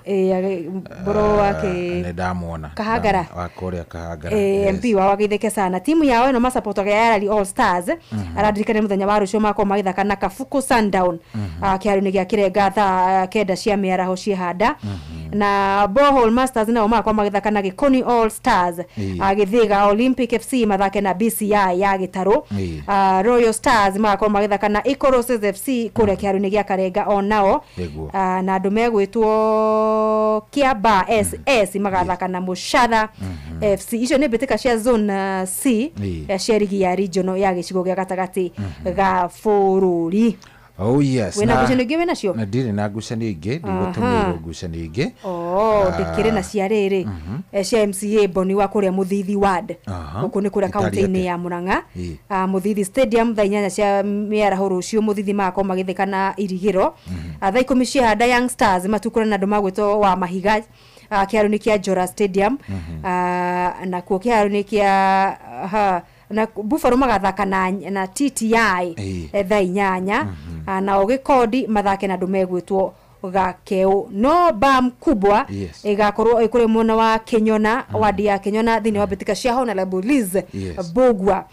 Boro wake ne damuona Kahagara wa Korea Kahagara MP wa wagithike sana timu yao no masupport ya All Stars aradirikana muthenya wa rucio mako magithaka na Kafuku Sundown kiharo-ini gia Kirenga tha kenda cia miaraho cihanda na Borehole Masters nao makwa magithaka na Gikoni All Stars, Githiga Olympic FC mathake na BCI ya Gitaro, Royal Stars makwa magithaka na Ikoroses FC kuria kiaru-ini gia Karenga onao, na andu megwitwo Kiamba SS magathaka na Mushatha FC. Icio ni mbitika cia zone C cia rigi ya regional ya gicigo gia gatagati ga bururi. Oh yes. Wena ngucanio ingĩ wena cio? Na ndire na ngucanio ingĩ, ndigũtũmĩrwo ngucanio ingĩ. Ndikĩrĩ na cia rĩrĩ. Cia MCA Boni wa kũrĩa Mũthithi ward. Gũkũ nĩ kũrĩa kaunti-inĩ ya Murang'a. Mũthithi Stadium thaa 8 cia mĩaraho rũciũ Mũthithi makwa magĩtheka na Irigĩro. Thaa 10 cia handa Young Stars matukũra na andũ magwĩtwo wa Mahiga. Kĩharo-inĩ kĩa Jora Stadium. Na kuo kĩharo-inĩ kĩa na Buffalo magathaka na TTI thaa 8 na Ogikodi mathake na andu megwitwo Gakeu. No bam kubwa igakorwo ikuri mwana wa Kenyona wadi ya Kenyona thini wa bitika cia Honorable Liz Bogwa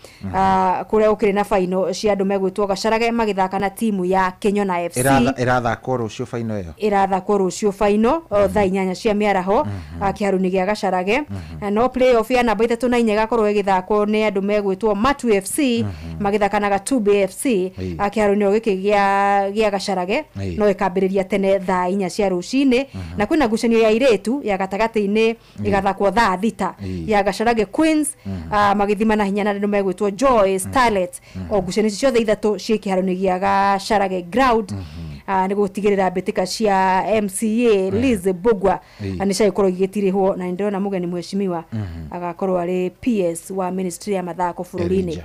kuria ukiri na final cia andu megwitwo Gacarage magithaka na timu ya Kenyona FC. Irathakwo rucio final iyo. Irathakwo rucio final thaa 8 cia miaraho kiharu-ini gia Gacarage. No playoff ya namba 3 na 4 igakorwo igithakwo ni andu megwitwo Matu FC magithaka na Gatube FC kiharu-ini giki gia Gacarage. No ikambiriria tene thaa 4 cia rucini na kwina ngucanio ya iretu ya gatagati-ini igathakwo thaa 6 ya Gacarage Queens magithima na hinya na andu megwitwo Joy Starlet. O ngucanio ciothe ithatu cia kiharu-ini gia Gacarage ground ni gutigirira mbitika cia MCA Liz Bogwa ni cia ikorwo igitirihwo na ndirona mugeni mheshimiwa agakorwo ari PS wa Ministry ya Mathako bururi-ini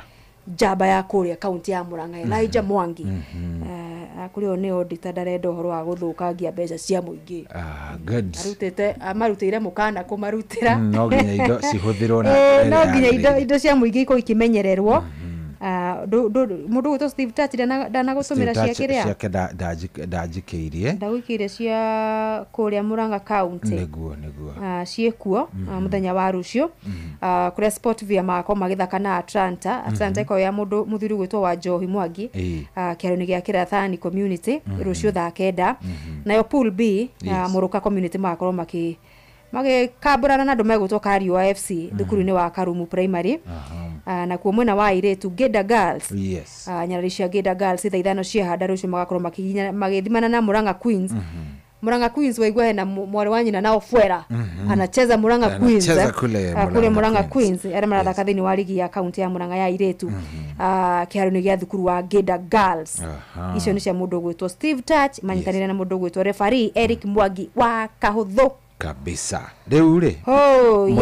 jaba ya kuria kaunti ya Murang'a Elijah Mwangi. Akurio ni auditor darendo horo wa guthukangia mbeca cia muingi. Good. Arutete marutire mukana kumarutira. No nginya indo cihuthirwo na no nginya indo cia muingi iko ikimenyererwo. Mundu gwitwo Steve Touch dana gutumira cia kiria ciake ndajikiirie ndagukiire cia kuria Murang'a county niguo ciekuo muthenya wa rucio kuria sport via mako magithaka na Atlanta iko ya mundu muthuri gwitwo wa Johi Mwangi kiaro-ini gia Kirathani community rucio thaa 9 nayo pool B Muruka community makorwo magikaburana na andu megwitwo Kariwa FC thukuru-ini wa Karumu primary. Na kuo mwena wa iretu Geda Girls nyarari cia Geda Girls thaa 5 cia handa rucio magakorwo magithimana na Murang'a Queens. Murang'a Queens waigua hena mwari wa nyina nao Fuera anacheza Murang'a Queens kule Murang'a Queens ara marathaka thini wa ligi ya kaunti ya Murang'a ya iretu kiharu-ini gia thukuru wa Geda Girls. Icio ni cia mundu gwitwo Steve Touch manyitanire na mundu gwitwo referee Eric Mwangi wa Kahuthu kabisa. Riu ri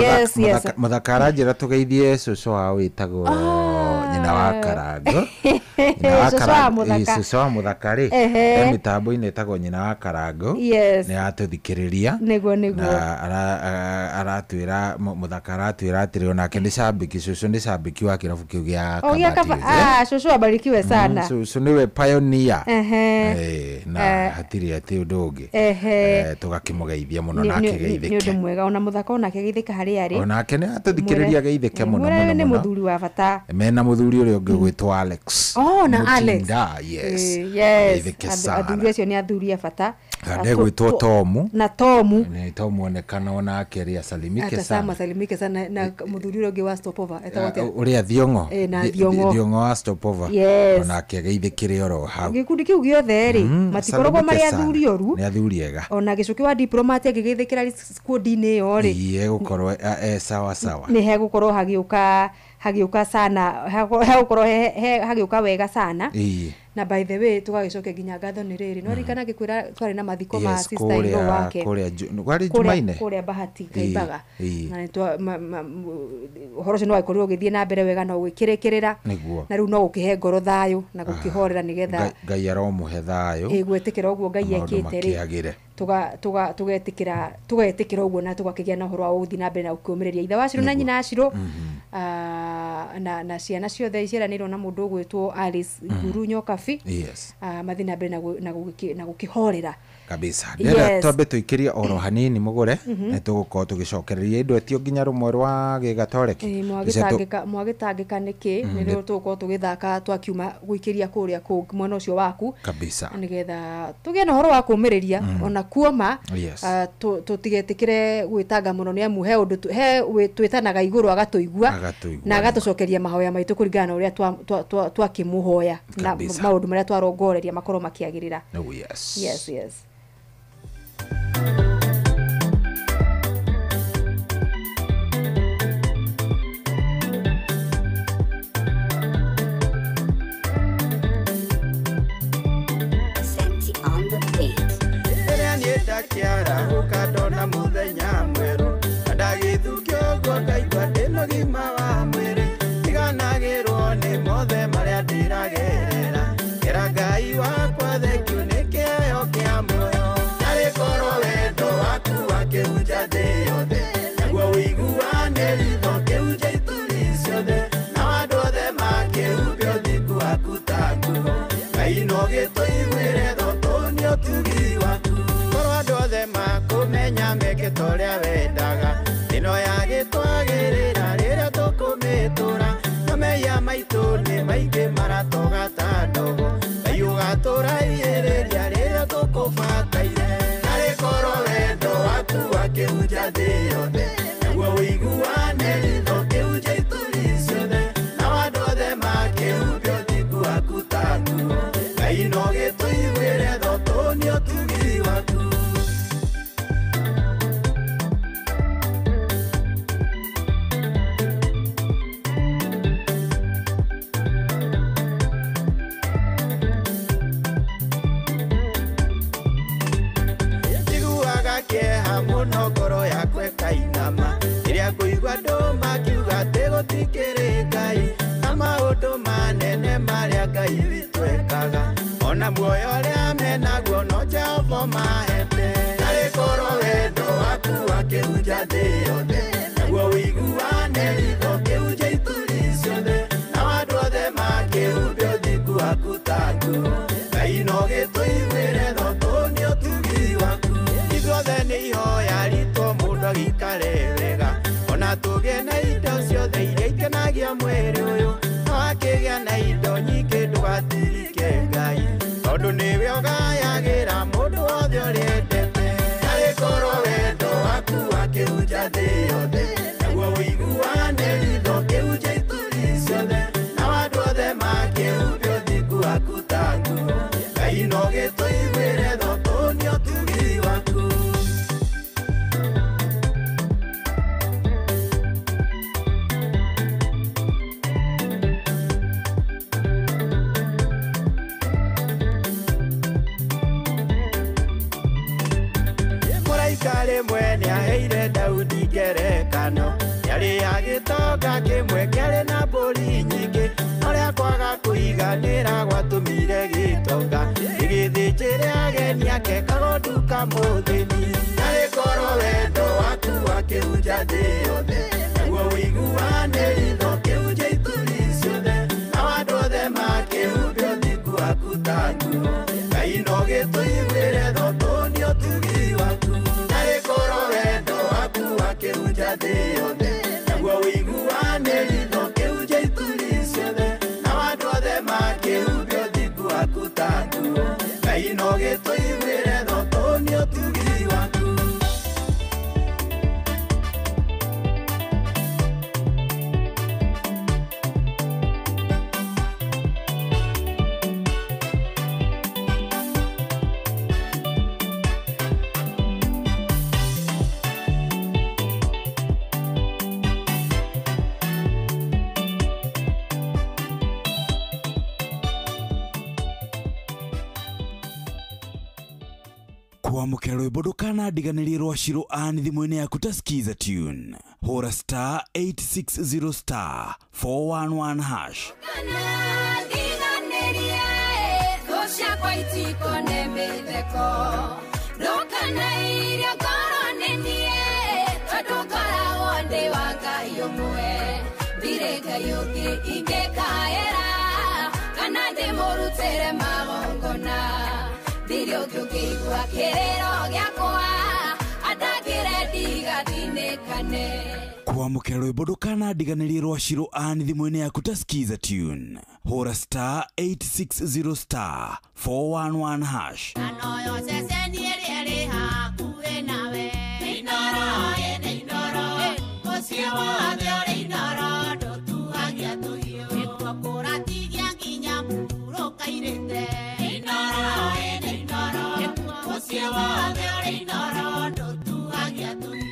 yes muthakara njira tugeithie cucu wa witagwo nyina wa Karango. Cucu wa muthakari mitambo-ini etagwo nyina wa Karango ni atuthikiriria na aratwira muthakara aratwira atiri onake ni cambiki cucu ni cambiki wa kirabu kiu gia Kabati. Cucu abarikiwe sana. Cucu niwe pioneer na hatiri ati undu ungi tugakimugeithia muno na kigeithike. Ni undu mwega ona muthaka ona kigeithika hari ari. Onake ni atuthikiriria geithike muno. Ni muthuri wa bata. Mena muthuri uria ungi gwitwo Alex. Na Alex. Yes. Athuri acio ni athuri a bata. Gwitwo Tomu. Na Tomu. Ni Tomu onekana ona akeria salimike sana. Salimike sana na muthuri uria ungi wa Stopova etagwo uria Thiongo. Na Thiongo wa Stopova. Ona akegeithikire oro hau. Gikundi kiu giothe ri matikoragwo mari athuri oru. Ni athuri ega. Ona gicuki wa diplomat agegeithikira squad-ini yo ri. Iye gukorwo sawa. Ni hegukorwo hagiuka sana hegukorwo hagiuka wega sana. Na by the way tugagicoke ginya ngatho ni riri no rikana gikwira twari na mathiko ma sister in law wake kwari Jumaine kuria Bahati Kaibaga na nitwa horo no ikorwo githie na mbere wega no gwikirekirira na riu no gukihe ngoro thayo na gukihorera nigetha Ngai aromuhe thayo gwetikira uguo Ngai ekite ri tugetikira uguo na tugakigia na horo wa uthi na mbere na ukiumireria itha waciro na nyina aciro na ciana ciothe iciranirwo na mundu gwitwo Alice Guru Nyokabi mathina mbere na gukihorera kabisa ndera tobe tuikiria oro hanini mugure netugukorwo tugicokereria indo etio nginya rumwe rwa gigatoreki mwagitangika niki nirio tugukorwo tugithaka twakiuma guikiria kuria ku mwena ucio waku kabisa nigetha tugie na horo wa kumiriria ona kuoma tutigetikire gwitanga muno ni amu he undu he twitanaga iguru agatuigua na agatucokeria mahoya maitu kuringana uria twakimuhoya na maundu maria twarongoreria makorwo makiagirira. Yes. Kiara ukadona muthenya mweru ndagithukio gwa ngaigua ndino gima wa mwiri tiganagirwo ni mothe maria ndiragerera kera ngai wakwa thengio ni kĩheo kĩa muoyo narĩ korwo wendo waku wakĩhunja thĩ yothe naguo ũiguane ritho kĩhunja ituri ciothe na andũ othe makĩhumbia ũthingu waku ta nguo ngai no gĩtũiguĩre tho tũnĩ ũtugi waku makumenya meke toria wendaga ino yagitwagirira rira tukumitura mameya maitu ni maingi maratoga ta ndogo ayugatura iriria rira tukubataire nari korwo wendo waku wakĩhunja thĩ yothe naguo ũiguane ritho kĩhunja ituri ciothe na andũ othe makĩhumbia ũthingu waku ta nguo ngai no gĩtũiguĩre tho tũnĩ ũtugi waku. Muno ngoro yakwe kainama iria kuigua andũ makiuga atĩ gũtikĩrĩ Ngai na maũndũ manene marĩa Ngai witũ ekaga ona muoyo ũrĩa menaguo no Jehova mahete narĩ korwo wendo waku wakĩhunja thĩ yothe naguo ũiguane ritho kĩhunja ituri ciothe na andũ othe makĩhumbia ũthingu waku ta nguo Ngai no gĩtũiguĩre tho tũnĩ ũtugi waku ithuothe nĩ ihoya ritũ mũndũ agĩikare wega ona tũgĩe na indo ciothe iria ikenagia mwĩrĩ ũyũ no akĩgĩa na indo nyingĩ ndũgatirike Ngai tondũ nĩwe ũgayagĩra mũndũ wothe ũrĩa endete narĩ korwo wendo waku wakĩhunja thĩ yothe naguo ũiguane ritho kĩhunja ituri ciothe na andũ othe makĩhumbia ũthingu waku ta nguo Ngai no gĩtũiguĩre tho tũnĩ ũtugi waku. Rĩmwe nĩaheire Daudi ngerekano yarĩ agĩtonga kĩmwe kĩarĩ na mbũri nyingĩ ũrĩa kwaga kũiganĩra gwatũmire gĩtonga gĩgĩthĩnjĩre ageni ake kagondu kamũthĩni narĩ korwo wendo waku wakĩhunja thĩ yothe naguo ũiguane ritho kĩhunja ituri ciothe na andũ othe makĩhumbia ũthingu waku ta nguo Ngai no gĩtũiguĩre tho tũnĩ ũtugi waku wakĩhunja thĩ yothe naguo ũiguane ritho kĩhunja ituri ciothe na andũ othe makĩhumbia ũthingu waku ta nguo Ngai no gĩtũiguĩre tho tũnĩ ũtugi waku. kwamũkĩra rwĩmbo ndũkanandiganĩrie rwa Shirũ Ann thimũ-inĩ yaku ta skiza tune hũra star 860 star 411 hash Video Tukigua kirero giakwa atagire ndigatinekane kwamukira rwimbo ndukanandiganĩrie rwa Shiro Ann thimũ-inĩ yaku ta skiza tune hũra star 860 star 411 hash anoyo seseni ĩrĩa hakuhĩ nawe Inoro ũcio wothe ũrĩ Inoro ndũtuhagia tũhiũ nĩguo kũratigia nginya mũhurũka irĩte Inoro ũcio wothe ũrĩ Inoro ndũtuhagia tũhiũ.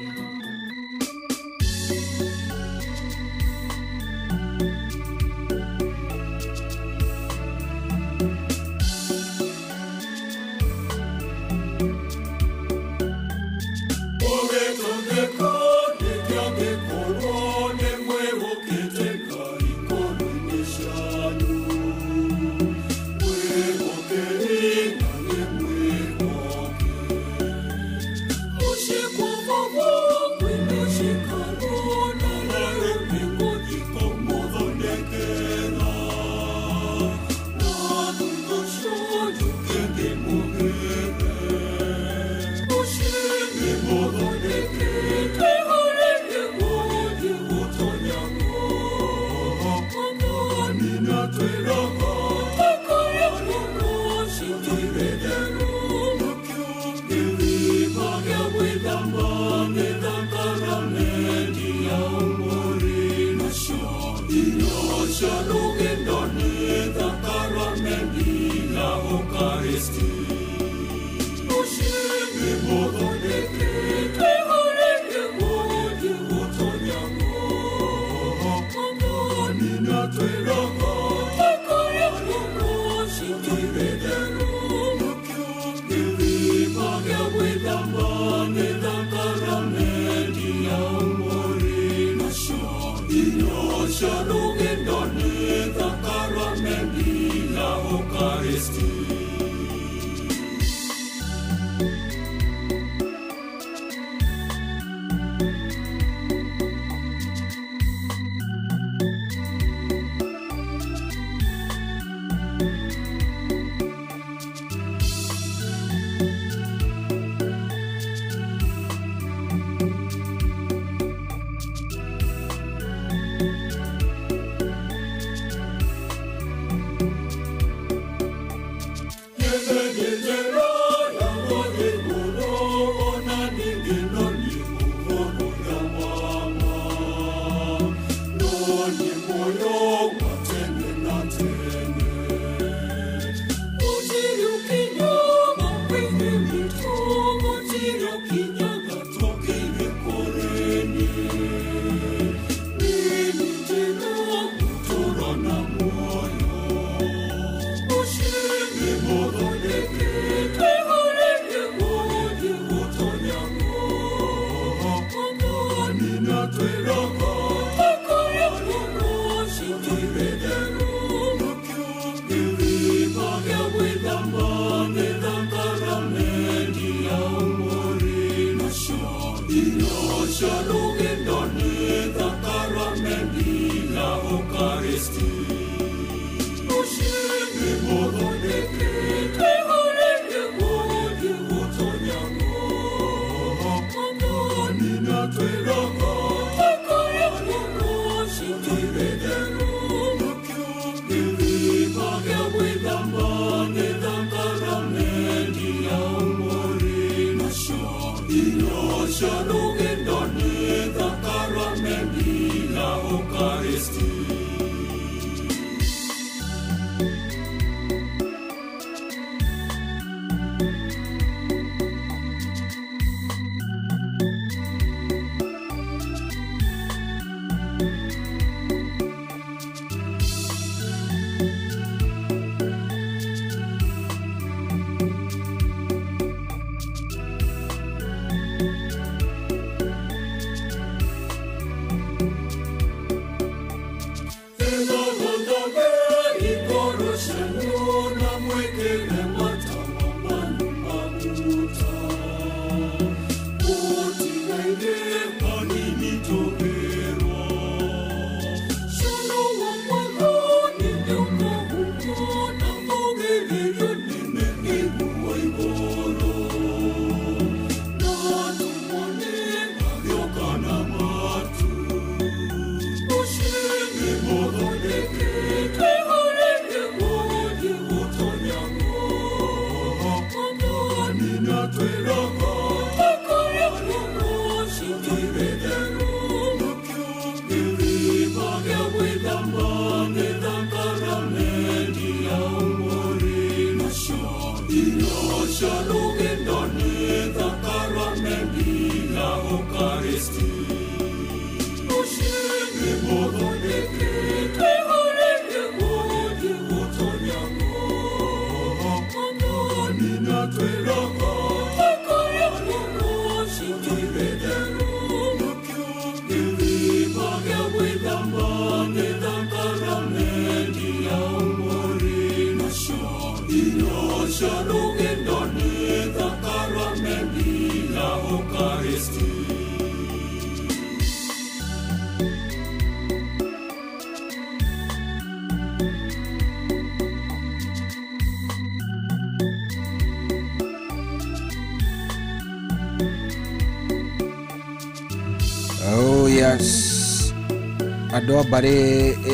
Andũ mbari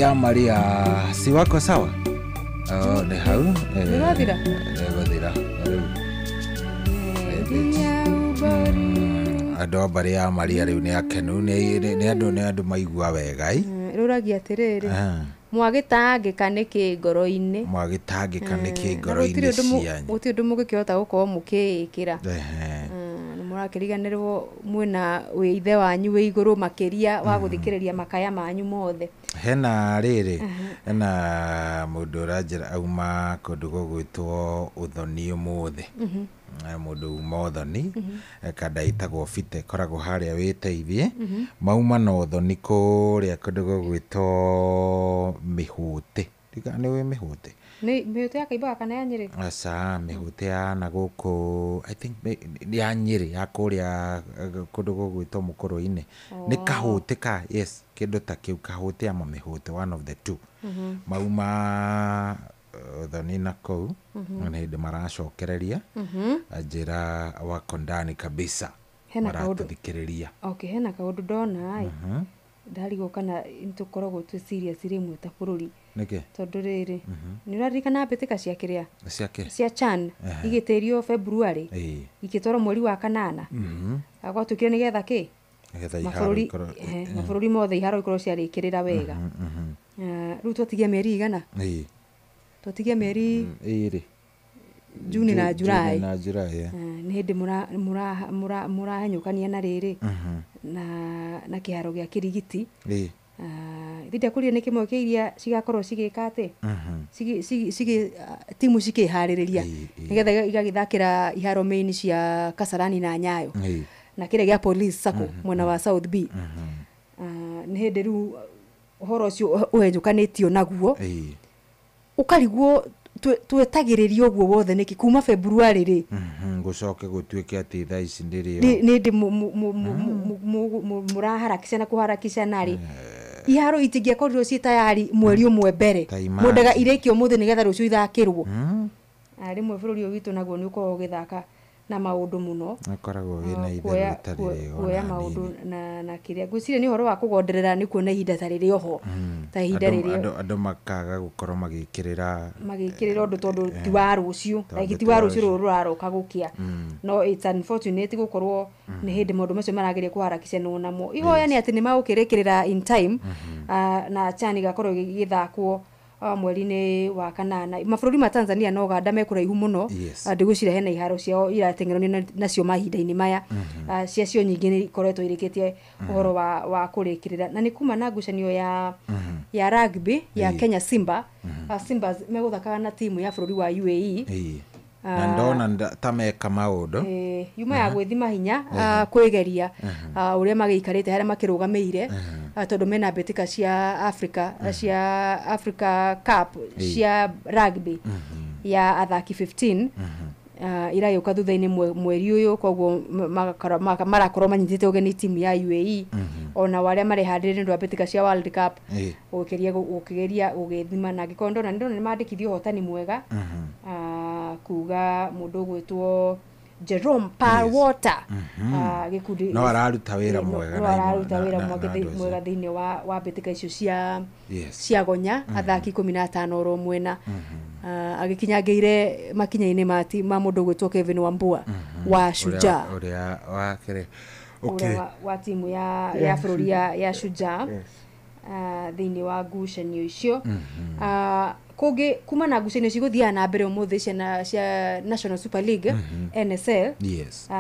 ya Maria si wako sawa? Nĩ hau. Nĩgũthira. Nĩgũthira. Andũ mbari ya Maria rĩu nĩ akenu nĩ andũ maigua wega rũragia atĩrĩrĩ mwagĩtangĩka nĩkĩ ngoro-inĩ mwagĩtangĩka nĩkĩ ngoro-inĩ cianyu gũtirĩ ũndũ mũngĩkĩhota gũkorwo mũkĩĩkĩra nĩ mũrakĩriganĩrwo mwĩna wĩithe wanyu wĩ igũrũ makĩria wa gũthikĩrĩria makaya manyu mothe. Hena rĩrĩ hena mũndũ ũranjĩra auma kũndũ gũgwĩtwo Ũthoni ũmũthĩ mũndũ uma Ũthoni kada itagwo Bite koragwo harĩa wĩteithie mauma na Ũthoni kũrĩa kũndũ gũgwĩtwo Mĩhũtĩ nĩ wĩ Mĩhũtĩ Mĩhũtĩ ya Kaimbaga kana ya Nyĩrĩ? Aca Mĩhũtĩ ya na gũkũ I think ya Nyĩrĩ ya kũrĩa kũndũ gũgwĩtwo Mũkũrũ-inĩ nĩ Kahũtĩ ka yes kĩndũ ta kĩu Kahũtĩ ama Mĩhũtĩ one of the two mauma Ũthoni na kũu na hĩndĩ maracokereria njĩra wako ndani kabisa maratũthikĩrĩria. Okay, hena kaũndũ ndona ndarigwo kana nĩtũkoragwo twĩ serious rĩmwe ta bũrũri tondũ rĩrĩ nĩ ũraririkana mbĩtĩka cia kĩrĩa cia CHAN igĩtĩrio February igĩtwarwo mweri wa kanana gwatuĩkire nĩgetha kĩ mabũrũri mothe iharo ikorwo ciarĩkĩrĩra wega rĩu twatigia mĩeri igana twatigia mĩeri Juni na Julai nĩ hĩndĩ mũrahenyũkania na rĩrĩ na kĩharo gĩa Kĩrigiti thĩnda kũrĩa nĩ kĩmwe kĩa iria cigakorwo cigĩka atĩ timu cikĩharĩrĩria nĩgetha igagĩthakĩra iharo main cia Kasarani na Nyayo na kĩrĩa gĩa Police Sacco mwena wa South B nĩ hĩndĩ rĩu ũhoro ũcio ũhenyũkanĩtio naguo ũkarigwo twetagĩrĩria ũguo wothe nĩkĩ kuma February rĩ gũcoke gũtuĩke atĩ thaa ici ndĩrĩ nĩ ndĩ mũraharakisha na kũharakisha narĩ iharo itingĩakorirwo ciĩ tayari mweri ũmwe mbere mũndaga irekio mũthĩ nĩgetha rũciũ ithakĩrwo rĩmwe bũrũri ũyũ witũ naguo nĩ ũkoragwo ũgĩthaka na maũndũ mũno akoragwo wĩna itherũ rĩtarĩ kuoya maũndũ na kĩrĩa ngwĩciria nĩ ũhoro wa kũgonderera nĩ kuona ihinda ta rĩrĩ oho ta ihinda rĩrĩ andũ makaga gũkorwo magĩkĩrĩra ũndũ tondũ ti wa rũciũ ti wa rũciũ rũrũ rũraroka gũkĩa no it's unfortunate gũkorwo nĩ hĩndĩ maũndũ macio marageria kũharakisha namo ihoya nĩ atĩ nĩ magũkĩrĩkĩrĩra in time na CHAN igakorwo igĩthakwo mweri-inĩ wa kanana mabũrũri ma Tanzania na Uganda me kũraihu mũno ndigũcira hena iharo ciao irateng'eranio nacio mahinda-inĩ maya ciacio nyingĩ nĩ ikoretwo irĩkĩtie ũhoro wa kũrĩkĩrĩra na nĩ kuma na ngucanio ya rugby ya Kenya Simba megũthakaga na timu ya bũrũri wa UAE na ndona ta meka maũndũ yuma ya gwĩthima hinya kwĩgeria ũrĩa magĩikarĩte harĩa makĩrũgamĩire tondũ mena mbĩtĩka cia Africa Cup cia rugby ya athaki 15 iragĩũka thutha-inĩ mweri ũyũ koguo marakorwo manyitĩte ũgeni timu ya UAE ona arĩa mareharĩrĩria nĩ ũndũ wa mbĩtĩka cia World Cup gũkĩgeria gũgĩthima na angĩkorwo ndona nĩ mandĩkithio ũhotani mwega kuga mũndũ ũgwĩtwo Jerome Parwater gĩkundi no araruta wĩra mwega thĩinĩ wa mbĩtĩka icio cia gonya athaki 15 oro mwena agĩkinyangĩire makinya-inĩ ma mũndũ ũgwĩtwo Kevin Wambua wa Shujaa wa timu ya bũrũri ya Shujaa thĩinĩ wa ngucanio icio kũngĩ kuma na ngucanio cigũthiaga na mbere ũmũthĩ cia National Super League NSL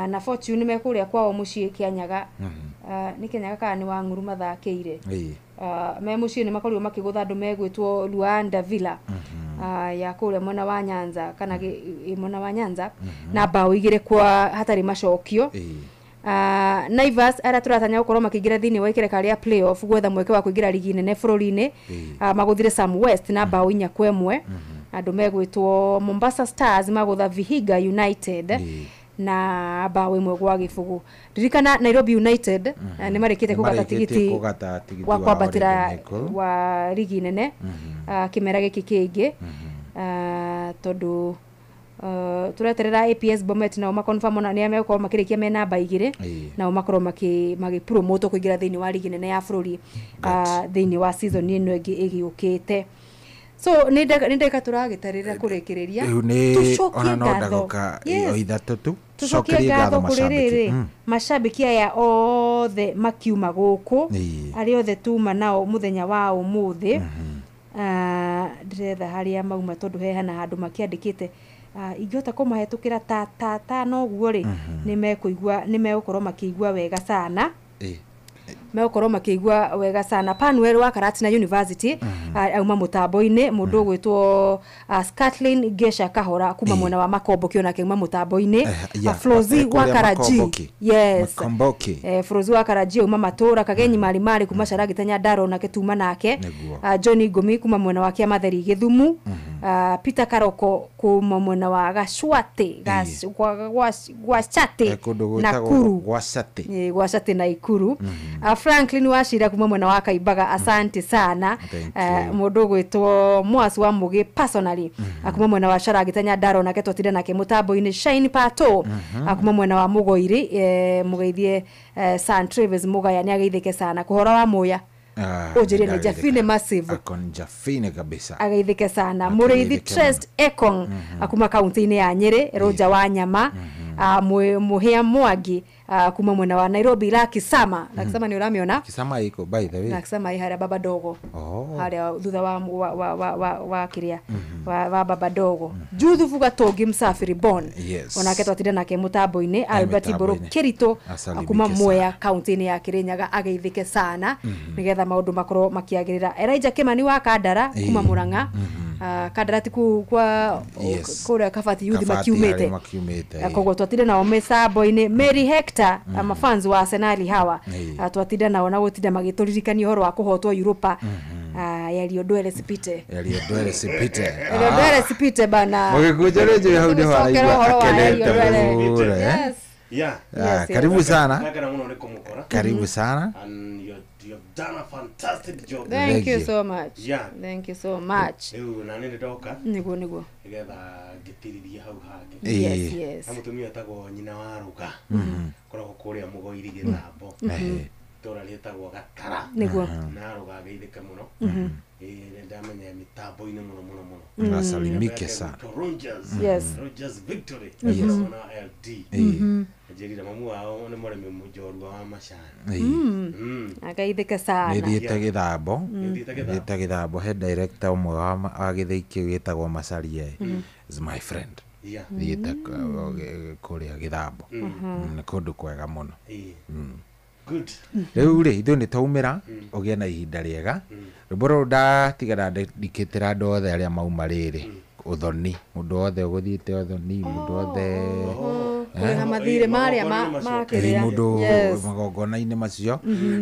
na Fortune mekũrĩa kwao mũciĩ Kĩanyaga nĩ Kĩanyaga kana nĩ wa Ng'uru mathakĩire me mũciĩ nĩ makorirwo makĩgũtha andũ megwĩtwo Luanda Villa ya kũrĩa mwena wa Nyanza kana mwena wa Nyanza na bao 2 kwa hatarĩ macokio Naivas ara turatanya gukorwo makĩingĩra thĩinĩ wa ikereka rĩa playoff gwetha mweke wa kũingĩra ligi nene bũrũri-inĩ magũthire Sam West na bao 4-1 andũ megwĩtwo Mombasa Stars magũtha Vihiga United na bao 1 gwa gĩbũgũ ririkana Nairobi United nĩ marĩkĩte kũgata tigiti wa kwambatĩra wa ligi nene kĩmera gĩkĩ kĩngĩ tondũ tureterera APS Bomet na makonfirm na nĩa meko makirikia me namba 2 na makorwo magi promote kuingira thiini wa ligi nene ya bururi thiini wa season ino ĩgiũkĩte. So nindeka turagitarira kurekereria ona no ndagoka ithatũ tu tucokie ngatho kuriri mashabiki aya othe makiuma gũkũ ari othe tuma nao muthenya wa umuthi ndiretha haria mauma tondu he hana handu makiandikite ingĩhota kũmahetũkĩra ta noguo rĩ nimegũkorwo makĩigua wega sana megũkorwo makĩigua wega sana. Panuel wa Karatina University auma mutambo-inĩ mundu gwitwo Scotland Gesha Kahora kuma mwena wa Makomboki ona keuma mutambo-inĩ Flozi wa Karaji Flozi wa Karaji auma Matura Kagenyi Mari kuma Sharagita Nyandaro na ketuma nake Johnny Gomi kuma mwena wa Kiamatheri Githumu Peter Karoko kuma mwena wa Gashwate Gwachate Nakuru Gwachate na Ikuru Franklin Washira kuma mwena wa Kaibaga asante sana mundu gwitwo Mwasi wa Mugi personally akuma mwena wa Sharagita Nyandaro na ketotire nake mutambo-inĩ Shine Pato akuma mwena wa Mugoiri mugeithie San Travis Mugaya ni ageithike sana kuhora wa muya ujire ni Jafine Massive akon Jafine kabisa ageithike sana Muriithi Trust Ekong akuma kaunti-inĩ ya Nyeri Roja wa Nyama Muhia Mwangi kuma mwena wa Nairobi Lakisama ni uramiona Kisama iko by the way Lakisama ihara baba dogo haria thutha wa kiria wa baba dogo Juthu Fugatogi Msafiri Bon onake twatire nake mutambo-inĩ Albert Boro Kirito kuma Mwea kaunti-inĩ ya Kirinyaga ageithike sana nigetha maundu makorwo makiagirira. Elijah Kimani wa Kandara kuma Murang'a Kandara tiku kwa kura Kabati youth makiumite kogo twatire nao mesambo-inĩ Mary Hector amafans wa Arsenal hawa twatire nao na gutida magituririkania horo wa kuhotwo Europa Yaliodwele Sipite Sipite bana mugikujereje hau ni haraigwa akenete karibu sana karibu sana you've done a fantastic job. Thank you so much. Thank you so much. Na nende doka. Nigo. Igetha gitiriria hau hake. Yes. Amutumia tagwo nyina wa Ruga. Koragwo kuria Mugoiri Githambo. Tora rietagwo Gatara. Nigo. Na Ruga ageithike muno. Ndamenya mitambo-inĩ muno. Asalimike sana. Rogers Victory. Na LD. Jerira mamu wao ni muremi mujorwa wa Macani. Ageithike sana. Nithiite Githambo head director umwe wa Githĩki gitagwo Macharia is my friend. Thiite kuria Githambo ni kundu kwega muno. Good. Riu ri ithu ni taumira ugie na ihinda riega ruboro ndatigara ndikitira andu othe aria mauma riri uthoni mundu othe uguthiite uthoni mundu othe na mathire maria makiria mundu magongona-inĩ macio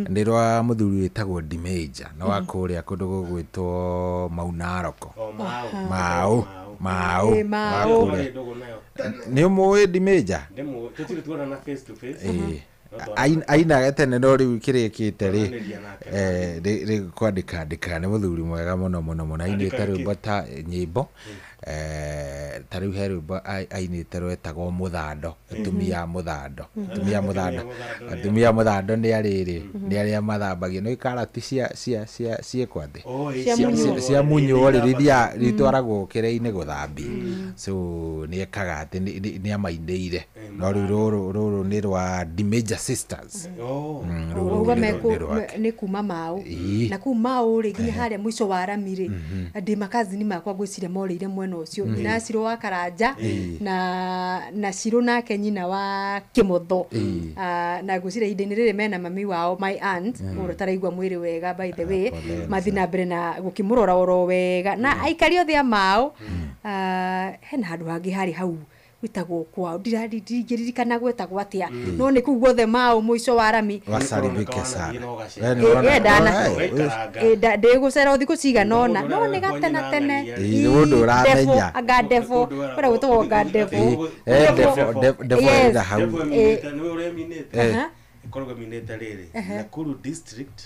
ndirwa muthuri witagwo Dimeja no wakuria kundu gugwitwo Maunaroko Mau ni umwe Dimeja tutire tuona na face to face aina gatene no riu kirikite ri kwandika ni muthuri mwega muno ainite rwimbo ta nyimbo tariu he rwimbo ainite rwetagwo Muthando atumia muthando ni aria mathambagio no ikarati cia kwande cia munyo rithia ritwaragwo kire-ini guthambia so ni ekaga ati ni amaindeire no ruru ni rwa Dimeja Sisters ni kuma Mau na kuma Mau ri nginya haria mwisho wa Ramire ndi makazi ni makwa gwiciria morire mwena ucio ina Ciro wa Karanja na Ciro nake nyina wa Kimotho na gwiciria hindini riri mena mami wao my aunt muro taraigwa mwiri wega by the way mathina mbere na gukimurora oro wega na aikari othe a Mau hena handu hangi hari hau witagwo kwao ndiririkana gwetagwo atia no ni kuu guothe Mau mwisho wa Rami wasalimike sana ndigucera thiku ciganona no ni gatena tene ni mundu uramenya Gadefo ora gutwo Gadefo Defo hau ikoragwo minete riri Nakuru district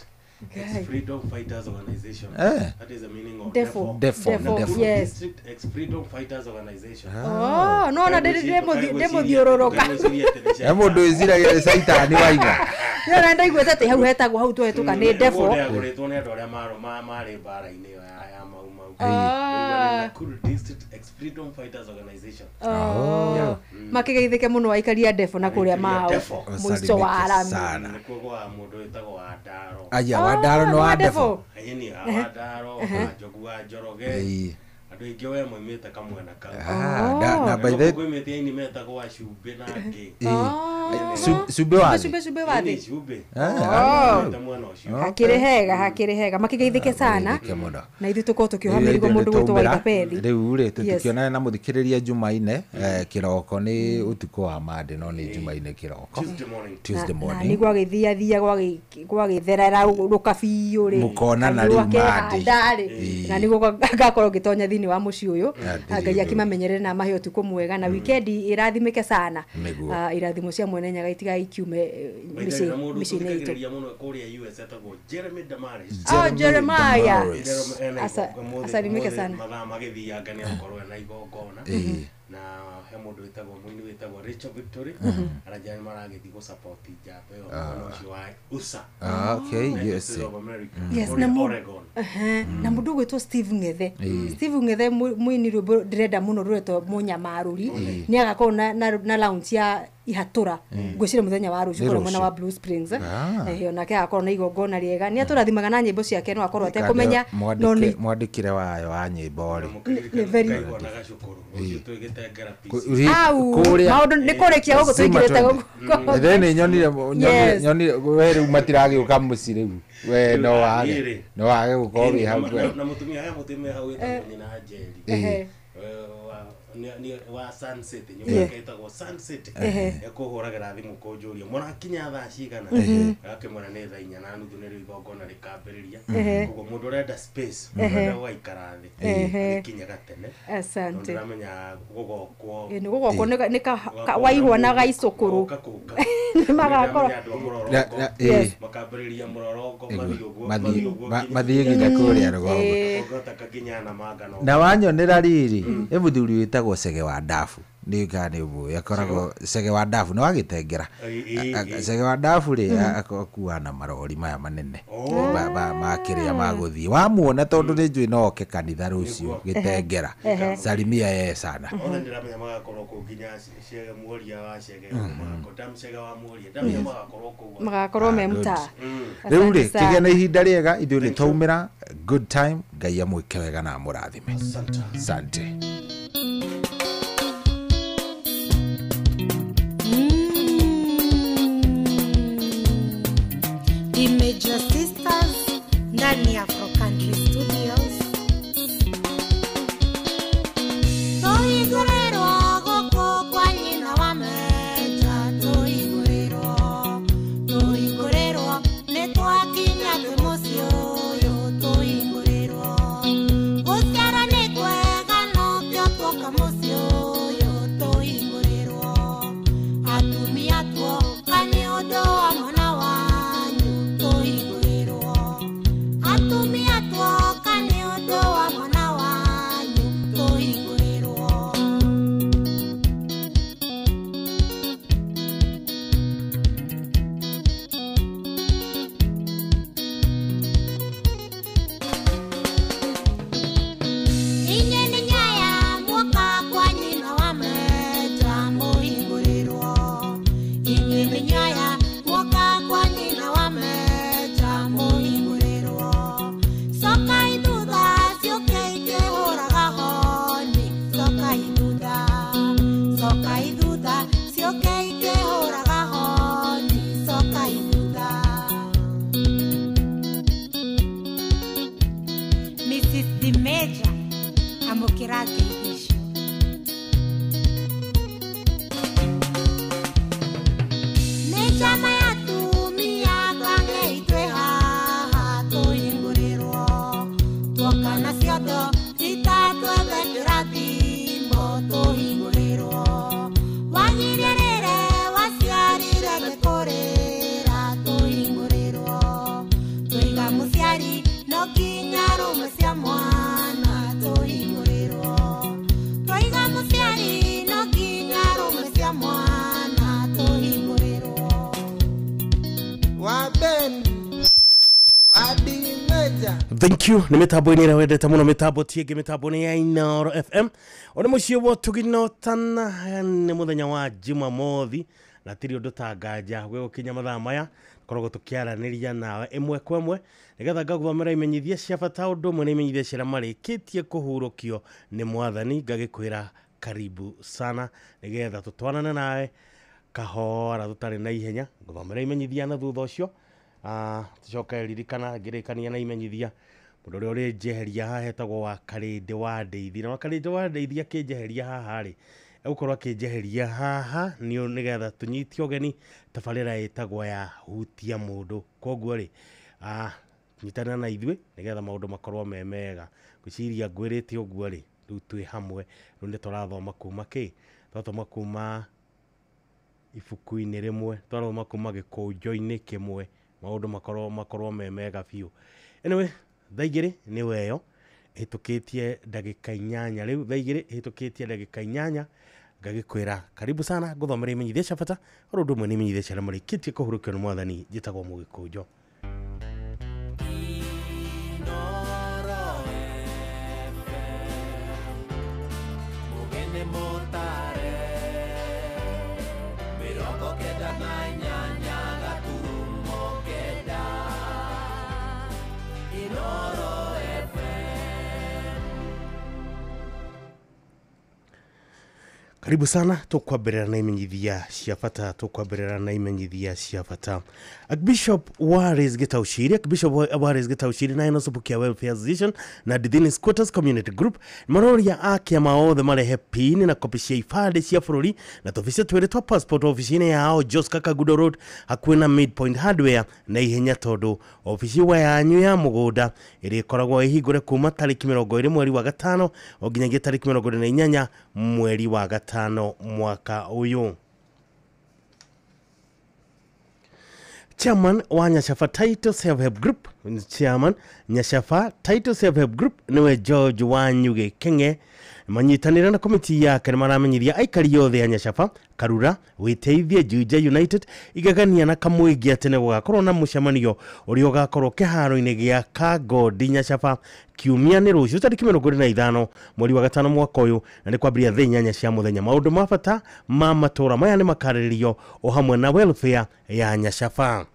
Ex-freedom fighters organization. That is the meaning of Defo. Yes. District ex-freedom fighters organization. Oh, no na demo diororoka. Emo ndo izira saitani waiga. Yo na ndai gweta te hau hetagwo hau twetuka ni Defo. Ngoretwo ni andu aria mari bara-ini ya mau. Nakuru District Ex-Freedom Fighters Organization. Makigeithike muno aikaria Defo na kuria mao. Muico wa arami. Nikuo kwa mundu wetagwo Wadaro. Aya Wadaro no wa Defo. Ayeni Wadaro, Njogu wa Njoroge. Andu ingi we moimite kamwe na kau. Na by the way mete ni metagwo Acumbe na ngi. Cumbe wa Cumbe wa thi. Cumbe. Hakiri hega makigeithike sana. Na ithu tuko tukioha mirigo mundu gwitwo wa Idapethi. Riu ri tutikionana na muthikiriria Jumaine kiroko ni utuko wa mande no ni Jumaine kiroko. Tuesday morning. Ni gwagithia gwa githerera rukabiu ri. Mukona na ri mande. Na ni gakorwo gitonya thini wa muci uyu. Ngai akimamenyerere na mahe utuko mwega na weekend irathimike sana. Irathimo cia mwene nyaga itiga ikiume micini itu. Jeremiah. Asalimike sana. Magithianga ni akorwo na igongona. Na he mundu wetagwo muini wetagwo Rachel Victory arajani maragithii go support jape yo no wa USA. Okay, yes. Yes, na Oregon. Na mundu gwetwo Steve Ngethe. Steve Ngethe muini rwimbo ndirenda muno rwetwo Munyamaruri ni agakorwo na launch ya Ihatura ngwicire muthenya wa rucio kora mwana wa Blue Springs nake akorwo na igongona riega ni aturathimaga na nyimbo ciake no akorwo atekumenya no ni mwandikire wayo wa nyimbo ri maundu ni kurikia gugu tuingirite gugu thene nyoni weru matiragiuka muci riu we no wage gukorwo wi hau na mutumia hau etagwo na Njeri ni wa Sunset nyumba kaitagwo Sunset ekuhuragira thimu kunjuria mwana kinya thaa cigana yake mwana ne thaa 4 na nuthu ni igongona rikambiriria kugo mundu renda space mundu waikara thi kinya gatene. Asante ndamenya gugokwo ni gugokwo ni waihwa na gaicukuru ni magakora makambiriria murorongo mathie ginya kuria rugongo gotaka kinya na magano na wanyonera riri emuthuri witagwo Sege wa Dafu ni gani ubu yakoragwo Sege wa Dafu no agitengera Sege wa Dafu ri akuwa na marori maya manene makiria maguthii wamuona tondu ni njui no oke kanitha rucio gitengera salimia ye sana ona ndiramenya magakorwo ku nginya Shege muoria wa Shege makotam Shege wa muoria ndamenya magakorwo me muta riu ri kigena ihinda riega ithu ni taumira good time ngai amwike wega na murathime. Asante. The Major Sisters ndani ya Afro Country Studios. Toigurerwo goko kwa nyina wa Meja, toigurerwo ni twakinya kwi muci uyu, toigurerwo guciara ni kwega no kio twoka muci uyu, toigurerwo atumia twoka ni undu wa mwana wanyu, toigurerwo atumia twoka ni undu wa mwana wanyu, toigurerwo. Inye ni nyaya mwoka kwa nyina wa Meja, muigurerwo. Inye ni nyaya mwoka kwa nyina wa Meja, muigurerwo. Soka ithutha ciuke ikihuraga honi, soka ithutha ciuke ikihuraga honi, soka ithutha. Mrs. The Major amukira ngeithicio. Nĩ njama ya atumia twangeitwe haha, tũhingũrĩrwo tuoka na ciondo itatwethe kĩrathimo, tũhingũrĩrwo wanyirie rĩrĩ waciarire gĩkũrĩra, tũhingũrĩrwo tũiga Thank you. Ni mitambo ini na wendete muno mitambo tienge mitambo ni ya Inooro FM. Ona mucio wo tuginotana ni muthenya wa Jumamothi na tiri undu tangaja gwe gukinya mathaa maya korwo tukiaraniria nawe imwe kwa imwe nigetha ngaguthomera imenyithia cia bata undu mwe ni imenyithia cia marikitie kuhurukio ni mwathani ngagikwira karibu sana nigetha tutwanane nawe kahora tutari na ihenya nguthomera imenyithia na thutha ucio tucoka ririkana ngirikania na imenyithia mundu uri uri jeheria haha hetagwo wa Karinde wa Ndeithi na wa Karinde wa Ndeithi akinjeheria haha ri ukorwo akinjeheria haha nigetha tunyitio geni tabarira itagwo ya hutia mundu koguo ri nyitana na ithwe nigetha maundu makorwo memega gwiciria ngwirite uguo ri riu twi hamwe riu ni turathoma kuma ki turathoma kuma ibuku-ini rimwe turathoma kuma gikunjo-ini kimwe maundu makorwo memega biu anyway thaigiri ni weyo hitukitie ndagika 8 riu thaigiri hitukitie ndagika 8 ngagikwira karibu sana nguthomera imenyithia cia bata rundu mwe ni imenyithia cia marikitie kuhurukio ni mwathani jitagwo mugikunjo Karibu sana tukwambirira na imenyithia cia bata tukwambirira na imenyithia cia bata Archbishop Wallace Gitaushiri na Inosubukia Welfare Association na Didinis Quarters Community Group maroria akia maothe marehe pin na kopi cia ifade cia bururi na tofisia twere twa passport office-ini yao Joska Kagudo Road hakuhi na Midpoint Hardware na ihenya tondu ofisi wa yanyu ya mugunda iri koragwo ihingure kuma tariki 20 mweri wa gatano o nginyagia tariki 28 mweri wa gatano mwaka uyu. Chairman wa Nyashafa Title Self-Help Group niwe George Wanyuge Kenge manyitanira na komiti yake maramenyithia aikari yothe ya Nyashafa Karura Witeithie Juja United igagania na kamwigi atene gugakorwo na mucemanio uri ugakorwo kiharo-ini gia Kagodi Nyashafa kiumia ni rucio tariki 25 mweri wa gatano mwaka uyu na ni kwambiria the 8 cia muthenya maundu ma bata ma matura maya ni makariririo o hamwe na welfare ya Nyashafa.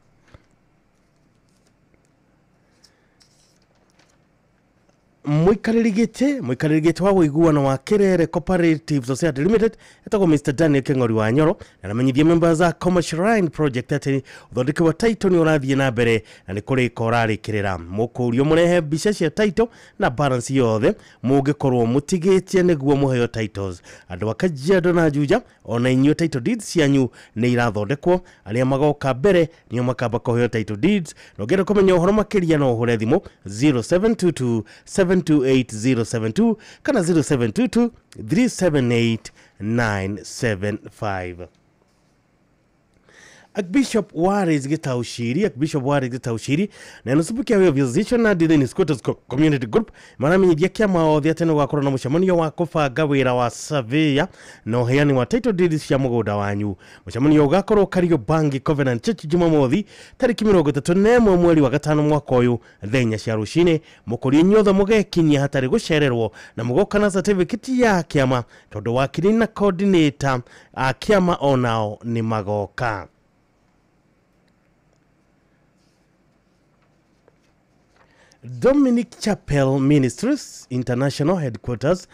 Muikarigite wa wiguano wa Kirere Cooperative Society Limited etagwo Mr. Daniel Keng'ori wa Nyoro na namenyithia members za Commercial Line Project ati uthondeki wa title ni urathie na mbere na ni kuri korarikirira mukurio murehe mbica cia title na balance yothe mungikorwo mutigitie niguo muheyo titles andu akajiado na Juja ona inyo title deeds cianyu ni irathondekwo aria magoka mbere nio makamba kuheyo title deeds no ngenda kumenya uhoro makiria no uhure thimu 0722 728 kana 0722 378 975. Archbishop Wallace Gitaushiri na Inosubukia Welfare Association na Didinis Quarters Community Group maramenyithia kiama othe atene gwakorwo na mucemanio wa kubanga wira wa surveyor no heani wa title deeds cia mugunda wanyu. Mucemanio ugakorwo Kariobangi Covenant Church Jumamothi tariki 31 mweri wa gatano mwaka uyu thenya cia rucini mukuri nyothe mugekinyia hatari gucererwo na mugoka na certificate ya kiama tondu wakiri na coordinator a kiama onao ni magoka. Dominic Chapel Ministries International Headquarters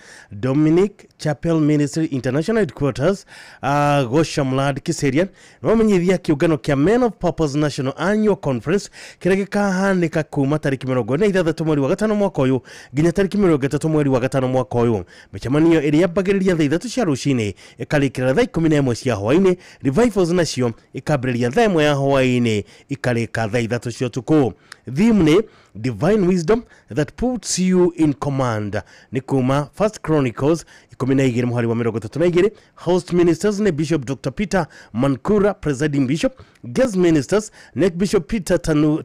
Goshamlad Kiserian wamenyithia kiungano kia Men of Purpose National Annual Conference kira gikahanika kuma tariki 26 mweri wa gatano mwaka uyu nginya tariki 30 mweri wa gatano mwaka uyu. Micemanio iri yambagiriria thaa 3 cia rucini ikarikira thaa 11 cia hwaini. Revivals nacio ikambiriria thaa 1 ya hwaini ikarika thaa 3 cia utuku. Theme ni Divine Wisdom that puts you in command. Nikuma First Chronicles 12 muhari wa 32. Host ministers ne Bishop Dr. Peter Mankura, presiding bishop. Guest ministers ne Bishop Peter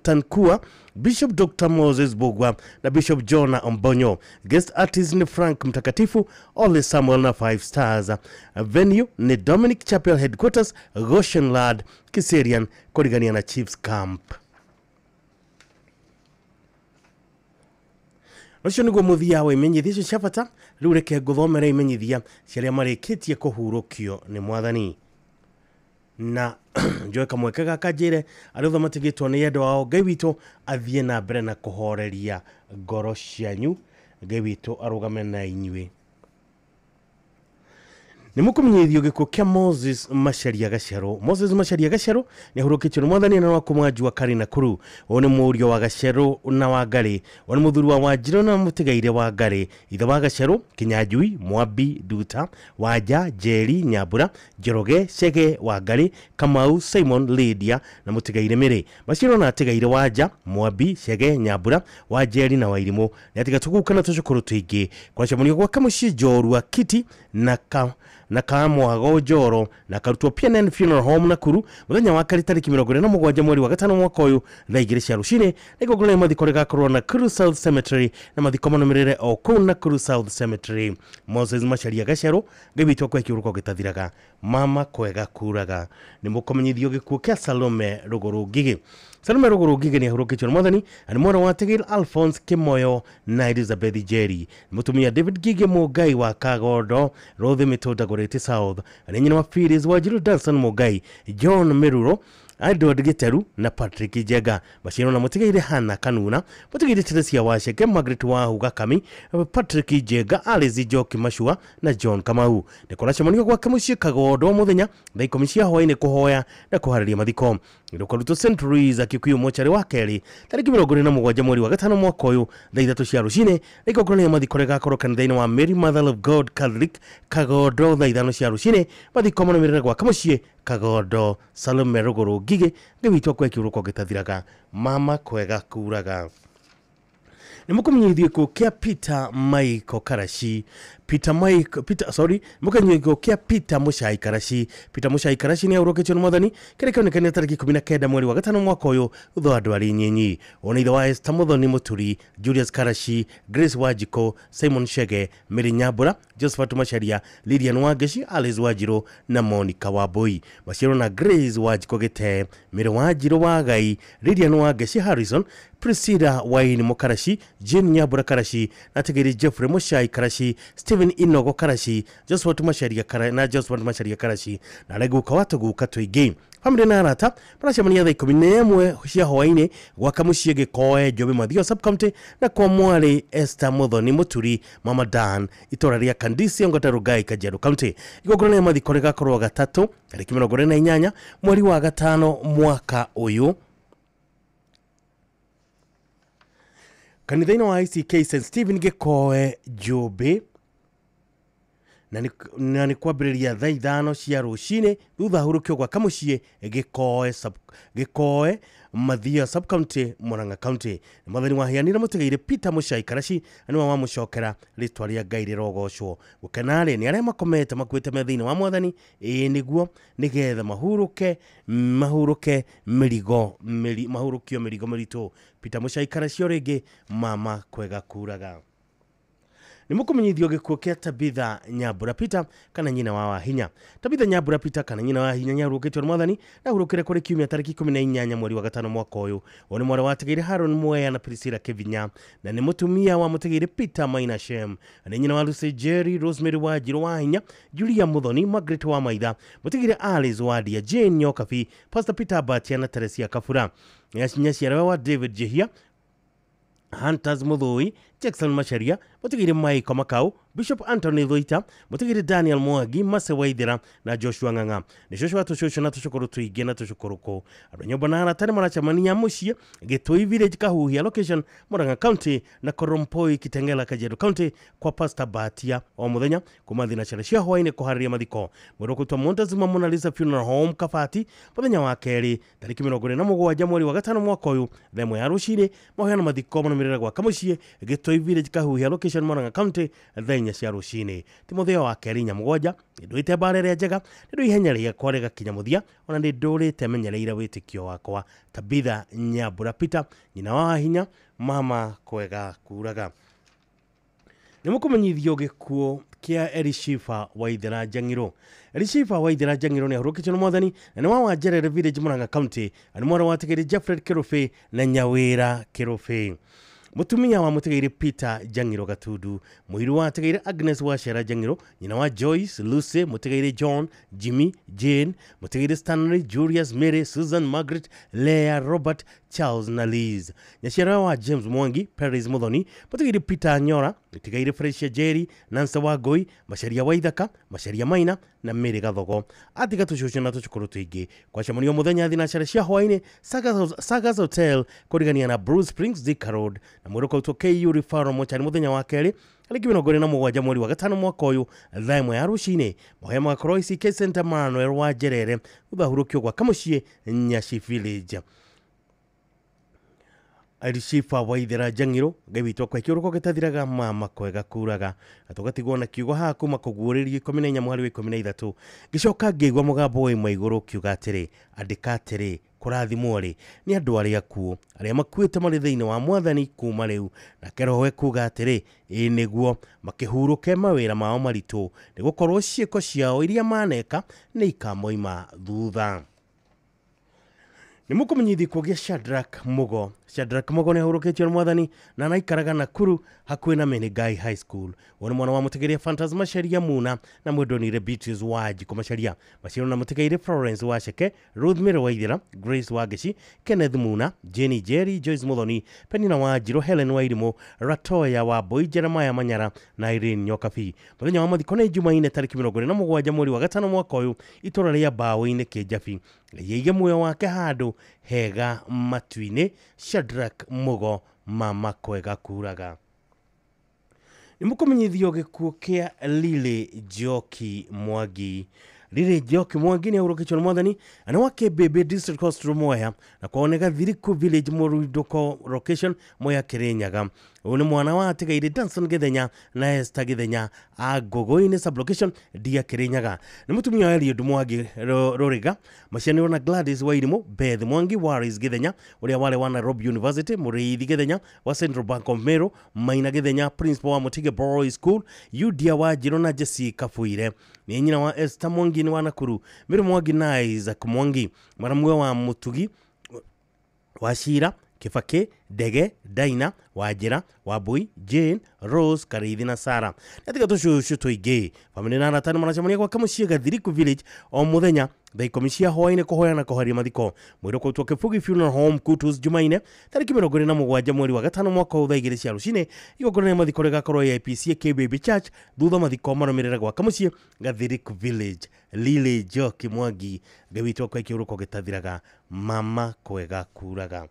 Tankua, Bishop Dr. Moses Bogwa na Bishop Jonah Ombonyo. Guest artist ne Frank Mtakatifu, Ole Samuel na 5 Stars. Venue ne Dominic Chapel Headquarters, Goshen Lad, Kiserian, Korigania na Chiefs Camp. Nocio niguo muthia wa imenyithia icio cia bata riu reke nguthomera imenyithia ciaria marikitie kuhurukio ni mwathani na njoe kamweke gaka njire arutho matigitwo ni yendo wao Ngai witu athie na mbere na kuhoreria ngoro cianyu Ngai witu arugame na inyue ni mukumenyithio gikuo kia Moses Macharia Gacero. Moses Macharia Gacero ni ahurukitio ni mwathani na wakumwanjua kari na kuru one murio wa Gacero na wa Ngari one muthuri wa Wanjiru na mutigaire wa Ngari ithe wa Gacero Kinyanjui Mwambi Duta Wanja Jeri Nyambura Njoroge Chege wa Ngari Kamau Simon Lydia na mutigaire Miri Maciaro na atigaire Wanja Mwambi Chege Nyambura wa Jeri na Wairimu ni atigatuguka na tucukuru twingi kwa chamunio gwa Kamushi Jorua Kiti na kamwago Njoro na karutwo PNN Funeral Home Nakuru muthenya wa kari tariki 27 mweri wa gatano mwaka uyu thaa 2 cia rucini nigogora mathiko gakorwo na Nakuru South Cemetery na mathiko manomerere o kuu Nakuru South Cemetery. Moses Macharia Gacero ngibitwo kwa kiuruko gitathiraga mama kwega kuraga ni mukomenyithio gikuo kia Salome Ruguru Ngigi. Salome Ruguru Ngigi ni ahurukitio ni mwathani ani mwana wa Tigil Alphonse Kimoyo na Elizabeth Jerry mutumia David Ngigi Mugai wa Kagodo Rothe Mitoda Gorete South ani nyina wa Phyllis Wanjiru Danson Mugai John Meruro Edward Giteru na Patrick Jega Bashiro na mutigaire Hana Kanuna mutigaire Teresia Washeke Margaret Wahuga Kami Patrick Jega Alice Joki Mashua na John Kamau nikora chamonio gwa Kamushi Kagodo muthenya thaa 10 cia hwaini kuhoya na kuhariria mathiko ndokoruto St. Louis akikuyo mochari wa Keri tariki 27 mweri wa gatano mwaka uyu thaa 3 cia rucine nikogorania mathiko gakorwo kanitha-ini wa Mary Mother of God Catholic Kagodo thaa 5 cia rucine mathiko manomerere gwa Kamushi Kagodo. Salome Ruguru Ngigi ngibitwo kwa kiuruko gitathiraga mama kwega kuraga ni mukumenyithio gikuo kia Peter Michael Karashi mukumenyithio kia Peter Muchai Karashi. Peter Muchai Karashi ni ahurukitio ni mwathani kirikio ni kene tariki 19 mweri wa gatano mwaka uyu utho andu ari nyinyi ona ithe wa Esther Muthoni Muturi Julius Karashi Grace Wajiko Simon Chege Miri Nyambura Josephat Macharia Lilian Wangeshi Alice Wanjiru na Monica Wambui Maciaro na Grace Wajiko Gite Miri Wanjiru wa Gai Lilian Wangeshi Harrison Priscilla Waini Mukarashi Jane Nyambura Karashi na tigiri Jeffrey Muchai Karashi Steven Inogo Karashi Josephat Macharia Karashi na leguka watuguka twingi family na arata baracemania thaa 11 cia hwaini gwa Kamushi Gikoe Jobe Mathio Subcounty na kwa mwari Esther Muthoni Muturi Mama Dan itora ria Kandisi Ongata Rugai Kajiado County igogorania mathiko gakorwo gatatu tariki 28 mweri wa gatano mwaka uyu kanitha-ini wa ICK St. Stephen Gikoe Jobe na ni kwambiriria thaa 5 cia rucine thutha hurukio gwa Kamushi Gikoe Mathio Subcounty Murang'a County mwathani wahianira mutigaire Peter Muchai Karashi ani wa mucokera ritwa ria Ngai rirogocwo gukenare ni aria makomete makwite methini wa mwathani niguo nigetha mahurukio mirigo miritu Peter Muchai Karashi oringi mama kwega kuraga ni mukumenyithio gikuo kia Tabitha Nyambura Peter kana nyina wa Wahinya. Tabitha Nyambura Peter kana nyina wa Wahinya nyarukitio ni mwathani na hurukire kuri kiumia tariki 18 mweri wa gatano mwaka uyu oni mwara watigire Haron Mwea na Priscilla Kevinya na ni mutumia wa mutigire Peter Maina Shem ni nyina wa Lucy Jerry Rosemary Wanjiru Wahinya Julia Muthoni Margaret wa Maitha mutigire Alice Wadia Jane Nyokabi Pastor Peter Batia na Teresia Kafura nyaciara wa David Jehia Hunters Muthui Jackson Macharia mutigire Michael Makau Bishop Anthony Thoita mutigire Daniel Mwangi Mase Waithira na Joshua Ng'ang'a ni Joshua tushosho na tushukuru tuige na tushukuruko abanyomba na aratani marachamania mucie Gitui Village Kahuhia location Murang'a County na Korompoi Kitengela Kajiado County kwa Pastor Batia o muthenya kumathina cia hwaini kuhariria mathiko mwirokutwa Montezuma Mona Lisa Funeral Home Kafati muthenya wa keri tariki 27 mweri wa gatano mwaka uyu themo ya rucine moheana mathiko manomerera gwa Kamushi Gitui Village Kahuhia location Murang'a County thenya cia rucine Timotheo wa keri nyamugwanja nduite barere njega ndu ihenya ria kwarega kinyamuthia ona ndi ndurite menyereire witikio wakwa Tabitha Nyambura Peter nyina wa Wahinya mama kwega kuraga ni mukumenyithio gikuo kia Elishifa Waithira Njang'iro. Elishifa Waithira Njang'iro ni ahurukitio ni mwathani na ni wa Wanjerere Village Murang'a County ani mwara watigire Jeffred Kirufe na Nyawira Kirufe mutumia wa mutegeire Peter Jangiro Gatudu, muhiru wa mutegeire Agnes Wachera Jangiro, nyina wa Joyce, Lucy, mutegeire John, Jimmy, Jane, mutegeire Stanley, Julius, Mary, Susan, Margaret, Leah, Robert, Charles na Liz. Nyashera wa James Mwangi, Paris Muthoni, mutegeire Peter Nyora, mutegeire Frecia Jerry, Nansa Wagoi, Masharia Waithaka, Masharia Maina na Mary Gathogo. Atiga tushusho na tuchukuru tuingi. Kwa shamunio muthenya thinacara cia hwaine Sagas Hotel kurigania na Bruce Springs Thika Road na mwiroko utwo KU Referral mochari muthenya wa keri ariki minogore na mugwanja mweri wa gatano mwaka uyu thaa imwe ya rucini mahema magakorwo ICK Center Manuel wa Jerere uthahurukio gwa kamucie Nyashi Village. Arishifa Waithera Jangiro gabitwa kwa kiuruko gitathiraga mama kwega kuraga atugatigwo na kiugo haku makuguririe 14 mweri wa 13 gicoka ngigwa mugambo wa maiguru kiuga atiri andika atiri kurathimwo ri ni andu aria kuo aria makuite mari thiini wa mwathani kuma riu na kerowe kuga atiri niguo makihuruke mawira mao maritu nigukorwo ciiko ciao iria maneka ni ikamoima thutha. Nimukumenyithi kugia Shadrack Mugo ni huruketio na mwathani na naikaraga Nakuru hakuhi na Menengai High School. Wona mwana wa mutegeria Fantasma Macharia Muna na mwendonire Beatrice Wanjiku Macharia. Maciaro na mutegeire Florence Wacheke, Ruth Miro Waithera, Grace Wageshi, Kenneth Muna, Jenny Jerry, Joyce Muthoni, Penina Wanjiru, Helen Wairimo, Ratoya Wambui, Jeremiah Manyara na Irene Nyokabi. Muthenya wa mathiko Jumaine tariki 27 mweri wa gatano mwaka uyu itura ria Baũ-inĩ Kĩnjabi. Yeye muoyo wake handu hega matuine Shadrack Mugo mama kwega kuraga. Nimukumenyithio gikuo kia Lily Njoki Mwangi. Lily Njoki Mwangi ni ahurukitio na mwathani ana wake Bebe District Hospital Mwea na kwaoneka Thiriku Village Murudoko location Mwea Kirinyaga. Une mwana wa Tigaire Danson Githenya na Esther Githenya Agogo-inĩ sublocation Dia Kirinyaga. Ni mutumia wa Eliud Mwangi Roriga macianirwo na Gladys Wairimo, Beth Mwangi, Waris Githenya uria wale wa Nairobi University, Muriithi Githenya wa Central Bank of Meru, Maina Githenya principal wa Mutige Boys School, Yudia Wanjiru na Jesse Kafuire. Ni nyina wa Esther Mwangi ni wa Nakuru, Miri Mwangi na Isaac Mwangi, mwanamwe wa Mutugi Wachira Kifake, Dege, Daina, Wajira, Wambui, Jane, Rose, Karithi na Sara. Natika tushushu tuige. Family na aratani manacemania kwa kamucie Thiriku Village o muthenya thaa 10 cia hwaine kuhoya na kuharia mathiko. Mwiroko utwo Kibugi Funeral Home Kutus Jumaine tariki 27 mweri wa gatano mwaka wa 2 cia rucini igogorania mathiko rigakorwo IPC KBB Church thutha mathiko marumirira gwa kamucie Thiriku Village. Lily Njoki Mwangi gawitwo kwa kiuruko gitathiraga mama kwega kuraga.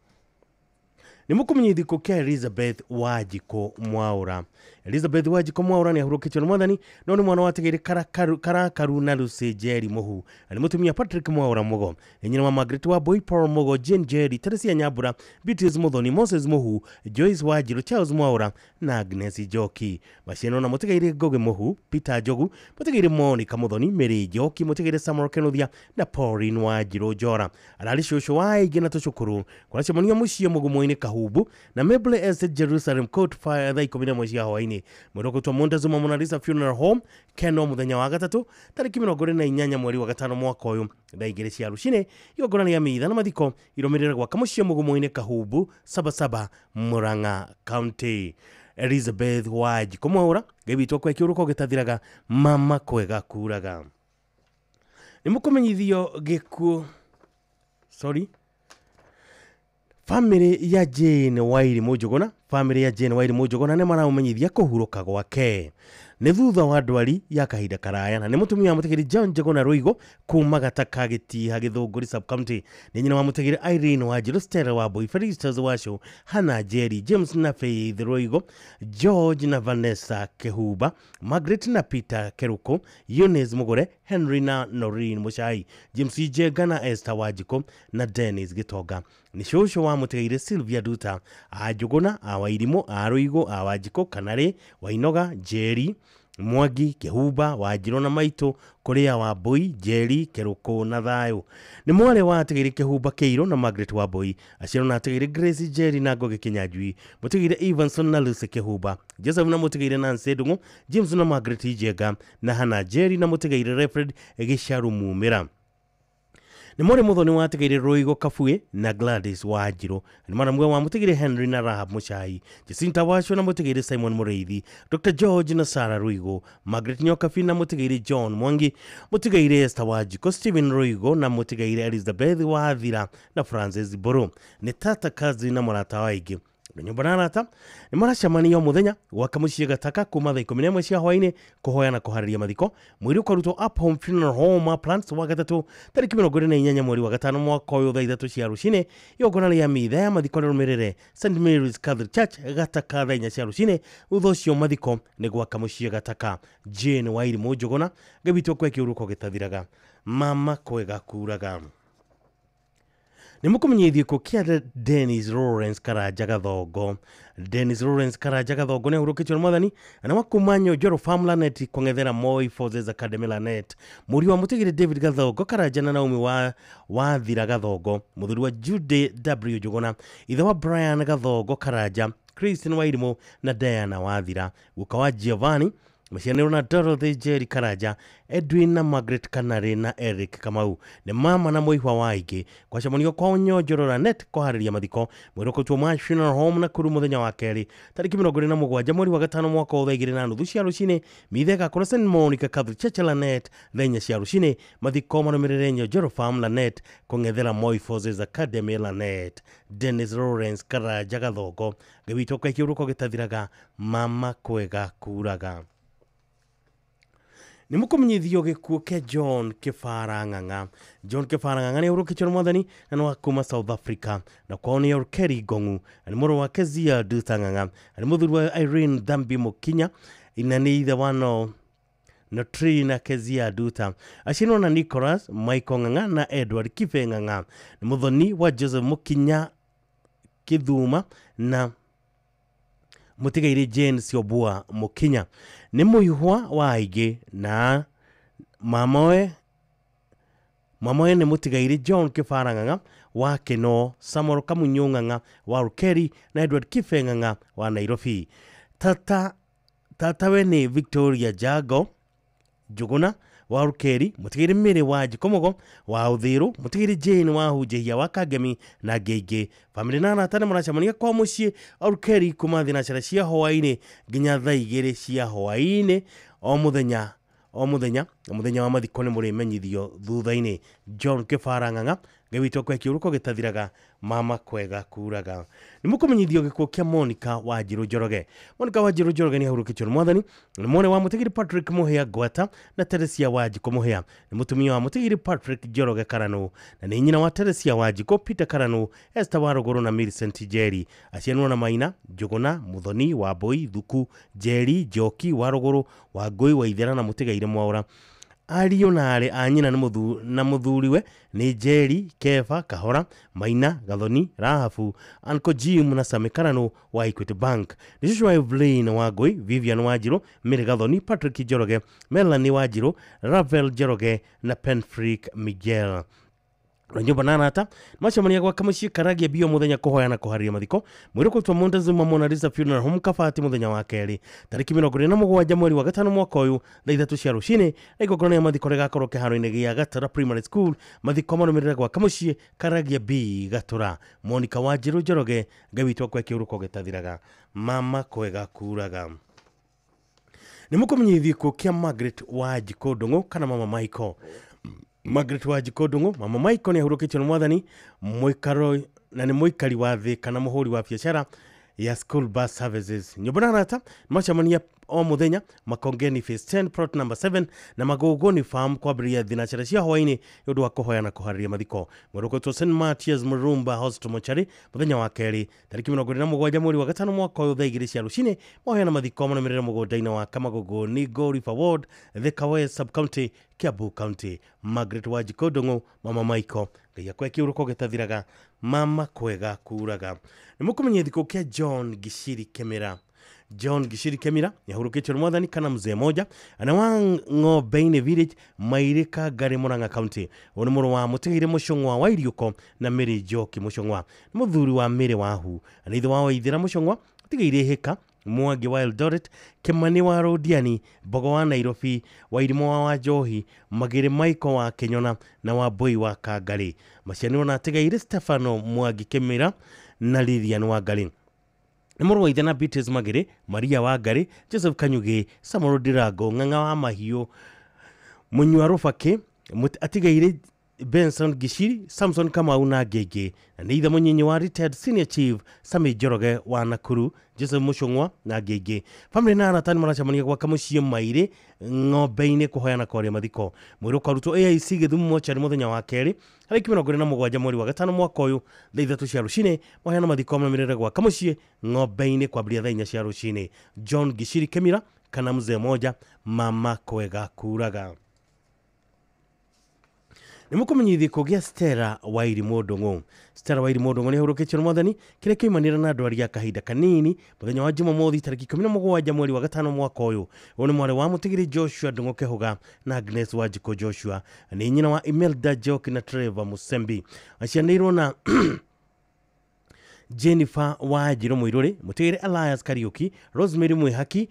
Nimukumenyithi kukia Elizabeth Wanjiku Mwaura. Elizabeth Wanjiku Mwaura ni ahurukitio na mwathani no ni mwana wa Tigaire Karakaru na Lucy Jerry Muhu. Ni mutumia Patrick Mwaura Mugo. Nyina wa Margaret Wambui, Paul Mugo, Jane Jerry, Teresia Nyambura, Beatrice Muthoni, Moses Muhu, Joyce Wanjiru, Charles Mwaura na Agnes Njoki. Maciano na Mutigaire Goge Muhu, Peter Njogu, Mutigaire Monica Muthoni, Mary Njoki, Mutigaire Samuel Kenothia na Pauline Wanjiru Njora. Arali shushu wa ige na tucukuru kwa cemonio mucie Mugumo-inĩ Kahubu na Maple Estate Jerusalem Court Fire thaa 11 cia hwaini. Mwiroko twa Montezuma Mona Lisa Funeral Home Keno muthenya wa gatatu tariki 28 mweri wa gatano mwaka uyu thaa 2 cia rucini igogorania mitha na mathiko irumirira gwa kamucie Mugumo-inĩ Kahubu Sabasaba Murang'a County. Elizabeth Wanjiku Mwaura gabitwo kwa kiuruko gitathiraga mama kwega kuraga. Nimukumenyithio gikuo family ya Jane Wairimo Njuguna, family ya Jane Wairimo Njuguna ne maraumenyithia kuhuruka gwake ni thutha wa ndwari ya kahinda karaya na ni mutumia wa mutegeri John Njuguna Ruigo kuma Gataka Gitiha Githunguri sub county. Ni nyina wa mutegeri Irene Wanjiru, Stella Wambui, Felicitas Washo, Hannah Jerry, James na Faith Ruigo, George na Vanessa Kehuba, Margaret na Peter Keruko, Eunice Mugore, Henry na Noreen Muchai, James Jega na Esther Wanjiku na Dennis Gitoga. Ni shosho wa mutegeri Sylvia Duta Njuguna, Wairimo, Ruigo, Wanjiku, Kanare, Wainoga, Jerry Mwangi, Kehuba, Wanjiru na Maito, Kuria Wambui, Jerry, Keruko na Thayo. Ni mwale wa Tigaire Kehuba Keiro na Margaret Wambui. Aciaro na Tigaire Grace Jerry na Ngoge Kinyanjui. Mutigaire Evanson na Lucy Kehuba. Joseph na Mutigaire Nancy Ndungu, James na Margaret Jega na Hannah Jerry na Mutigaire Refred Gisharu Mumira. Nĩ mori Muthoni watigire Rũigo Kabue na Gladys Wanjiru. Nĩ maramwe wa mutigire Henry na Rahab Muchai. Jacinta Washo na mutigire Simon Mureithi. Dr. George na Sarah Rũigo. Margaret Nyokabi na mutigire John Mwangi. Mutigire Esther Wanjiku. Stephen Rũigo na mutigire Elizabeth Wathira na Francis Boru. Nĩ tata kazi na mũrata wa aingĩ. Nyumba na arata nĩ maracemania muthenya gwaka muciĩ Gataka kuma thaa 11 cia hwaĩ-inĩ kũhoya na kũharĩria mathiko. Mwĩrĩ ũkarutwo Up Home Funeral Home Plants wa gatatũ tarĩki 28 mweri wa gatano mwaka ũyũ thaa 3 cia rũcinĩ. Igongona rĩa mitha ya mathiko rĩrũmĩrĩre St Mary's Catholic Church Gataka thaa 4 cia rũcinĩ. Thutha ũcio mathiko nĩ gwaka muciĩ Gataka. Jane Wairimũ Njũgũna gĩbitwo kwa kĩũruko gĩtathiraga. Mama kwega kuraga. Nĩ mũkũmenyithio ko kia Dennis Lawrence Karanja Gathongo. Dennis Lawrence Karanja Gathongo nĩ ahurũkĩtio nĩ Mwathani na wakumanyo Njoro Farm Lanet kũng'ethera Moi Forces Academy Lanet. Mũriũ wa mũtigiri David Gathongo Karanja na Naomi Wathira Gathongo. Mũthuri wa Jude W Njũgũna. Ithe wa Brian Gathongo Karanja, Christine Wairimũ na Diana Wathira. Guka wa Giovanni Macianĩrwo na Dorothy Jerry Karanja, Edwin na Margaret Kanare na Eric Kamau. Nĩ mama na mũihwa wa aingĩ kwacemanio kwa Njoro Lanet kũharĩria mathiko. Mwĩrokotwo ma Funeral Home na kuru mũthenya wa kerĩ tarĩki 27 mweri wa gatano mwaka wa 2:30 cia rũcinĩ. Mitha ĩgakorwo St Monica Catholic Church Lanet thaa 4 cia rũcinĩ. Mathiko marũmĩrĩre Njoro Farm Lanet kũng'ethera Moi Forces Academy Lanet. Dennis Lawrence Karanja Gathongo gĩbitwo kwa kĩũruko gĩtathiraga. Mama kwega kuraga. Nĩ mũkũmenyithio gĩkuũ kĩa John Kĩbara Ng'ang'a. John Kĩbara Ng'ang'a nĩ ahurũkĩtio nĩ Mwathani na nĩ wa kuma South Africa. Na kwao nĩ Kerry Ngong'u. Na nĩ mũrũ wa Kezia Nduta Ng'ang'a. Na nĩ mũthuri wa Irene Dhambi Mũkinya. Ina nĩ ithe wa Notri na Kezia Nduta. Aciarĩirwo na Nicholas Michael Ng'ang'a na Edward Kibe Ng'ang'a. Nĩ mũthoni wa Joseph Mũkinya Kĩthuma na mũtigaire Jane Ciobua Mũkinya. Nĩ mũihwa wa aingĩ na mamawe nĩ mũtigaire John Kĩbara Ng'ang'a wa Kĩno, Samuel Kamunyu Ng'ang'a wa Rukeri na Edward Kibe Ng'ang'a wa Nairobi. Tatawe nĩ Victoria Jago Njũgũna wa Rukeri, mũtigaire Mĩrĩ wa Jikomogo wa Ũthĩrũ, mũtigaire Jane wa Hunjĩhia wa Kangemi na ngĩingĩ. Famĩlĩ na arata nĩ maracemania kwa mũciĩ Rukeri kuma thinacara cia hwaĩ-inĩ nginya thaa 2 cia hwaĩ-inĩ o mũthenya wa mathiko nĩ mũrĩmenyithio thutha-inĩ. John Kĩbara Ng'ang'a gĩbitwo kwa kĩũruko gĩtathiraga. Mama kwega kuraga. Nĩ mũkũmenyithio gĩkuũ kĩa Monica Wanjiru Njoroge. Monica Wanjiru Njoroge nĩ ahurũkĩtio nĩ Mwathani. Nĩ mwana wa mũtigiri Patrick Mũhĩa Ngwata na Teresia Wanjiku Mũhĩa. Nĩ mũtumia wa mũtigiri Patrick Njoroge Karanu na nĩ nyina wa Teresia Wanjiku Peter Karanu, Esther Warũgũrũ na Millicent Njeri. Aciarĩirwo na Maina Njũgũna, Muthoni, Wambui, Thuku, Njeri, Njoki, Warũgũrũ, Wangũi, Waithera na mũtigaire Mwaũra. Ariũ na arĩ a nyina na mũthuriwe nĩ Njeri, Keba, Kahora, Maina, Gathoni, Rahabu, Uncle Jim na Sami Karanu wa Equity Bank. Nĩ Joshua Evelyn Wangũi, Vivian Wanjiru, Mary Gathoni, Patrick Njoroge, Melanie Wanjiru, Ravel Njoroge na Penfrick Miguel. Nyumba na arata macemania gwaka mũciĩ Karagia bio mũthenya kũhoya na kũharĩria mathiko. Mwĩrokotwo Montezuma Mona Lisa Funeral Home Kabati mũthenya wa kerĩ tarĩki 27 mweri wa gatano mwaka ũyũ thaa 3 cia rũcinĩ. Na igongona rĩa mathiko rĩgakorwo kĩharo-inĩ gĩa Gatara Primary School. Mathiko marũmĩrĩre gwaka mũciĩ Karagia B Gatura. Monica Wanjiru Njoroge gĩbitwo kwa kĩũruko gĩtathiraga. Mama kwega kuraga. Nĩ mũkũmenyithio gĩkuũ kĩa Margaret Wanjiku Ndung'u kana Mama Michael. Margaret Wanjiku Ndung'u, Mama Michael nĩ ahurũkĩtio nĩ Mwathani mũikaro na nĩ mũikari wa thĩ kana mũhũri wa biacara ya School Bus Services. Nyumba na arata macemania o mũthenya Makongeni Phase 10 Plot number 7 na Magogoni Farm kwambĩrĩria thinacara cia hwaĩ-inĩ nĩ ũndũ wa kũhoya na kũharĩria mathiko. Mwĩrokotwo St Martius Murumba Hospital Mochari mũthenya wa kerĩ tarĩki 27 mweri wa gatano mwaka ũyũ thaa 2 cia rũcinĩ. Mahoya na mathiko marũmĩrĩre mũgũnda-inĩ wa Kamagogoni Go River Ward, Thika West Sub County, Kiambu County. Margaret Wanjiku Ndung'u, Mama Michael ngai akwe kĩũruko gĩtathiraga. Mama kwega kuraga. Nĩ mũkũmenyithio gĩkuũ kĩa John Gishiri Kemira. John Gishiri Kemira nĩ ahurũkĩtio nĩ Mwathani kana Mzee Moja ana wa Ng'ombe-inĩ Village, Mairĩka, Ngari, Murang'a County. Ũyũ nĩ mũrũ wa mũtigaire Mũcong'wa wa Iriũko na Mary Njoki Mũcong'wa. Nĩ mũthuri wa Mĩrĩ Wahu na ithe wa Waithĩra Mũcong'wa, mũtigaire Hĩka, Mwangi wa Eldoret, Kimani wa Rodiani, Bogo wa Nairobi, Wairimo wa Njohi, Magere Michael wa Kenyona na Wambui wa Kangari. Macianĩrwo na Tigaire Stefano Mwangi Kimira na Lilian Wangari. Nimurwa ithana Beatrice Magere, Maria Wangari, Joseph Kanyuge, Samoro Dirago, Ng'ang'a wa Mahiũ, Munywa Rufake, Atigaire Benson Gishiri, Samson Kamau na Ngenge, na nĩ ithe mũnyinyi wa retired senior chief Sami Njoroge wa Nakuru, Joseph Muchung'wa na Ngenge. Family na aratani maracemania gwaka mũciĩ Maire ng'ombe-inĩ kũhoyana kwaria mathiko. Mwĩrĩ ũkarutwo AIC Gĩthumo mochari mũthenya wa kerĩ tarĩki 27 mweri wa gatano mwaka ũyũ thaa 3 cia rũcinĩ mahoyana mathiko maumĩrĩre gwaka mũciĩ ng'ombe-inĩ kwambĩrĩria thaa 4 cia rũcinĩ. John Gishiri Kemira kana mzee moja mama kwega kuraga. Nimukumenyithia kũgĩa Stella Wairimu Ndung'u. Stella Wairimu Ndung'u nĩ ahurũkĩtio nĩ Mwathani kĩrĩa kĩoimanĩra na ndwari ya kahinda kanini mũthenya wa Jumamothi tarĩki 17 mweri wa gatano mwaka ũyũ. Ũyũ nĩ mwarĩ wa mũtigiri Joshua Ndung'u Kĩhũga na Agnes Wanjikũ Joshua, nĩ nyina wa Imelda Njoki na Trevor Musembi. Aciarĩirwo na Jennifer Wanjiru Muiruri, Mutigiri Elias Kariuki, Rosemary Mwihaki,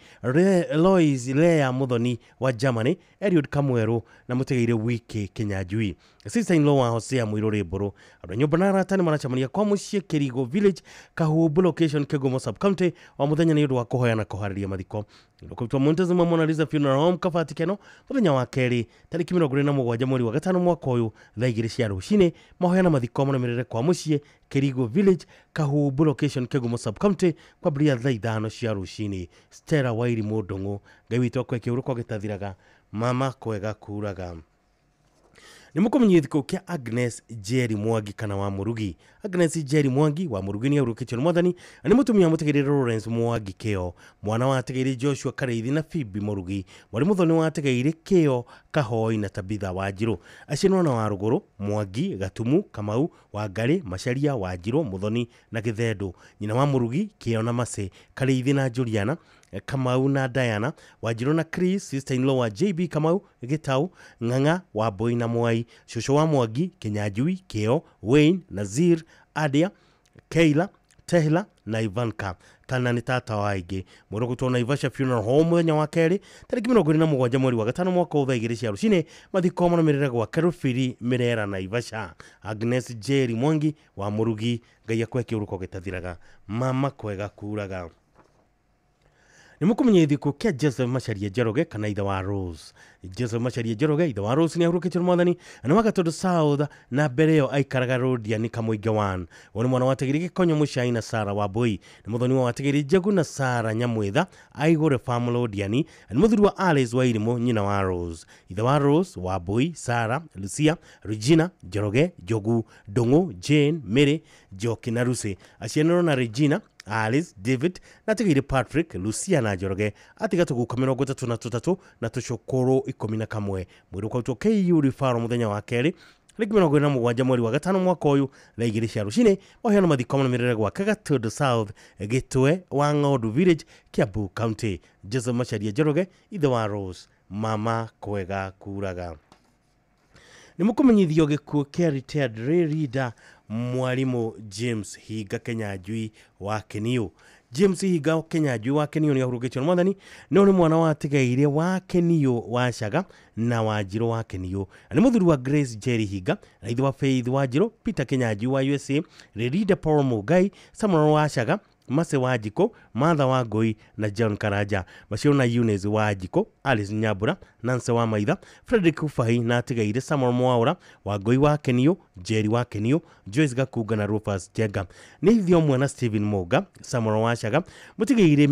Lois Lea Muthoni wa Germany, Eliud Kamweru na Mutigiri Wiki Kinyanjui. Sister-in-law wa Hosea Muiruri Mburu. Andũ nyũmba na aratani maracemania kwa mũciĩ Kirigo Village, Kahubu location Kigumo sub-county wa mũthenya nĩ ũndũ wa kũhoyana kũharĩria mathiko. Ndũkũrutwo Montezuma Mona Lisa Funeral Home Kabati Keno mũthenya wa kerĩ tarĩki 27 mweri wa gatano mwaka ũyũ thaa 2 cia rũcinĩ mahoyana mathiko marũmĩrĩre kwa mũciĩ Kirigo Village, Kahubu location Kigumo sub-county kwambĩrĩria thaa 5 cia rũcinĩ. Stella Wairimu Ndung'u, Ngai witũ akweke ũrũko gĩtathiraga, mama kwega kuraga. Nimukumenyithia kĩa Agnes Jerry Mwangi kana wa Murugi. Agnes Jerry Mwangi wa Murugi nĩ ahurũkĩtio nĩ Mwathani na nĩ mũtumia mũtigĩrĩre Lawrence Mwangi Kĩo, mwana wa Tigĩrĩ Joshua Kareithi na Phoebe Murugi, mwarĩ mũthoni wa Tigĩrĩ Kĩo Kahoi na Tabitha Wanjiru. Aciarĩirwo na Warũgũrũ, Mwangi, Gatumu, Kamau, Wangari, Macharia, Wanjiru, Muthoni na Gĩthendũ. Nyina wa Murugi, Kĩo na Mase, Kareithi na Juliana, Kamau na Diana, Wanjiru na Chris, sister-in-law wa JB Kamau, Gitau, Ng'ang'a, Wambui na Mwai, shosho wa Mwangi, Kinyanjui, Kĩo, Wayne, Nazir, Adia, Keila, Tehla na Ivanka. Kana nĩ tata wa aingĩ. Mũrũgũtwo Naivasha Funeral Home mũthenya wa kerĩ tarĩki 27 mweri wa gatano mwaka ũyũ thaa 2 cia rũcinĩ mathiko marũmĩrĩre gwa Kerubiri Mirera Naivasha. Agnes Jerry Mwangi wa Murugi, Ngai akweke ũrũko gĩtathiraga, mama kwega kuraga. Nimukumenyithia kĩa Joseph Macharia Njoroge kana ithe wa Rose. Joseph Macharia Njoroge ithe wa Rose nĩ ahurũkĩtio nĩ Mwathani na wa Gatundu South na mbere ĩyo aikaraga Rodiani Kamũingĩ 1. Ũyũ nĩ mwana wa Tigĩrĩ Gĩkonyo Mũchai na Sarah Wambui, nĩ mũthoni wa Tigĩrĩ Njegu na Sarah Nyamwitha Aigũre Farm Rodiani, nĩ mũthuri wa Alice Wairimu nyina wa Rose. Ithe wa Rose, Wambui, Sarah, Lucia, Regina, Njoroge, Njogu, Ndung'u, Jane, Mary, Njoki na Lucy. Aciarĩirwo na Regina, Alice, David na Tigĩrĩ Patrick, Lucia na Njoroge, atiga tũguka 33 na tũcũkũrũ 11. Mwĩrĩ ũkarutwo KU Referral mũthenya wa kerĩ tarĩki 27 mweri wa gatano mwaka ũyũ thaa 2 cia rũcinĩ mahoyana mathiko marũmĩrĩre gwa Gatundu South, Gĩtwe wa Ng'ondu Village, Kiambu County. Joseph Macharia Njoroge ithe wa Rose, mama kwega kuraga. Nimukumenyithio gĩkuũ kĩa retired leader Mwalimu James Higa Kinyanjui wa Kenio. James Higa Kinyanjui wa Kenio nĩ ahurũkĩtio nĩ Mwathani, no nĩ mwana wa Tigĩrĩ wa Kenio wa Chaga na Wanjiru wa Kenio. Nĩ mũthuri wa Grace Jerry Higa na ithe wa Faith Wanjiru, Peter Kinyanjui wa USA, Rerida Paul Mugai, Samuel wa Chaga, Mase Wanjikũ, Martha Wangui na John Karanja. Maciarwo na Eunice Wanjikũ, Alice Nyambura, Nancy wa Maitha, Frederick Ufahi na Tigĩrĩ Samuel Mwaura, Wangui wa Kenio, Jerry wa Kenio, Joyce Gakunga na Rufus Jenga. Nĩ ithe ũmwe na Stephen Moga, Samuel wa Chaga, Mũtigĩrĩ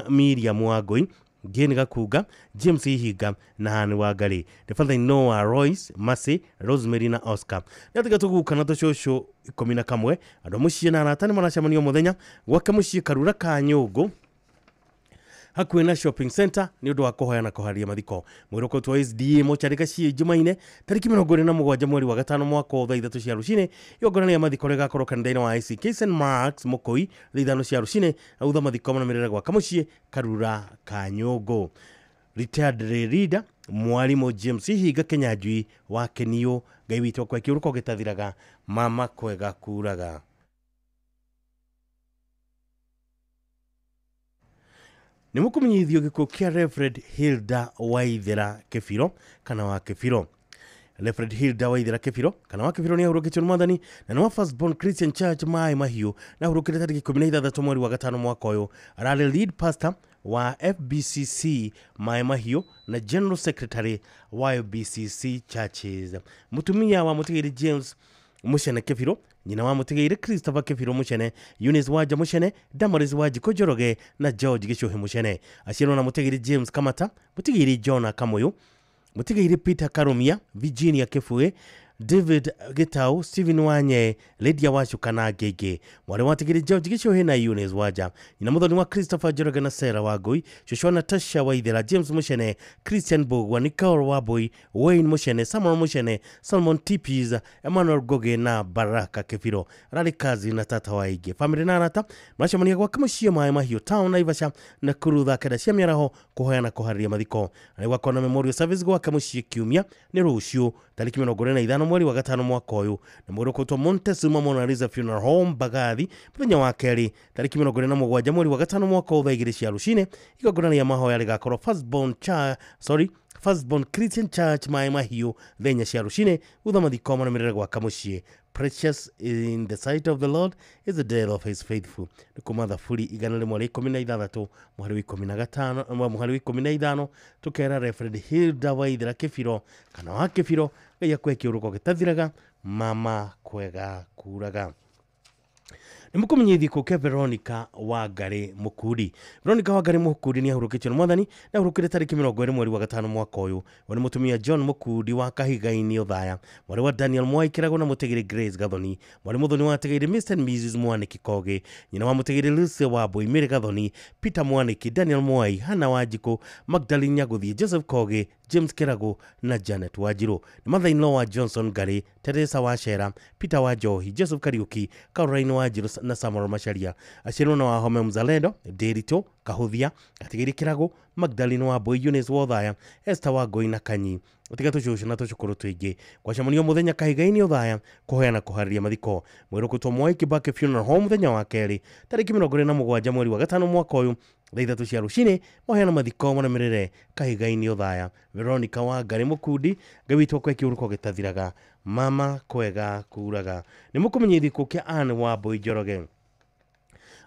Miriam Wangui, Jane Gakunga, James Higa na Hani Wangari. The father-in-law wa Royce, Mase, Rosemary na Oscar. Nĩatiga tũguka na tũcũcũ 11. Andũ mũciĩ na aratani maracemania mũthenya gwake mũciĩ Karura ka Nyũngũ hakuhĩ na shopping center nĩ ũndũ wa kũhoyana kũharĩria mathiko. Mwĩrũko wa SDA mochari Gaciĩ Jumaine tarĩki 27 mweri wa gatano mwaka wa thaa 3 cia rũcinĩ yongorania mathiko rĩgakorwo kanitha-inĩ wa ICK St Marks Mũkũi thaa 5 cia rũcinĩ na thutha mathiko marũmĩrĩre gwake mũciĩ Karura ka Nyũngũ. Retired leader Mwalimu James Higa Kinyanjui wa Kenio, Ngai witũ akweke ũrũko gĩtathiraga, mama kwega kuraga. nĩ mũkũmenyithio gĩkuũ kĩa Reverend Hilda Waithera Kĩbiro kana wa Kĩbiro. Reverend Hilda Waithera Kĩbiro kana wa Kĩbiro nĩ ahurũkĩtio nĩ Mwathani na nĩ wa Firstborn Christian Church Mai Mahiũ na ahurũkĩte tarĩki 16 mweri wa gatano mwaka ũyũ. Ararĩ lead pastor wa FBCC Mai Mahiũ na General Secretary wa FBCC Churches. Mũtumia wa mũtigairĩ James Muchene Kĩbiro, nyina wa mũtigairĩ Christopher Kĩbiro Muchene, Eunice Wanja Muchene, Damaris Wanjikũ Njoroge na George Gĩcũhĩ Muchene. Aciarwo na mũtigairĩ James Kamata, mũtigairĩ Jonah Kamũyũ, mũtigairĩ Peter Karumia, Virginia Kĩbũĩ, David Gitau, Stephen Wanye, Lydia Wacuka na Ngĩngĩ. Mwarĩ wa mũtigairĩ George Gĩcũhĩ na Eunice Wanja. Nyina mũthoni wa Christopher Njoroge na Sarah Wangui, Joshua Natasha Waithera, James Muchene, Christian Bogwa, Nicole Wambui, Wayne Muchene, Samuel Muchene, Salmon Tipis, Emmanuel Goge na Baraka Kĩbiro. Ararĩ kazi na tata wa aingĩ. Famĩlĩ na arata maracemania gwaka mũciĩ Mai Mahiũ town Naivasha na kurutha kenda cia mĩaraho kũhoyana kũharĩria mathiko. Na gwakorwo na memorial service gwaka mũciĩ kiumia nĩ rũciũ tarĩki 25 mweri wa gatano mwaka ũyũ na mũrũkũtwo Montezuma Mona Lisa Funeral Home Bagathi mũthenya wa kerĩ tarĩki 27 mweri wa gatano mwaka ũyũ thaa 2 cia rũcinĩ. Igongona rĩa mahoya rĩgakorwo Firstborn Christian Church Mai Mahiũ thaa 4 cia rũcinĩ thutha mathiko manũmĩrĩre gwaka mũciĩ. Precious in the sight of the Lord is the death of his faithful. Nĩ kuma Thaburi 116 mũhari 15 tũkera Reverend Hilda Waithera Kĩbiro kana wa Kĩbiro Ngai akũhe kĩũrũko gĩtathiraga mama kwega kuraga. Nĩ mũkũmenyithia gĩkuũ kĩa Veronica Wangari Mũkundi. Veronica Wangari Mũkundi nĩ ahurũkĩtio nĩ Mwathani na ahurũkĩte tarĩki 20 mweri wa gatano mwaka ũyũ. We nĩ mũtumia John Mũkundi wa Kahiga-inĩ Othaya, mwarĩ wa Daniel Mwai Kĩrago na mũtigairĩ Grace Gathoni, mwarĩ mũthoni wa mũtigairĩ Mr and Mrs Mwaniki Kogi, nyina wa mũtigairĩ Lucy Wambui, Mary Gathoni, Peter Mwaniki, Daniel Mwai, Hannah Wanjikũ, Magdalene Nyaguthi, Joseph Kogi, James Kĩrago na Janet Wanjirũ. Nĩ mother-in-law wa Johnson Ngari, Teresa Wachera, Peter Wanjohi, Joseph Kariuki, Caroline Wanjirũ na Samuel Macharia. Aciarwo na Wahome Mzalendo, Nderitu Kahuthia, Gatigairĩ Kĩrago, Magdalene Wambui, Eunice Wothaya, Esther Wangui na Kanyi. Utiga tucucu na tucukuru twingi kwacemanio muthenya Kahiga-inĩ Othaya kuheana kuharĩria mathiko. Mwĩrũkũtwo Mwai Kibaki Funeral Home muthenya wa kerĩ tarĩki 27 mweri wa gatano mwaka ũyũ thaa 3 cia rũcinĩ maheana mathiko manũmĩrĩre Kahiga-inĩ Othaya. Veronica Wangari Mũkundi Ngai witũ akũhe kĩũrũko gĩtathiraga mama kwega kuraga. Nĩ mũkũmenyithia gĩkuũ kĩa Anne Wambui Njoroge.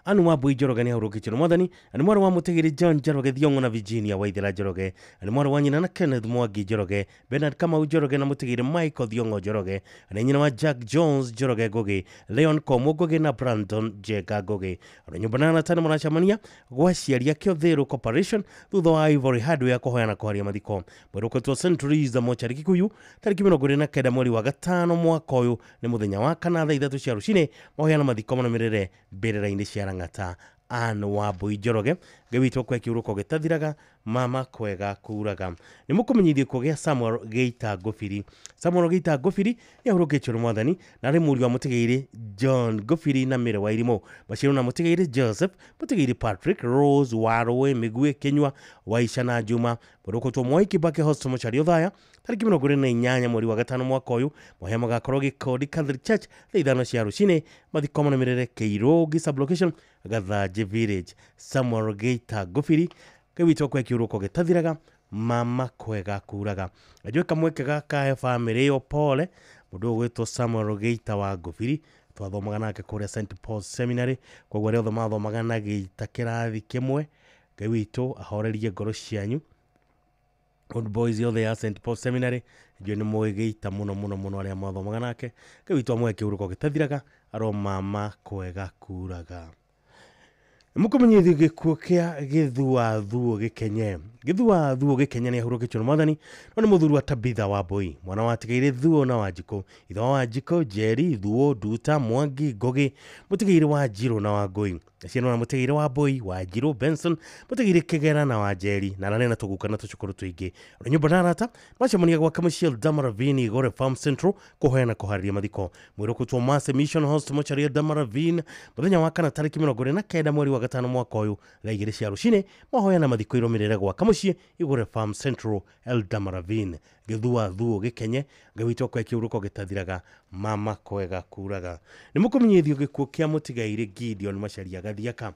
Anne Wambui Njoroge nĩ ahurũkĩtio nĩ Mwathani na nĩ mwarĩ wa mũtigairĩ John Njoroge Thiong'o na Virginia Waithera Njoroge, na nĩ mwarĩ wa nyina na Kenneth Mwangi Njoroge, Bernard Kamau Njoroge na mũtigairĩ Michael Thiong'o Njoroge, na nyina wa Jack Jones Njoroge Ngugi, Leon Komu Ngugi na Brandon Njenga Ngugi. Ona nyũmba na arata nĩ maracemania gwa ciaria Kĩothĩrũ Corporation thutha wa Ivory Hardware kũhoyana kũharia mathiko. Mwĩrũkĩtwo St. Teresa Mochari Kikuyu tarĩki 29 mweri wa gatano mwaka ũyũ nĩ mũthenya wa kana thaa 3 cia rũcinĩ mahoyana mathiko manũmĩrĩre mbĩrĩra-inĩ cia Lang'ata. Anne Wambui Njoroge Ngai witũ akũhe kĩũrũko gĩtathiraga mama kwega kuraga. Nĩ mũkũmenyithia gĩkuũ gĩa Samuel Geita Ngũbiri. Samuel Geita Ngũbiri nĩ ahurũkĩtio nĩ Mwathani na arĩ mũriũ wa mũtigairĩ John Ngũbiri na Mĩre Wairimũ, maciarwo na mũtigairĩ Joseph, mũtigairĩ Patrick, Rose Warũĩ, Mĩgue Kĩnyua, Waisha na Juma. Mwĩrũkũtwo Mwai Kibaki Hostel Mochari Othaya tarĩki 28 mweri wa gatano mwaka ũyũ mahoya magakorwo Gĩkondi Catholic Church thaa 5 cia rũcinĩ mathiko manũmĩrĩre Kĩirũgi Sublocation Gathanjĩ Village. Samuel Geita Ngũbiri Ngai witũ akũhe kĩũrũko gĩtathiraga mama kwega kuraga. Njũĩ kamweke gaka famĩlĩ ĩyo pole mũndũ ũgwĩtwo Samuel Geita wa Ngũbiri twathomaga nake kũrĩa St Paul's Seminary, koguo arĩa othe mathomaga na Geita kĩrathi kĩmwe Ngai witũ ahorerie ngoro cianyu. Old boys yothe ya St Paul's Seminary njũĩ nĩ mũĩ Geita mũno arĩa mathomaga nake. Ngai witũ amũhe kĩũrũko gĩtathiraga aro mama kwega kuraga. Mũkũmenyithia gĩkuũ kĩa Gĩthuathuũ Gĩkenye. Gĩthuathuũ Gĩkenye nĩ ahurũkĩtio nĩ Mwathani no nĩ mũthuri wa Tabitha Wambui, mwana wa tigairĩ Thuo na Wanjikũ, ithe wa Wanjikũ Njeri Thuo Nduta Mwangi Ngugi, mũtigairĩ wa Njirũ na Wangui. Aciarwo na mũtigairĩ wa Mbui Wanjirũ Benson, mũtigairĩ Kĩgera na Wanjeri na ararĩ na tũguka na tũcukũrũ tũingĩ. Ona nyũmba na arata macemania gwaka mũciĩ Eldama Ravine Igore Farm Central kũhoyana kũharĩria mathiko. Mwĩrũkũtwo Mercy Mission Host Mochari Eldama Ravine mũthenya wa kana tarĩki 29 mweri wa gatano mwaka ũyũ thaa 2 cia rũcinĩ mahoyana mathiko irũmĩrĩre gwaka mũciĩ Igore Farm Central Eldama Ravine. Gĩthuathuũ Gĩkenye Ngai witũ akũhe kĩũrũko gĩtathiraga mama kwega kuraga. Nĩ mũkũmenyithio gĩkuũ kĩa mũtigairĩ Gideon Macharia Gathiaka.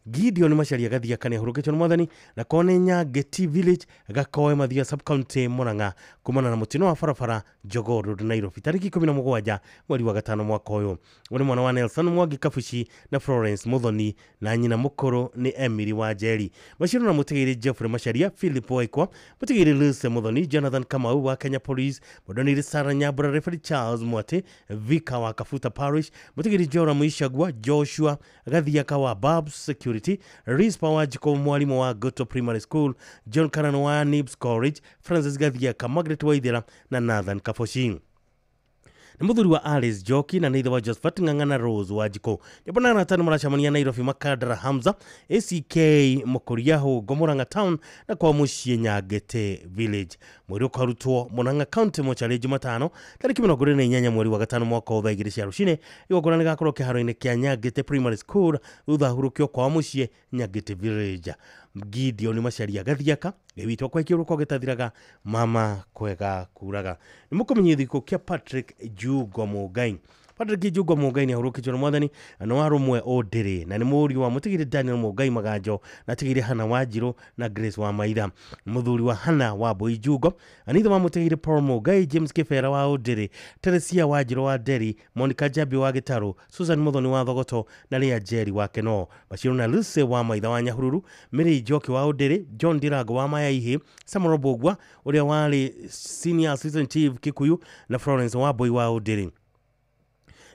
Gideon Macharia gathia kane hurukitwo ni mwathani na kone Nyageti Village gakoe mathia sub county Murang'a kumana na mutino wa barabara Jogoo Road Nairobi tariki 17 mweri wa gatano mwaka uyu. Uri mwana wa Nelson Mwangi Kabuci na Florence Muthoni na nyina mukuru ni Emily Wanjeri. Maciaro na mutigiri Jeffrey Macharia, Philip Waikwa, mutigiri Lucy Muthoni, Jonathan Kamau wa Kenya Police, Mudoniri Sarah Nyambura, Referee Charles Mwate, Vika wa Kafuta Parish, mutigiri Jora Muishagwa, Joshua Gathiaka wa Babs Security, Rispa wa Jiko mwalimu wa Goto Primary School, John Karano wa Nibs College, Francis Gathiaka, Margaret Waithera na Nathan Kafoshi. Ni muthuri wa Alice Joki na neither wa Josephat Ng'ang'ana Rose wa Jiko. Jabana na tano marachamania Nairobi Makadara Hamza, ACK Mokoriaho Gomoranga Town na kwa mushie Nyagete Village. Mweri ukarutwo Murang'a County mochari Jumatano tariki 28 mweri wa gatano mwaka wa 2020 igogora ni gakorwo kiharo-ini kia Nyagete Primary School thutha hurukio kwa mushie Nyagete Village. Gideon Macharia gathiaka gewitwo kwa kiuruko gitathiraga mama kwega kuraga. Ni mukomenye thiko kia Patrick Jugo Mugai. Patrick Jugo Mugai ni hurukitwo na mwathani no warumwe Odiri na ni muri wa mutigiri Daniel Mugai Maganjo na tigiri Hana Wanjiru na Grace wa Maitha. Muthuri wa Hana wa Boy Jugo anitha wa mutigiri Paul Mugai, James Kifera wa Odiri, Teresia Wanjiru wa Deri, Monica Jabi wa Gitaru, Susan Muthoni wa Thogoto na Lia Jerry wa Keno. Maciaro na Lucy wa Maitha wa Nyahururu, Mary Joki wa Odiri, John Dirago wa Mayaihi, Samuel Bogwa uria wali Senior Assistant Chief Kikuyu na Florence wa Boy wa Odiri.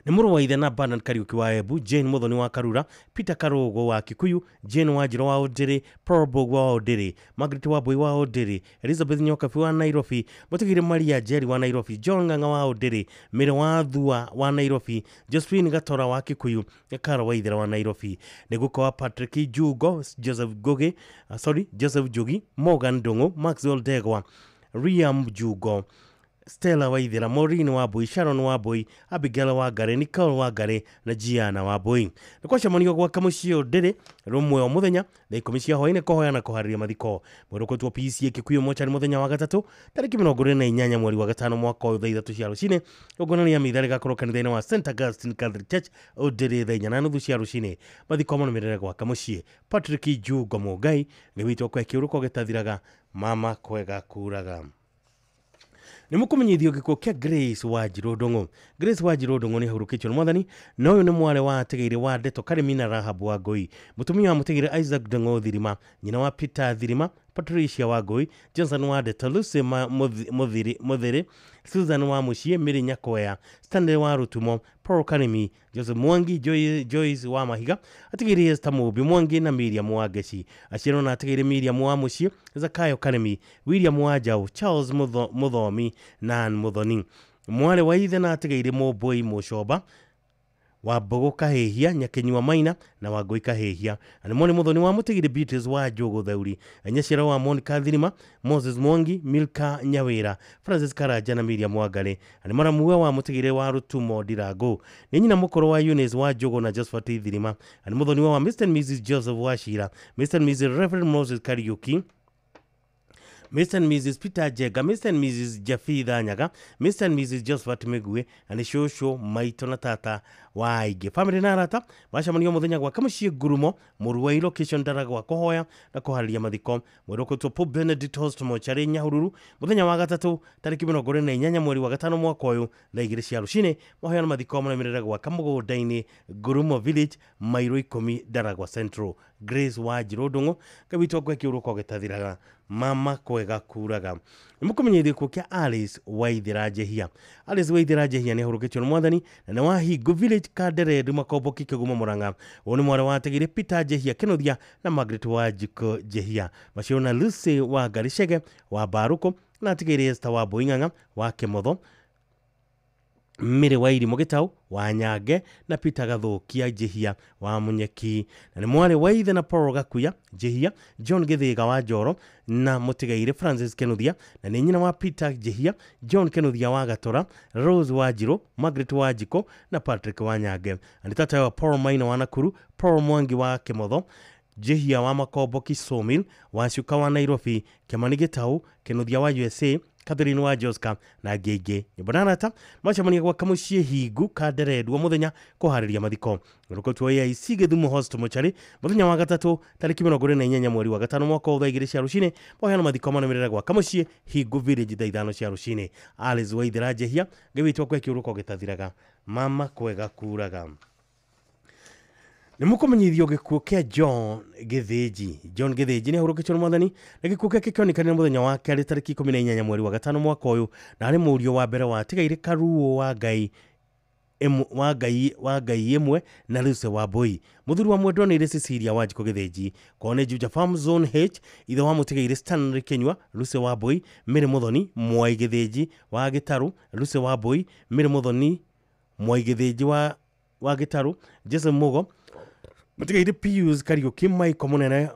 Ni muru wa Ithena Bernard Kariuki wa Embu, Jane Muthoni wa Karura, Peter Karogo wa Kikuyu, Jane Wanjiru wa Odiri, Paul Bogwa wa Odiri, Margaret wa Boy wa Odiri, Elizabeth Nyokafi wa Nairobi, mutigiri Maria Jerry wa Nairobi, John Ng'ang'a wa Odiri, Mire wa Thua wa Nairobi, Josephine Gatora wa Kikuyu, Kara wa Ithera wa Nairobi. Neguko wa Patrick Jugo, Joseph Jugi, Morgan Dongo, Maxwell Degwa, Riam Jugo, Stella wa Ithera, Maureen wa Boy, Sharon wa Boy, Abigail wa Gare, Nicole wa Gare na Gianna wa Boy. Kwa shamanio gwa kamucio Odiri rumwe wa muthenya na ikomisia hoine kohoya na kuhariria mathiko. Mweroko tu PCA Kikuyu mochari muthenya wa gatatu tariki 28 mweri wa gatano mwaka wa 3 cia rucine. Ogonania mithare gakorwo kanitha-ini wa St Augustine Catholic Church Odiri thenya na nuthu cia rucine. Mathiko monomerere gwa kamucie Patrick Jugo Mugai ni witwa kwa kiuruko gitathiraga mama kwega kuraga. Ni mukumenyithio gikuo kia Grace Wanjiru Ndung'u. Grace Wanjiru Ndung'u ni hurukitwo na mwathani na uyu ni mwale wa atigiri wa Ndeto Karemi na Rahab wa Ngui. Mutumia wa mutigiri Isaac Ndung'u Thirima, nyina wa Peter Thirima, Patricia wa Ngui, Johnson wa Ndeto, Lucy Muthiri, Susan wa Mucie, Miri Nyakwea, Stanley wa Rutumo, Paul Karemi, Joseph Mwangi, Joyce wa Mahiga, atigiri Esther Mubi Mwangi na Miriam wa Geci. Aciarwo na atigiri Miriam wa Mucie, Zakayo Karemi, William wa Jau, Charles Muthomi na Ann Muthoni. Mwale wa Ithe na atigiri Moboi Mushoba, wa Mbogo Kahehia, Nyakenyua Maina na wa Ngui Kahehia. Anemone Muthoni wa mutigiri Beatrice wa Njogo Thauri, Anyacira wa Monica Thirima, Moses Mwangi, Milka Nyawira, Francis Karaja na Miriam Wangare. Anemara muwe wa mutigiri wa Rutumo Dirago, ni nyina mukoro wa Eunice wa Njogo na Josephat Thirima. Anemuthoni wa Mr. and Mrs. Joseph Washira, Mr. and Mrs. Reverend Moses Kariuki, Mr. and Mrs. Peter Jega, Mr. and Mrs. Jafitha Nyaga, Mr. and Mrs. Josephat Megue, and Shosho Maito na Tata wa Aige. Family na arata macamanio muthenya gwa kamucie Ngurumo Muruai location Ndaraga wa kuhoya na kuhariria mathiko. Mweroko tu Pope Benedict Host mochari Nyahururu muthenya wa gatatu tariki 28 mweri wa gatano mwaka uyu na 2 cia rucine. Mahoya na mathiko maremerera gwa Kamugonda-ini Ngurumo Village Mairo 10 Ndaragwa Central. Grace Wanjiru Ndung'u kabitwo kwa kiuruko gitathiraga mama kwega kuraga. Nimukumenyithio gikuo kia Alice Waithera Njehia. Alice Waithera Njehia ni hurukitwo na mwathani na ni wa Hingo Village Kadereri Makomboki Kigumo Murang'a. Oni mwara wa atigiri Peter Njehia Kenothia na Margaret wa Jiko Njehia. Maciaro na Lucy wa Garicege wa Baruko na atigiri Esther wa Boing'ang'a wa Kemotho, Mire wa Irimo Gitau wa Nyange na Peter Gathukia Njehia wa Munyeki. Na ni mwale wa Ithe na Paul Gakuya Njehia, John Githiga wa Njoro na mutigaire Francis Kenothia. Na ni nyina wa Peter Njehia, John Kenothia wa Gatora, Rose wa Njiro, Margaret wa Njiko na Patrick wa Nyange. Ani tata wa Paul Maina wa Nakuru, Paul Mwangi wa Kemotho, Njehia wa Makomboki Sawmill, wa Shuka wa Nairobi, Kimani Gitau, Kenothia wa USA, Catherine wa Joska na Gege Nyumbanarata macemania gwa kamucie hingu kanderedwo muthenya kuhariria mathiko ruko tuoya isige thumu host mochari muthenya wa gatatu tariki 28 mweri wa gatano mwaka wa 2000 cia rucine bohana mathiko manemerera gwa kamucie hingu village thaithano cia rucine Alice Waithira Jehia ngewitwa kwa kiuruko gitathiraga mama kwega kuraga Nimukumenyithio gikuo kia John Githinji ni ahurukitwo ni mwathani na gikuo kia kionekana muthenya wa keri tariki 14 mweri wa gatano mwaka uyu na ari murio wa mbere wa tigaire karuo wa Ngai imwe na Lucy Wambui muthuri wa mwendwa ni Cecilia Wanjiku Githinji kone Juja Farm Zone H ithe wa mutigaire Stanley Kenywa Lucy Wambui Miri Muthoni Mwai Githinji wa Gitaru Lucy Wambui Miri Muthoni Mwai Githinji wa Gitaru Jason Mugo Mutigaire Pius Kariuki Michael Munene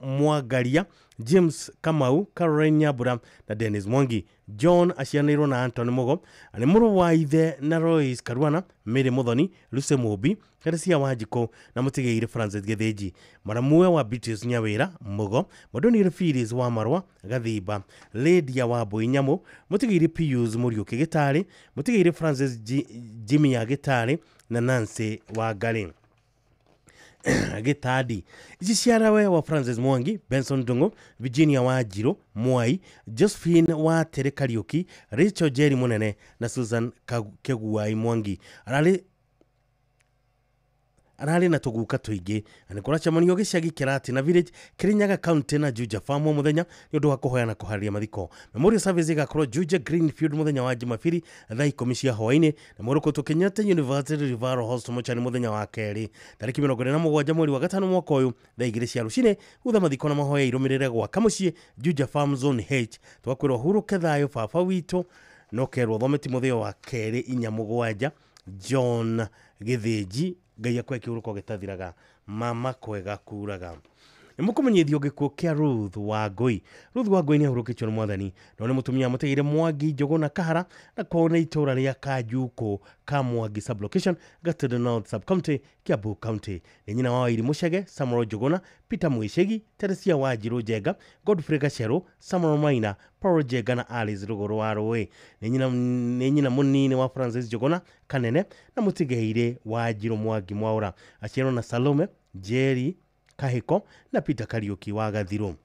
Mwagaria James Kamau Caroline Nyambura na Dennis Mwangi John acianirwo na Anthony Mugo ani muru wa ithe na Royce Karwana Mary Muthoni Lucy Mubi Teresia Wanjiku na mutigaire Francis Githinji maramue wa Beatrice Nyawira Mugo Modoni Phyllis wa Marwa Gathimba Lydia wa Boinyamu mutigaire Pius Muriuki Gitari mutigaire Francis Jimmy ya Gitari na Nancy wa Gari Gitadi ici ciarawe wa Francis Mwangi Benson Dungu Virginia Wanjiru Mwai Josephine wa Tere Kariuki Rachel Jerry Munene na Susan Keguai Mwangi arali na tuguka tuingi ani kuracemanio gicagi kirati na village Kirinyaga County na Juja Farm muthenya ni undu wa kuhoyana kuharria mathiko memorial service igakoro Juja Greenfield muthenya wa Jumapili thaa 10 cia hwaini na muruko tukinyate University River Host mochani muthenya wa keri tariki 27 mweri wa gatano mwaka uyu thaa 2 cia rucine utha mathiko na mahoya irumirire gwa kamucie Juja Farm Zone H twakwirwo huruke thayo baba witu no kerwo thometi mutheo wa keri 4 John Githinji Ngai akwe kiuruko gitathiraga mama kwega kuraga nimukumenyithio gikuo kia Ruth Wangui ni ahurukitwo ni mwathani no ni mutumia muteire Mwangi Njuguna Kahara na kona itura ria Kajuko ka Mwangi sublocation Gatundu North sub county Kiambu county ni nyina wa Iri Muchege Samuel Njuguna Peter Mwishegi Teresia Wanjiru Jega Godfrey Gachero Samuel Maina Paul Jega na Alice Ruguru wa Rowe ni nyina munini wa Francis Njuguna Kanene na mutigaire Wanjiru Mwangi Mwaura aciarwo na Salome Jerry Kahiko na Peter Kariuki wa Gathiro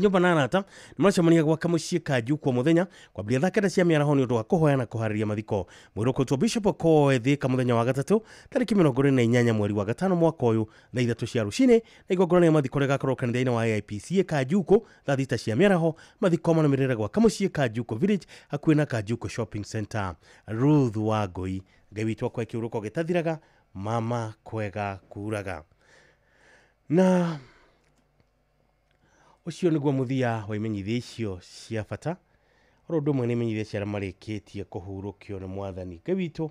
Nyumba na Arata nimacemania gwa kamucie Kajuko muthenya kwambia thakira cia miaraho ni undu wa kuhoyana kuhariria mathiko mwiruko tu Bishop Koethi ka muthenya wa gatatu tariki 28 mweri wa gatano mwaka uyu thaa 3 cia rucine na igongona ya mathiko rigakorwo kanitha-ini wa IPC Kajuko thaa 3 cia miaraho mathiko manamirira gwa kamucie Kajuko village hakuhi na Kajuko shopping center Ruth Wangui Ngai witwa kwa kiuruko gitathiraga mama kwega kuraga na ucio niguo muthia wa imenyithia icio cia bata rondu mwe ni imenyithia cia marikitie kuhurukio ni mwathani Ngai witu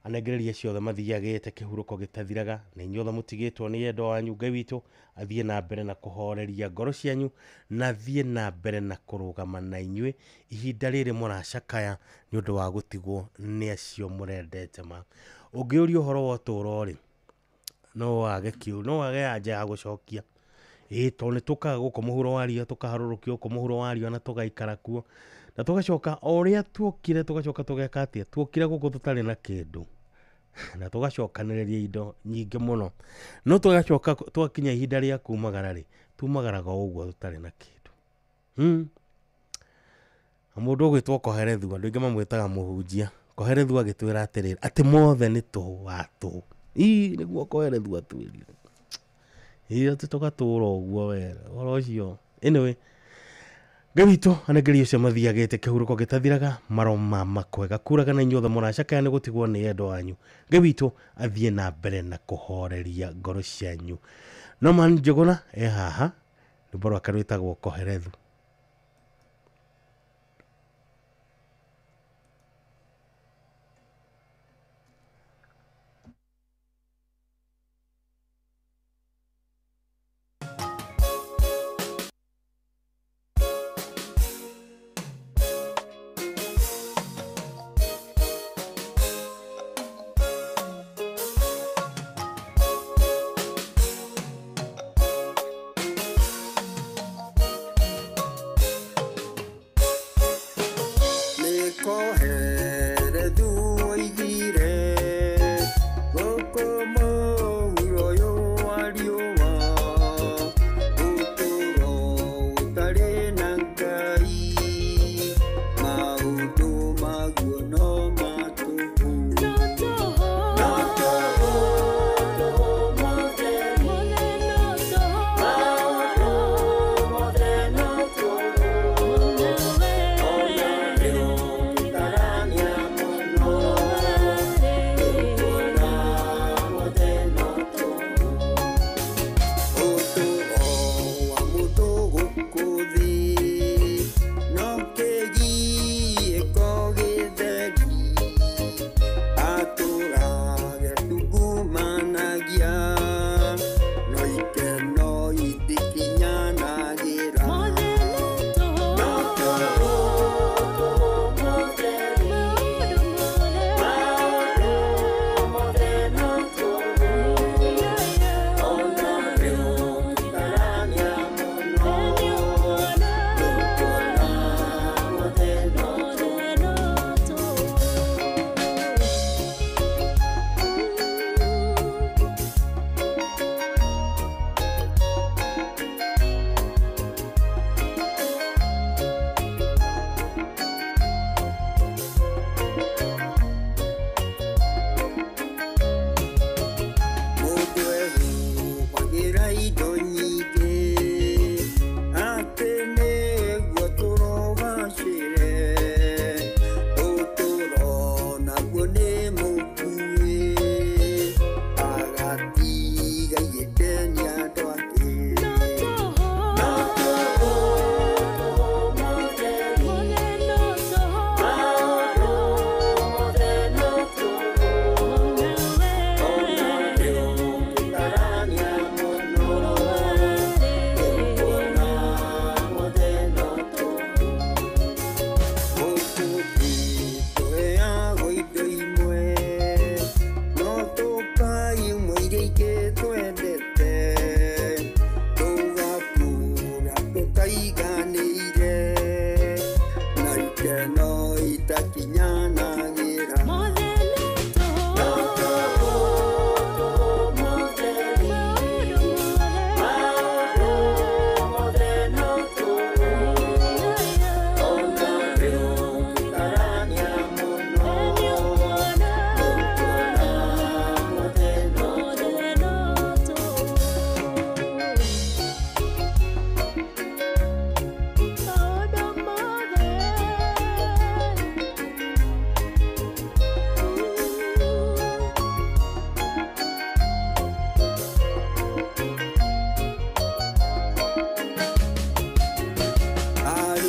anengereria ciothe mathiagete kihuruko gitathiraga na inyuothe mutigitwo ni endo wanyu Ngai witu athie na mbere na kuhoreria ngoro cianyu na athie na mbere na kurugama na inyue ihinda riri muracakaya ni undu wa gutigwo ni acio murendete ma ungiuria uhoro wa uturo ri no wage kiu no wage anja ya gucokia to ni tukaga guko muhuro wario tukaharurukio guko muhuro wario na tugaikara kuo na tugacoka oria tuokire tugacoka tugeka atia tuokire guko tutari na kindu na tugacokaniriria indo nyingi muno no tugacoka twakinya ihinda ria kumagara ri tumagaraga uguo tutari na kindu mundu gwitwo Koherethu andu ingi mamwitaga muhunjia Koherethu agitwira atiriri ati mothe ni tu watu niguo Koherethu atwirire tutoka turo uguo wera oro ucio anyway Ngai witu anengeria cio mathiagete kihuruko gitathiraga maroma makwega kuraga na inyuothe muracakaya ni gutigwo ni endo wanyu Ngai witu athie na mbere na kuhoreria ngoro cianyu no man Njuguna haha ni borwa karwitagwo Koherethu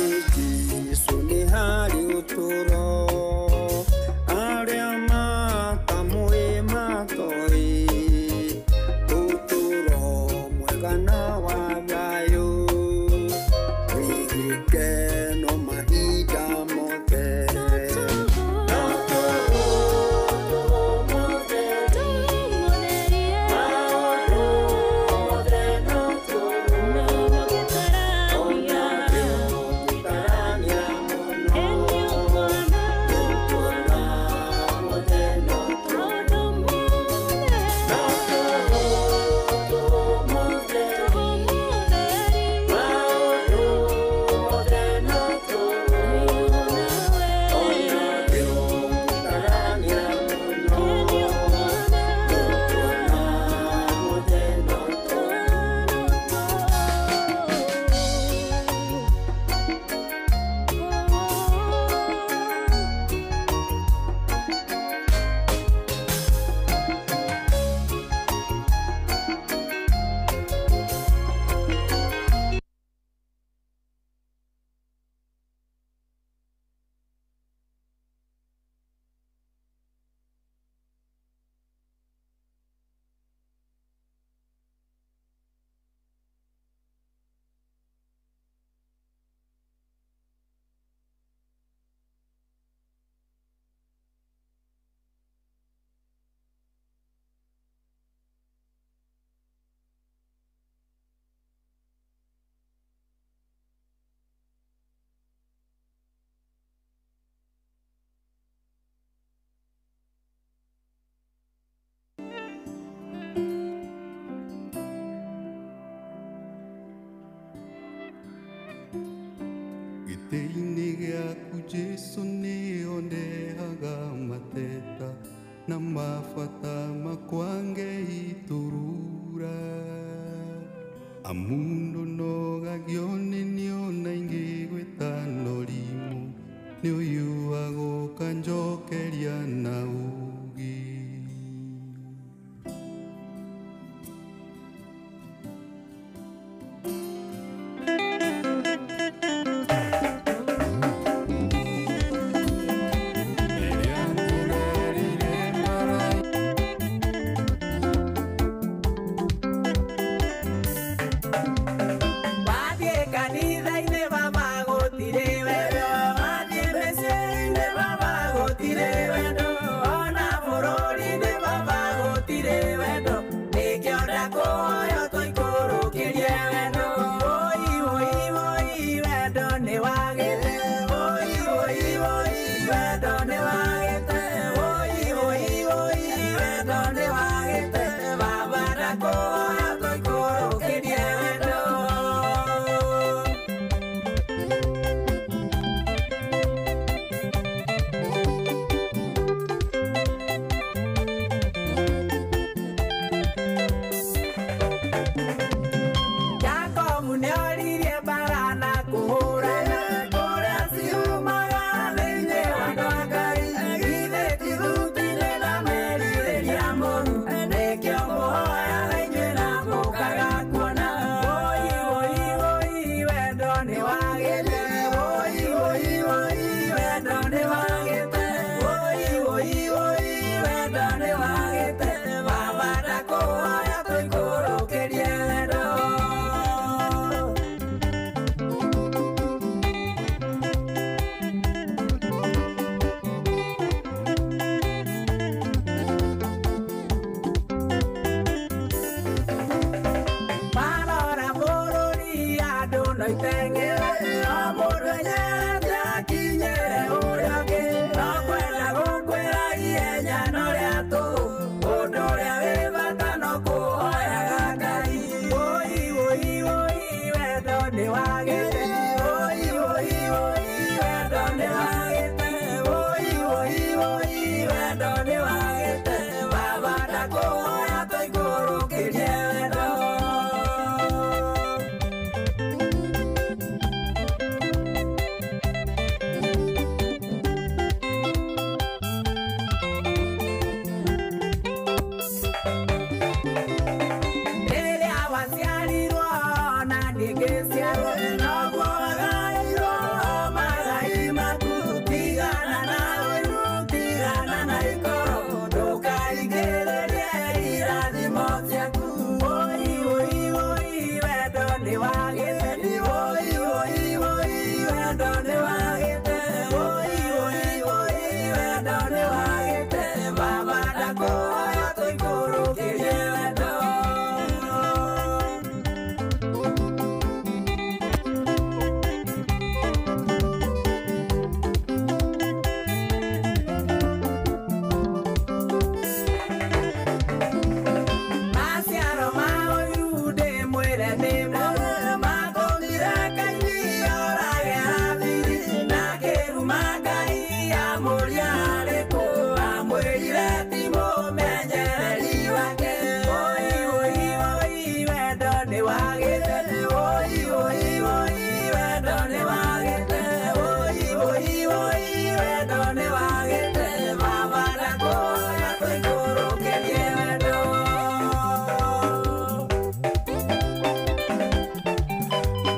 Jesu nĩ harĩ ũtũro arĩa makamũĩ matoĩ ũtũro mwega na wa thayũ wĩgĩkeno mahinda mothe. Gĩtĩ-inĩ gĩaku Jesũ nĩho ndehaga mateta na mabata makwa ngeiturura amundu nogagio nĩniona ingĩgwĩta norimũ nĩũyuaga ũkanjokeria na ugi.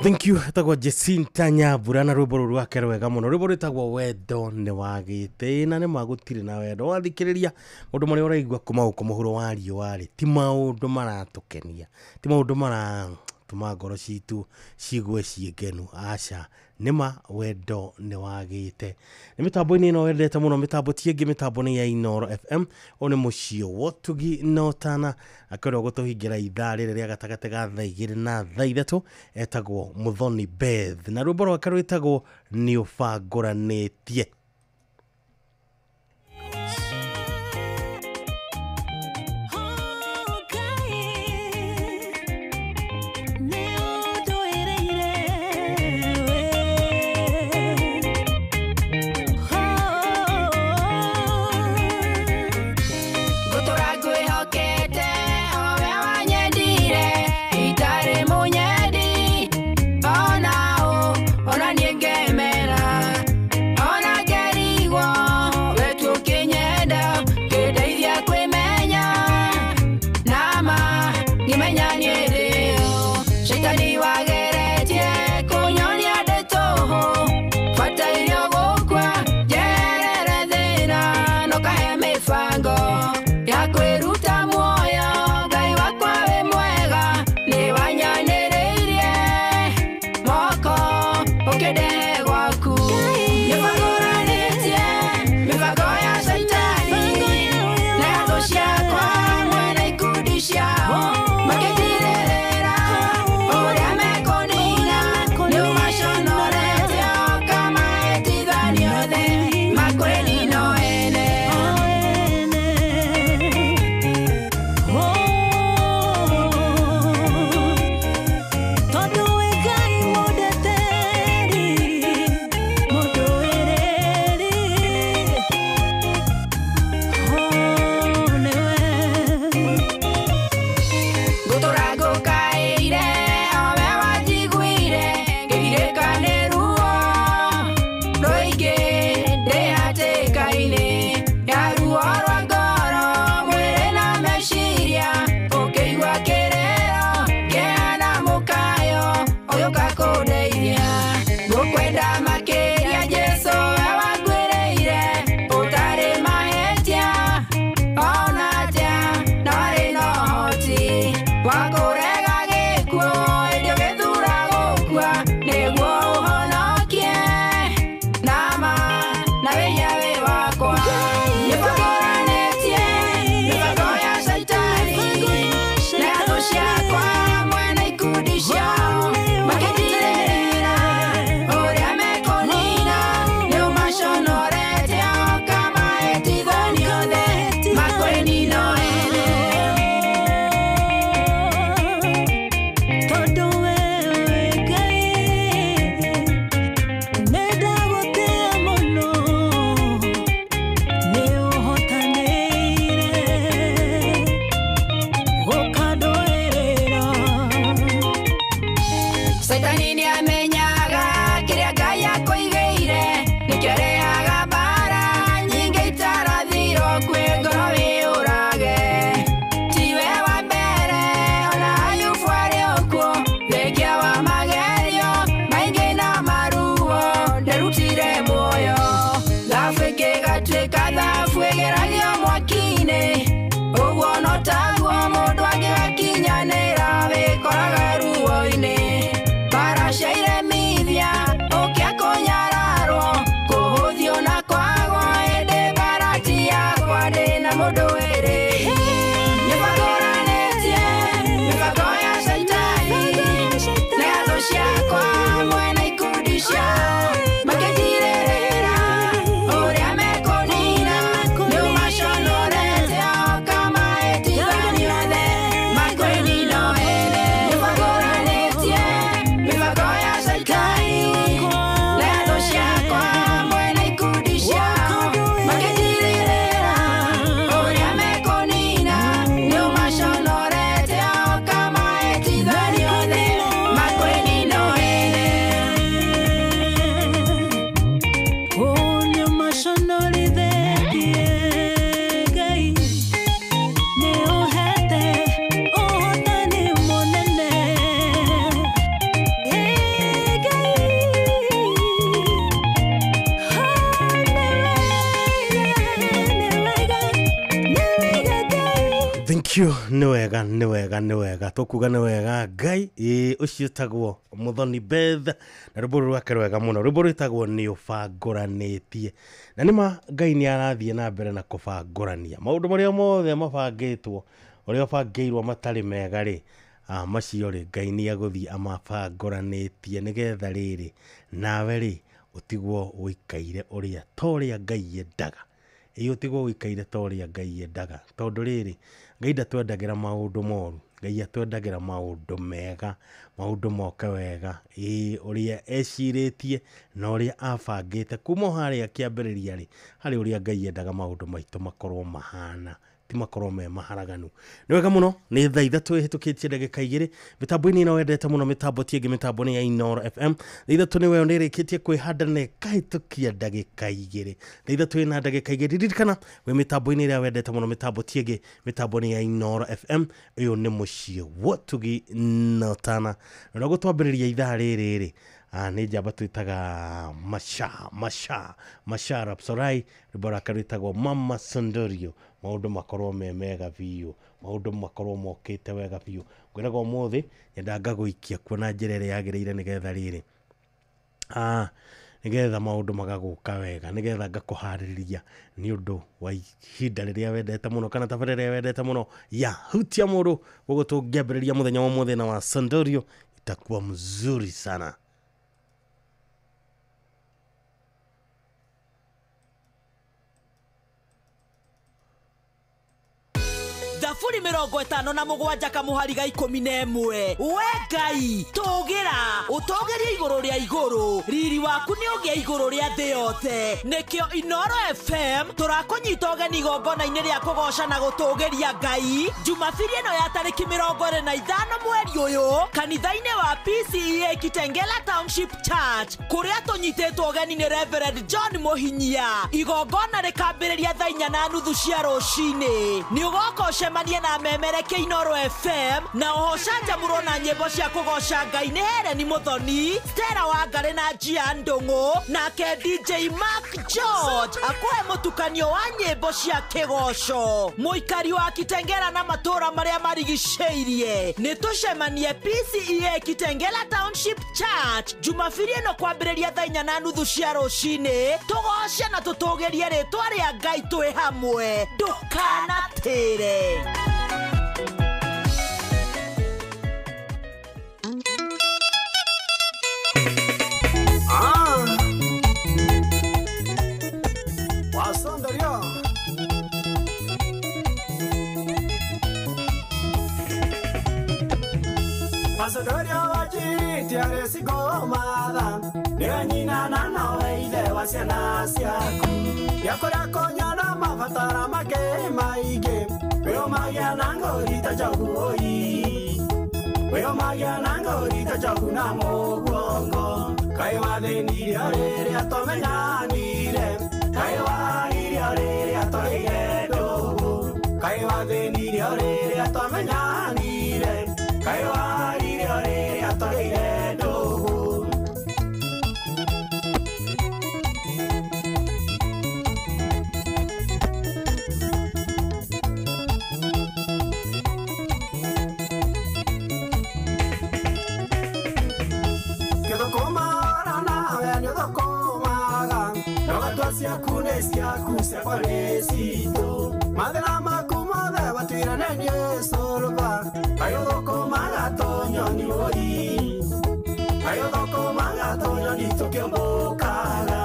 Thank you. Tagwa Jacinta Nyambura na rwimbo rwake rwega muno. Rwimbo rwitagwo wendo ni wagite na ni magutire na wendo. Wathikiriria mundu mari uraigwa kuma uko muhuro wa riũa ri ti maundu maratukenia. Ti maundu maratuma ngoro citu cigwe ciĩngenu. Aca nima wendo ni wagite. Ni mitambo-ini ino wendete muno, mitambo tiengi, mitambo ni ya Inooro FM. One mucio wotugi notana akorwo gutuhingira ithaa riri ria gatagate ga thaa 2 na thaa 3 etagwo Muthoni Beth na rwimbo rwake rwitagwo ni ubanguranitie. ucio nĩ wega tukuga nĩ wega Ngai ucio tagwo Muthoni Beth na rwĩmbo rwake rwega mũno rwĩmbo rwĩtagwo nĩ ũbangũranĩtie na nĩma Ngai nĩ arathiĩ na mbere na kũbangũrania maũndũ marĩa mothe mabangĩtwo ũrĩa ũbangĩirwo matarĩ mega rĩ macio rĩ Ngai nĩ agũthiĩ amabangũranĩtie nĩgetha rĩrĩ nawe rĩ ũtigwo ũikaire ũrĩa ta ũrĩa Ngai endaga utigwo ũikaire ta ũrĩa Ngai endaga tondũ rĩrĩ Ngai ndatwendagĩra maũndũ moru Ngai atwendagĩra maũndũ mega maũndũ moke wega ũrĩa ecirĩtie na ũrĩa abangĩte kuma harĩa kĩambĩrĩria rĩ harĩ ũrĩa Ngai endaga maũndũ maitũ makorwo mahana ti makorwo me maharaganu nĩ wega mũno nĩ thaa ithatũ hĩtũkĩtie ndagĩka 2 mĩtambo-inĩ ĩno wendete mũno mĩtambo tiĩngĩ mĩtambo-inĩ ya Inooro FM thaa ithatũ nĩ weyo nĩrĩkĩtie kwĩhanda na ĩkahĩtũkia ndagĩka 2 thaa ithatũ ĩna ndagĩka 2 ririkana wĩ mĩtambo-inĩ ĩrĩa wendete mũno mĩtambo tiĩngĩ mĩtambo-inĩ ya Inooro FM ũyũ nĩ mũciĩ wa Tugi Notana na gũtwambĩrĩria ithaa rĩrĩ nĩ njamba twĩtaga Masha Rapsorai rwĩmbo rwake rwĩtagwo Mama Sondorio maũndũ makorwo me mega biũ maũndũ makorwo mokĩte wega biũ ngwĩraga ũmũthĩ nyenda ngagũikia kuona njĩra ĩrĩa yagĩrĩire nĩgetha rĩrĩ nĩgetha maũndũ magagũka wega nĩgetha ngakũharĩria nĩ ũndũ wa ihinda rĩrĩa wendete mũno kana tabarĩra ĩrĩa wendete mũno ya hutia mũndũ gũgũtũngĩambĩrĩria mũthenya wa ũmũthĩ na wa Sondorio itakuwa mzuri sana. Furi 57 kamuhariga 11 we Ngai tugira utogeria iguru ria iguru riri waku ni ugia iguru ria thi yothe nikio Inooro FM turakunyita ugeni igongona-inĩ rĩa kugoca na gutugeria Ngai Jumapili ĩno ya tariki 25 mweri uyu kanitha-inĩ wa PCEA Kitengela Township Church kuria tunyitĩtwo ugeni ni Reverend John Muhinyia igongona rĩkambĩrĩria thaa 4:30 cia rũcinĩ ni ugoka ucemania na memereke Inooro FM na uhocanja muro na nyĩmbo cia kugoca Ngai nĩ Helen Muthoni Stella Wangari na Gia Ndung'u nake DJ Mark George akũhe mũtukanio wa nyĩmbo cia kĩgoco mũikari wa Kitengela na matũra marĩa marigicĩirie nĩ tũcemanie PCEA Kitengela Township Church Jumapili ĩno kwambĩrĩria thaa 4:30 cia rũcinĩ tũgoce na tũtũgerie rĩtwa rĩa Ngai twĩ hamwe ndũkanatĩre. Pasodoria wajiri tiare sigomada Niranyina na nawe ile wasiana siaku Yakora konya na mafatara make maige Weo magia nango rita jagu oi Weo magia nango rita jagu na mogongo Kaiwa de niriare atome nyanire Kaiwa niriare atoire dogo Kaiwa de niriare atome nyanire Kaiwa niriare atoire dogo Sia parecito madera macumada batira nene solva ayo doko magatoño ni oi ayo doko magatoño ni toque bocaga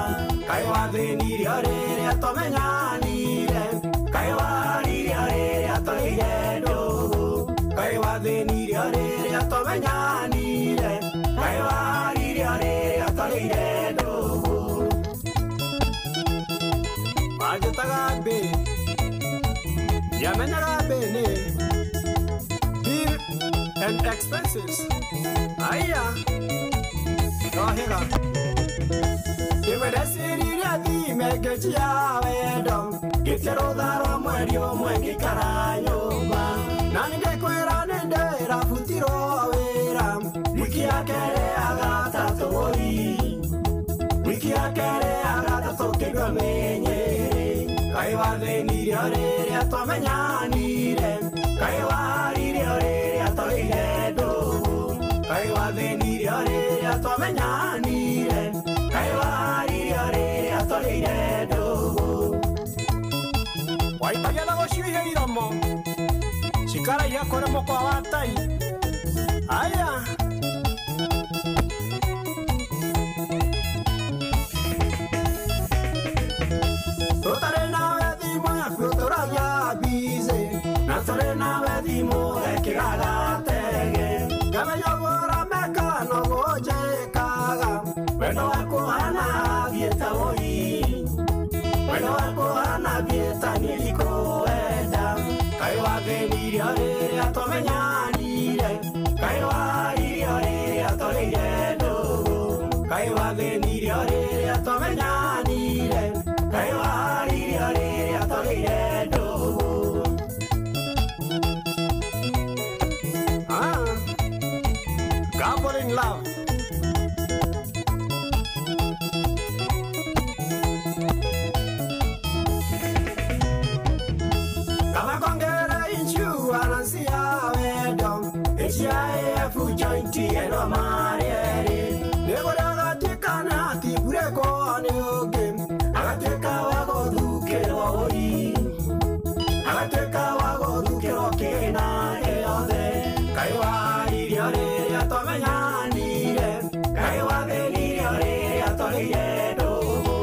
cayo a venir are a tomeñanire cayo a ir are a toireno cayo a venir are a tomeñanire cayo a ir are a toireno Tagabe Yamenagabe ne Bill and expenses Aya Kahera Iwedesiriria di megejia wedom Gitero daro mwerio mwengi karanyoma Nanige kwera nende rafutiro wera Wiki akere agata towoi Wiki akere agata toke menye Kaiwa de niriare atomenyanire Ngai warire orĩrĩa tũrĩire ndũgũ, Ngai wathĩnirie orĩrĩa twamenyanire, Ngai warire orĩrĩa tũrĩire ndũgũ. Waitagia na gũciũhia iromo, cikaragia kũrĩ mũkwa wa tai. Aya tũtarĩ nawe thimũ yaku tũragia bize, na tũrĩ nawe thimũ ĩkĩgagatege, ngamenya ũguo ũrameka noguo njĩkaga, wendo waku hana thiĩta ũi, wendo waku hana thiĩta niĩ ndikũwenda. Ngai wathĩnirie orĩrĩa twamenyanire, Ngai warire orĩrĩa tũrĩire ndũgũ, Ngai wathĩnirie orĩrĩa twamenyanire, Ngai warire orĩrĩa tũrĩire ndũgũ. Gambling love. Kama kongera insurance ya wedo, HIF jointi eno marieri, negora gatikana tibure kone oge, agateka wagodukero oi, agateka wagodukero kena eode. Ngai warire orĩrĩa twamenyanire, Ngai wathĩnirie orĩrĩa tũrĩire ndũgũ,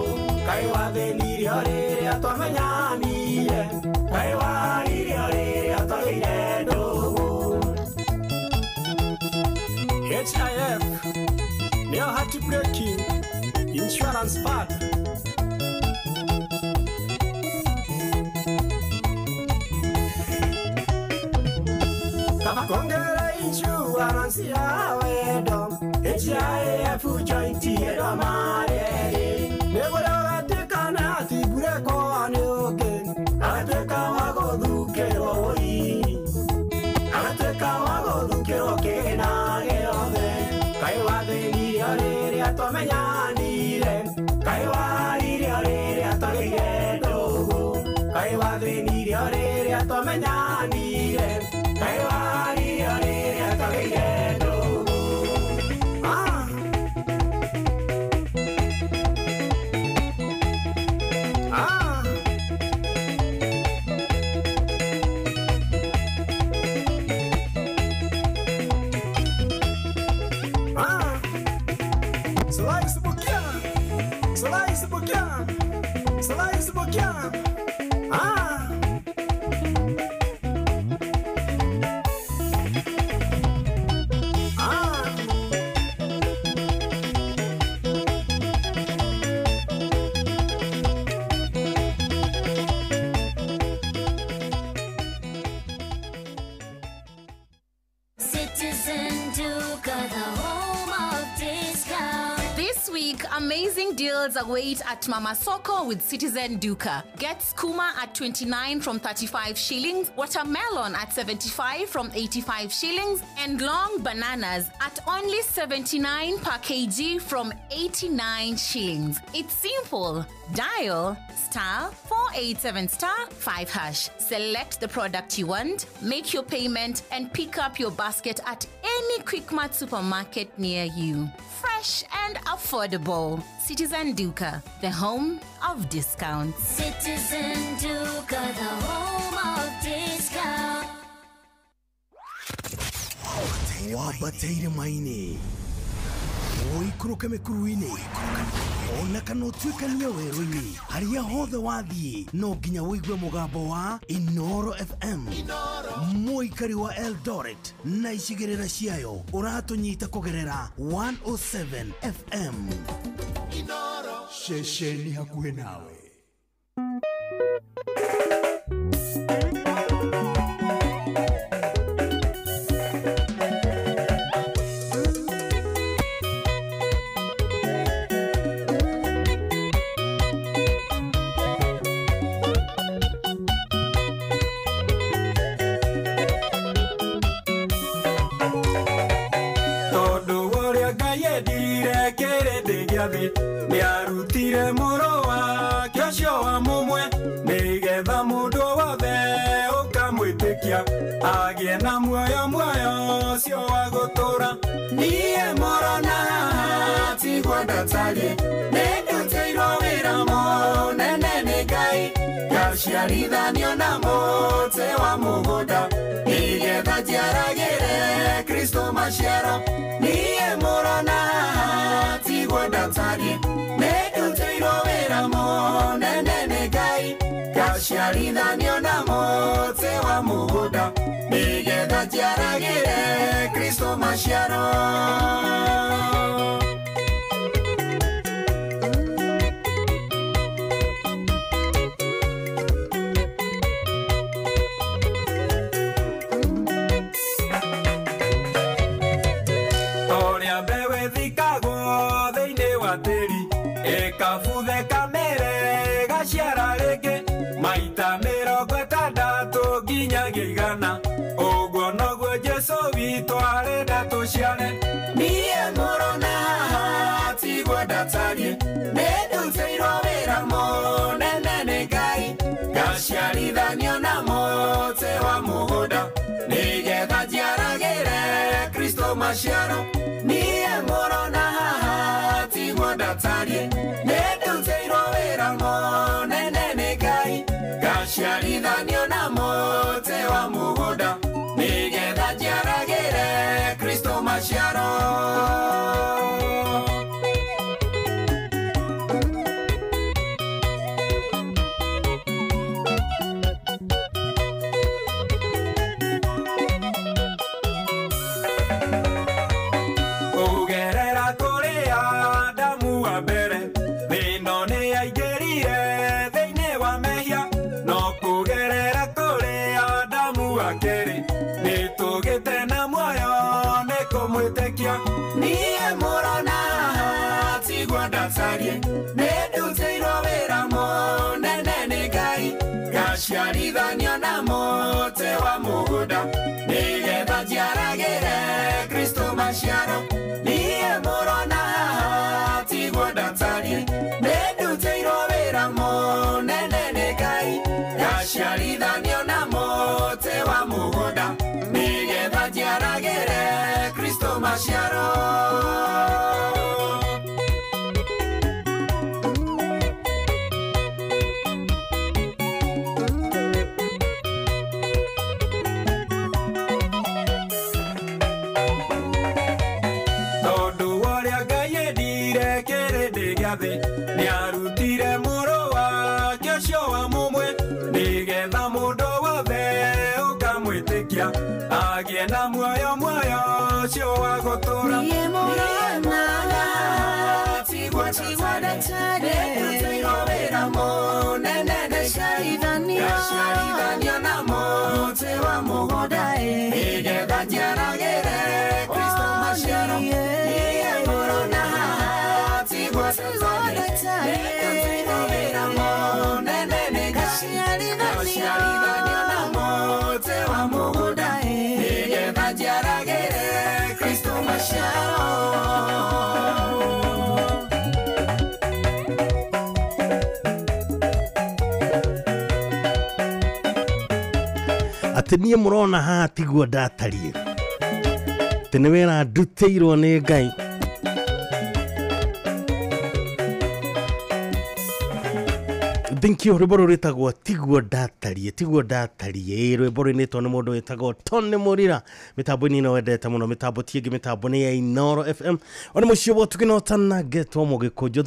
Ngai wathĩnirie orĩrĩa twamenyanire, Ngai warire orĩrĩa tũrĩire ndũgũ. HIF nĩyo heartbreaking insurance fund. Kama kongera insurance ya wedo, HIF jointi eno marieri, negora gatikana tibure kone oge, agateka wagodukero oi, agateka wagodukero kena geothe. Ngai wathĩnirie orĩrĩa twamenyanire, Ngai warire orĩrĩa tũrĩire ndũgũ, Ngai wathĩnirie orĩrĩa twamenyanire, Ngai warire orĩrĩa tũrĩire ndũgũ. Slice Bukia. Citizen Duca, the home of discount. This week, amazing deals await at Mama Soko with Citizen Duca. Get skuma at 29 from 35 shillings, watermelon at 75 from 85 shillings, and long bananas at only 79 per kg from 89 shillings. It's simple. Dial *487*5#. Select the product you want, make your payment, and pick up your basket at any Quickmart supermarket near you. Fresh and affordable. Citizen Duca, the home of discounts. Citizen Duca, the home of discounts. Wabateire maine oikũrũke mĩkuru-inĩ ona kana ũtuĩkania werũ-inĩ harĩa hothe wathiĩ no nginya wĩigue mũgambo wa Inoro FM mũikari wa Eldoret na icigĩrĩra ciayo ũratũnyita kũgerera 107 FM Inoro ceceni hakuhĩ nawe. Nĩ arutire mũrũ wake ũcio wa mũmwe nĩgetha mũndũ wothe ũkamwĩtĩkia agĩe na muoyo cio wa gũtũra niĩ mũrona tigwo ndatarie nĩndutĩirwo wĩra mũnene nĩ Ngai ngaciarithanio na mũtĩ wa mũgũnda nĩgetha njiaragĩre Kristo maciaro niĩ mũrona tigwo ndatarie nĩndutĩirwo wĩra mũnene nĩ Ngai ngaciarithanio na mũtĩ wa mũgũnda nĩgetha njiaragĩre Kristo maciaro. Ekabuthe kamere gaciara rĩngĩ maita 60 nginyagia 100 ũguo noguo Jesũ witũ arenda tũciare niĩ mũrona tigwo ndatarie nĩndutĩirwo wĩra mũnene nĩ Ngai ngaciarithanio na mũtĩ wa mũgũnda nĩgetha njiaragĩre Kristo maciaro niĩ mũrona tigwo ndatarie nĩndutĩirwo wĩra mũnene nĩ Ngai ngaciarithanio na mũtĩ wa mũgũnda nĩgetha njiaragĩre Kristo maciaro. Niĩ mũrona tigwo ndatarie nĩndutĩirwo wĩra mũnene nĩ Ngai ngaciarithanio na mũtĩ wa mũgũnda nĩgetha njiaragĩre Kristo maciaro niĩ mũrona tigwo ndatarie nĩndutĩirwo wĩra mũnene nĩ Ngai ngaciarithanio na mũtĩ wa mũgũnda nĩgetha njiaragĩre Kristo maciaro. Tondũ wa ũrĩa Ngai endire kĩrĩndĩ gĩathĩ nĩarutire mũrũ wake ũcio wa mũmwe nĩgetha mũndũ wothe ũkamwĩtĩkia agĩe na muoyo ũcio wa gũtũra niĩ mũrona tigwo ndatarie nĩndutĩirwo wĩra mũnene nĩ Ngai ngaciarithanio na mũtĩ wa mũgũnda nĩgetha njiaragĩre Kristo maciaro niĩ mũrona tigwo ndatarie nĩndutĩirwo wĩra mũnene nĩ Ngai ngaciarithanio na mũtĩ wa mũgũnda nĩgetha njiaragĩre Kristo maciaro. atĩ niĩ mũrona haha tigwo ndatarie atĩ nĩ wĩra ndutĩirwo nĩ Ngai thinkio rwĩmbo rũrĩtagwo tigwo ndatarie rwĩmbo rũinĩtwo nĩ mũndũ wĩtagwo Tony Mũrira mĩtambo-inĩ ĩno wendete mũno mĩtambo tiĩngĩ mĩtambo nĩ ya Inooro FM ona mũciĩ wo tũkĩnotana ngetwo mũgĩkũnjũ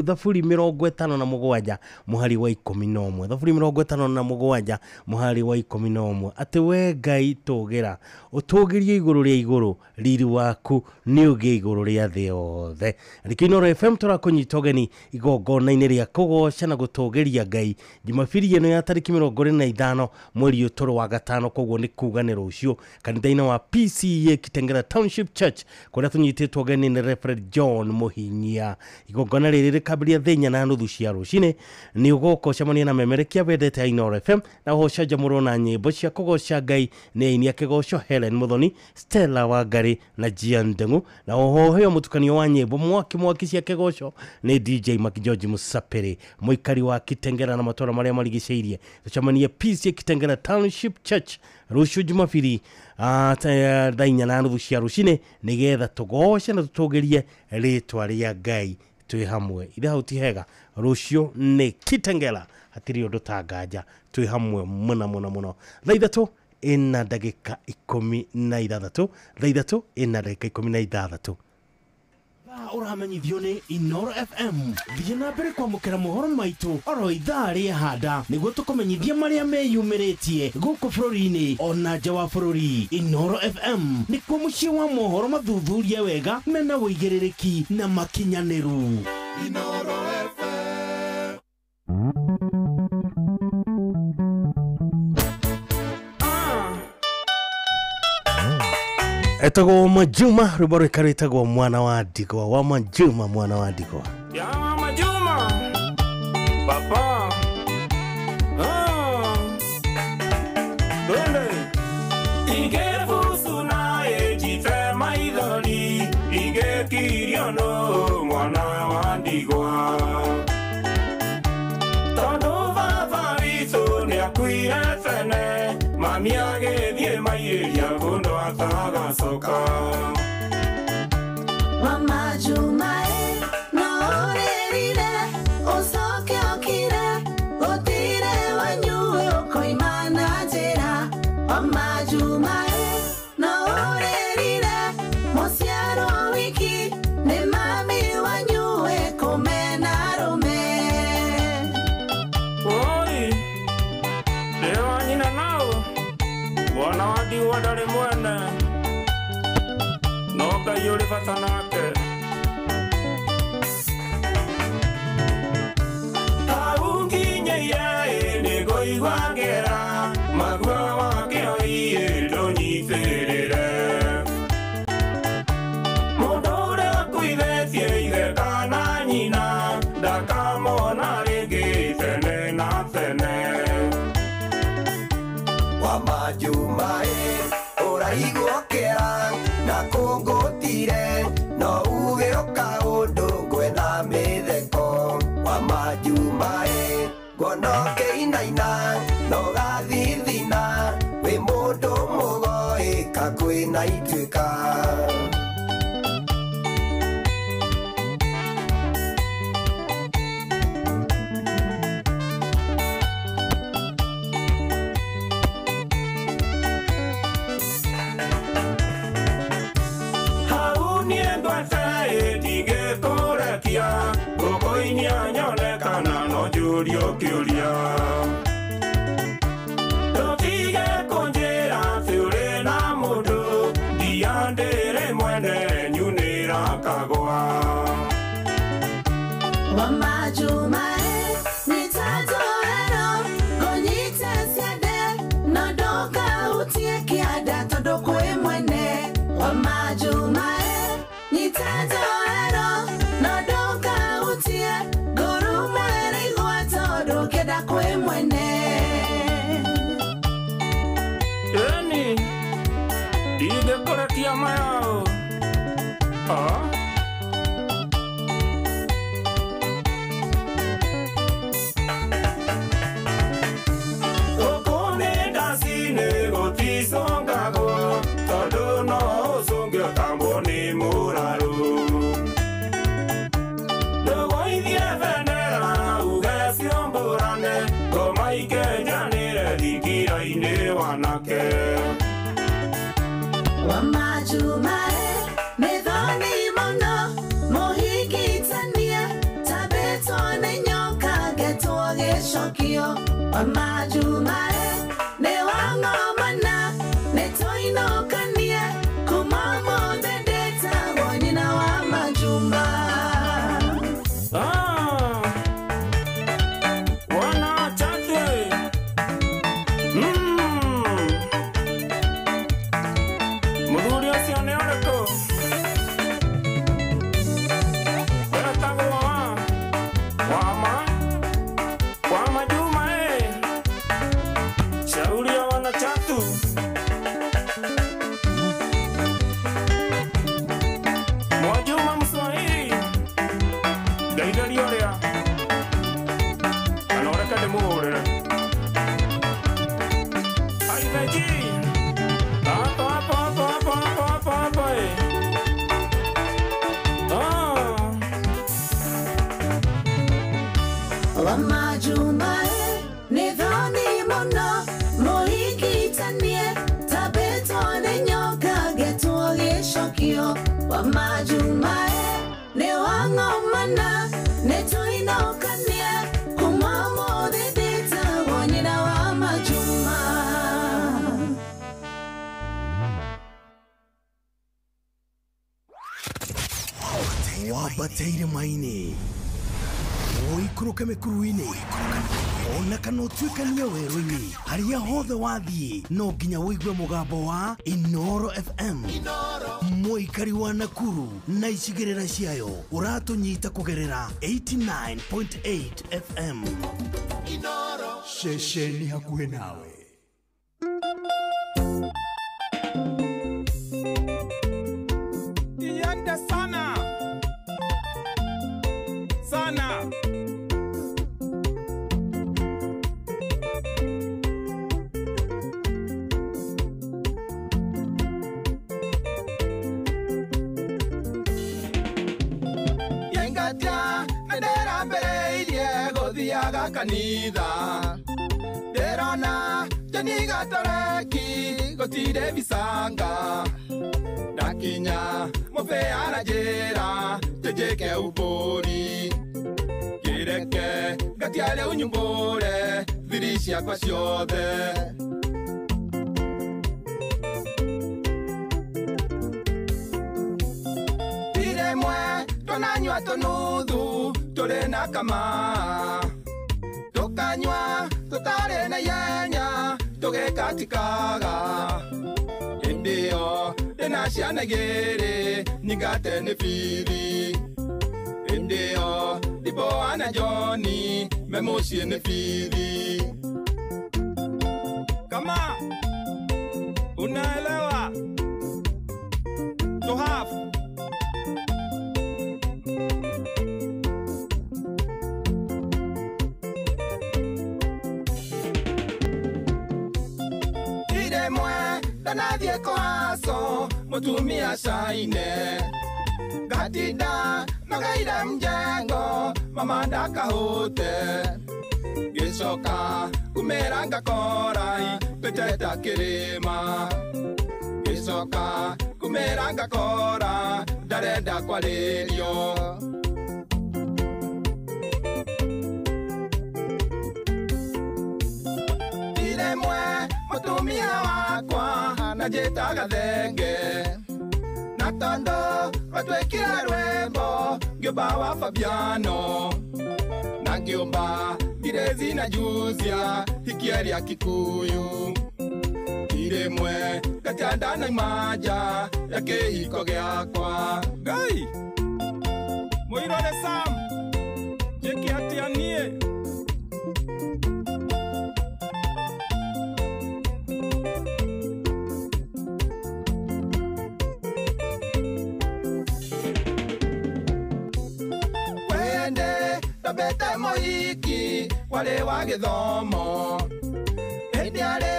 thaburi 57 mũhari wa 11 thaburi 57 mũhari wa 11 atĩ we Ngai tũgĩra ũtũgĩrie igũrũ rĩa igũrũ riri waku nĩ ũgĩe igũrũ rĩa thĩ yothe rĩkĩ Inooro FM tũrakũnyita ũgeni igongona-inĩ rĩa kũgoca na gũtũgĩria Ngai Jumapili ĩno ya tarĩki 25 mweri ũtũrũ wa gatano koguo nĩ kuga nĩ rũciũ kanitha-inĩ wa PCEA Kitengela Township Church kũrĩa tũnyitĩtwo ũgeni nĩ Reverend John Mũhinyia igongona rĩrĩ rĩkambĩrĩria thenya na nuthu cia rũcinĩ nĩ ũgoka ũcemania na memerekia wendete Inooro FM na ũcanjamũrwo na nyĩmbo cia kũgoca Ngai nĩ aini a kĩgoco Helen Muthoni Stella Wangari na Gian Ndengu na oho mũtukanio wa nyĩmbo mwaki cia kĩgoco nĩ DJ Mark George Musapere mũikari wa Kitengela na matora maria marigiceirie tucemanie Peace ya Kitengela Township Church rucio Jumapili thainya na nuthu cia rucine nigetha tugoce na tutugerie ritwa ria Ngai twi hamwe ithe hauti hega rucio ni Kitengela hatiri undu tangaja twi hamwe muno thaithatu ina ndagika 16 thaithatu ina ndagika 16 uramenyithio ni Inoro FM thiĩ na mbere kwamũkĩra mohoro maitũ oro ithaa rĩa handa nĩguo tũkũmenyithia marĩa meyumĩrĩtie gũkũ bũrũri-inĩ ona nja wa bũrũri. Inoro FM nĩkuo mũciĩ wa mohoro mathuthurie wega mena wũigĩrĩrĩki na makinyanĩru. Inoro FM. Etago Majuma rubaro karitagwo mwana wa Ndigwa wa Majuma mwana wa Ndigwa ya Majuma papa dole ingefusu na ejite maidhoni ingekiriono mwana wa Ndigwa tondo vavariso ni akuire tene mami agethie mairia kundo ataga soka Mama Juma no rerire osoke okire otire wanyue okoimana jera Mama Juma no rerire mosiaro wiki ne mami wanyue komena rome oi lewa nina nao wana wadi wadare mwene noka yuri fatanake aungi nyeya nego igwangera magwa wakeo iye doni ferere modore akuithetie ige kana nyina ndakamona ringi tene na tene Mama Juma uraigokera na kungutire no ugioka undu gwena mitheko Mama Juma gonoke inaina no gathithina wi mundu mugoika kwina ituika Kyuria Totige konjera fiure na mudu diandere mwene nyunira kagwa Mama Juma nitatoero gonyite siade no doka utie kiada todo kwe mwene Mama Juma nitatoero no doka utie keda kwe mwene Eni ige koratia mayao Okone dasine gotisongago todo no songyo tambo ni muraru Mama Juma methoni mono mohikitania tabeto ne nyoka geto geshokio Mama Juma ne wangomana ne toino kanie kumamo dedeta wanyina wa Majuma wa majumae nĩ thoni mũno mũhikitanie tabĩtwo nĩ nyoka ngetwo gĩcokio wa majumae nĩ wang'omana nĩ tũinokanie kuma mũthĩ ndĩtagwo nyina wa majuma. Wabateire maini oikũrũke mĩkuru-inĩ ona kana ũtuĩkanie werũ-inĩ harĩa hothe wathiĩ no nginya wĩigue mũgambo wa Inoro FM. Mũikari wa Nakuru na icigĩrĩra ciayo ũratũnyita kũgerera 89.8 FM. Inoro ceceni hakuhĩ nawe. Iende sana sana. Yengatia ndera mbere irie guthiaga kanitha nderona jeniga toreki gutire bisanga ndakinya mũbĩara njĩra njĩke ubũri kĩreke ngatiare unyumbũre thiri ciakwa ciothe iremwe tũnanyua tũnuthu tũrĩ na kama tũkanyua tũtarĩ na ihenya tũgĩkatikaga hĩndĩ ĩyo ndĩna ciana igĩrĩ nyingate nĩ bithi hĩndĩ ĩyo Ndimboa na Joni me mũciĩ nĩ bithi. Kama unaelewa to have iremwe ndanathiĩ kwaso mũtumia caine gatinda nogaire mjengo mama ndakahũte gĩcoka kumĩra ngakora peteta kĩrĩma gĩcoka kumĩra ngakora ndarenda kwarĩrio iremwe mũtumia wakwa na njĩtaga thenge na tondo watwekira rwembo ngĩũmba wa Fabiano na ngĩũmba direzi na Juzia hikia rĩa Kikuyu iremwe gatianda na imanja ya kĩhiko gĩakwa Ngai mũirore Sam njĩke atĩa niĩ Bete moiki wale wa gĩthomo hĩndĩ arĩ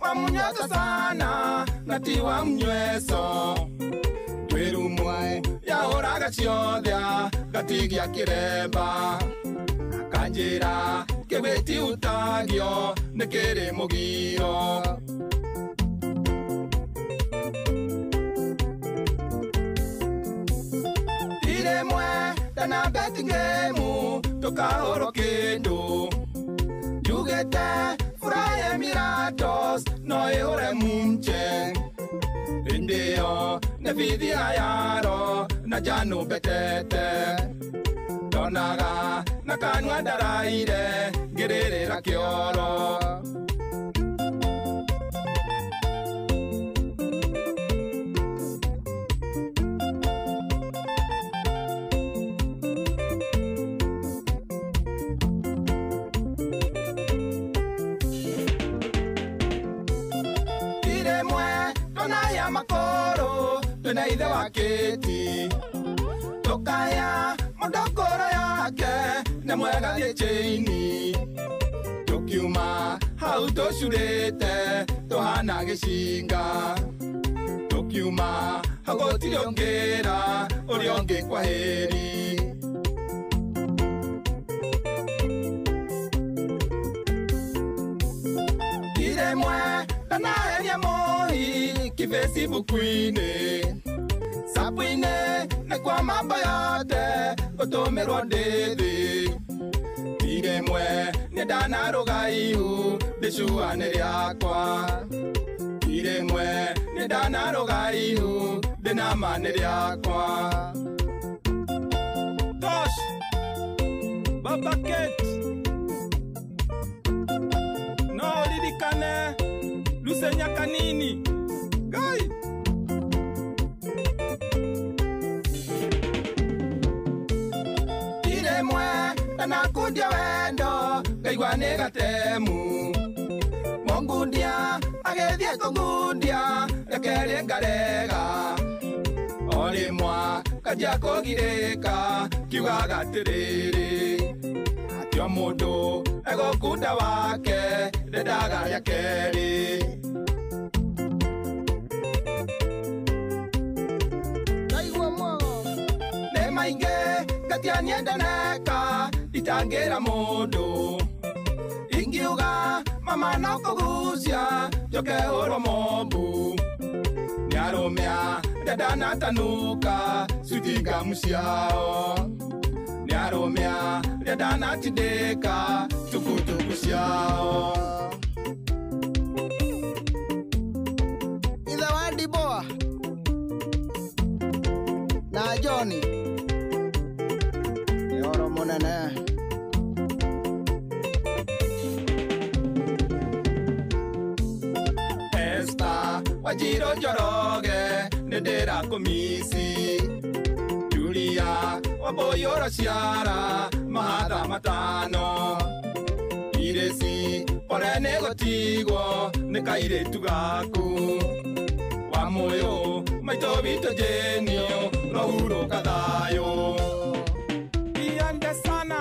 wa munyoto sana na ti wa mnyweso twĩrumu yaũraga ciothe gatigia kĩremba kanjĩra kĩwĩti utagio nĩ kĩrĩ mũgiro iremwe ndana beti ngemu tukahoro kĩndũ njugĩte furaye miratos no ĩũre munche hĩndĩ ĩyo nĩ bithia yaro na njano betete ndonaga na kanua ndaraire ngĩrĩrĩra kĩoro makoro twina ithe wa Kĩti tukaya mũndũkũrũ yake nĩ mwega gĩchĩini tukiuma hau tũcurĩte tũhana gĩcinga tukiuma hau gũtirĩ ũngĩra ũrĩa ũngĩ kwahĩri kana eria mohi kifacebook-inĩ sapu-inĩ nĩ kwa mamba yote gũtũmĩrwo ndĩthĩ irĩmwe nĩ ndanarũga ihu ndĩcuanĩ rĩakwa irĩmwe nĩ ndanarũga ihu ndĩnamanĩ rĩakwa Tosh Baba Kate no ririkane Lusenya Kanini Gai irĩmwe ndanakundia wendo ngaigua nĩ gatemu mongundia agĩthiĩ kũngundia rekerĩ ngarega o rĩmwe kanjia kũgirĩka kiugaga atĩrĩrĩ atĩ o mũndũ egũkunda wake ndendaga rĩa kerĩ ndaigua mwago nĩ maingĩ ngatiania ndeneka itangĩra mũndũ ingiuga mama no kũgucia njoke hũrwo mombu nĩ arũmĩa ndanatanuka cutingamu ciao nĩ arũmĩa rĩa ndanatindĩka tukutuku ciao ithe wa Ndiboa na Joni yoro mũnene Esther Wajiro Njoroge nĩ ndĩrakũmisi Julia Wambũyũra ciara mahatha matano Irĩci pore nĩ gũtigwo nĩ kairĩtu gaku wa mũyũ maitũ witũ Jenio rohurũka thayũ Iande sana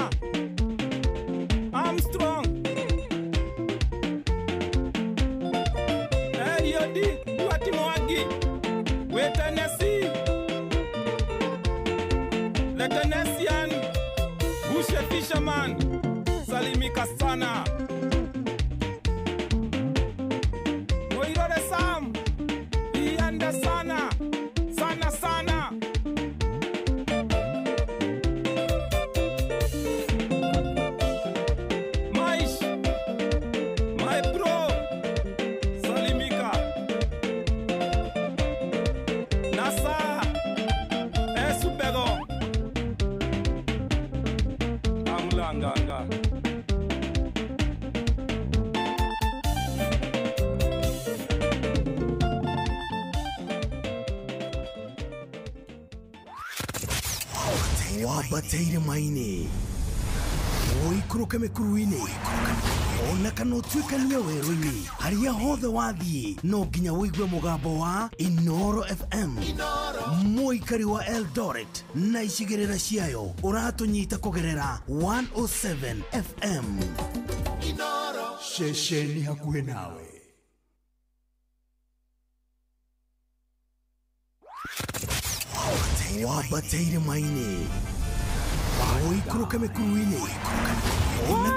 Armstrong Eriodi Duati Mwangi we Tennessee the Tennessean Bushe Fisherman salimika sana Moirore Sam Iande sana sana sana Maish my bro salimika Nasa Esupego Amulanganga wabateire maini oikũrũke mĩkuru-inĩ ona kana ũtuĩkanie werũ-inĩ harĩa hothe wathiĩ no nginya wĩigue mũgambo wa Inoro FM mũikari wa Eldoret na icigĩrĩra ciayo ũratũnyita kũgerera 107 FM Inoro ceceni hakuhĩ nawe wabateire maini oikũrũke mĩkuru-inĩ ona